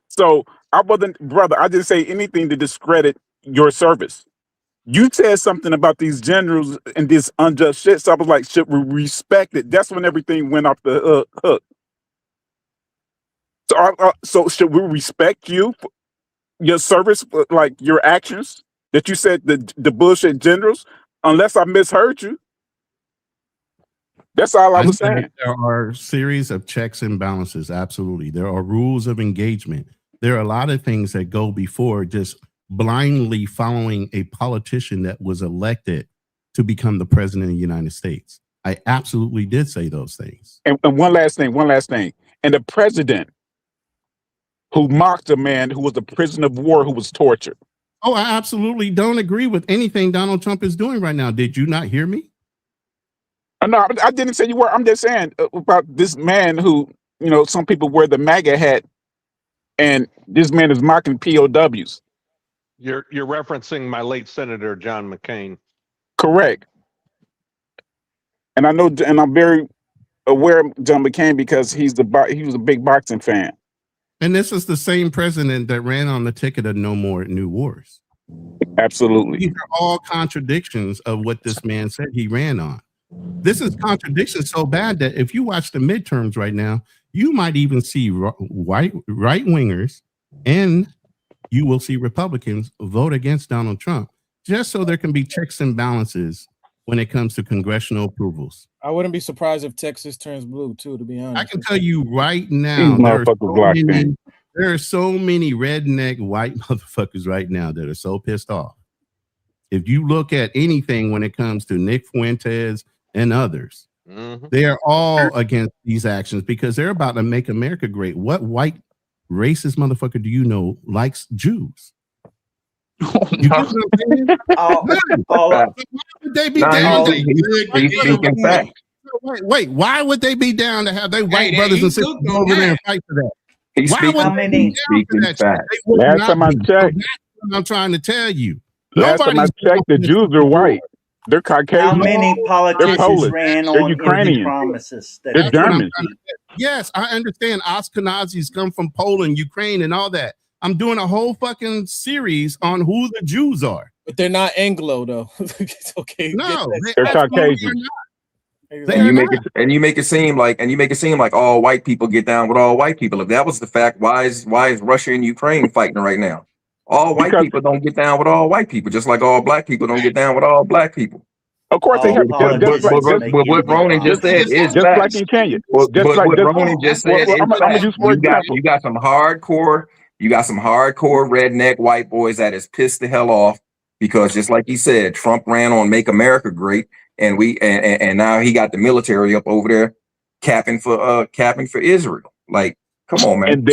so I wasn't, brother, I didn't say anything to discredit your service. You said something about these generals and this unjust shit. So I was like, should we respect it? That's when everything went off the hook. So should we respect you, for your service, like your actions that you said the bullshit generals, unless I misheard you? That's all I was saying. There are a series of checks and balances. Absolutely. There are rules of engagement. There are a lot of things that go before just blindly following a politician that was elected to become the president of the United States. I absolutely did say those things. And one last thing. And the president who mocked a man who was a prisoner of war who was tortured. Oh, I absolutely don't agree with anything Donald Trump is doing right now. Did you not hear me? No, I didn't say you were. I'm just saying about this man who, some people wear the MAGA hat, and this man is mocking POWs. You're referencing my late Senator John McCain. Correct. And I know, and I'm very aware of John McCain because he was a big boxing fan. And this is the same president that ran on the ticket of no more new wars. Absolutely. These are all contradictions of what this man said he ran on. This is contradiction so bad that if you watch the midterms right now, you might even see right wingers and you will see Republicans vote against Donald Trump just so there can be checks and balances when it comes to congressional approvals. I wouldn't be surprised if Texas turns blue too, to be honest. I can tell you right now, there are so many redneck white motherfuckers right now that are so pissed off. If you look at anything when it comes to Nick Fuentes and others, they are all against these actions because they're about to make America great. What white racist motherfucker do you know likes Jews? You get what I'm saying? Why would they be down? Wait, why would they be down to have their white brothers and sisters over there and fight for that? Why would they be down for that? Last time I checked, I'm trying to tell you. Last time I checked, the Jews are white. They're Caucasian. How many politicians ran They're on Ukrainian. empty promises? They're German. Yes, I understand. Ashkenazis come from Poland, Ukraine, and all that. I'm doing a whole fucking series on who the Jews are. But they're not Anglo, though. It's okay. No, they're Caucasian. And you make it seem like all white people get down with all white people. If that was the fact, why is Russia and Ukraine fighting right now? All white people don't get down with all white people, just like all black people don't get down with all black people. Of course, they have. But what Ronan just said is just like in Kenya. What Ronan just said is facts. You got some hardcore redneck white boys that is pissed the hell off because, just like he said, Trump ran on "Make America Great," and now he got the military up over there capping for Israel. Like, come on, man. And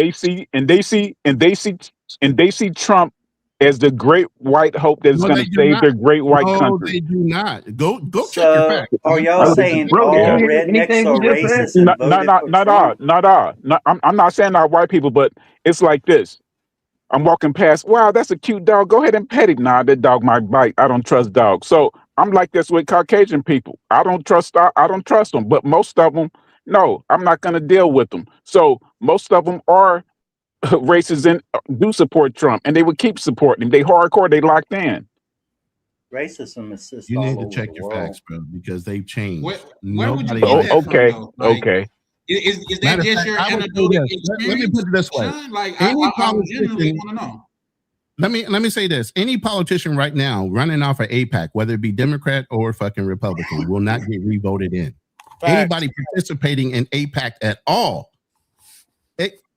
they see Trump as the great white hope that's going to save their great white country. No, they do not. Go check your facts. Are y'all saying all rednecks are racist? Not all. I'm not saying all white people, but it's like this. I'm walking past. Wow, that's a cute dog. Go ahead and pet it. Nah, that dog might bite. I don't trust dogs. So I'm like this with Caucasian people. I don't trust them. But most of them, no, I'm not going to deal with them. So most of them are racists and do support Trump, and they would keep supporting him. They hardcore. They locked in. Racism is just You all need to over check the your world. facts, bro, because they've changed. Where would you Nobody get likes that Okay, from, though? Like, okay. is that Matter of just fact, your I would say anecdotal this. Let me experience, put it this way. Sean? Like, Any I genuinely politician, want to know. let me say this. Any politician right now running off of AIPAC, whether it be Democrat or fucking Republican, will not get re-voted in. Anybody participating in AIPAC at all,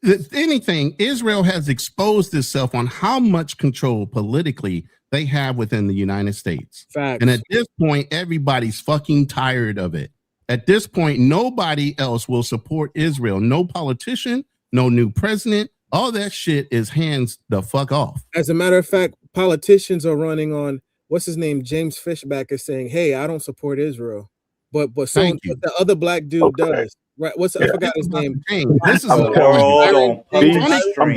if anything, Israel has exposed itself on how much control politically they have within the United States. Facts. And at this point, everybody's fucking tired of it. At this point, nobody else will support Israel. No politician, no new president. All that shit is hands the fuck off. As a matter of fact, politicians are running on, what's his name? James Fishback is saying, hey, I don't support Israel. But Thank you. the other black dude does. Right? I forgot his name. This is I'm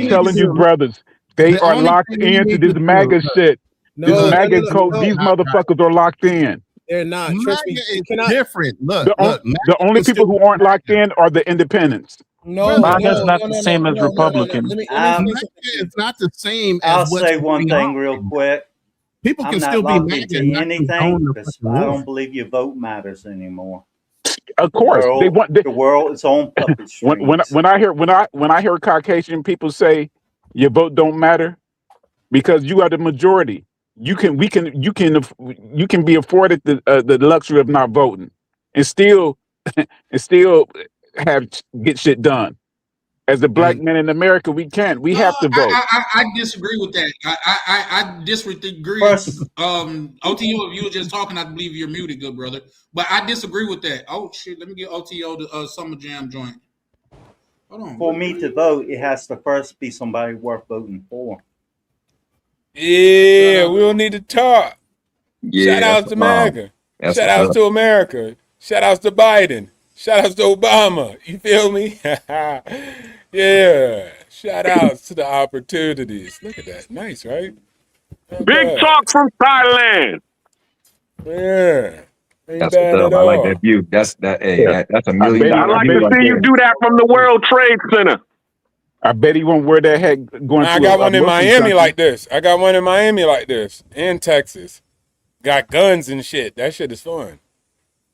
telling you, brothers, they are locked into this MAGA shit. This MAGA code, these motherfuckers are locked in. They're not. Trust me. It's different. Look, the only people who aren't locked in are the independents. MAGA's not the same as Republican. It's not the same as I'll say one thing real quick. People can still be locked MAGA into and not anything condone the because fucking I war. don't believe your vote matters anymore. Of course, the world is on puppet strings. when I hear Caucasian people say your vote don't matter because you are the majority, you can be afforded the luxury of not voting and still get shit done. As a black man in America, we can't. We have to vote. I disagree with that. I disagree. OTO, if you were just talking, I believe you're muted, good brother. But I disagree with that. Oh shit! Let me get OTO the Summer Jam joint. Hold on. For me to vote, it has to first be somebody worth voting for. Yeah, we don't need to talk. Yeah, Shout outs to America. Shout outs to America. Shout outs to Biden. Shout outs to Obama. You feel me? Yeah. Shout outs to the opportunities. Look at that. Nice, right? Big talk from Thailand. Yeah. Ain't That's bad what's up. at I like all. that view. That's a million. I like to see you do that from the World Trade Center. I bet he won't wear that hat going. I got one in Miami like this. I got one in Miami like this. In Texas. Got guns and shit. That shit is fun.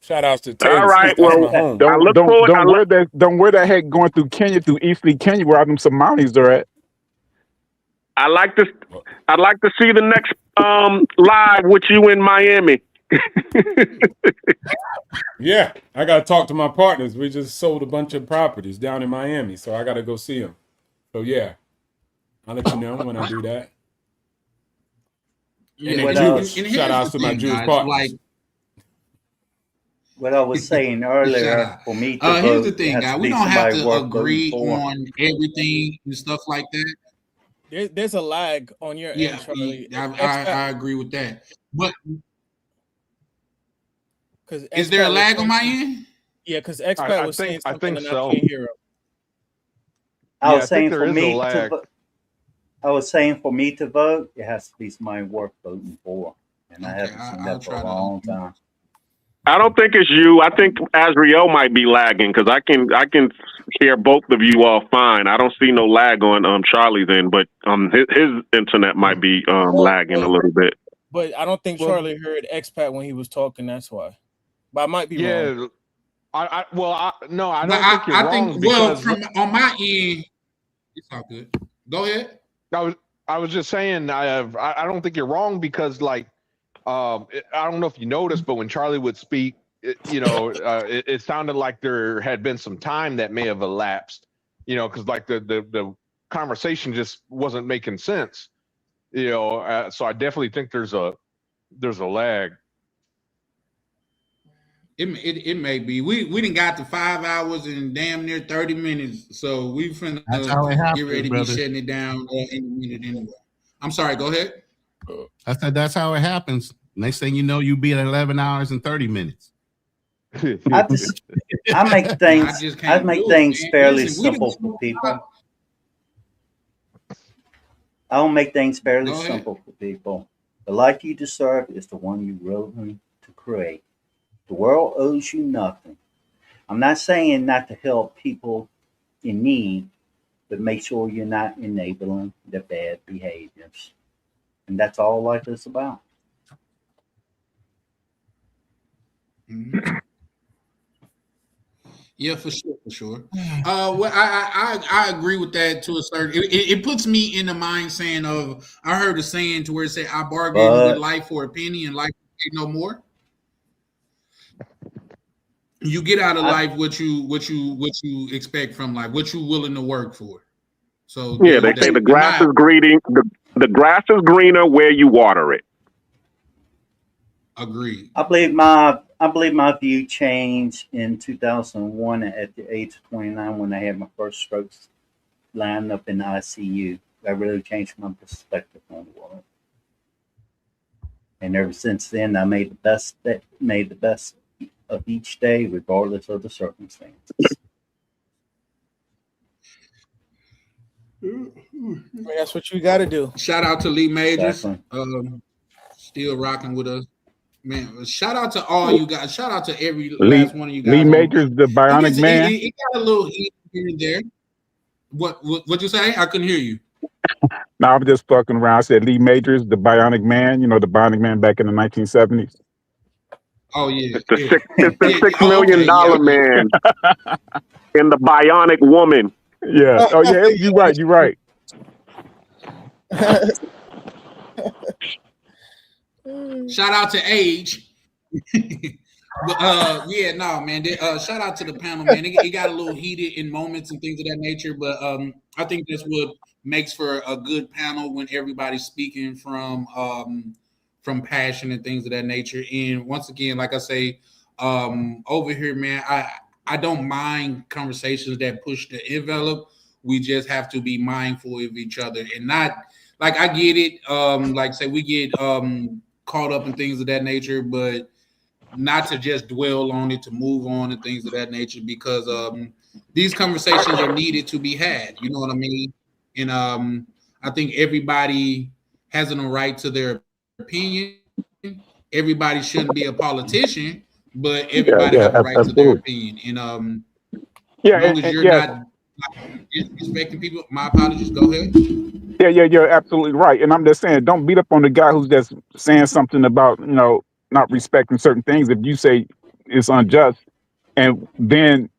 Shout outs to Texas. All right, well, don't wear that hat going through Kenya, through Eastern Kenya, where all them Somalis are at. I'd like to see the next live with you in Miami. Yeah, I got to talk to my partners. We just sold a bunch of properties down in Miami, so I got to go see them. So yeah, I'll let you know when I do that. Shout outs to my Jewish partners. Like, what I was saying earlier, for me to vote, here's the thing, it has guys. to We be don't have somebody to worth agree voting for. on everything and stuff like that. There's a lag on your Yeah, end, Charlie. I agree with that. But Because is there a lag on my end? Yeah, because Expat was saying something and so. I can't hear him. I was saying there for is me a lag. for me to vote, it has to be somebody worth voting for, and I haven't seen that for a long time. I don't think it's you. I think Azriel might be lagging because I can hear both of you all fine. I don't see no lag on Charlie's end, but his internet might be lagging a little bit. But I don't think Charlie heard Expat when he was talking. That's why. But I might be wrong. I don't think you're wrong. Because on my end, it's all good. Go ahead. I was just saying I don't think you're wrong because I don't know if you noticed, but when Charlie would speak, it sounded like there had been some time that may have elapsed, because the conversation just wasn't making sense, so I definitely think there's a lag. It may be. We didn't got to 5 hours and damn near 30 minutes, so we finna get ready to be shutting it down in a minute anyway. I'm sorry. Go ahead. I said that's how it happens. Next thing you know, you be at 11 hours and 30 minutes. I make things fairly simple for people. I'll make things fairly Go ahead. simple for people. The life you deserve is the one you're willing to create. The world owes you nothing. I'm not saying not to help people in need, but make sure you're not enabling the bad behaviors. And that's all life is about. Mhm. Yeah, for sure. Well, I agree with that to a certain. It puts me in the mind saying of I heard a saying to where it said I bargain with But life for a penny and life ain't no more. You get out of I, life what you expect from life, what you willing to work for. So Yeah, they say the grass is greening. The grass is greener where you water it. agreed. I believe my view changed in 2001 at the age of 29 when I had my first strokes lined up in the ICU. That really changed my perspective on the world. And ever since then, I made the best of each day, regardless of the circumstances. I mean, that's what you got to do. Shout out to Lee Majors, Exactly. still rocking with us, man. Shout out to all you guys. Shout out to every Lee last one of you Lee guys. Majors, the Bionic Man. It got a little heat here and there. What you say? I couldn't hear you. No, I'm just fucking around. I said Lee Majors, the Bionic Man. You know, the Bionic Man back in the 1970s. Oh yeah, It's the yeah. $6 million man and the bionic woman. Yeah. Oh yeah. You're right. You're right. Shout out to Age. But yeah, no, man. Shout out to the panel, man. It got a little heated in moments and things of that nature, but I think that's what makes for a good panel when everybody's speaking from passion and things of that nature. And once again, like I say, over here, man, I don't mind conversations that push the envelope. We just have to be mindful of each other and not like I get it. Like say we get caught up in things of that nature, but not to just dwell on it, to move on and things of that nature, because these conversations are needed to be had. You know what I mean? And I think everybody has a right to their opinion. Everybody shouldn't be a politician, but everybody have a right to their opinion. And as long as you're not disrespecting people, my apologies. Go ahead. Yeah, you're absolutely right. And I'm just saying, don't beat up on the guy who's just saying something about, you know, not respecting certain things. If you say it's unjust, and then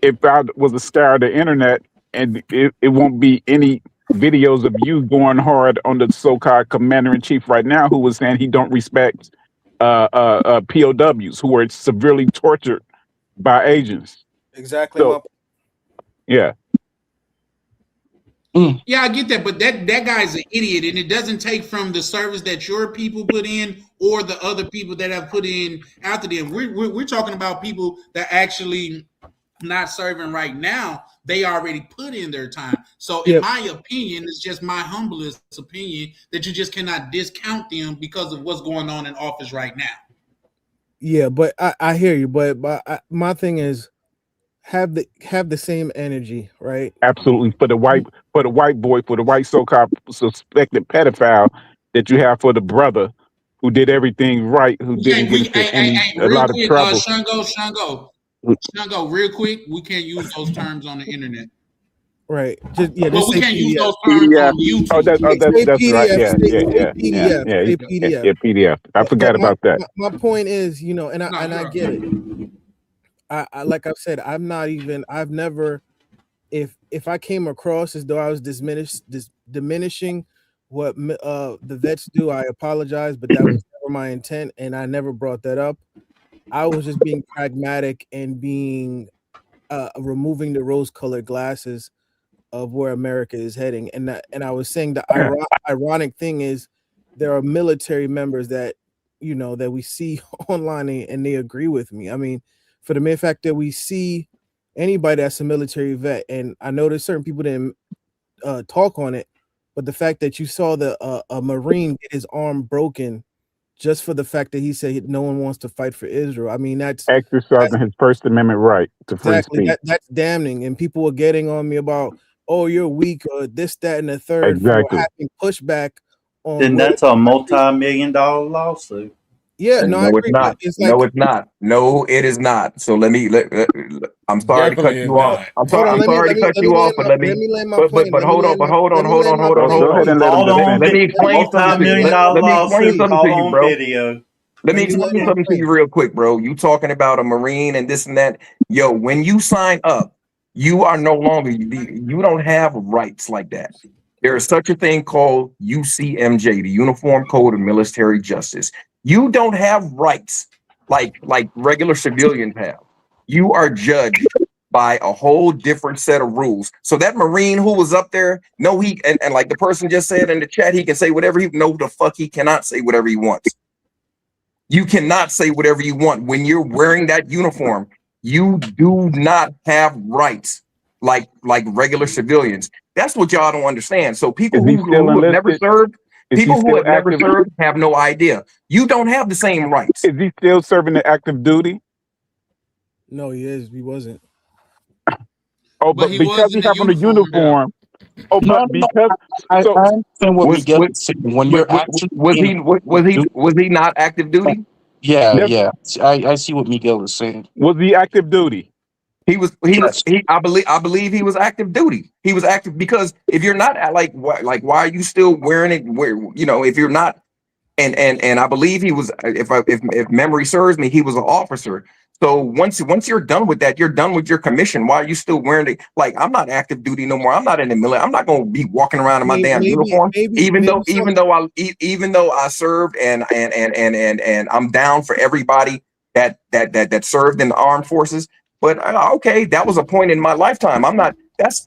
if I was to scour the internet, and it won't be any videos of you going hard on the so-called commander-in-chief right now, who was saying he don't respect POWs who were severely tortured by agents. Exactly. So, yeah. Yeah, I get that, but that guy's an idiot, and it doesn't take from the service that your people put in or the other people that have put in after them. We're talking about people that actually not serving right now. They already put in their time. So, in my opinion, it's just my humblest opinion that you just cannot discount them because of what's going on in office right now. Yeah, but I hear you, but my thing is have the same energy, right? Absolutely. For the white boy, for the white so-called suspected pedophile that you have for the brother who did everything right, who didn't get into a lot of trouble. Shango, real quick, we can't use those terms on the internet. Right. Just well, we can't use those terms on YouTube. Oh, that's right. Yeah, PDF. I forgot about that. My point is, you know, and I get it. I like I've said, I've never, if I came across as though I was diminishing what the vets do, I apologize, but that was never my intent, and I never brought that up. I was just being pragmatic and being removing the rose-colored glasses of where America is heading, and I was saying the ironic thing is there are military members that that we see online and they agree with me. I mean, for the mere fact that we see anybody that's a military vet, and I know there's certain people didn't talk on it, but the fact that you saw a Marine get his arm broken just for the fact that he said no one wants to fight for Israel. I mean, that's exercising his First Amendment right to free speech. That's damning, and people were getting on me about oh, you're weak, or this, that, and the third Exactly. for having pushback on. Then that's a multi-million-dollar lawsuit. Yeah, no, I No, agree. it's not. It's No, like, it's not. No, it is not. So I'm sorry to cut Definitely you is off. not. I'm hold sorry. on, I'm sorry to cut you off, but let me land my but plane. but hold on, hold on. Go ahead and let him Call on defend Let it. me explain something to you. multi-million-dollar Let me explain lawsuit. something Call to you, on bro. video. Let me Let me land explain my something to plane. you real quick, bro. You talking about a Marine and this and that. Yo, when you sign up, you are no longer, you don't have rights like that. There is such a thing called UCMJ, the Uniform Code of Military Justice. You don't have rights like regular civilians have. You are judged by a whole different set of rules. So that Marine who was up there, no, and like the person just said in the chat, he can say whatever the fuck he cannot say whatever he wants. You cannot say whatever you want when you're wearing that uniform. You do not have rights like regular civilians. That's what y'all don't understand. So people Is he who still have never enlisted? served, Is he people who still have never active? served have no idea. You don't have the same rights. Is he still serving the active duty? No, he wasn't. Oh, But but he because was he in the having a uniform. Oh, No, but because I so understand what Was Miguel was is saying. When you're actually in was he not active duty? yeah, that's, yeah. I see what Miguel is saying. was he active duty? Yes. I believe he was active duty. He was active because if you're not why are you still wearing it? Where if you're not and I believe he was if memory serves me, he was an officer. So once you're done with that, you're done with your commission. Why are you still wearing it? Like, I'm not active duty no more. I'm not in the military. I'm not going to be walking around in my damn uniform. Even though I served and I'm down for everybody that served in the armed forces. But okay, that was a point in my lifetime. I'm not. That's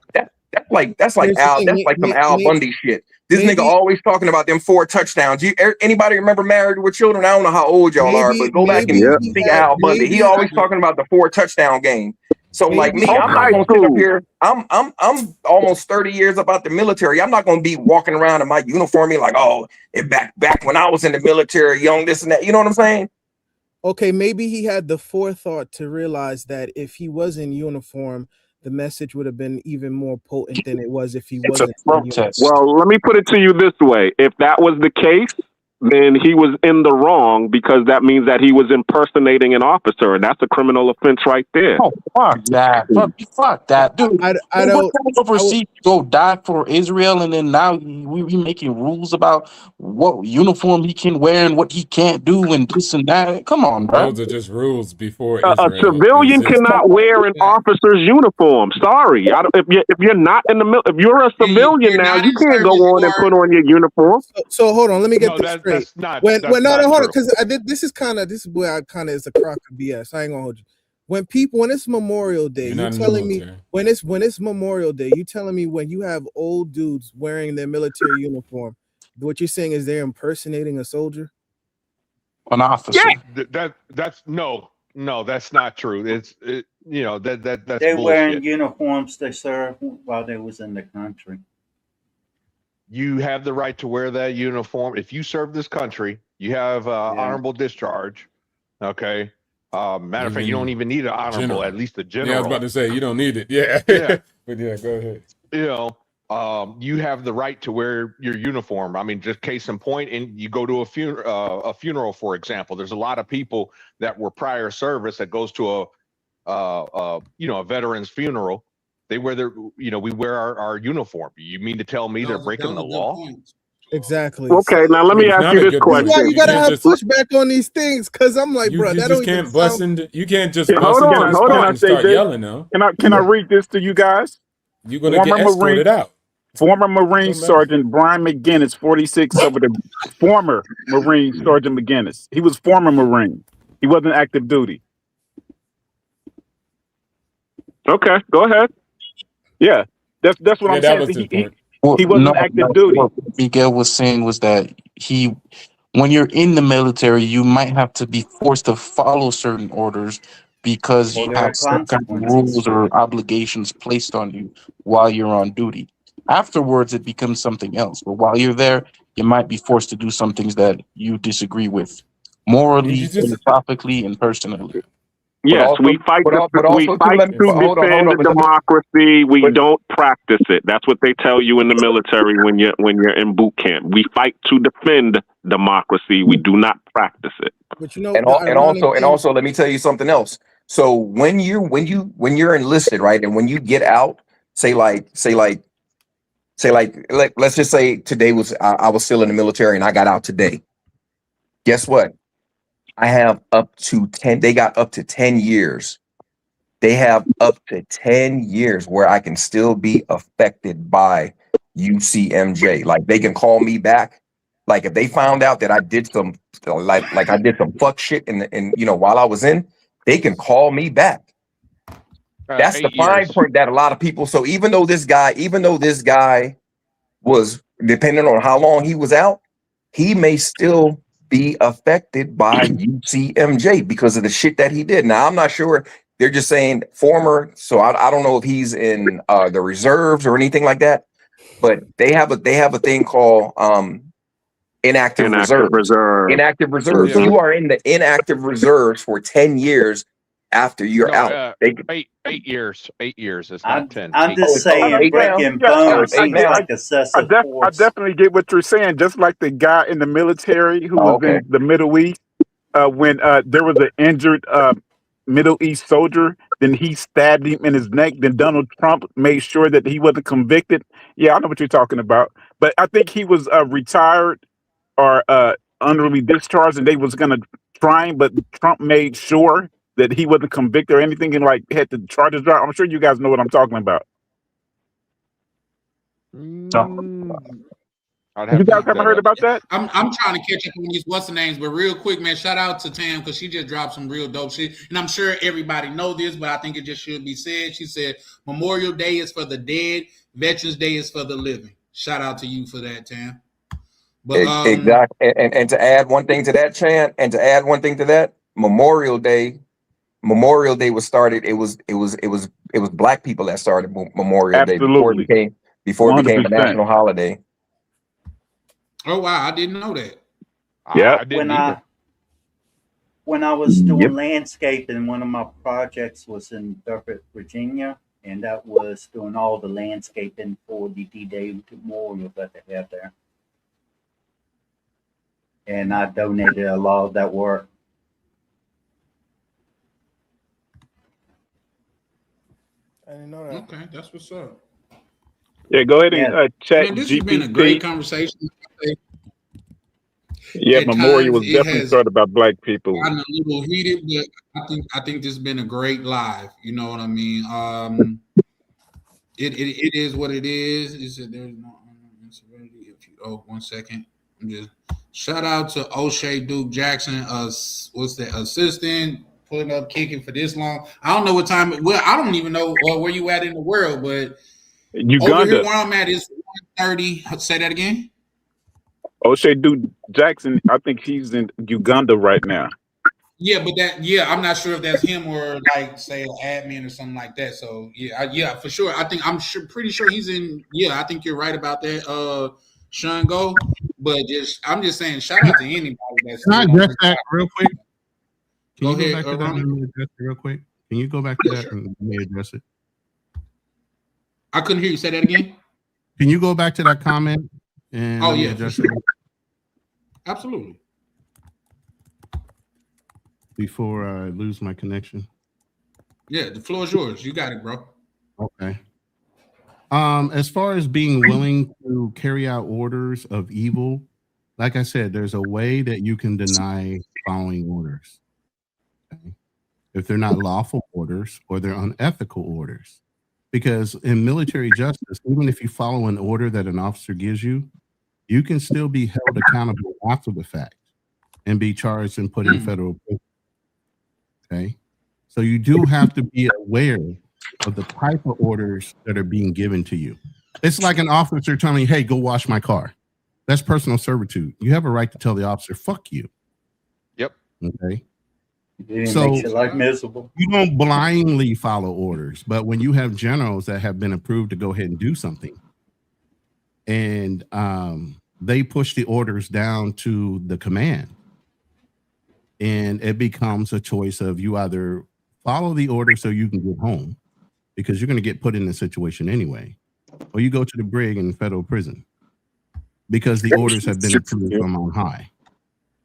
like Here's the Al. thing, That's like some Al Bundy shit. This nigga always talking about them 4 touchdowns. Anybody remember Married with Children? I don't know how old y'all are, but go back and see Al Bundy. He always talking about the 4 touchdown game. So like me, I'm not gonna sit up here. I'm almost 30 years about the military. I'm not gonna be walking around in my uniform like, oh, back when I was in the military, young this and that. You know what I'm saying? Okay, maybe he had the forethought to realize that if he was in uniform, the message would have been even more potent than it was if he wasn't. Well, let me put it to you this way. If that was the case, then he was in the wrong because that means that he was impersonating an officer, and that's a criminal offense right there. Oh, fuck that. Fuck that. Dude, I what kind of overseas go die for Israel, and then now we making rules about what uniform he can wear and what he can't do and this and that. Come on, bro. Those are just rules before A Israel civilian existed. cannot wear an officer's uniform. Sorry, if you're not in the if you're a civilian now, you can't go on and put on your uniform. So hold on, let me get this straight. That's not. When That's no, not hold on, true. because this is where I kind of is a crock of BS. I ain't gonna hold you. When it's Memorial Day, you telling me when it's Memorial Day, you telling me when you have old dudes wearing their military uniform, what you're saying is they're impersonating a soldier? An officer. Yeah. That's no, that's not true. That's They're bullshit. wearing uniforms they served while they was in the country. You have the right to wear that uniform. If you serve this country, you have honorable discharge. Okay. Matter of fact, you don't even need an honorable, general. at least a general. Yeah, I was about to say you don't need it. Yeah. Yeah. But yeah, go ahead. You have the right to wear your uniform. I mean, just case in point, and you go to a funeral, for example. There's a lot of people that were prior service that goes to a veteran's funeral. They wear we wear our uniform. You mean to tell me they're breaking the law? Exactly. Okay, now let me ask you this question. You gotta have pushback on these things, because I'm like, bro, that don't even sound... You can't just hold on. and start yelling now. Can I read this to you guys? You're gonna get escorted out. Former Marine Sergeant Brian McGinnis, 46, over the former Marine Sergeant McGinnis. He was former Marine. He wasn't active duty. Okay, go ahead. Yeah, that's what I'm saying. Was he wasn't active duty. What Miguel was saying was that when you're in the military, you might have to be forced to follow certain orders because you have certain rules or obligations placed on you while you're on duty. Afterwards, it becomes something else. But while you're there, you might be forced to do some things that you disagree with morally, philosophically, and personally. Yes, also, we fight. but We also, too, fight let me, to hold on, defend but let me, democracy. We But don't practice it. That's what they tell you in the military when you're in boot camp. We fight to defend democracy. We do not practice it. But you know, the and ironic thing, also, let me tell you something else. So when you're enlisted, right, and when you get out, let's just say today was I was still in the military and I got out today. Guess what? I have up to 10. They got up to 10 years. They have up to 10 years where I can still be affected by UCMJ. Like they can call me back. Like if they found out that I did some like I did some fuck shit and while I was in, they can call me back. That's the 8 fine years. print that a lot of people. So even though this guy was, depending on how long he was out, he may still be affected by UCMJ because of the shit that he did. Now I'm not sure. They're just saying former, so I don't know if he's in the reserves or anything like that. But they have a thing called inactive reserves. Inactive reserves. Yeah. You are in the inactive reserves for 10 years after you're out. Eight years. 8 years. It's not 10. I'm just saying, breaking bones seems like excessive I force. definitely get what you're saying. Just like the guy in the military who was in the Middle East, when there was an injured Middle East soldier, then he stabbed him in his neck. Then Donald Trump made sure that he wasn't convicted. Yeah, I know what you're talking about. But I think he was retired or honorably discharged, and they was gonna try him, but Trump made sure that he wasn't convicted or anything, and like had the charges dropped. I'm sure you guys know what I'm talking about. You guys haven't heard about that? I'm trying to catch up on these what's the names, but real quick, man, shout out to Tam because she just dropped some real dope shit. And I'm sure everybody know this, but I think it just should be said. She said Memorial Day is for the dead, Veterans Day is for the living. Shout out to you for that, Tam. But exactly. And to add one thing to that, Chan, and to add one thing to that, Memorial Day was started. It was black people that started Memorial Day before it became a national holiday. Oh wow, I didn't know that. Yeah, when I was doing landscaping, one of my projects was in Beaufort, Virginia, and that was doing all the landscaping for the D-Day memorial that they had there. And I donated a lot of that work. I didn't know that. Okay, that's what's up. Yeah, go ahead and chat. Man, this has been a great conversation. Yeah, At Memorial times, was definitely started by black people. I'm a little heated, but I think this has been a great live. You know what I mean? It is what it is. Is that there's no instability? Oh, 1 second. I'm just shout out to O'Shea Duke Jackson. What's that assistant pulling up kicking for this long? I don't know what time. Well, I don't even know where you at in the world, but Uganda. Over here where I'm at is 1:30. Say that again. O'Shea Duke Jackson, I think he's in Uganda right now. Yeah, but I'm not sure if that's him or like say an admin or something like that. So yeah, for sure. Pretty sure he's in. Yeah, I think you're right about that. Sean Go, but I'm just saying, shout out to anybody that's. Can I address that real quick? Can Go you ahead, go back to that and address it real quick? Can you go back to that and address it? I couldn't hear you say that again. Can you go back to that comment and address it? Absolutely. Before I lose my connection. Yeah, the floor is yours. You got it, bro. Okay. As far as being willing to carry out orders of evil, like I said, there's a way that you can deny following orders. Okay? If they're not lawful orders or they're unethical orders. Because in military justice, even if you follow an order that an officer gives you, you can still be held accountable after the fact and be charged and put in federal prison. Okay. So you do have to be aware of the type of orders that are being given to you. It's like an officer telling you, hey, go wash my car. That's personal servitude. You have a right to tell the officer, fuck you. Yep. Okay. It makes your life miserable. You don't blindly follow orders, but when you have generals that have been approved to go ahead and do something, and they push the orders down to the command, and it becomes a choice of you either follow the order so you can get home, because you're going to get put in this situation anyway, or you go to the brig in federal prison because the orders have been approved from on high.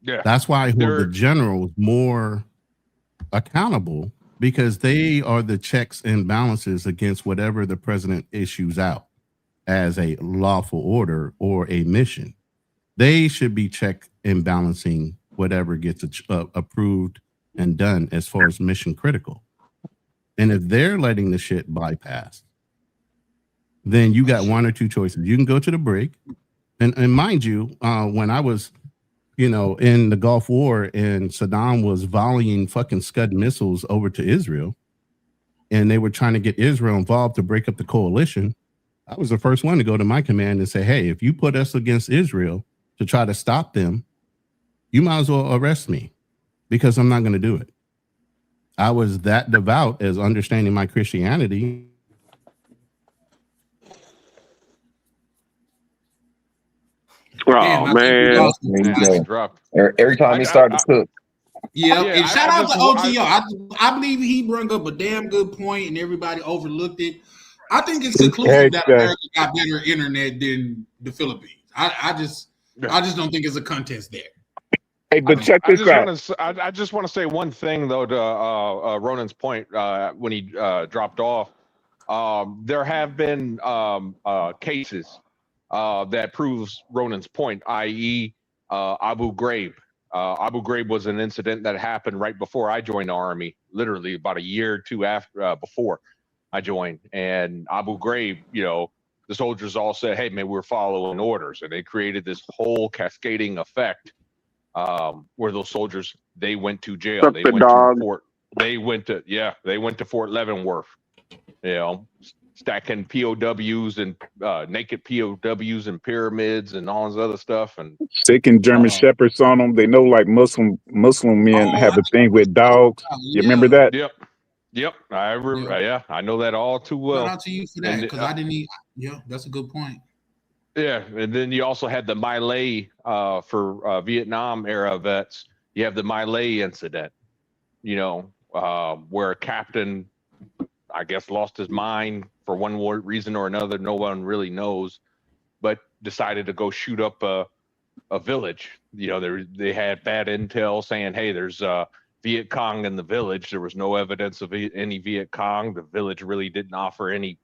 Yeah, that's why I hold the generals more accountable, because they are the checks and balances against whatever the president issues out as a lawful order or a mission. They should be check and balancing whatever gets approved and done as far as mission critical. And if they're letting the shit bypass, then you got one or two choices. You can go to the brig, and mind you, when I was, in the Gulf War and Saddam was volleying fucking Scud missiles over to Israel, and they were trying to get Israel involved to break up the coalition, I was the first one to go to my command and say, hey, if you put us against Israel to try to stop them, you might as well arrest me, because I'm not going to do it. I was that devout as understanding my Christianity. Oh, man. Every time he started to cook. Yeah, and shout out to OTO. I believe he brought up a damn good point, and everybody overlooked it. I think it's conclusive that America got better internet than the Philippines. I just don't think it's a contest there. Hey, but check this out. I just want to say one thing though to Ronan's point when he dropped off. There have been cases that proves Ronan's point, i.e., Abu Ghraib. Abu Ghraib was an incident that happened right before I joined the army, literally about a year or two after before I joined. And Abu Ghraib, the soldiers all said, "Hey, man, we're following orders," and they created this whole cascading effect where those soldiers, they went to jail. They went to Fort Leavenworth, stacking POWs and naked POWs and pyramids and all this other stuff, and sticking German shepherds on them. They know, like Muslim men have a thing with dogs. You remember that? Yep. I know that all too well. Shout out to you for that, because I didn't. Yeah, that's a good point. Yeah, and then you also had the My Lai for Vietnam era vets. You have the My Lai incident, where a captain, I guess, lost his mind for one reason or another. No one really knows, but decided to go shoot up a village. They had bad intel saying, hey, there's Viet Cong in the village. There was no evidence of any Viet Cong. The village really didn't offer any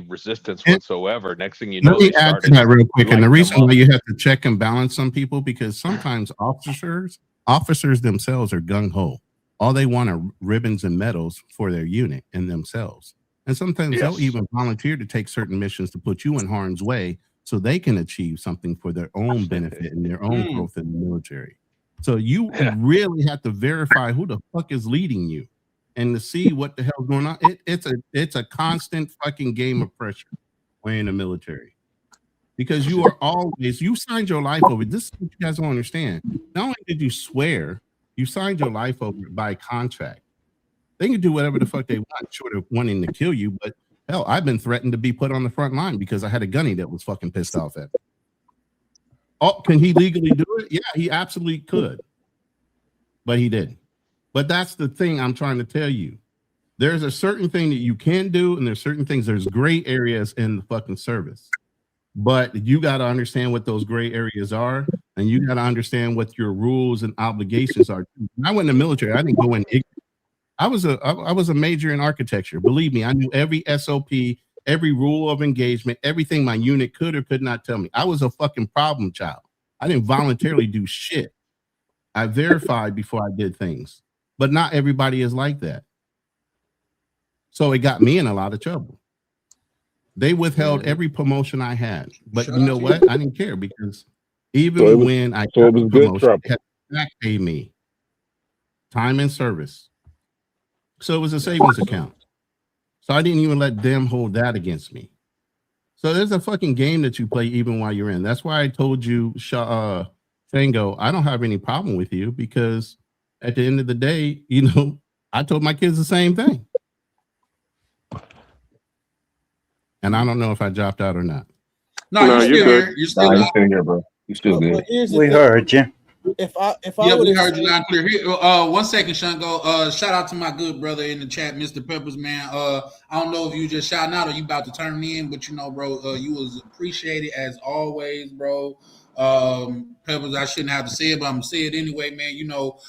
resistance whatsoever. Next thing you know, let me add to that real quick. And the reason why you have to check and balance some people, because sometimes officers themselves are gung-ho. All they want are ribbons and medals for their unit and themselves. And sometimes they'll even volunteer to take certain missions to put you in harm's way so they can achieve something for their own benefit and their own growth in the military. So you really have to verify who the fuck is leading you and to see what the hell's going on. It's a constant fucking game of pressure when in the military, because you signed your life over. This is what you guys don't understand. Not only did you swear, you signed your life over by contract. They can do whatever the fuck they want, short of wanting to kill you. But hell, I've been threatened to be put on the front line because I had a gunny that was fucking pissed off at me. Oh, can he legally do it? Yeah, he absolutely could. But he didn't. But that's the thing I'm trying to tell you. There's a certain thing that you can do, and there's certain things, there's gray areas in the fucking service. But you got to understand what those gray areas are, and you got to understand what your rules and obligations are. When I went in the military, I didn't go in ignorant. I was a major in architecture. Believe me, I knew every SOP, every rule of engagement, everything my unit could or could not tell me. I was a fucking problem child. I didn't voluntarily do shit. I verified before I did things. But not everybody is like that. So it got me in a lot of trouble. They withheld every promotion I had. But you know what? I didn't care, because even when I got the promotion, they had to back pay me time and service. So it was a savings account. So I didn't even let them hold that against me. So there's a fucking game that you play even while you're in. That's why I told you, Fango, I don't have any problem with you, because at the end of the day, I told my kids the same thing. And I don't know if I dropped out or not. No, you're still here. You're still here, bro. You're still good. We heard you. if I Yeah, would we have heard you loud and clear. Here, 1 second, Shango. Shout out to my good brother in the chat, Mr. Peppers, man. I don't know if you just shouting out or you about to turn in, but you know, bro, you was appreciated as always, bro. Peppers, I shouldn't have to say it, but I'm gonna say it anyway, man. You know,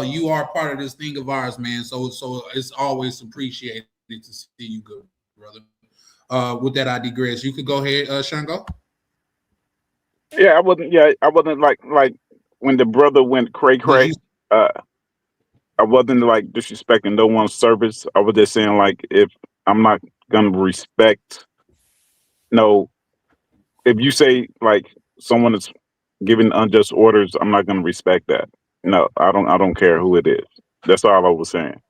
you are part of this thing of ours, man. So it's always appreciated to see you, good brother. With that, I digress. You could go ahead, Shango. Yeah, I wasn't. Yeah, I wasn't like when the brother went cray cray. I wasn't like disrespecting no one's service. I was just saying like if I'm not gonna respect, no, if you say like someone is giving unjust orders, I'm not gonna respect that. No, I don't care who it is. That's all I was saying.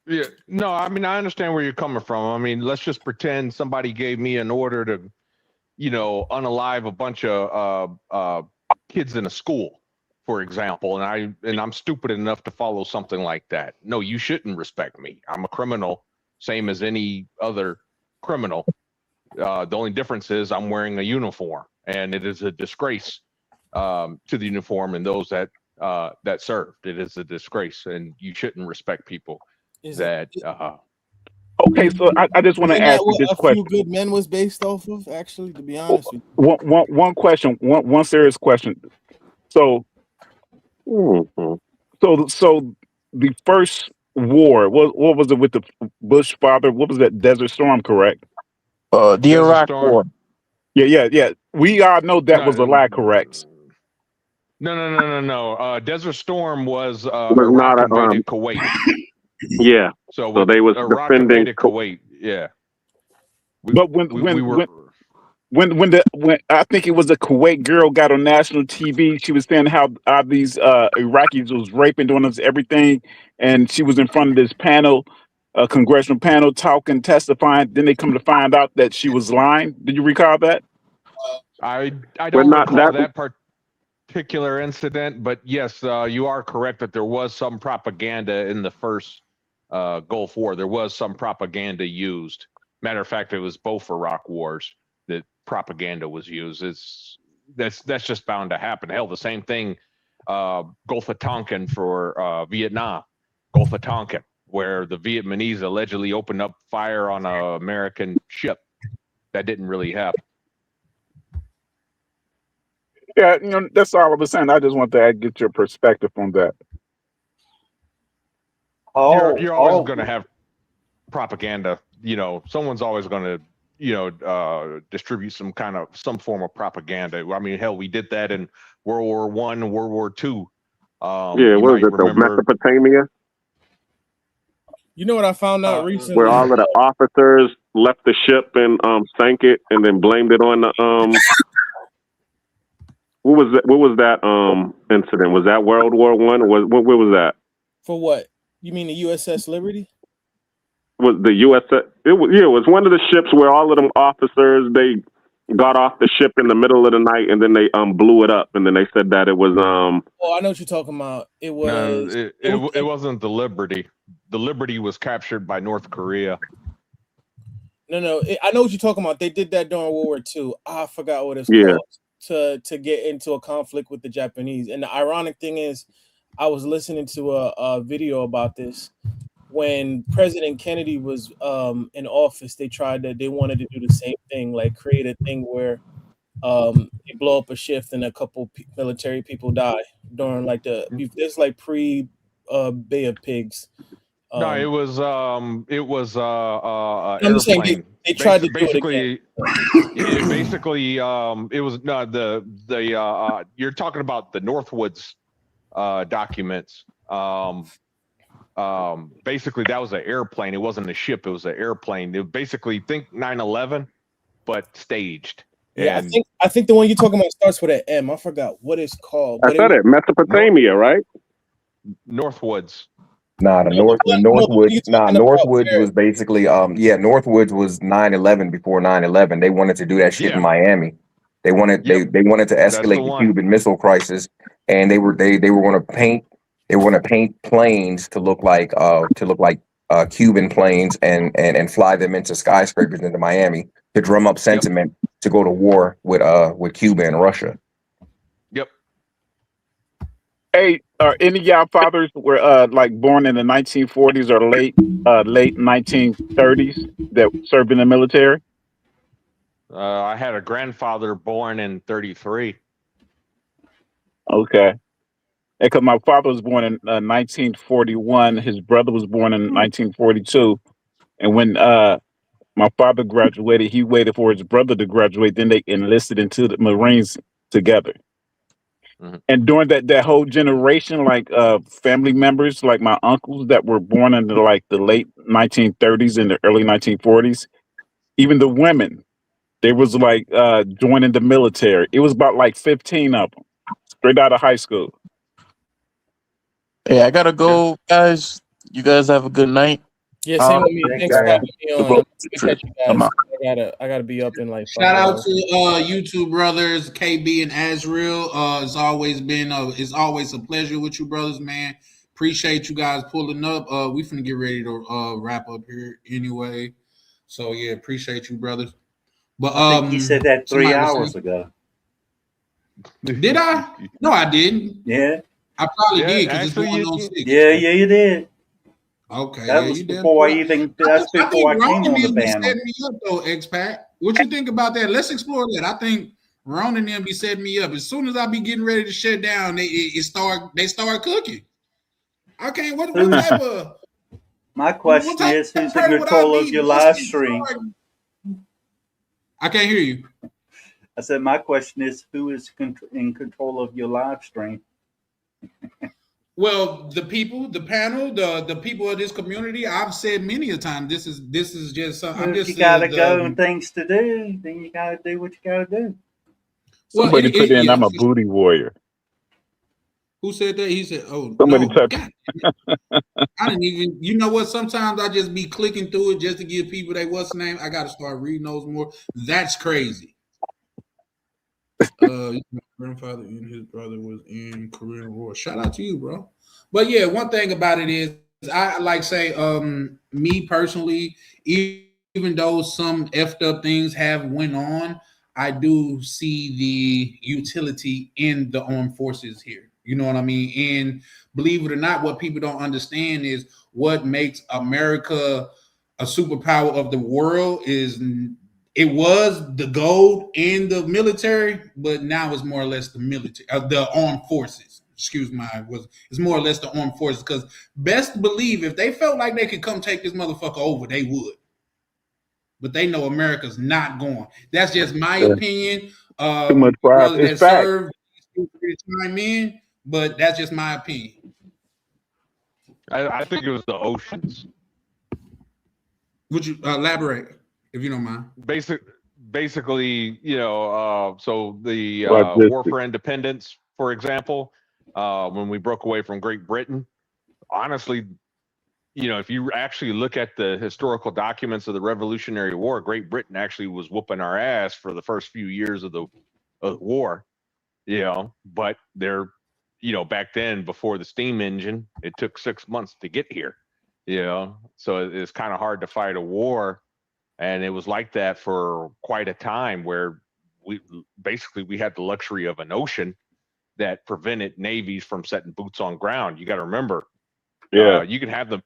Yeah, no, I mean, I understand where you're coming from. I mean, let's just pretend somebody gave me an order to, you know, unalive a bunch of kids in a school, for example, and I'm stupid enough to follow something like that. No, you shouldn't respect me. I'm a criminal, same as any other criminal. The only difference is I'm wearing a uniform, and it is a disgrace to the uniform and those that served. It is a disgrace, and you shouldn't respect people that. Okay, so I just want to ask you this question. A Few Good Men was based off of, actually, to be honest with you. One question, one serious question. So, so the first war, what was it with the Bush father? What was that? Desert Storm, correct? The Iraq War. Yeah. We all know that was a lie, correct? No. Desert Storm was was Iraq not a, invaded Kuwait. Yeah. So they was Iraq defending invaded Kuwait. Yeah. But when I think it was a Kuwait girl got on national TV, she was saying how these Iraqis was raping, doing this everything, and she was in front of this panel, a congressional panel, talking, testifying. Then they come to find out that she was lying. Do you recall that? I don't recall that particular incident, but yes, you are correct that there was some propaganda in the first Gulf War. There was some propaganda used. Matter of fact, it was both Iraq wars that propaganda was used. That's just bound to happen. Hell, the same thing, Gulf of Tonkin for Vietnam, Gulf of Tonkin, where the Vietnamese allegedly opened up fire on an American ship. That didn't really happen. Yeah, you know, that's all I was saying. I just want to get your perspective on that. You're always going to have propaganda. You know, someone's always going to, you know, distribute some form of propaganda. I mean, hell, we did that in World War I and World War II. What was it? The Mesopotamia? You know what I found out recently? Where all of the officers left the ship and sank it, and then blamed it on the What was that incident? Was that World War I? What was that? For what? You mean the USS Liberty? Was the USS? It was one of the ships where all of them officers, they got off the ship in the middle of the night, and then they blew it up, and then they said that it was Oh, I know what you're talking about. It was. No, it wasn't the Liberty. The Liberty was captured by North Korea. No. I know what you're talking about. They did that during World War II. I forgot what it's called. To get into a conflict with the Japanese. And the ironic thing is, I was listening to a video about this. When President Kennedy was in office, they wanted to do the same thing, like create a thing where they blow up a ship and a couple military people die during like there's like pre Bay of Pigs. No, it was I'm airplane. saying they tried to basically it was you're talking about the Northwoods documents. Basically that was an airplane. It wasn't a ship, it was an airplane. It basically think 9/11 but staged. Yeah, I think the one you're talking about starts with an M. I forgot what it's called. I said it, Mesopotamia, right? Northwoods. Northwoods. Northwoods was basically Northwoods was 9/11 before 9/11. They wanted to do that shit in Miami. They wanted they wanted to escalate the Cuban Missile Crisis, and they were going to paint planes to look like Cuban planes and fly them into skyscrapers into Miami to drum up sentiment to go to war with Cuba and Russia. Yep. Hey, are any of y'all fathers were like born in the 1940s or late 1930s that served in the military? I had a grandfather born in 33. Okay. Because my father was born in 1941. His brother was born in 1942. And when my father graduated, he waited for his brother to graduate. Then they enlisted into the Marines together. Mhm. And during that whole generation, like family members, like my uncles that were born in like the late 1930s and the early 1940s, even the women, they was like joining the military. It was about like 15 of them straight out of high school. Hey, I gotta go, guys. You guys have a good night. Yeah, same with me. Thanks, Thanks for man. having me on. I'm gonna catch you I'm guys. out. I gotta be up in like 5 Shout out hours. to YouTube brothers KB and Azriel. It's always been it's always a pleasure with you brothers, man. Appreciate you guys pulling up. We finna get ready to wrap up here anyway. So yeah, appreciate you brothers. But I think you said that 3 somebody was hours saying, ago. did I? No, I didn't. Yeah. I probably Yeah, did because it's actually, going on 6. Yeah, you did. Okay, That yeah, was you did. before I even. That's I before think I came Ronan on the them be panel. setting me up though, expat. What you think about that? Let's explore that. I think Ronan them be setting me up. As soon as I be getting ready to shut down, they start cooking. I can't. What type of My what question type is, of who's in credit would I control of be your live busting? stream? I can't hear you. I said, my question is, who is in control of your live stream? Well, the people, the panel, the people of this community. I've said many a time. This is just. I'm If just. you gotta go and things to do, then you gotta do what you gotta do. Well, Somebody put in, yeah. I'm a booty warrior. Who said that? He said, "Oh Somebody no, type. God, I didn't even." You know what? Sometimes I just be clicking through it just to give people they what's the name. I got to start reading those more. That's crazy. My grandfather and his brother was in Korean War. Shout out to you, bro. But yeah, one thing about it is, I like say, me personally, even though some effed up things have went on, I do see the utility in the armed forces here. You know what I mean? And believe it or not, what people don't understand is what makes America a superpower of the world is it was the gold and the military, but now it's more or less the military, the armed forces. Excuse my it's more or less the armed forces. Because best believe if they felt like they could come take this motherfucker over, they would. But they know America's not going. That's just my opinion. Too much pride. Brothers It's that fact. serve chime in, but that's just my opinion. I think it was the oceans. Would you elaborate, if you don't mind? Basically, so the Logistics. War for Independence, for example, when we broke away from Great Britain, honestly, if you actually look at the historical documents of the Revolutionary War, Great Britain actually was whooping our ass for the first few years of the war, but they're, back then before the steam engine, it took 6 months to get here, so it's kind of hard to fight a war. And it was like that for quite a time where we had the luxury of an ocean that prevented navies from setting boots on ground. You got to remember, you can have the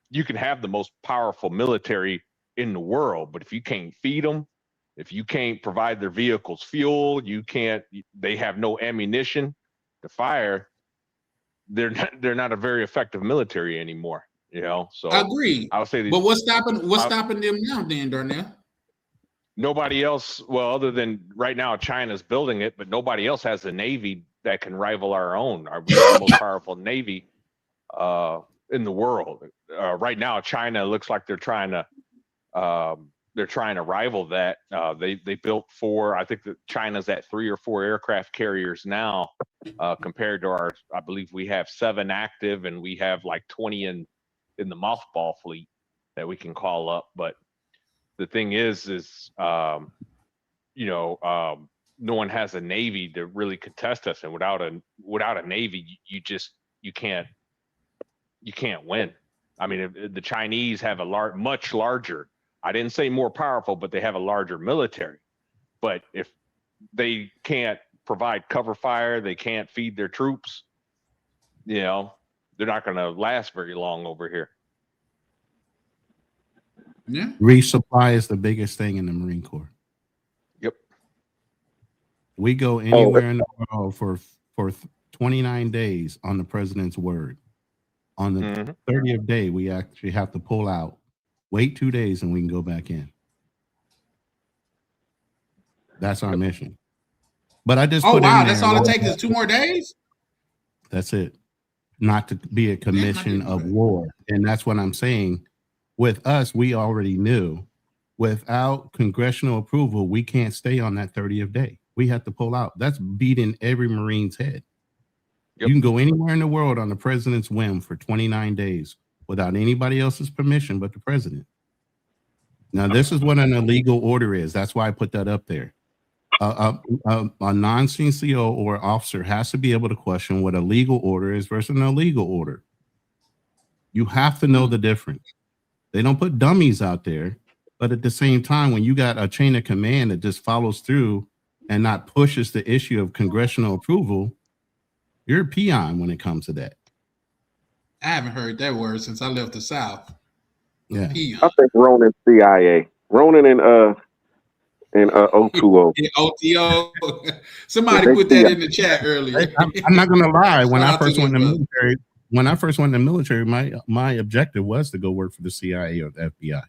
most powerful military in the world, but if you can't feed them, if you can't provide their vehicles fuel, they have no ammunition to fire. They're not a very effective military anymore. So I agree. I would say, but what's stopping them now, then, Darnell? Nobody else, well, other than right now, China's building it, but nobody else has a navy that can rival our own. We have the most powerful navy in the world. Right now, China looks like they're trying to rival that. They built 4. I think that China's at 3 or 4 aircraft carriers now, compared to our. I believe we have 7 active, and we have like 20 in the mothball fleet that we can call up. But the thing is no one has a navy to really contest us, and without a navy, you can't win. I mean, the Chinese have a much larger. I didn't say more powerful, but they have a larger military. But if they can't provide cover fire, they can't feed their troops. you know, they're not going to last very long over here. Yeah. Resupply is the biggest thing in the Marine Corps. Yep. We go anywhere in the world for 29 days on the president's word. On the 30th day, we actually have to pull out, wait 2 days, and we can go back in. That's our mission. But I just put in that's there, all it takes is 2 more days? That's it. Not to be a commission of war. And that's what I'm saying. With us, we already knew without congressional approval, we can't stay on that 30th day. We have to pull out. That's beating every Marine's head. Yep. You can go anywhere in the world on the president's whim for 29 days without anybody else's permission but the president. Now, this is what an illegal order is. That's why I put that up there. A non-CCO or officer has to be able to question what a legal order is versus an illegal order. You have to know the difference. They don't put dummies out there, but at the same time, when you got a chain of command that just follows through and not pushes the issue of congressional approval, you're a peon when it comes to that. I haven't heard that word since I left the South. Yeah. Peon. I think Ronin CIA. Ronin and O2O. OTO. Somebody put that in the chat earlier. I'm not gonna lie. When I first went in the military, my objective was to go work for the CIA or the FBI.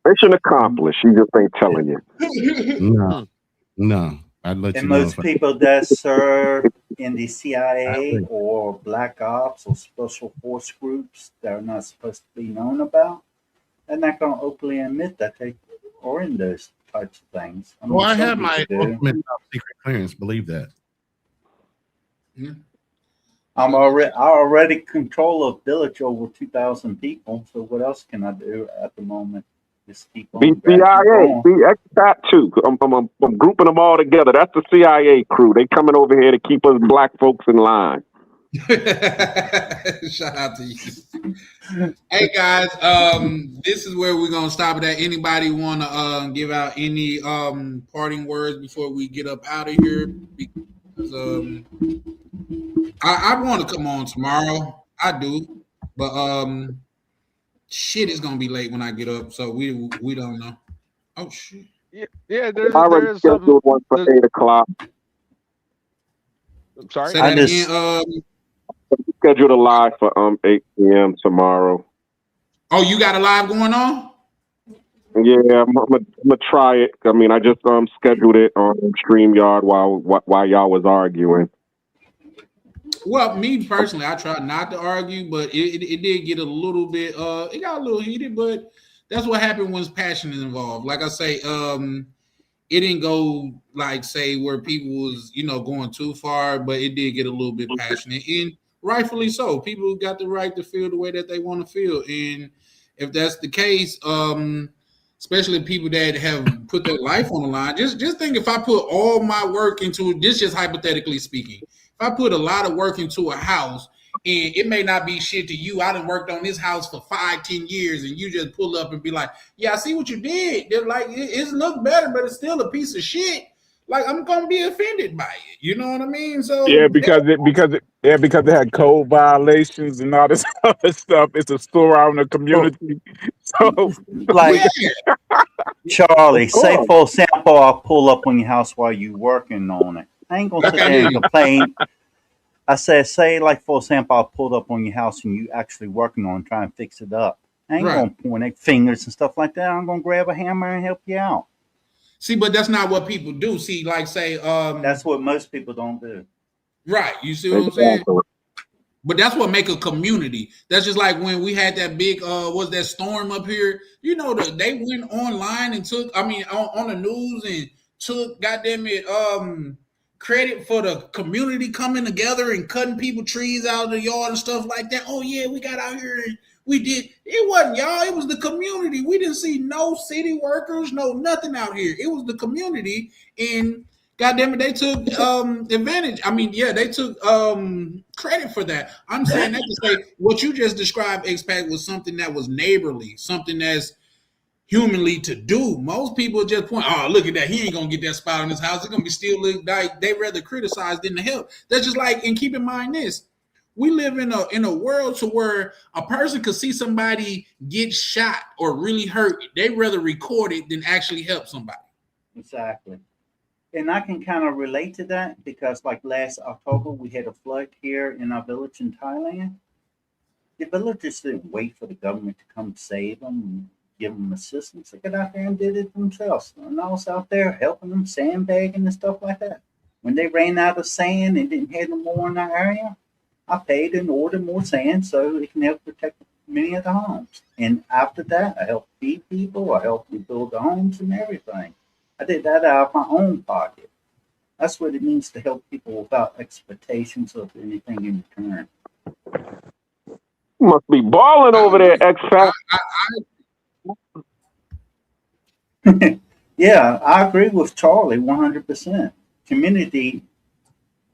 Mission accomplished. She just ain't telling you. No. I'd let and you know. most people that serve in the CIA or Black Ops or Special Force groups that are not supposed to be known about, they're not going to openly admit that they are in those types of things. I mean, I have my ultimate top secret clearance. Believe that. Yeah. I already control a village over 2,000 people. So what else can I do at the moment? Just keep on. The CIA, the expat too. I'm grouping them all together. That's the CIA crew. They coming over here to keep us black folks in line. Shout out to you. Hey guys, this is where we're gonna stop it at. Anybody want to give out any parting words before we get up out of here? Because I want to come on tomorrow. I do, but shit is gonna be late when I get up, so we don't know. Oh shit! Yeah. There's something. One for 8 o'clock. I'm sorry. Say that again. Scheduled a live for 8 p.m. tomorrow. Oh, you got a live going on? Yeah, I'm gonna try it. I mean, I just scheduled it on StreamYard while y'all was arguing. Well, me personally, I tried not to argue, but it did get a little bit it got a little heated, but that's what happened when passion is involved. Like I say, it didn't go like say where people was, going too far, but it did get a little bit passionate, and rightfully so. People got the right to feel the way that they want to feel. And if that's the case, especially people that have put their life on the line, just think if I put all my work into this, just hypothetically speaking. I put a lot of work into a house, and it may not be shit to you. I done worked on this house for 5-10 years, and you just pull up and be like, "Yeah, I see what you did." They're like, "It look better, but it's still a piece of shit." Like, I'm gonna be offended by it. You know what I mean? So yeah, because it had code violations and all this other stuff. It's a store out in the community. So, like, Charlie, say for example, I'll pull up on your house while you working on it. I ain't gonna sit there and complain. I said, say like for example, I pulled up on your house and you actually working on trying to fix it up. I ain't gonna point at fingers and stuff like that. I'm gonna grab a hammer and help you out. See, but that's not what people do. See, like say, that's what most people don't do. Right. You see what I'm saying? But that's what make a community. That's just like when we had that big was that storm up here. They went online and took, on the news and took goddamn it credit for the community coming together and cutting people trees out of the yard and stuff like that. Oh yeah, we got out here and we did. It wasn't y'all, it was the community. We didn't see no city workers, no nothing out here. It was the community, and goddamn it, they took advantage. They took credit for that. I'm saying that to say what you just described, Expat, was something that was neighborly, something that's humanly to do. Most people just point, oh, look at that. He ain't gonna get that spot in his house. It's gonna be still look like they rather criticize than to help. That's just like, and keep in mind this. We live in a world to where a person could see somebody get shot or really hurt. They rather record it than actually help somebody. Exactly. And I can kind of relate to that because, like last October, we had a flood here in our village in Thailand. The villagers didn't wait for the government to come save them and give them assistance. They got out there and did it themselves. And I was out there helping them, sandbagging and stuff like that. When they ran out of sand and didn't have no more in that area, I paid and ordered more sand so it can help protect many of the homes. And after that, I helped feed people. I helped rebuild the homes and everything. I did that out of my own pocket. That's what it means to help people without expectations of anything in return. You must be balling over there, X-Fact. Yeah, I agree with Charlie 100%. Community,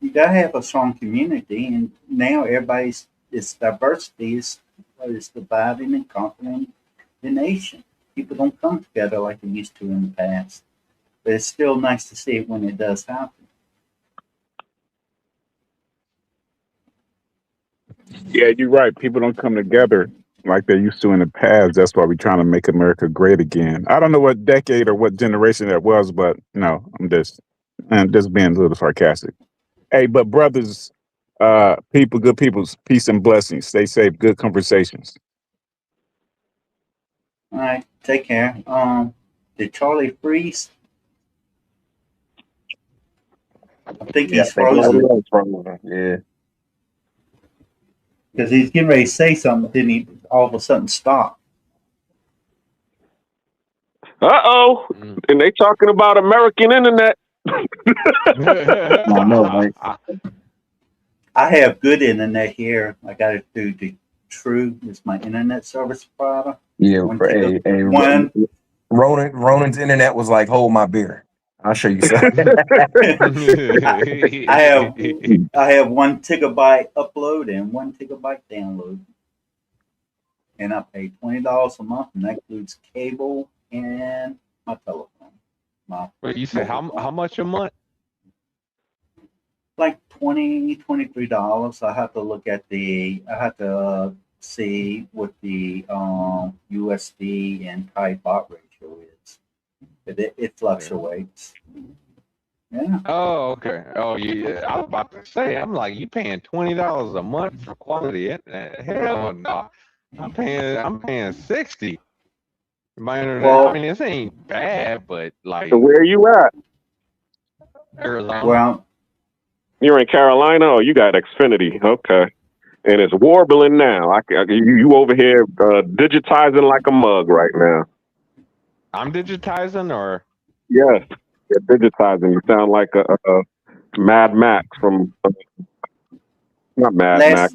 you gotta have a strong community, and now it's diversity is what is dividing and conquering the nation. People don't come together like they used to in the past, but it's still nice to see it when it does happen. Yeah, you're right. People don't come together like they used to in the past. That's why we're trying to make America great again. I don't know what decade or what generation that was, but no, I'm just being a little sarcastic. Hey, but brothers, people, good people, peace and blessings. Stay safe. Good conversations. All right, take care. Did Charlie freeze? I think he's frozen. Yeah. Because he's getting ready to say something, then he all of a sudden stopped. Uh-oh. And they talking about American internet. I know, right? I have good internet here. I got it through the True. It's my internet service provider. Yeah, Ronan's internet was like, hold my beer. I'll show you something. I have 1 gigabyte upload and 1 gigabyte download. And I pay $20 a month, and that includes cable and my telephone. Wait, you said how much a month? Like $23. I have to look at I have to see what the USD and Thai baht ratio is. But it fluctuates. Yeah. Oh, okay. Oh, yeah. I was about to say, I'm like, you paying $20 a month for quality internet? Hell no. I'm paying $60. My internet. Well, I mean, this ain't bad, but like. So where are you at? Arizona. Well, you're in Carolina. Oh, you got Xfinity. Okay. And it's warbling now. You over here digitizing like a mug right now. I'm digitizing, or? Yes, you're digitizing. You sound like a Mad Max from not Mad Max.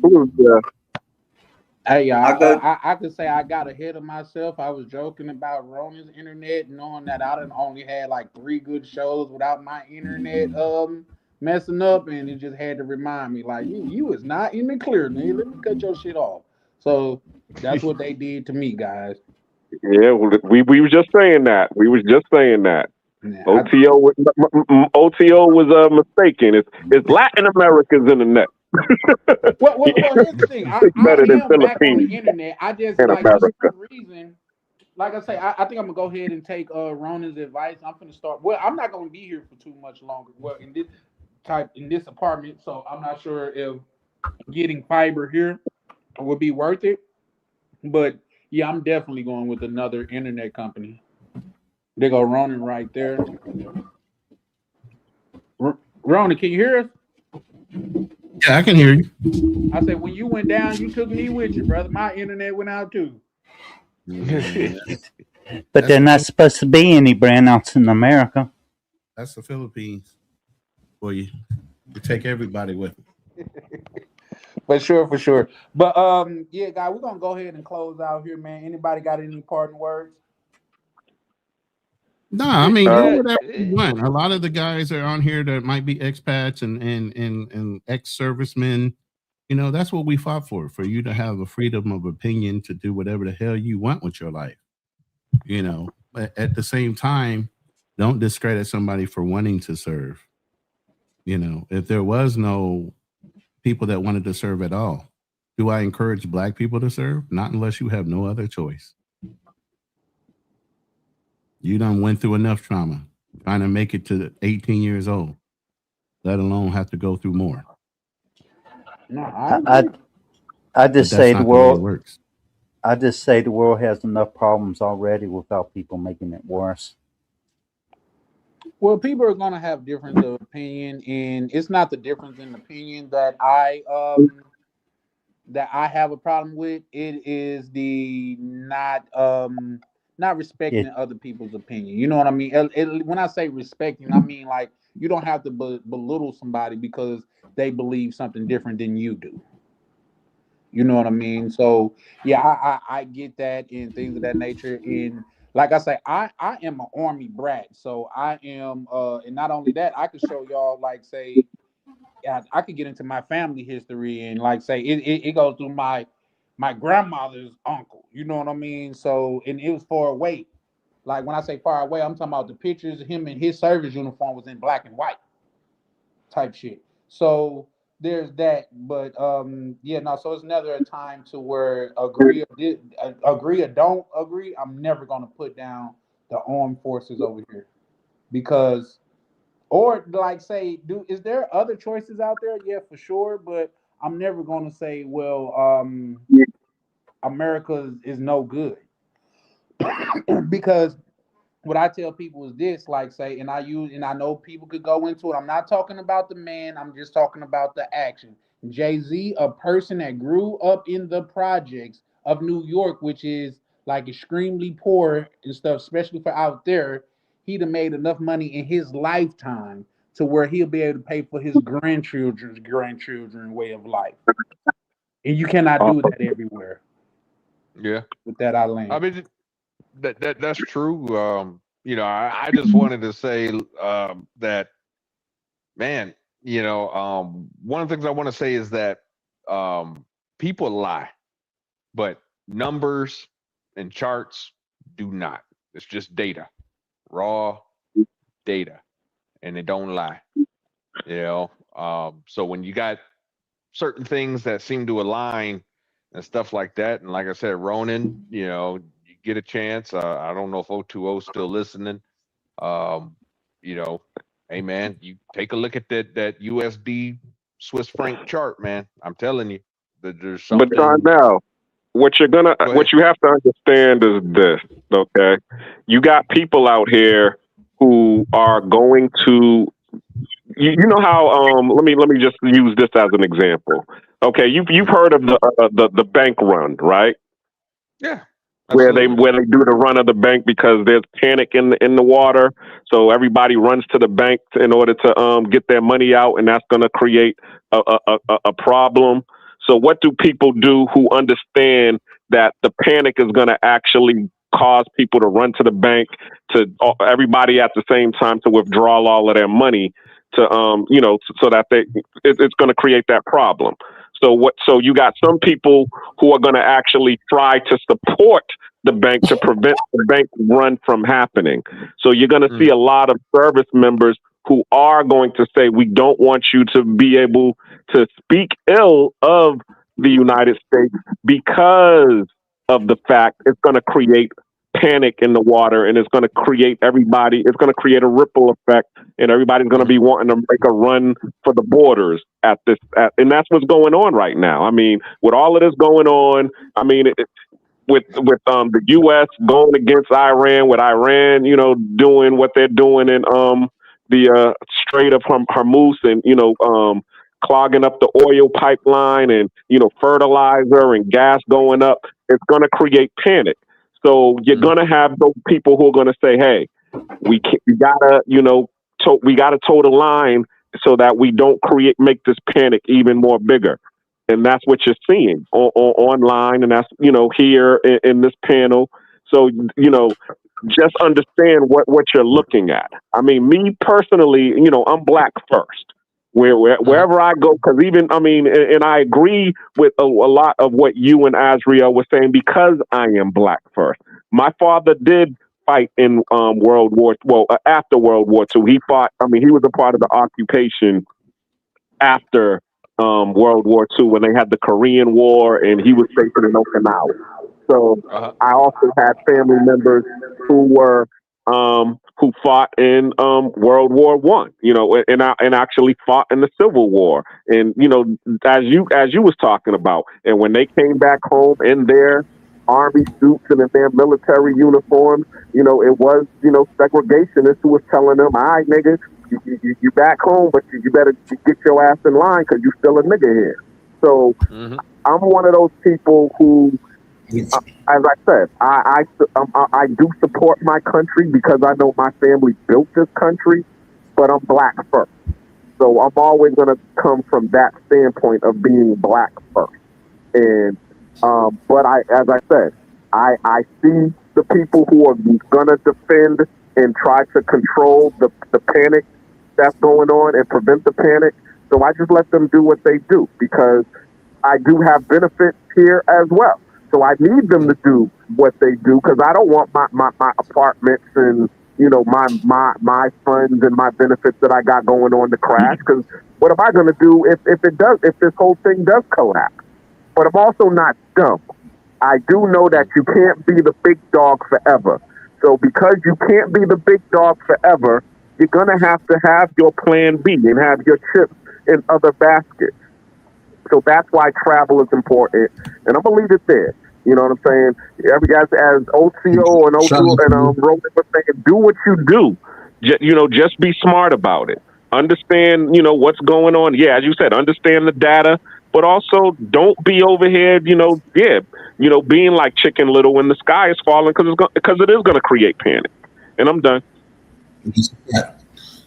Hey, I could say I got ahead of myself. I was joking about Ronan's internet, knowing that I only had like 3 good shows without my internet messing up, and it just had to remind me, like, you is not in the clear, nigga. Let me cut your shit off. So that's what they did to me, guys. Yeah, well, we were just saying that. Yeah, OTO was mistaken. It's Latin America's internet. Well, here's the thing. I am back on the internet. I just like for some reason, like I say, I think I'm gonna go ahead and take Ronan's advice. I'm gonna start. Well, I'm not gonna be here for too much longer. Well, in this apartment, so I'm not sure if getting fiber here would be worth it. But yeah, I'm definitely going with another internet company. They go Ronan right there. Ronan, can you hear us? Yeah, I can hear you. I said, when you went down, you took me with you, brother. My internet went out too. But they're not supposed to be any brownouts in America. That's the Philippines for you. You take everybody with them. For sure. But yeah, guys, we're gonna go ahead and close out here, man. Anybody got any parting words? No, I mean, do whatever you want. A lot of the guys that are on here that might be expats and ex-servicemen, you know, that's what we fought for you to have a freedom of opinion to do whatever the hell you want with your life. But at the same time, don't discredit somebody for wanting to serve. If there was no people that wanted to serve at all, do I encourage Black people to serve? Not unless you have no other choice. You done went through enough trauma trying to make it to 18 years old, let alone have to go through more. No, I just But say that's the not the way it world. works. I just say the world has enough problems already without people making it worse. Well, people are gonna have difference of opinion, and it's not the difference in opinion that I have a problem with. It is the not respecting It other people's opinion. You know what I mean? When I say respecting, I mean like you don't have to belittle somebody because they believe something different than you do. You know what I mean? So yeah, I get that and things of that nature. And like I say, I am an army brat, so I am and not only that, I could show y'all like say I could get into my family history and like say it goes through my grandmother's uncle. You know what I mean? So and it was far away. Like when I say far away, I'm talking about the pictures of him in his service uniform was in black and white type shit. So there's that, but yeah, no. So it's never a time to where agree or don't agree. I'm never gonna put down the armed forces over here because, or like say, is there other choices out there? Yeah, for sure, but I'm never gonna say, well, America is no good because what I tell people is this, like say, and I know people could go into it. I'm not talking about the man, I'm just talking about the action. Jay-Z, a person that grew up in the projects of New York, which is like extremely poor and stuff, especially for out there, he'd have made enough money in his lifetime to where he'll be able to pay for his grandchildren's way of life. And you cannot do that everywhere. Yeah. With that, I land. I mean, that's true. I just wanted to say that, man, one of the things I want to say is that people lie, but numbers and charts do not. It's just data, raw data, and they don't lie. So when you got certain things that seem to align and stuff like that, and like I said, Ronan, you get a chance. I don't know if 020 is still listening. Hey man, you take a look at that USD Swiss franc chart, man. I'm telling you that there's But something. now, what you have to understand is this, okay? You got people out here who are going to, you know how let me just use this as an example. Okay, you've heard of the bank run, right? Yeah. Where they do the run of the bank because there's panic in the water, so everybody runs to the bank in order to get their money out, and that's going to create a problem. So what do people do who understand that the panic is going to actually cause people to run to the bank, to everybody at the same time to withdraw all of their money to so that it's going to create that problem. So you got some people who are going to actually try to support the bank to prevent the bank run from happening. So you're going to see a lot of service members who are going to say, we don't want you to be able to speak ill of the United States because of the fact it's going to create panic in the water, and it's going to create it's going to create a ripple effect, and everybody's going to be wanting to make a run for the borders and that's what's going on right now. I mean, with all of this going on, I mean, with the U.S. going against Iran, with Iran, doing what they're doing in the Strait of Hormuz, and clogging up the oil pipeline, and fertilizer and gas going up, it's going to create panic. So you're going to have those people who are going to say, "Hey, we gotta toe the line so that we don't make this panic even more bigger." And that's what you're seeing online, and that's here in this panel. So just understand what you're looking at. I mean, me personally, I'm black first. Wherever I go, because and I agree with a lot of what you and Azriel were saying, because I am black first. My father did fight in after World War II. He fought. I mean, he was a part of the occupation after World War II when they had the Korean War, and he was stationed in Okinawa. So I also had family members who fought in World War I, and actually fought in the Civil War. And as you was talking about, and when they came back home in their army suits and in their military uniforms, it was segregationists who was telling them, "All right, nigga, you back home, but you better get your ass in line because you still a nigga here." So I'm one of those people who, as I said, I do support my country because I know my family built this country, but I'm black first. So I'm always going to come from that standpoint of being black first. And but as I said, I see the people who are going to defend and try to control the panic that's going on and prevent the panic. So I just let them do what they do because I do have benefits here as well. So I need them to do what they do because I don't want my apartments and my funds and my benefits that I got going on to crash. Because what am I going to do if this whole thing does collapse? But I'm also not dumb. I do know that you can't be the big dog forever. So because you can't be the big dog forever, you're going to have your plan B and have your chips in other baskets. So that's why travel is important. And I'm going to leave it there. You know what I'm saying? As OCO and OCO and Roman was saying, do what you do. Just be smart about it. Understand, what's going on. Yeah, as you said, understand the data, but also don't be over here, being like Chicken Little when the sky is falling because it is going to create panic. And I'm done.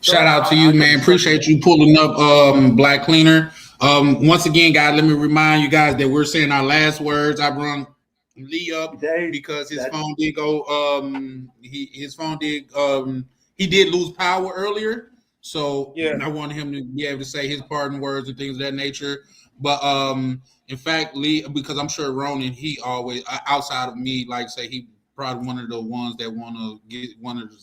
Shout out to you, man. Appreciate you pulling up Black Cleaner. Once again, guys, let me remind you guys that we're saying our last words. I brung Lee up because his phone did go he did lose power earlier. So I wanted him to be able to say his parting words and things of that nature. But in fact, Lee, because I'm sure Ronan, he always outside of me, like say he probably one of the ones that want to get one of the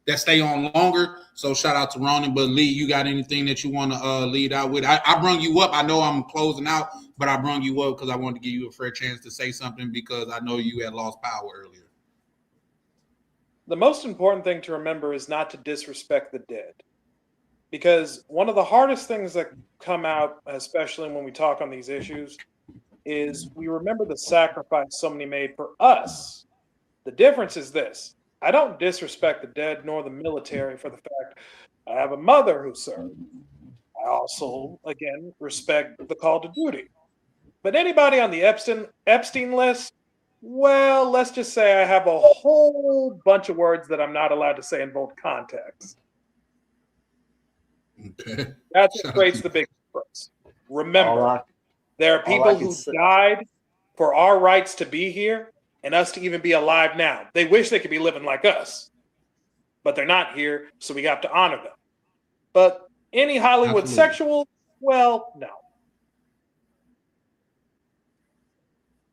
that stay on longer. So shout out to Ronan. But Lee, you got anything that you want to lead out with? I brung you up. I know I'm closing out, but I brung you up because I wanted to give you a fair chance to say something because I know you had lost power earlier. The most important thing to remember is not to disrespect the dead. Because one of the hardest things that come out, especially when we talk on these issues, is we remember the sacrifice somebody made for us. The difference is this. I don't disrespect the dead nor the military for the fact I have a mother who served. I also, again, respect the call to duty. But anybody on the Epstein list, well, let's just say I have a whole bunch of words that I'm not allowed to say in both contexts. Okay. That's what creates the big difference. Remember, there are people who died for our rights to be here and us to even be alive now. They wish they could be living like us, but they're not here, so we have to honor them. But any Hollywood sexual, well, no.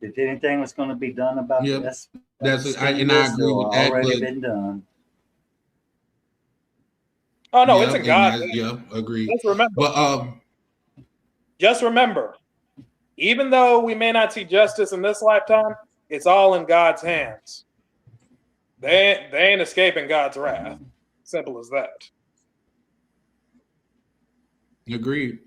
If anything was going to be done about this, I agree with that. Already been done. Oh no, it's a God. Agreed. Just remember. But just remember, even though we may not see justice in this lifetime, it's all in God's hands. They ain't escaping God's wrath. Simple as that. Agreed.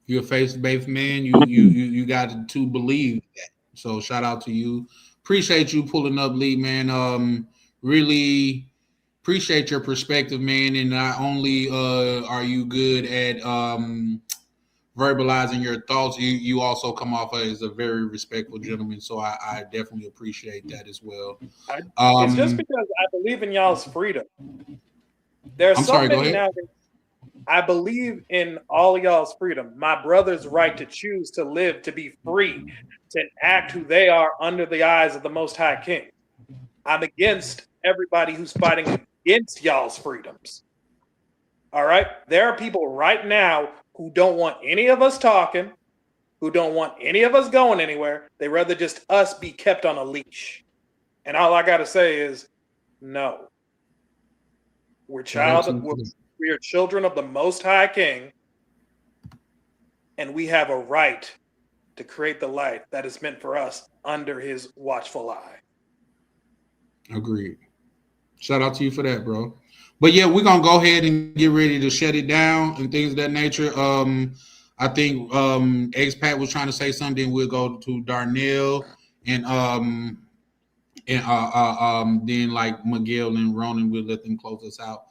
You're a faith-based man. You got to believe that. So shout out to you. Appreciate you pulling up, Lee, man. Really appreciate your perspective, man. And not only are you good at verbalizing your thoughts, you also come off as a very respectful gentleman. So I definitely appreciate that as well. It's just because I believe in y'all's freedom. There's something now. I believe in all of y'all's freedom. My brother's right to choose to live, to be free, to act who they are under the eyes of the Most High King. I'm against everybody who's fighting against y'all's freedoms. All right? There are people right now who don't want any of us talking, who don't want any of us going anywhere. They rather just us be kept on a leash. And all I got to say is no. We are children of the Most High King, and we have a right to create the life that is meant for us under his watchful eye. Agreed. Shout out to you for that, bro. But yeah, we're gonna go ahead and get ready to shut it down and things of that nature. I think Expat was trying to say something. We'll go to Darnell and then like Miguel and Ronan. We'll let them close us out.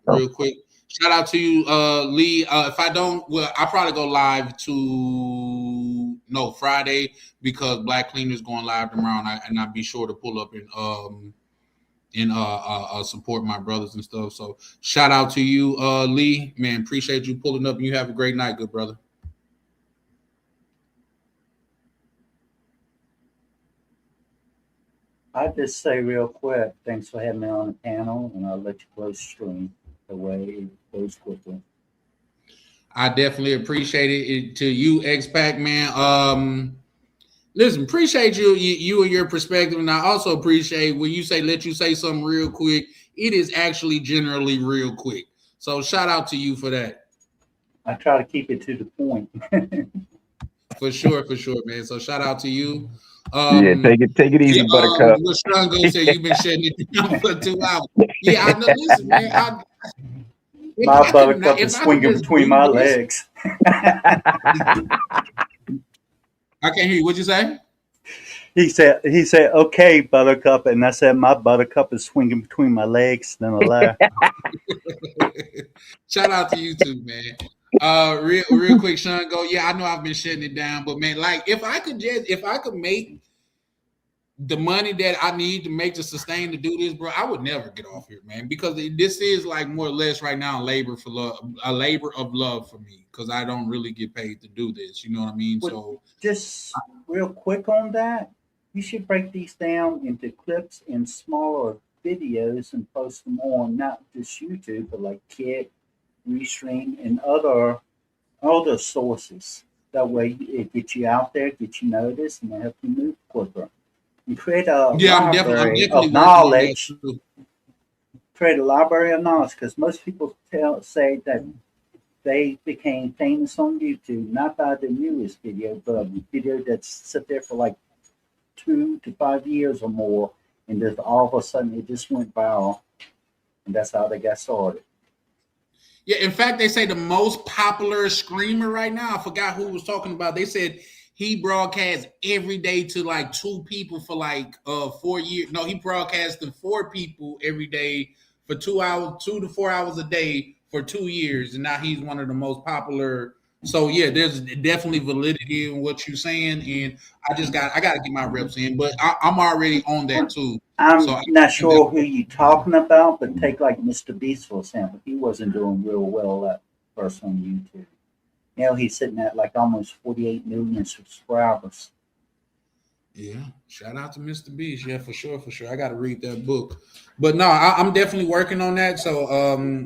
Real quick. Shout out to you, Lee. If I don't, well, I'll probably go live Friday because Black Cleaner's going live tomorrow, and I'll be sure to pull up and support my brothers and stuff. So shout out to you, Lee. Man, appreciate you pulling up, and you have a great night, good brother. I'll just say real quick, thanks for having me on the panel, and I'll let you close stream the way it goes quickly. I definitely appreciate it. To you, X-Pac, man. Listen, appreciate you and your perspective, and I also appreciate when you say let you say something real quick. It is actually generally real quick. So shout out to you for that. I try to keep it to the point. For sure, man. So shout out to you. Yeah, take it easy, Buttercup. What Strungo said, you've been shutting it down for 2 hours. Yeah, I know. Listen, man. My Buttercup is swinging between my legs. I can't hear you. What'd you say? He said, okay, Buttercup. And I said, my Buttercup is swinging between my legs. Then I laughed. Shout out to you too, man. Real quick, Sean, go. Yeah, I know I've been shutting it down, but man, like if I could make the money that I need to make to sustain to do this, bro, I would never get off here, man, because this is like more or less right now a labor of love for me, because I don't really get paid to do this. You know what I mean? But so just real quick on that, you should break these down into clips and smaller videos and post them on not just YouTube, but like Kick, Restream, and other sources. That way it gets you out there, get you noticed, and help you move quicker. You create a library of knowledge. Create a library of knowledge, because most people say that they became famous on YouTube not by the newest video, but a video that's sit there for like 2 to 5 years or more, and just all of a sudden it just went viral, and that's how they got started. Yeah, in fact, they say the most popular streamer right now, I forgot who was talking about. They said he broadcasts every day to like 2 people for like 4 years. No, he broadcasts to 4 people every day for 2 hours, 2 to 4 hours a day for 2 years, and now he's one of the most popular. So yeah, there's definitely validity in what you're saying, and I got to get my reps in, but I'm already on that too. I'm not sure who you're talking about, but take like Mr. Beast for example. He wasn't doing real well at first on YouTube. Now he's sitting at like almost 48 million subscribers. Yeah, shout out to Mr. Beast. Yeah, for sure. I got to read that book. But no, I'm definitely working on that. So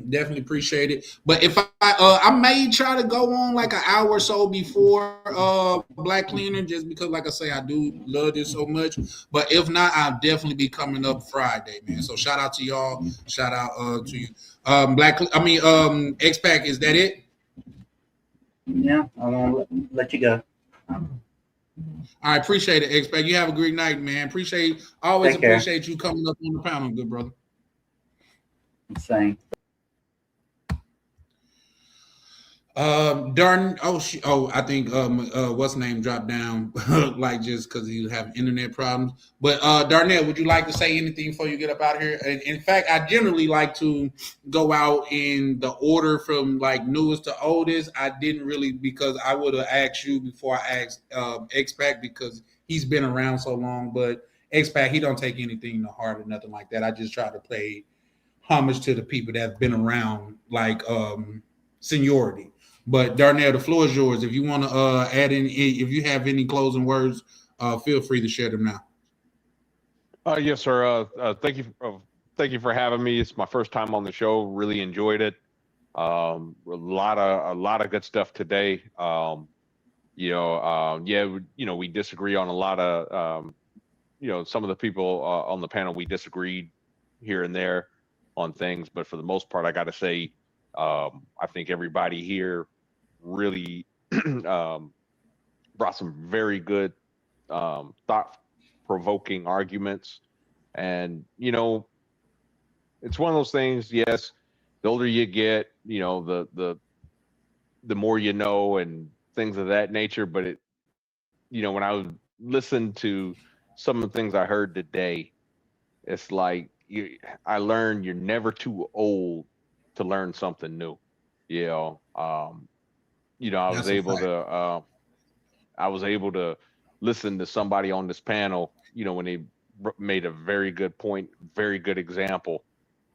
definitely appreciate it. But if I may try to go on like an hour or so before Black Cleaner, just because, like I say, I do love this so much. But if not, I'll definitely be coming up Friday, man. So shout out to y'all. Shout out to you. X-Pac, is that it? Yeah, I'm gonna let you go. I appreciate it, X-Pac. You have a great night, man. Always appreciate you coming up on the panel, good brother. Same. I think what's name dropped down like just because he was having internet problems. But Darnell, would you like to say anything before you get up out of here? And in fact, I generally like to go out in the order from like newest to oldest. I didn't really, because I would have asked you before I asked X-Pac, because he's been around so long. But X-Pac, he don't take anything to heart or nothing like that. I just try to pay homage to the people that have been around, like seniority. But Darnell, the floor is yours. If you want to add in, if you have any closing words, feel free to share them now. Yes, sir. Thank you for having me. It's my first time on the show. Really enjoyed it. A lot of good stuff today. We disagree on a lot of some of the people on the panel, we disagreed here and there on things, but for the most part, I got to say, I think everybody here really brought some very good, thought-provoking arguments. And, it's one of those things, yes, the older you get, the more you know and things of that nature. But when I listened to some of the things I heard today, it's like I learned you're never too old to learn something new. I was able to listen to somebody on this panel, when they made a very good point, very good example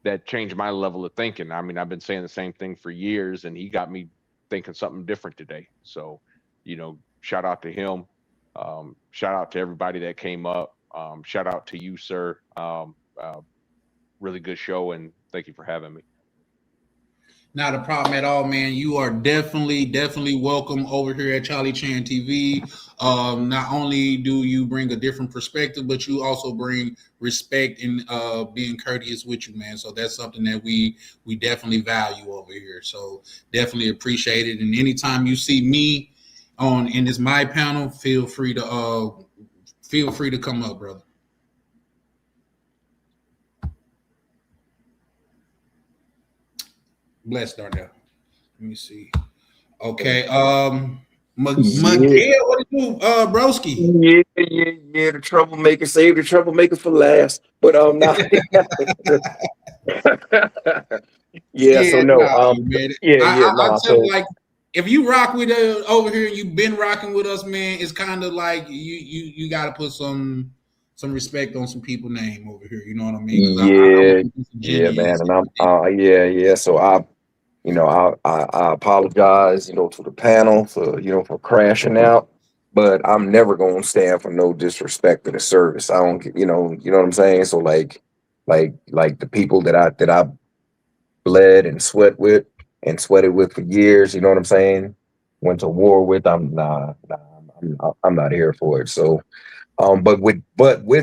that changed my level of thinking. I mean, I've been saying the same thing for years, and he got me thinking something different today. So, shout out to him. Shout out to everybody that came up. Shout out to you, sir. Really good show, and thank you for having me. Not a problem at all, man. You are definitely welcome over here at Charlie Chan TV. Not only do you bring a different perspective, but you also bring respect and being courteous with you, man. So that's something that we definitely value over here. So definitely appreciate it. And anytime you see me in this my panel, feel free to come up, brother. Bless Darnell. Let me see. Okay. Miguel, what do you do, broski? Yeah. The troublemaker, save the troublemaker for last. But not. So no. I'll tell you, like, if you rock with over here, you've been rocking with us, man. It's kind of like you got to put some respect on some people's name over here. You know what I mean? Man. And I'm So I apologize, to the panel for crashing out, but I'm never going to stand for no disrespect to the service. I don't, you know what I'm saying? So like the people that I bled and sweated with for years, you know what I'm saying? Went to war with, I'm not here for it. So, but with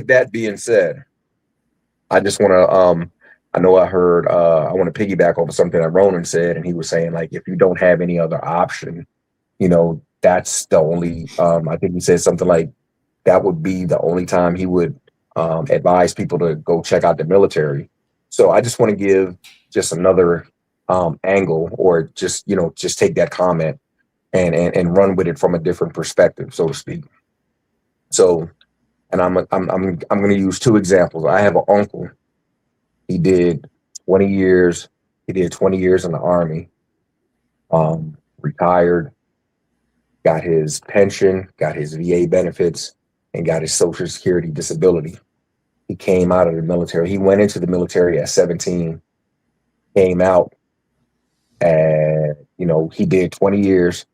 that being said, I just want to, I know I heard, I want to piggyback off of something that Ronan said, and he was saying, like, if you don't have any other option, that's the only, I think he said something like that would be the only time he would advise people to go check out the military. So I just want to give just another angle, or just take that comment and run with it from a different perspective, so to speak. So, and I'm going to use two examples. I have an uncle. He did 20 years. He did 20 years in the Army, retired, got his pension, got his VA benefits, and got his Social Security disability. He came out of the military. He went into the military at 17, came out, and, he did 20 years,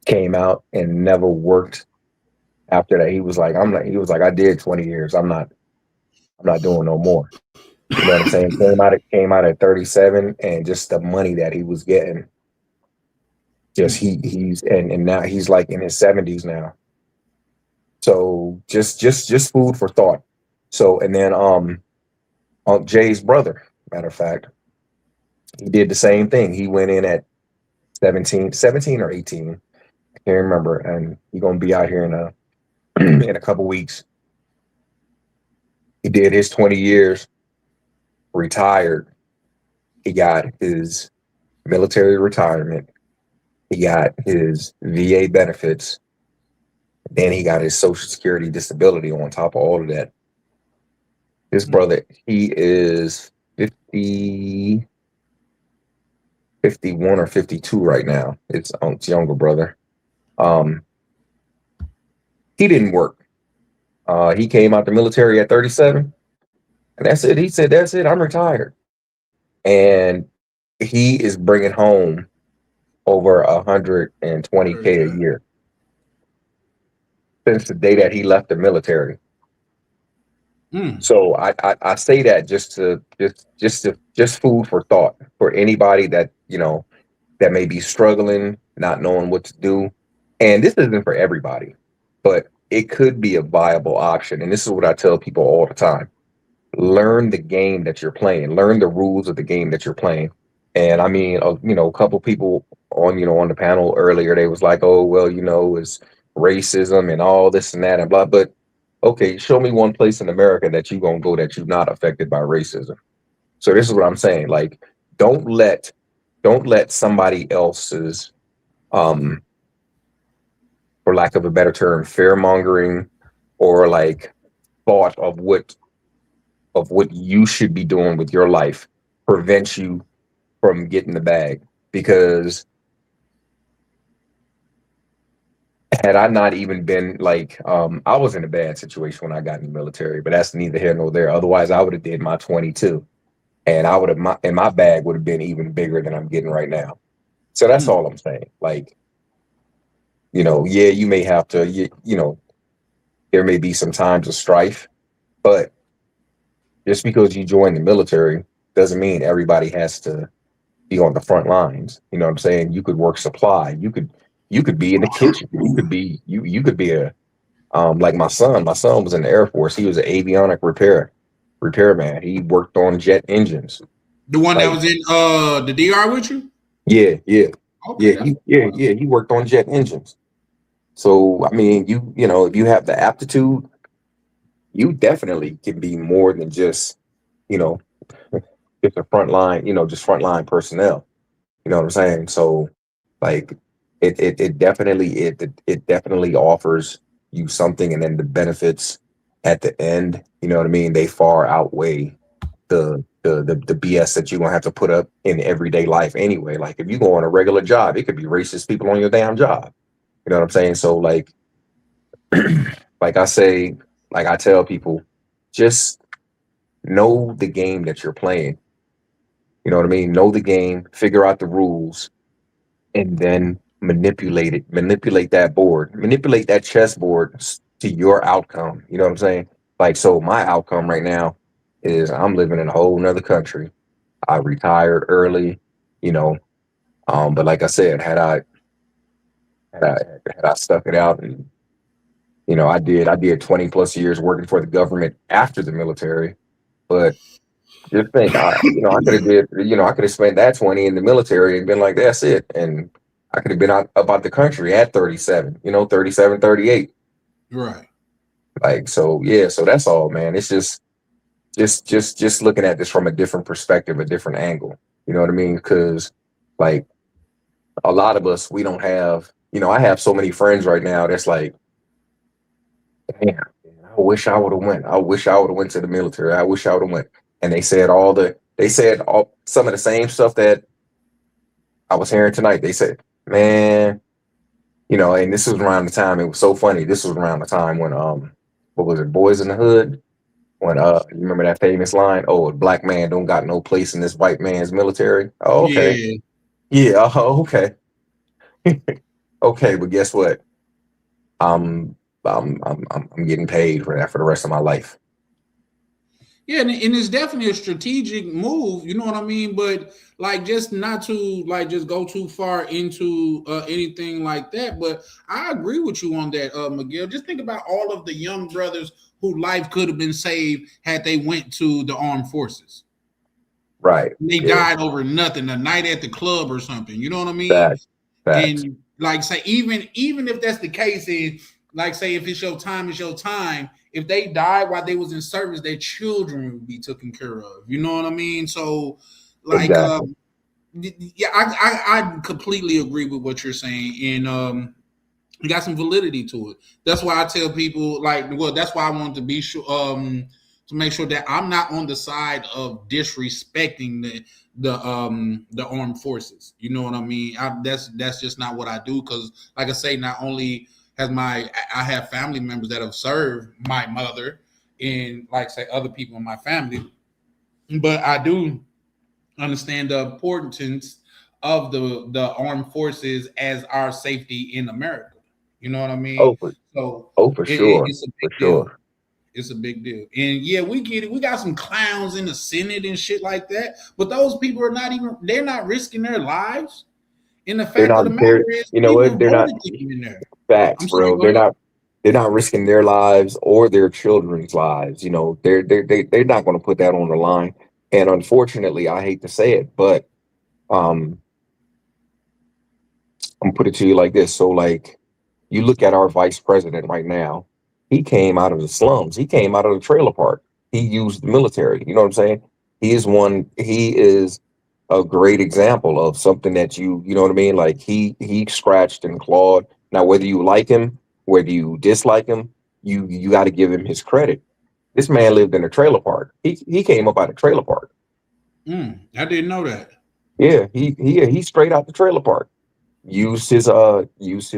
came out and never worked after that. He was like, I did 20 years. I'm not doing no more. You know what I'm saying? Came out at 37, and just the money that he was getting, just and now he's like in his 70s now. So just food for thought. So, and then Jay's brother, matter of fact, he did the same thing. He went in at 17 or 18. I can't remember, and he's gonna be out here in a couple weeks. He did his 20 years, retired. He got his military retirement. He got his VA benefits. Then he got his Social Security disability on top of all of that. His brother, he is 51 or 52 right now. It's Unc's younger brother. He didn't work. He came out the military at 37, and that's it. He said, that's it, I'm retired. And he is bringing home over 120K a year since the day that he left the military. So I say that just food for thought for anybody that, that may be struggling, not knowing what to do. And this isn't for everybody, but it could be a viable option. And this is what I tell people all the time. Learn the game that you're playing. Learn the rules of the game that you're playing. And I mean, you know, a couple people on, you know, on the panel earlier, they was like, oh, well, you know, it's racism and all this and that and blah. But okay, show me one place in America that you're gonna go that you're not affected by racism. So this is what I'm saying. Like, don't let somebody else's, for lack of a better term, fear mongering or like thought of what you should be doing with your life prevent you from getting the bag. Because had I not even been like, I was in a bad situation when I got in the military, but that's neither here nor there. Otherwise, I would have did my 22, and I would have my bag would have been even bigger than I'm getting right now. So that's all I'm saying. Like, you know, yeah, you may have to, you know, there may be some times of strife, but just because you join the military doesn't mean everybody has to be on the front lines. You know what I'm saying? You could work supply. You could be in the kitchen. You could be a like my son. My son was in the Air Force. He was an avionic repairman. He worked on jet engines. The one that was in the DR with you? Yeah. Okay, He worked on jet engines. So I mean, you know, if you have the aptitude, you definitely can be more than just, you know, just a frontline personnel. You know what I'm saying? So like it definitely offers you something, and then the benefits at the end, you know what I mean, they far outweigh the BS that you're gonna have to put up in everyday life anyway. Like if you go on a regular job, it could be racist people on your damn job. You know what I'm saying? So like like I tell people, just know the game that you're playing. You know what I mean? Know the game, figure out the rules, and then manipulate that board, manipulate that chessboard to your outcome. You know what I'm saying? Like, so my outcome right now is I'm living in a whole nother country. I retired early, you know, but like I said, had I stuck it out, and you know, I did 20 plus years working for the government after the military, but just think, I could have spent that 20 in the military and been like, that's it. And I could have been out about the country at 37, 37, 38. Right. Like, so yeah, so that's all, man. It's just looking at this from a different perspective, a different angle. You know what I mean? Because like a lot of us, we don't have, I have so many friends right now that's like, damn, I wish I would have went. I wish I would have went to the military. I wish I would have went. And they said some of the same stuff that I was hearing tonight. They said, man, and this was around the time, it was so funny. This was around the time when, what was it, Boys in the Hood? When, you remember that famous line? Oh, a black man don't got no place in this white man's military. Oh, okay. Yeah. Oh, okay. Okay. But guess what? I'm getting paid for that for the rest of my life. Yeah, and it's definitely a strategic move, you know what I mean? But like, just not to like just go too far into anything like that. But I agree with you on that, Miguel. Just think about all of the young brothers whose life could have been saved had they went to the armed forces. Right. They died over nothing, a night at the club or something. You know what I mean? Facts. And like say, even if that's the case, and like say if it's your time, it's your time. If they died while they was in service, their children would be taken care of. You know what I mean? So, like, exactly. Yeah, I completely agree with what you're saying, and you got some validity to it. That's why I tell people, that's why I want to be sure, to make sure that I'm not on the side of disrespecting the armed forces. You know what I mean? That's just not what I do, because, like I say, not only I have family members that have served my mother and like say other people in my family, but I do understand the importance of the armed forces as our safety in America. You know what I mean? For sure. It's a big deal. It's a big deal. And yeah, we get it. We got some clowns in the Senate and shit like that, but those people they're not risking their lives. And the fact of the matter is, they're not. Facts, bro. They're not. They're not risking their lives or their children's lives. You know, they're not going to put that on the line. And unfortunately, I hate to say it, but I'm gonna put it to you like this. So, like, you look at our vice president right now. He came out of the slums. He came out of the trailer park. He used the military. You know what I'm saying? He is a great example of something that you know what I mean? Like he scratched and clawed. Now, whether you like him, whether you dislike him, you got to give him his credit. This man lived in a trailer park. He came up out of trailer park. I didn't know that. Yeah, he straight out the trailer park. Used his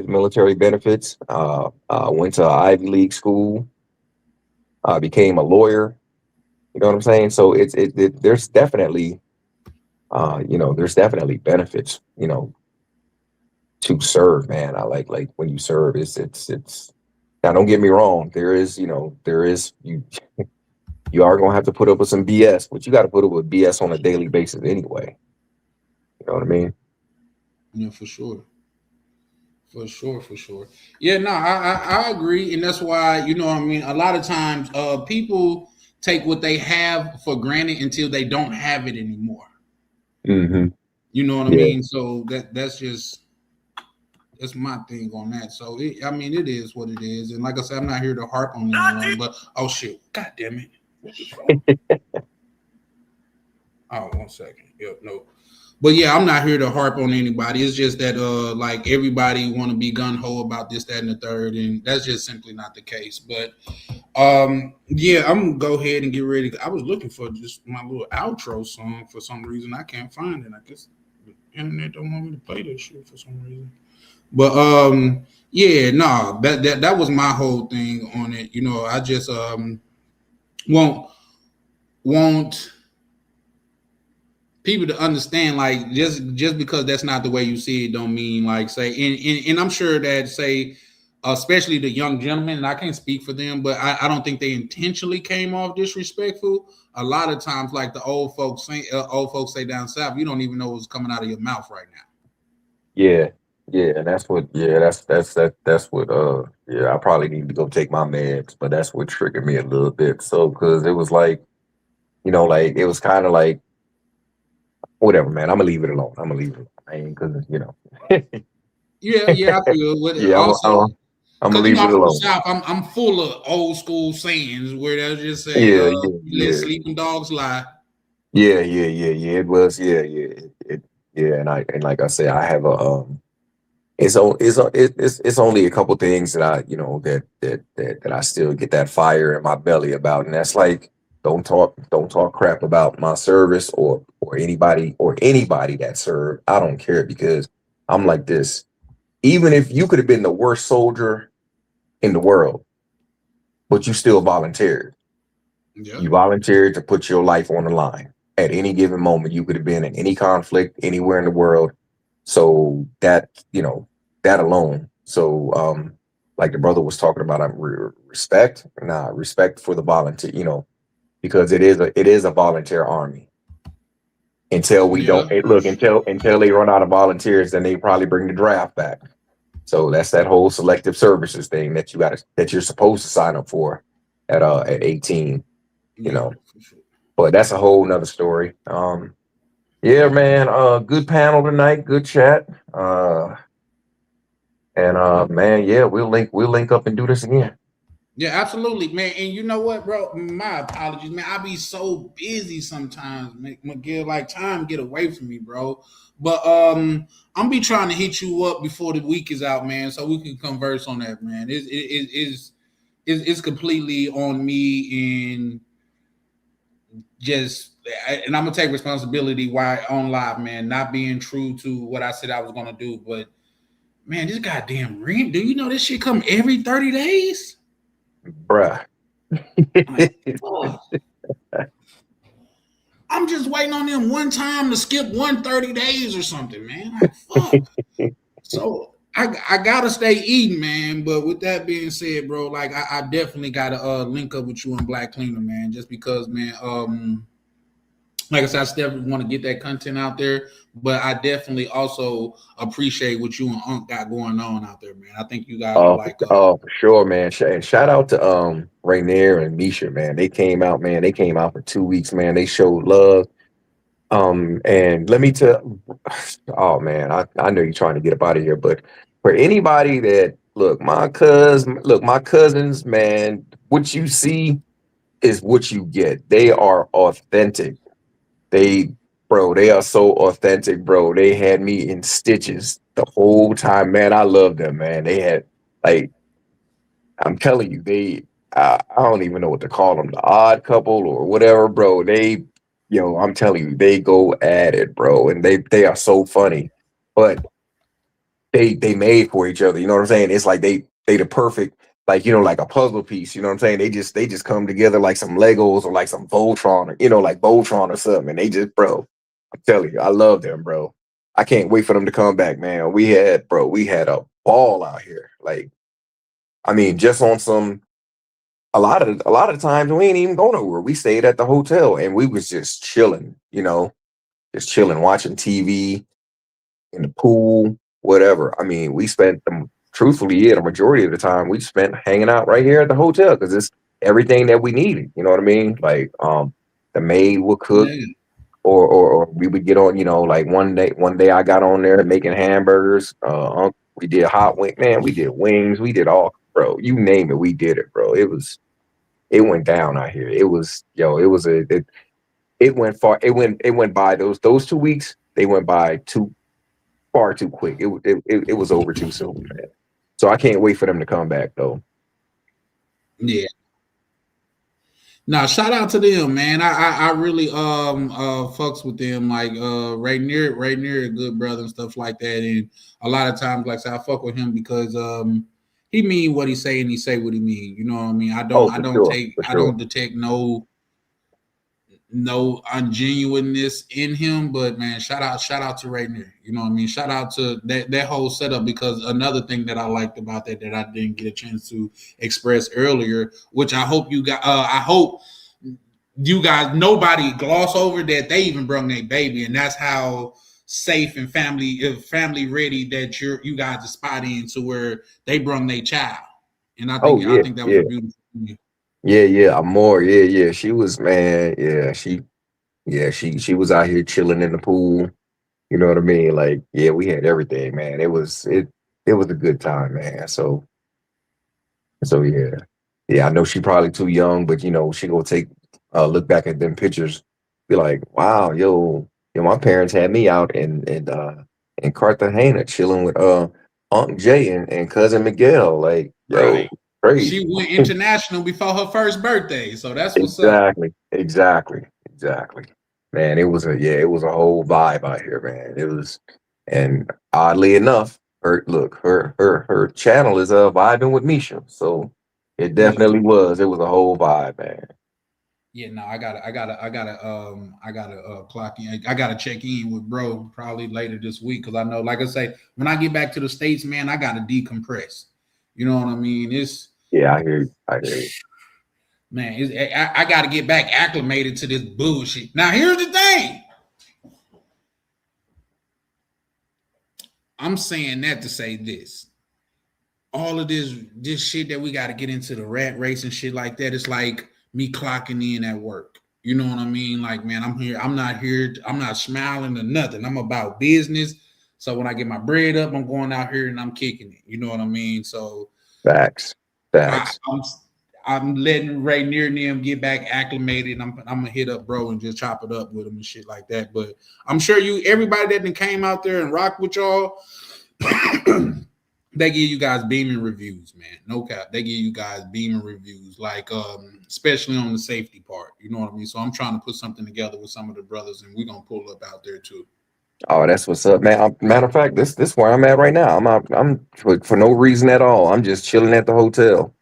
military benefits. Went to an Ivy League school. Became a lawyer. You know what I'm saying? So there's definitely there's definitely benefits, to serve, man. I like when you serve, it's now, don't get me wrong, there is you are gonna have to put up with some BS, but you got to put up with BS on a daily basis anyway. You know what I mean? Yeah, for sure. Yeah, no, I agree, and that's why, you know what I mean, a lot of times people take what they have for granted until they don't have it anymore. Mm-hmm. You know what I mean? So that's my thing on that. So it is what it is, and like I said, I'm not here to harp on anyone, but oh shit, god damn it. Oh, 1 second. Yep, no. But yeah, I'm not here to harp on anybody. It's just that like everybody want to be gun-ho about this, that, and the third, and that's just simply not the case. But yeah, I'm gonna go ahead and get ready. I was looking for just my little outro song. For some reason I can't find it. I guess the internet don't want me to play that shit for some reason. But yeah, no, that was my whole thing on it. You know, I just want people to understand, like, just because that's not the way you see it don't mean, like, say, and I'm sure that, say, especially the young gentlemen, and I can't speak for them, but I don't think they intentionally came off disrespectful. A lot of times, like the old folks say down south, you don't even know what's coming out of your mouth right now. Yeah, that's what. Yeah, that's what. I probably need to go take my meds, but that's what triggered me a little bit. So, because it was like, like it was kind of like, whatever, man. I'm gonna leave it alone. I ain't, because Yeah, I feel. But yeah, also, I'm gonna because leave it I'm from the alone. South, I'm full of old school sayings where they'll just say, "Let sleeping dogs lie." Yeah. It was, and like I said, I have a it's only a couple things that I that I still get that fire in my belly about, and that's like, don't talk crap about my service or anybody that served. I don't care, because I'm like this. Even if you could have been the worst soldier in the world, but you still volunteered. Yeah. You volunteered to put your life on the line. At any given moment, you could have been in any conflict anywhere in the world. So that alone. So like the brother was talking about, respect for the volunteer, because it is a volunteer army. Until we until they run out of volunteers, then they probably bring the draft back. So that's that whole selective services thing that you're supposed to sign up for at 18, But that's a whole nother story. Yeah, man. Good panel tonight. Good chat. And man, yeah, we'll link up and do this again. Yeah, absolutely, man. And you know what, bro? My apologies, man. I be so busy sometimes, McGill. Like, time get away from me, bro. But I'm be trying to hit you up before the week is out, man, so we can converse on that, man. It's completely on me, and and I'm gonna take responsibility while on live, man, not being true to what I said I was gonna do. But man, this goddamn ring, do you know this shit come every 30 days? Bruh. I'm just waiting on them one time to skip 130 days or something, man. Like, fuck. So I gotta stay eating, man. But with that being said, bro, like I definitely gotta link up with you and Black Cleaner, man. Just because, man, like I said, I still want to get that content out there, but I definitely also appreciate what you and Unc got going on out there, man. I think you guys are like, for sure, man. And shout out to Rainier and Misha, man. They came out, man. They came out for 2 weeks, man. They showed love. And let me tell, oh man, I know you're trying to get up out of here, but for anybody that my cousins, man, what you see is what you get. They are authentic. They are so authentic, bro. They had me in stitches the whole time, man. I love them, man. They had, like, I'm telling you, I don't even know what to call them, the odd couple or whatever, bro. I'm telling you, they go at it, bro, and they are so funny, but they made for each other. You know what I'm saying? It's like they the perfect, like, like a puzzle piece. You know what I'm saying? They just come together like some Legos or like some Voltron, or like Voltron or something. And they just, bro, I'm telling you, I love them, bro. I can't wait for them to come back, man. We had a ball out here. Like, I mean, just on some. A lot of the times we ain't even go nowhere. We stayed at the hotel and we was just chilling, just chilling, watching TV in the pool, whatever. I mean, we spent the majority of the time we spent hanging out right here at the hotel because it's everything that we needed. You know what I mean? Like, the maid would cook, or we would get on. Like one day I got on there making hamburgers. We did hot wing, man. We did wings. We did all, bro. You name it, we did it, bro. It went down out here. It went far. It went by those 2 weeks. They went by far too quick. It was over too soon, man. So I can't wait for them to come back, though. Yeah. Now, shout out to them, man. I really fucks with them. Like Rainier, a good brother and stuff like that. And a lot of times, like I said, I fuck with him because he mean what he say and he say what he mean. You know what I mean? I don't detect no ungenuineness in him, but man, shout out to Rainier. You know what I mean? Shout out to that whole setup, because another thing that I liked about that I didn't get a chance to express earlier, which I hope you guys nobody gloss over, that they even brung their baby, and that's how safe and family ready that you guys are spotting to where they brung their child. And I think that was a beautiful thing. Yeah, Amore. Yeah. She was, man. She was out here chilling in the pool. You know what I mean? Like, yeah, we had everything, man. It was a good time, man. So yeah. I know she probably too young, but she gonna take look back at them pictures, be like, wow, my parents had me out in Cartagena chilling with Aunt Jay and cousin Miguel. Like, yo, crazy. She went international before her first birthday, so that's what's up. Exactly. Man, it was a whole vibe out here, man. It was, and oddly enough, her channel is vibing with Misha, so it definitely was. It was a whole vibe, man. Yeah, no, I gotta clock in. I gotta check in with bro probably later this week, because I know, like I say, when I get back to the States, man, I gotta decompress. You know what I mean? I hear you. Man, I got to get back acclimated to this bullshit. Now, here's the thing. I'm saying that to say this. All of this shit that we got to get into, the rat race and shit like that, it's like me clocking in at work. You know what I mean? Like, man, I'm here. I'm not smiling or nothing. I'm about business. So when I get my bread up, I'm going out here and I'm kicking it. You know what I mean? So facts. I'm letting Rainier and them get back acclimated. I'm gonna hit up bro and just chop it up with him and shit like that. But I'm sure everybody that came out there and rocked with y'all, they give you guys beaming reviews, man. No cap. They give you guys beaming reviews, like especially on the safety part. You know what I mean? So I'm trying to put something together with some of the brothers, and we're gonna pull up out there too. Oh, that's what's up, man. Matter of fact, this where I'm at right now. I'm for no reason at all. I'm just chilling at the hotel.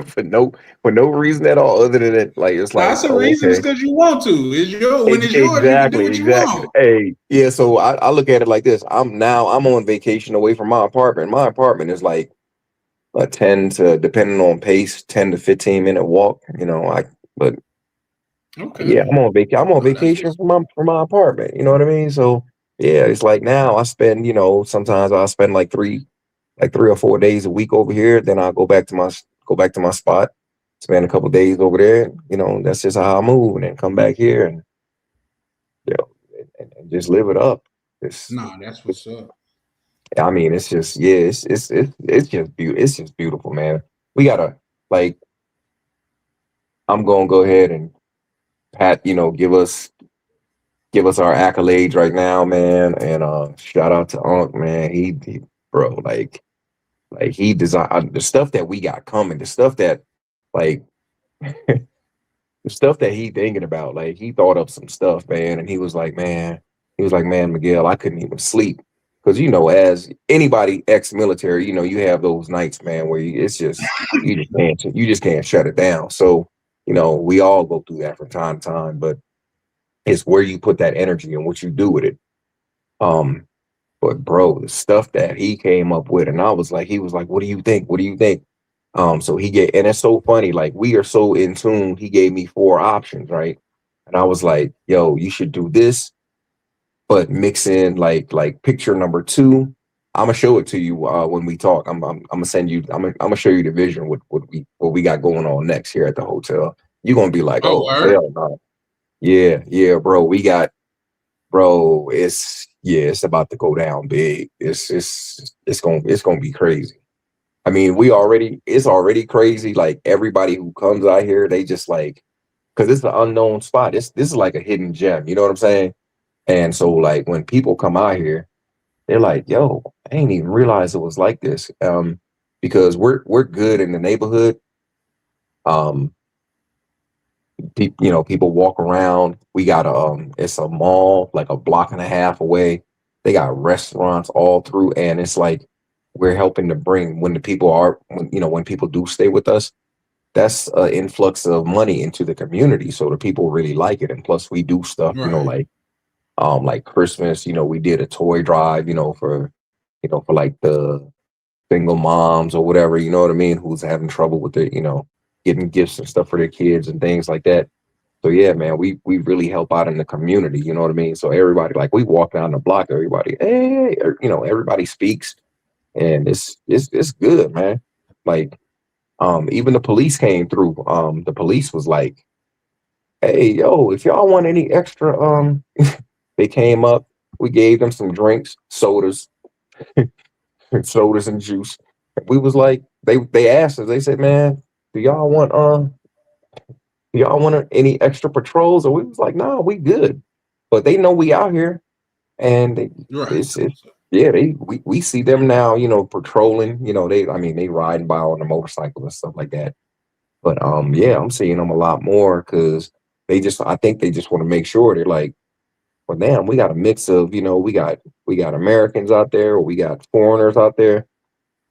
for no reason at all, other than that, like, it's like, that's the reason. It's because you want to. It's yours. When it's yours, you can do what you want. Hey, yeah. So I look at it like this. I'm on vacation away from my apartment. My apartment is like a 10 to, depending on pace, 10 to 15 minute walk. But Okay. Yeah, I'm on vacation. I'm on No, that's vacation what's from my apartment. You know what I mean? So yeah, it's like now I spend, sometimes I spend like 3 or 4 days a week over here. Then I'll go back to my spot, spend a couple days over there. That's just how I move, and then come back here and and just live it up. It's, nah, that's what's up. I mean, it's just yeah, it's just beautiful. It's just beautiful, man. We gotta like. I'm gonna go ahead and Pat, give us our accolades right now, man. And shout out to Unc, man. He bro, like he designed the stuff that we got coming, the stuff that like the stuff that he thinking about. Like he thought up some stuff, man, and he was like, man, Miguel, I couldn't even sleep. Because as anybody ex-military, you have those nights, man, where it's just you just can't shut it down. So, we all go through that from time to time, but it's where you put that energy and what you do with it. But bro, the stuff that he came up with, and he was like, what do you think? What do you think? So and it's so funny, like we are so in tune. He gave me 4 options, right? And I was like, yo, you should do this, but mix in like picture number 2. I'm gonna show it to you when we talk. I'm gonna send you. I'm gonna show you the vision what we got going on next here at the hotel. You're gonna be like, Oh, oh word? hell no. Yeah, bro. It's about to go down big. It's gonna be crazy. I mean, it's already crazy. Like everybody who comes out here, they just like, because it's an unknown spot. This is like a hidden gem. You know what I'm saying? And so like when people come out here, they're like, yo, I ain't even realize it was like this. Because we're good in the neighborhood. People walk around. We got it's a mall like a block and a half away. They got restaurants all through, and it's like we're helping to bring when when people do stay with us. That's an influx of money into the community, so the people really like it. And plus, we do stuff, right. like Christmas. We did a toy drive, for like the single moms or whatever. You know what I mean? Who's having trouble with getting gifts and stuff for their kids and things like that. So yeah, man, we really help out in the community. You know what I mean? So everybody, like we walk down the block, everybody, hey, everybody speaks, and it's good, man. Like, even the police came through. The police was like, hey, yo, if y'all want any extra, they came up. We gave them some drinks, sodas, sodas and juice. We was like, they asked us. They said, man, do y'all want any extra patrols? Or we was like, no, we good. But they know we out here, and Right. we see them now, patrolling. They riding by on a motorcycle and stuff like that. But yeah, I'm seeing them a lot more because I think they just want to make sure they're like, well, damn, we got a mix of, we got Americans out there, or we got foreigners out there,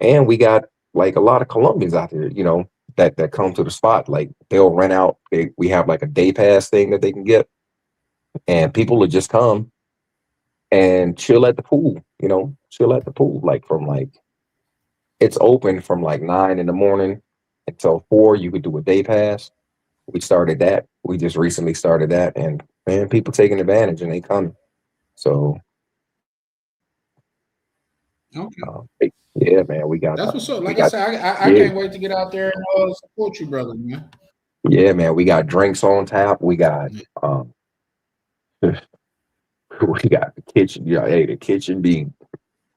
and we got like a lot of Colombians out there, that come to the spot. Like they'll rent out. We have like a day pass thing that they can get, and people will just come and chill at the pool. Like it's open from like 9 in the morning until 4. You could do a day pass. We started that. We just recently started that, and man, people taking advantage and they come. So, Okay. yeah, man, we got. That's what's up. We Like I got. said, I Yeah, can't wait to get out there and support you, brother, man. yeah, man, we got drinks on tap. We got we got the kitchen. Yeah, hey, the kitchen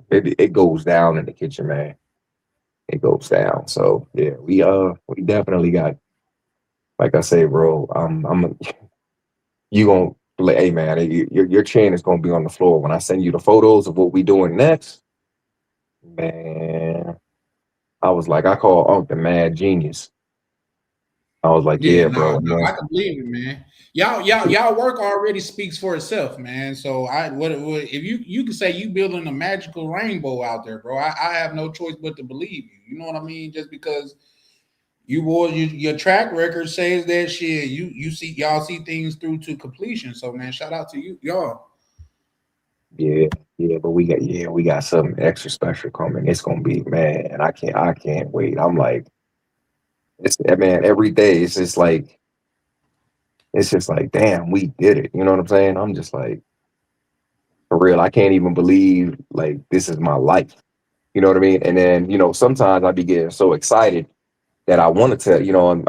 it goes down in the kitchen, man. It goes down. So yeah, we definitely got. Like I say, bro, you gonna like, hey man, your chain is gonna be on the floor when I send you the photos of what we doing next. Man, I was like, I call Unc the mad genius. I was like, Yeah, yeah, no, bro. I can believe it, man. Y'all work already speaks for itself, man. So what if you can say you building a magical rainbow out there, bro? I have no choice but to believe you. You know what I mean? Just because your track record says that shit, y'all see things through to completion. So man, shout out to y'all. Yeah, but we got something extra special coming. It's gonna be, man. I can't wait. I'm like, man. Every day it's just like it's just like, damn, we did it. You know what I'm saying? I'm just like, for real, I can't even believe like this is my life. You know what I mean? And then, you know, sometimes I be getting so excited that I wanted to, you know,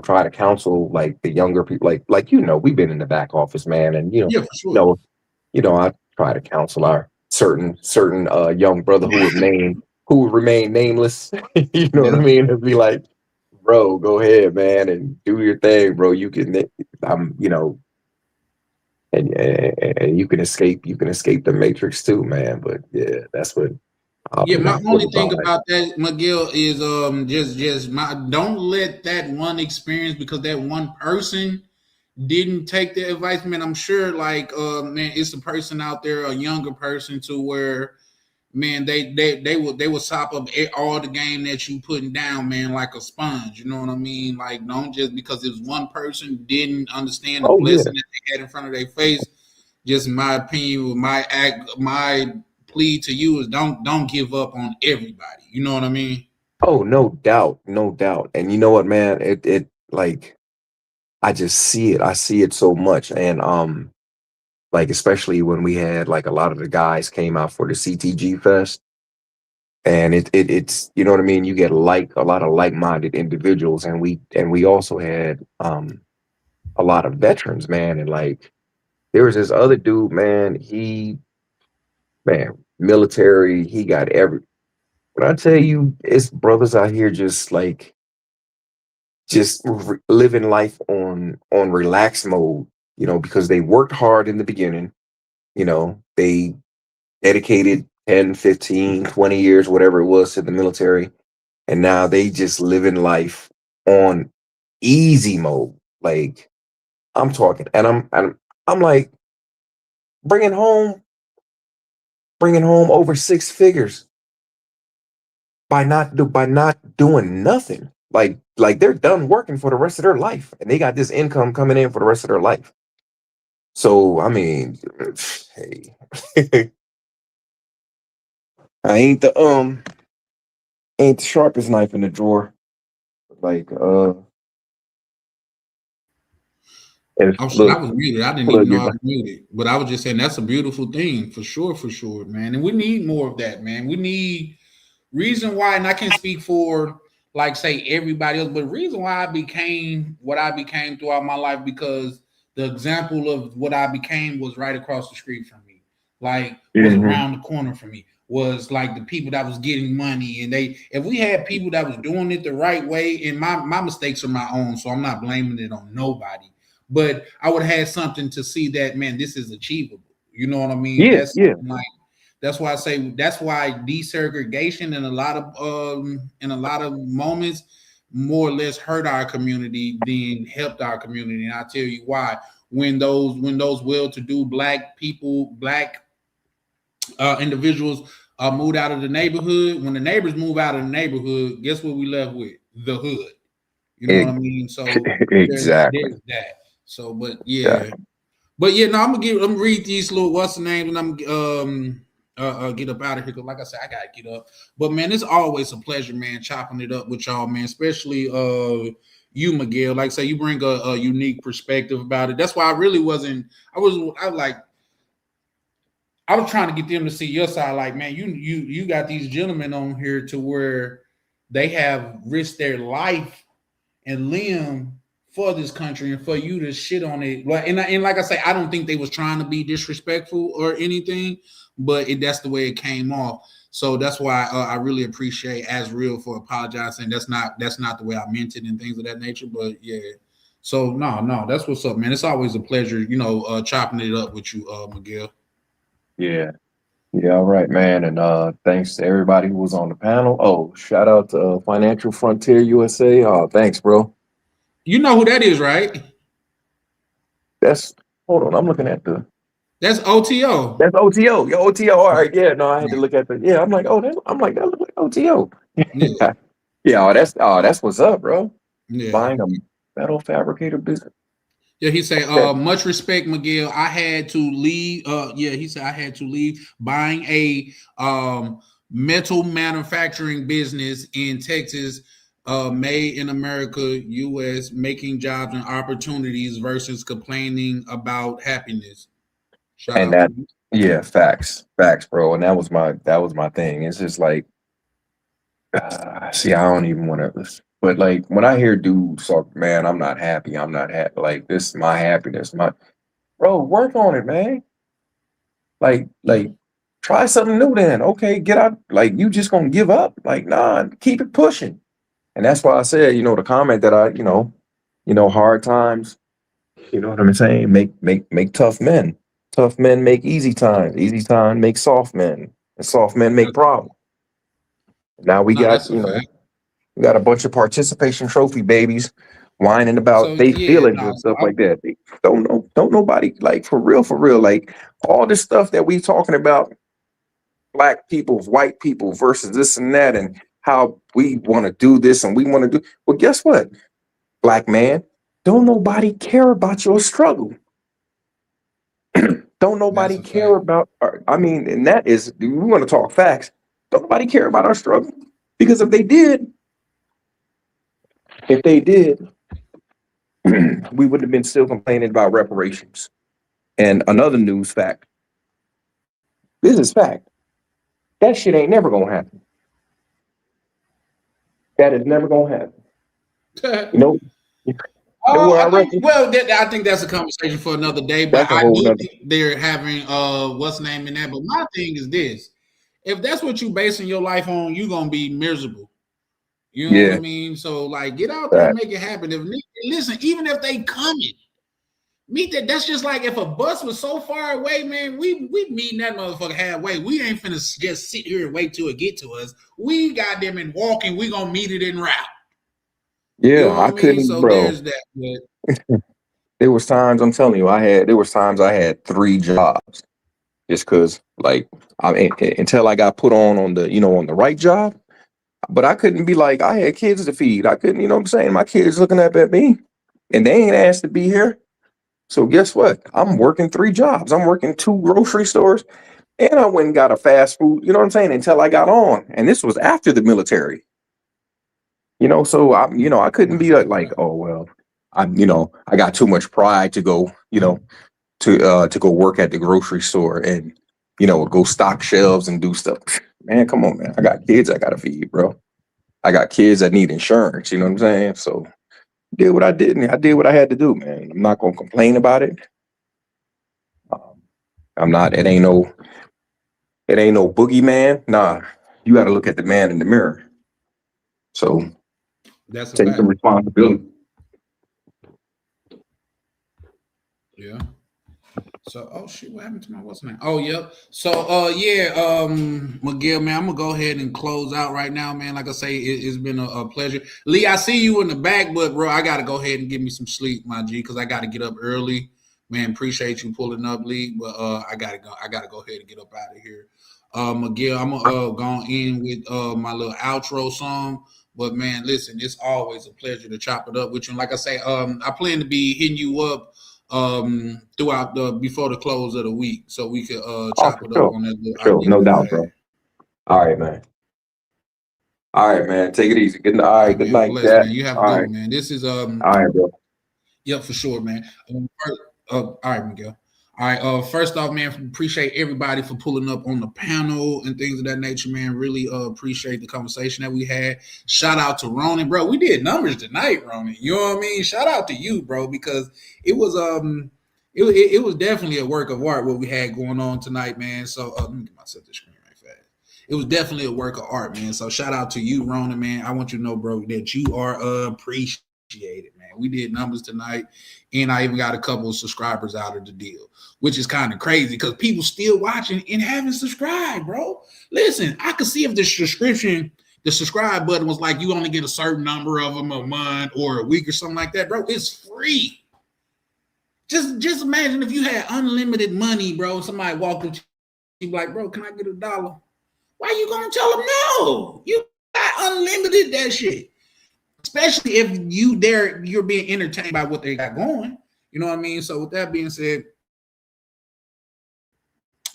try to counsel like the younger people, like, you know, we've been in the back office, man. And, Yeah, for sure. I try to counsel our certain young brother who would remain nameless. You know what I mean? And be like, bro, go ahead, man, and do your thing, bro. You can, you know, and you can escape the matrix too, man. But yeah, that's what. Yeah, my only thing about that, Miguel, is don't let that one experience, because that one person didn't take the advice, man. I'm sure, like, man, it's a person out there, a younger person, to where, man, they will sop up all the game that you putting down, man, like a sponge. You know what I mean? Like, don't just because it was one person didn't understand the blessing that they had in front of their face. Just my opinion, my plea to you is don't give up on everybody. You know what I mean? Oh, no doubt, no doubt. And you know what, man? It like, I just see it. I see it so much. And like, especially when we had like a lot of the guys came out for the CTG Fest. And it's, you know what I mean? You get a lot of like-minded individuals. And we also had a lot of veterans, man. And like, there was this other dude, man, military, he got when I tell you, it's brothers out here just like, living life on relax mode, you know, because they worked hard in the beginning, you know, they dedicated 10, 15, 20 years, whatever it was, to the military. And now they just living life on easy mode. Like, I'm talking, and I'm like, bringing home over 6 figures by not doing nothing. Like they're done working for the rest of their life, and they got this income coming in for the rest of their life. So I mean, hey, I ain't the sharpest knife in the drawer. Like I was muted. I didn't even know I was muted. But I was just saying that's a beautiful thing, for sure, man. And we need more of that, man. We need reason why, and I can't speak for like say everybody else, but reason why I became what I became throughout my life, because the example of what I became was right across the street from me, like was around the corner from me, was like the people that was getting money. And if we had people that was doing it the right way, and my mistakes are my own, so I'm not blaming it on nobody, but I would have had something to see that, man, this is achievable. You know what I mean? Yeah, like, that's why I say that's why desegregation in a lot of moments more or less hurt our community than helped our community. And I'll tell you why. When those well-to-do black individuals moved out of the neighborhood, when the neighbors move out of the neighborhood, guess what we left with? The hood. You know what I mean? So exactly. there's that. So, but yeah. But yeah, no, I'm gonna read these little what's the name, and I'm get up out of here, because like I said, I gotta get up. But man, it's always a pleasure, man, chopping it up with y'all, man, especially you, Miguel. Like I say, you bring a unique perspective about it. That's why I really wasn't. I was trying to get them to see your side. Like, man, you got these gentlemen on here to where they have risked their life and limb for this country, and for you to shit on it. And like I say, I don't think they was trying to be disrespectful or anything, but that's the way it came off. So that's why I really appreciate As Real for apologizing. That's not the way I meant it and things of that nature. But yeah. So no, that's what's up, man. It's always a pleasure, chopping it up with you, Miguel. Yeah. All right, man. And thanks to everybody who was on the panel. Oh, shout out to Financial Frontier USA. Oh, thanks, bro. You know who that is, right? Hold on, I'm looking at that's OTO. That's OTO. Yo, OTO. All right, yeah. No, I had to look at I'm like, that look like OTO. Yeah. Yeah, that's what's up, bro. Yeah. Buying a metal fabricator business. Yeah, he said, much respect, Miguel. I had to leave. He said I had to leave buying a metal manufacturing business in Texas Made in America, U.S., making jobs and opportunities versus complaining about happiness. Shout And out that, to you. yeah, facts, bro. And that was my thing. It's just like, see, I don't even want to. But like when I hear dudes talk, man, I'm not happy. I'm not happy. Like this is my happiness. My bro, work on it, man. Like try something new then. Okay, get out. Like you just gonna give up? Like, nah, keep it pushing. And that's why I said, the comment that hard times, you know what I'm saying? Make tough men. Tough men make easy times. Easy time make soft men. And soft men make problems. Now we No, got, that's a fact. we got a bunch of participation trophy babies whining about So they yeah, feelings no, and stuff like that. They don't nobody like for real, like all this stuff that we talking about, black people, white people versus this and that, and how we want to do this and we want to do. Well, guess what, black man? Don't nobody care about your struggle. Don't nobody care about. I mean, and that is, we want to talk facts. Don't nobody care about our struggle, because if they did, we would have been still complaining about reparations. And another news fact. This is fact. That shit ain't never gonna happen. That is never gonna happen. You know where I reckon? I think that's a conversation for another day. But That's a I whole do nother. think they're having what's the name in that. But my thing is this: if that's what you basing your life on, you're gonna be miserable. You know what I mean? So like, get out there and make it happen. Listen, even if they coming, meet that. That's just like if a bus was so far away, man. We meeting that motherfucker halfway. We ain't finna just sit here and wait till it get to us. We got them in walking. We gonna meet it en route. Yeah, You know what I I mean? couldn't, So bro. there's that. But There was times, I'm telling you, there was times I had 3 jobs just because, like, I mean, until I got put on the, on the right job. But I couldn't be like, I had kids to feed. I couldn't, you know what I'm saying? My kids looking up at me and they ain't asked to be here. So guess what? I'm working 3 jobs. I'm working 2 grocery stores, and I went and got a fast food, you know what I'm saying? Until I got on. And this was after the military. So I couldn't be like, oh, well, I got too much pride to go, to go work at the grocery store and, go stock shelves and do stuff. Man, come on, man. I got kids I gotta feed, bro. I got kids that need insurance, you know what I'm saying? So I did what I did, and I did what I had to do, man. I'm not gonna complain about it. I'm not, it ain't no boogeyman. Nah, you gotta look at the man in the mirror. So that's a take fact. the responsibility. Yeah. So, oh shit, what happened to my what's name? Oh, yep. So, Miguel, man, I'm gonna go ahead and close out right now, man. Like I say, it's been a pleasure. Lee, I see you in the back, but bro, I gotta go ahead and give me some sleep, my G, because I gotta get up early. Man, appreciate you pulling up, Lee. But I gotta go ahead and get up out of here. Miguel, I'm gonna go in with my little outro song. But man, listen, it's always a pleasure to chop it up with you. And like I say, I plan to be hitting you up throughout before the close of the week, so we could chop it up on that little idea. No doubt, bro. All right, man. All right, man. Take it easy. Good night. All right, good night, Bless, Dad. man. You have a All good right. one, man. This is All right, bro. Yep, for sure, man. All right, Miguel. All right. First off, man, appreciate everybody for pulling up on the panel and things of that nature, man. Really appreciate the conversation that we had. Shout out to Ronan, bro. We did numbers tonight, Ronan. You know what I mean? Shout out to you, bro, because it was it was definitely a work of art what we had going on tonight, man. So let me get myself the screen right fast. It was definitely a work of art, man. So shout out to you, Ronan, man. I want you to know, bro, that you are appreciated, man. We did numbers tonight, and I even got a couple of subscribers out of the deal, which is kind of crazy because people still watching and haven't subscribed, bro. Listen, I could see if the subscribe button was like you only get a certain number of them a month or a week or something like that, bro. It's free. Just imagine if you had unlimited money, bro. Somebody walked up to you like, bro, can I get $1? Why you gonna tell them no? You got unlimited that shit. Especially if you're being entertained by what they got going. You know what I mean? So with that being said,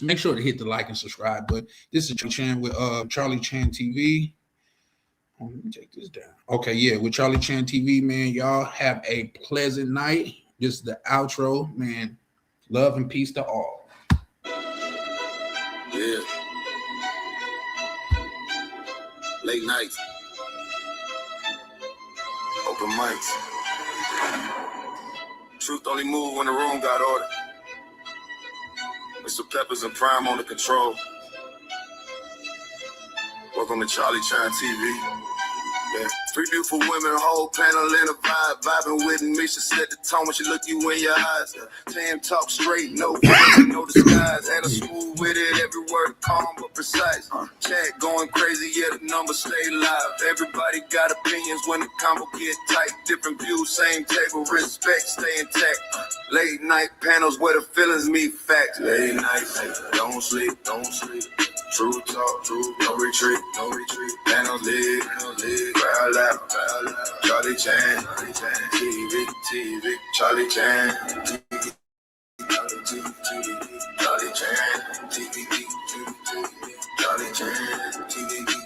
make sure to hit the like and subscribe. But this is Charlie Chan with Charlie Chan TV. Let me take this down. Okay, yeah, with Charlie Chan TV, man, y'all have a pleasant night. This is the outro, man. Love and peace to all. Yeah. Late nights. Open mics. Truth only move when the room got order. Mr. Peppers and Prime on the control. Welcome to Charlie Chan TV. Yeah. Three beautiful women, whole panel in a vibe, vibing with me. She set the tone when she look you in your eyes. Tam talk straight, no no disguise. And a smooth with it, every word calm but precise. Chat going crazy, yeah, the numbers stay live. Everybody got opinions when the combo get tight. Different views, same table, respect, stay intact. Late night panels where the feelings meet facts. Late nights, don't sleep, don't sleep. True talk, true, no retreat, no retreat. Panels lit, crowd loud, Charlie Chan, TV, TV, Charlie Chan, TV, Charlie Chan, TV, Charlie Chan, TV.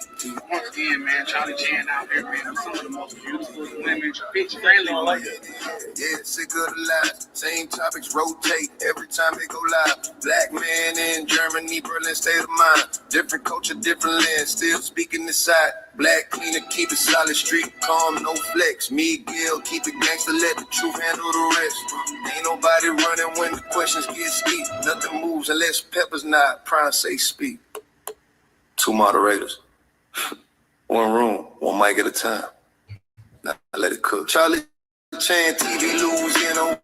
Once again, man, Charlie Chan out here, man. Some of the most beautiful women, bitch friendly. Yeah, sick of the lies. Same topics rotate every time they go live. Black man in Germany, Berlin, state of mind. Different culture, different lens. Still speaking this side. Black cleaner, keep it solid. Street calm, no flex. Miguel, keep it gangster. Let the truth handle the rest. Ain't nobody running when the questions get steep. Nothing moves unless Peppers nod. Prime say speak. Two moderators. One room, one mic at a time. Now let it cook. Charlie Chan TV lose, you know,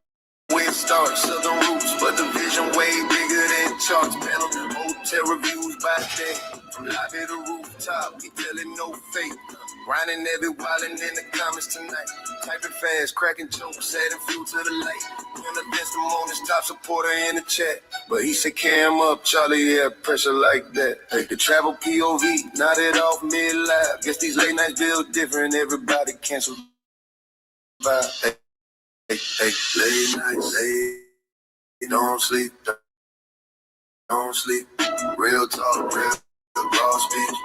where it starts. Southern roots, but the vision way bigger than charts. Panel, hotel reviews by day. From lobby to rooftop, we telling no fake. Grinding every wildin' in the comments tonight. Typing fast, cracking jokes, adding fuel to the light. When events, the morning's top supporter in the chat. But he said, cam up, Charlie, yeah, pressure like that. Hey, the travel POV, nodded off mid-live. Guess these late nights build different, everybody cancel. Hey, late nights, hey, don't sleep, don't sleep. Real talk, real. Raw speech,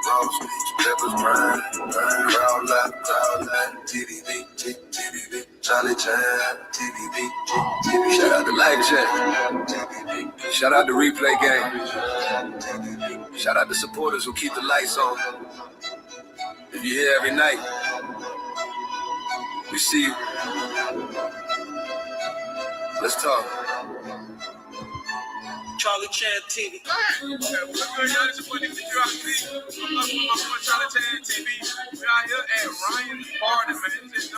Peppers burn, crowd loud, TDV, Charlie Chan, TDV. Shout out to Live Chat. Shout out to Replay Game. Shout out to supporters who keep the lights on. If you're here every night, we see you. Let's talk. Charlie Chan TV. Charlie Chan TV. We out here at Ryan's party, man.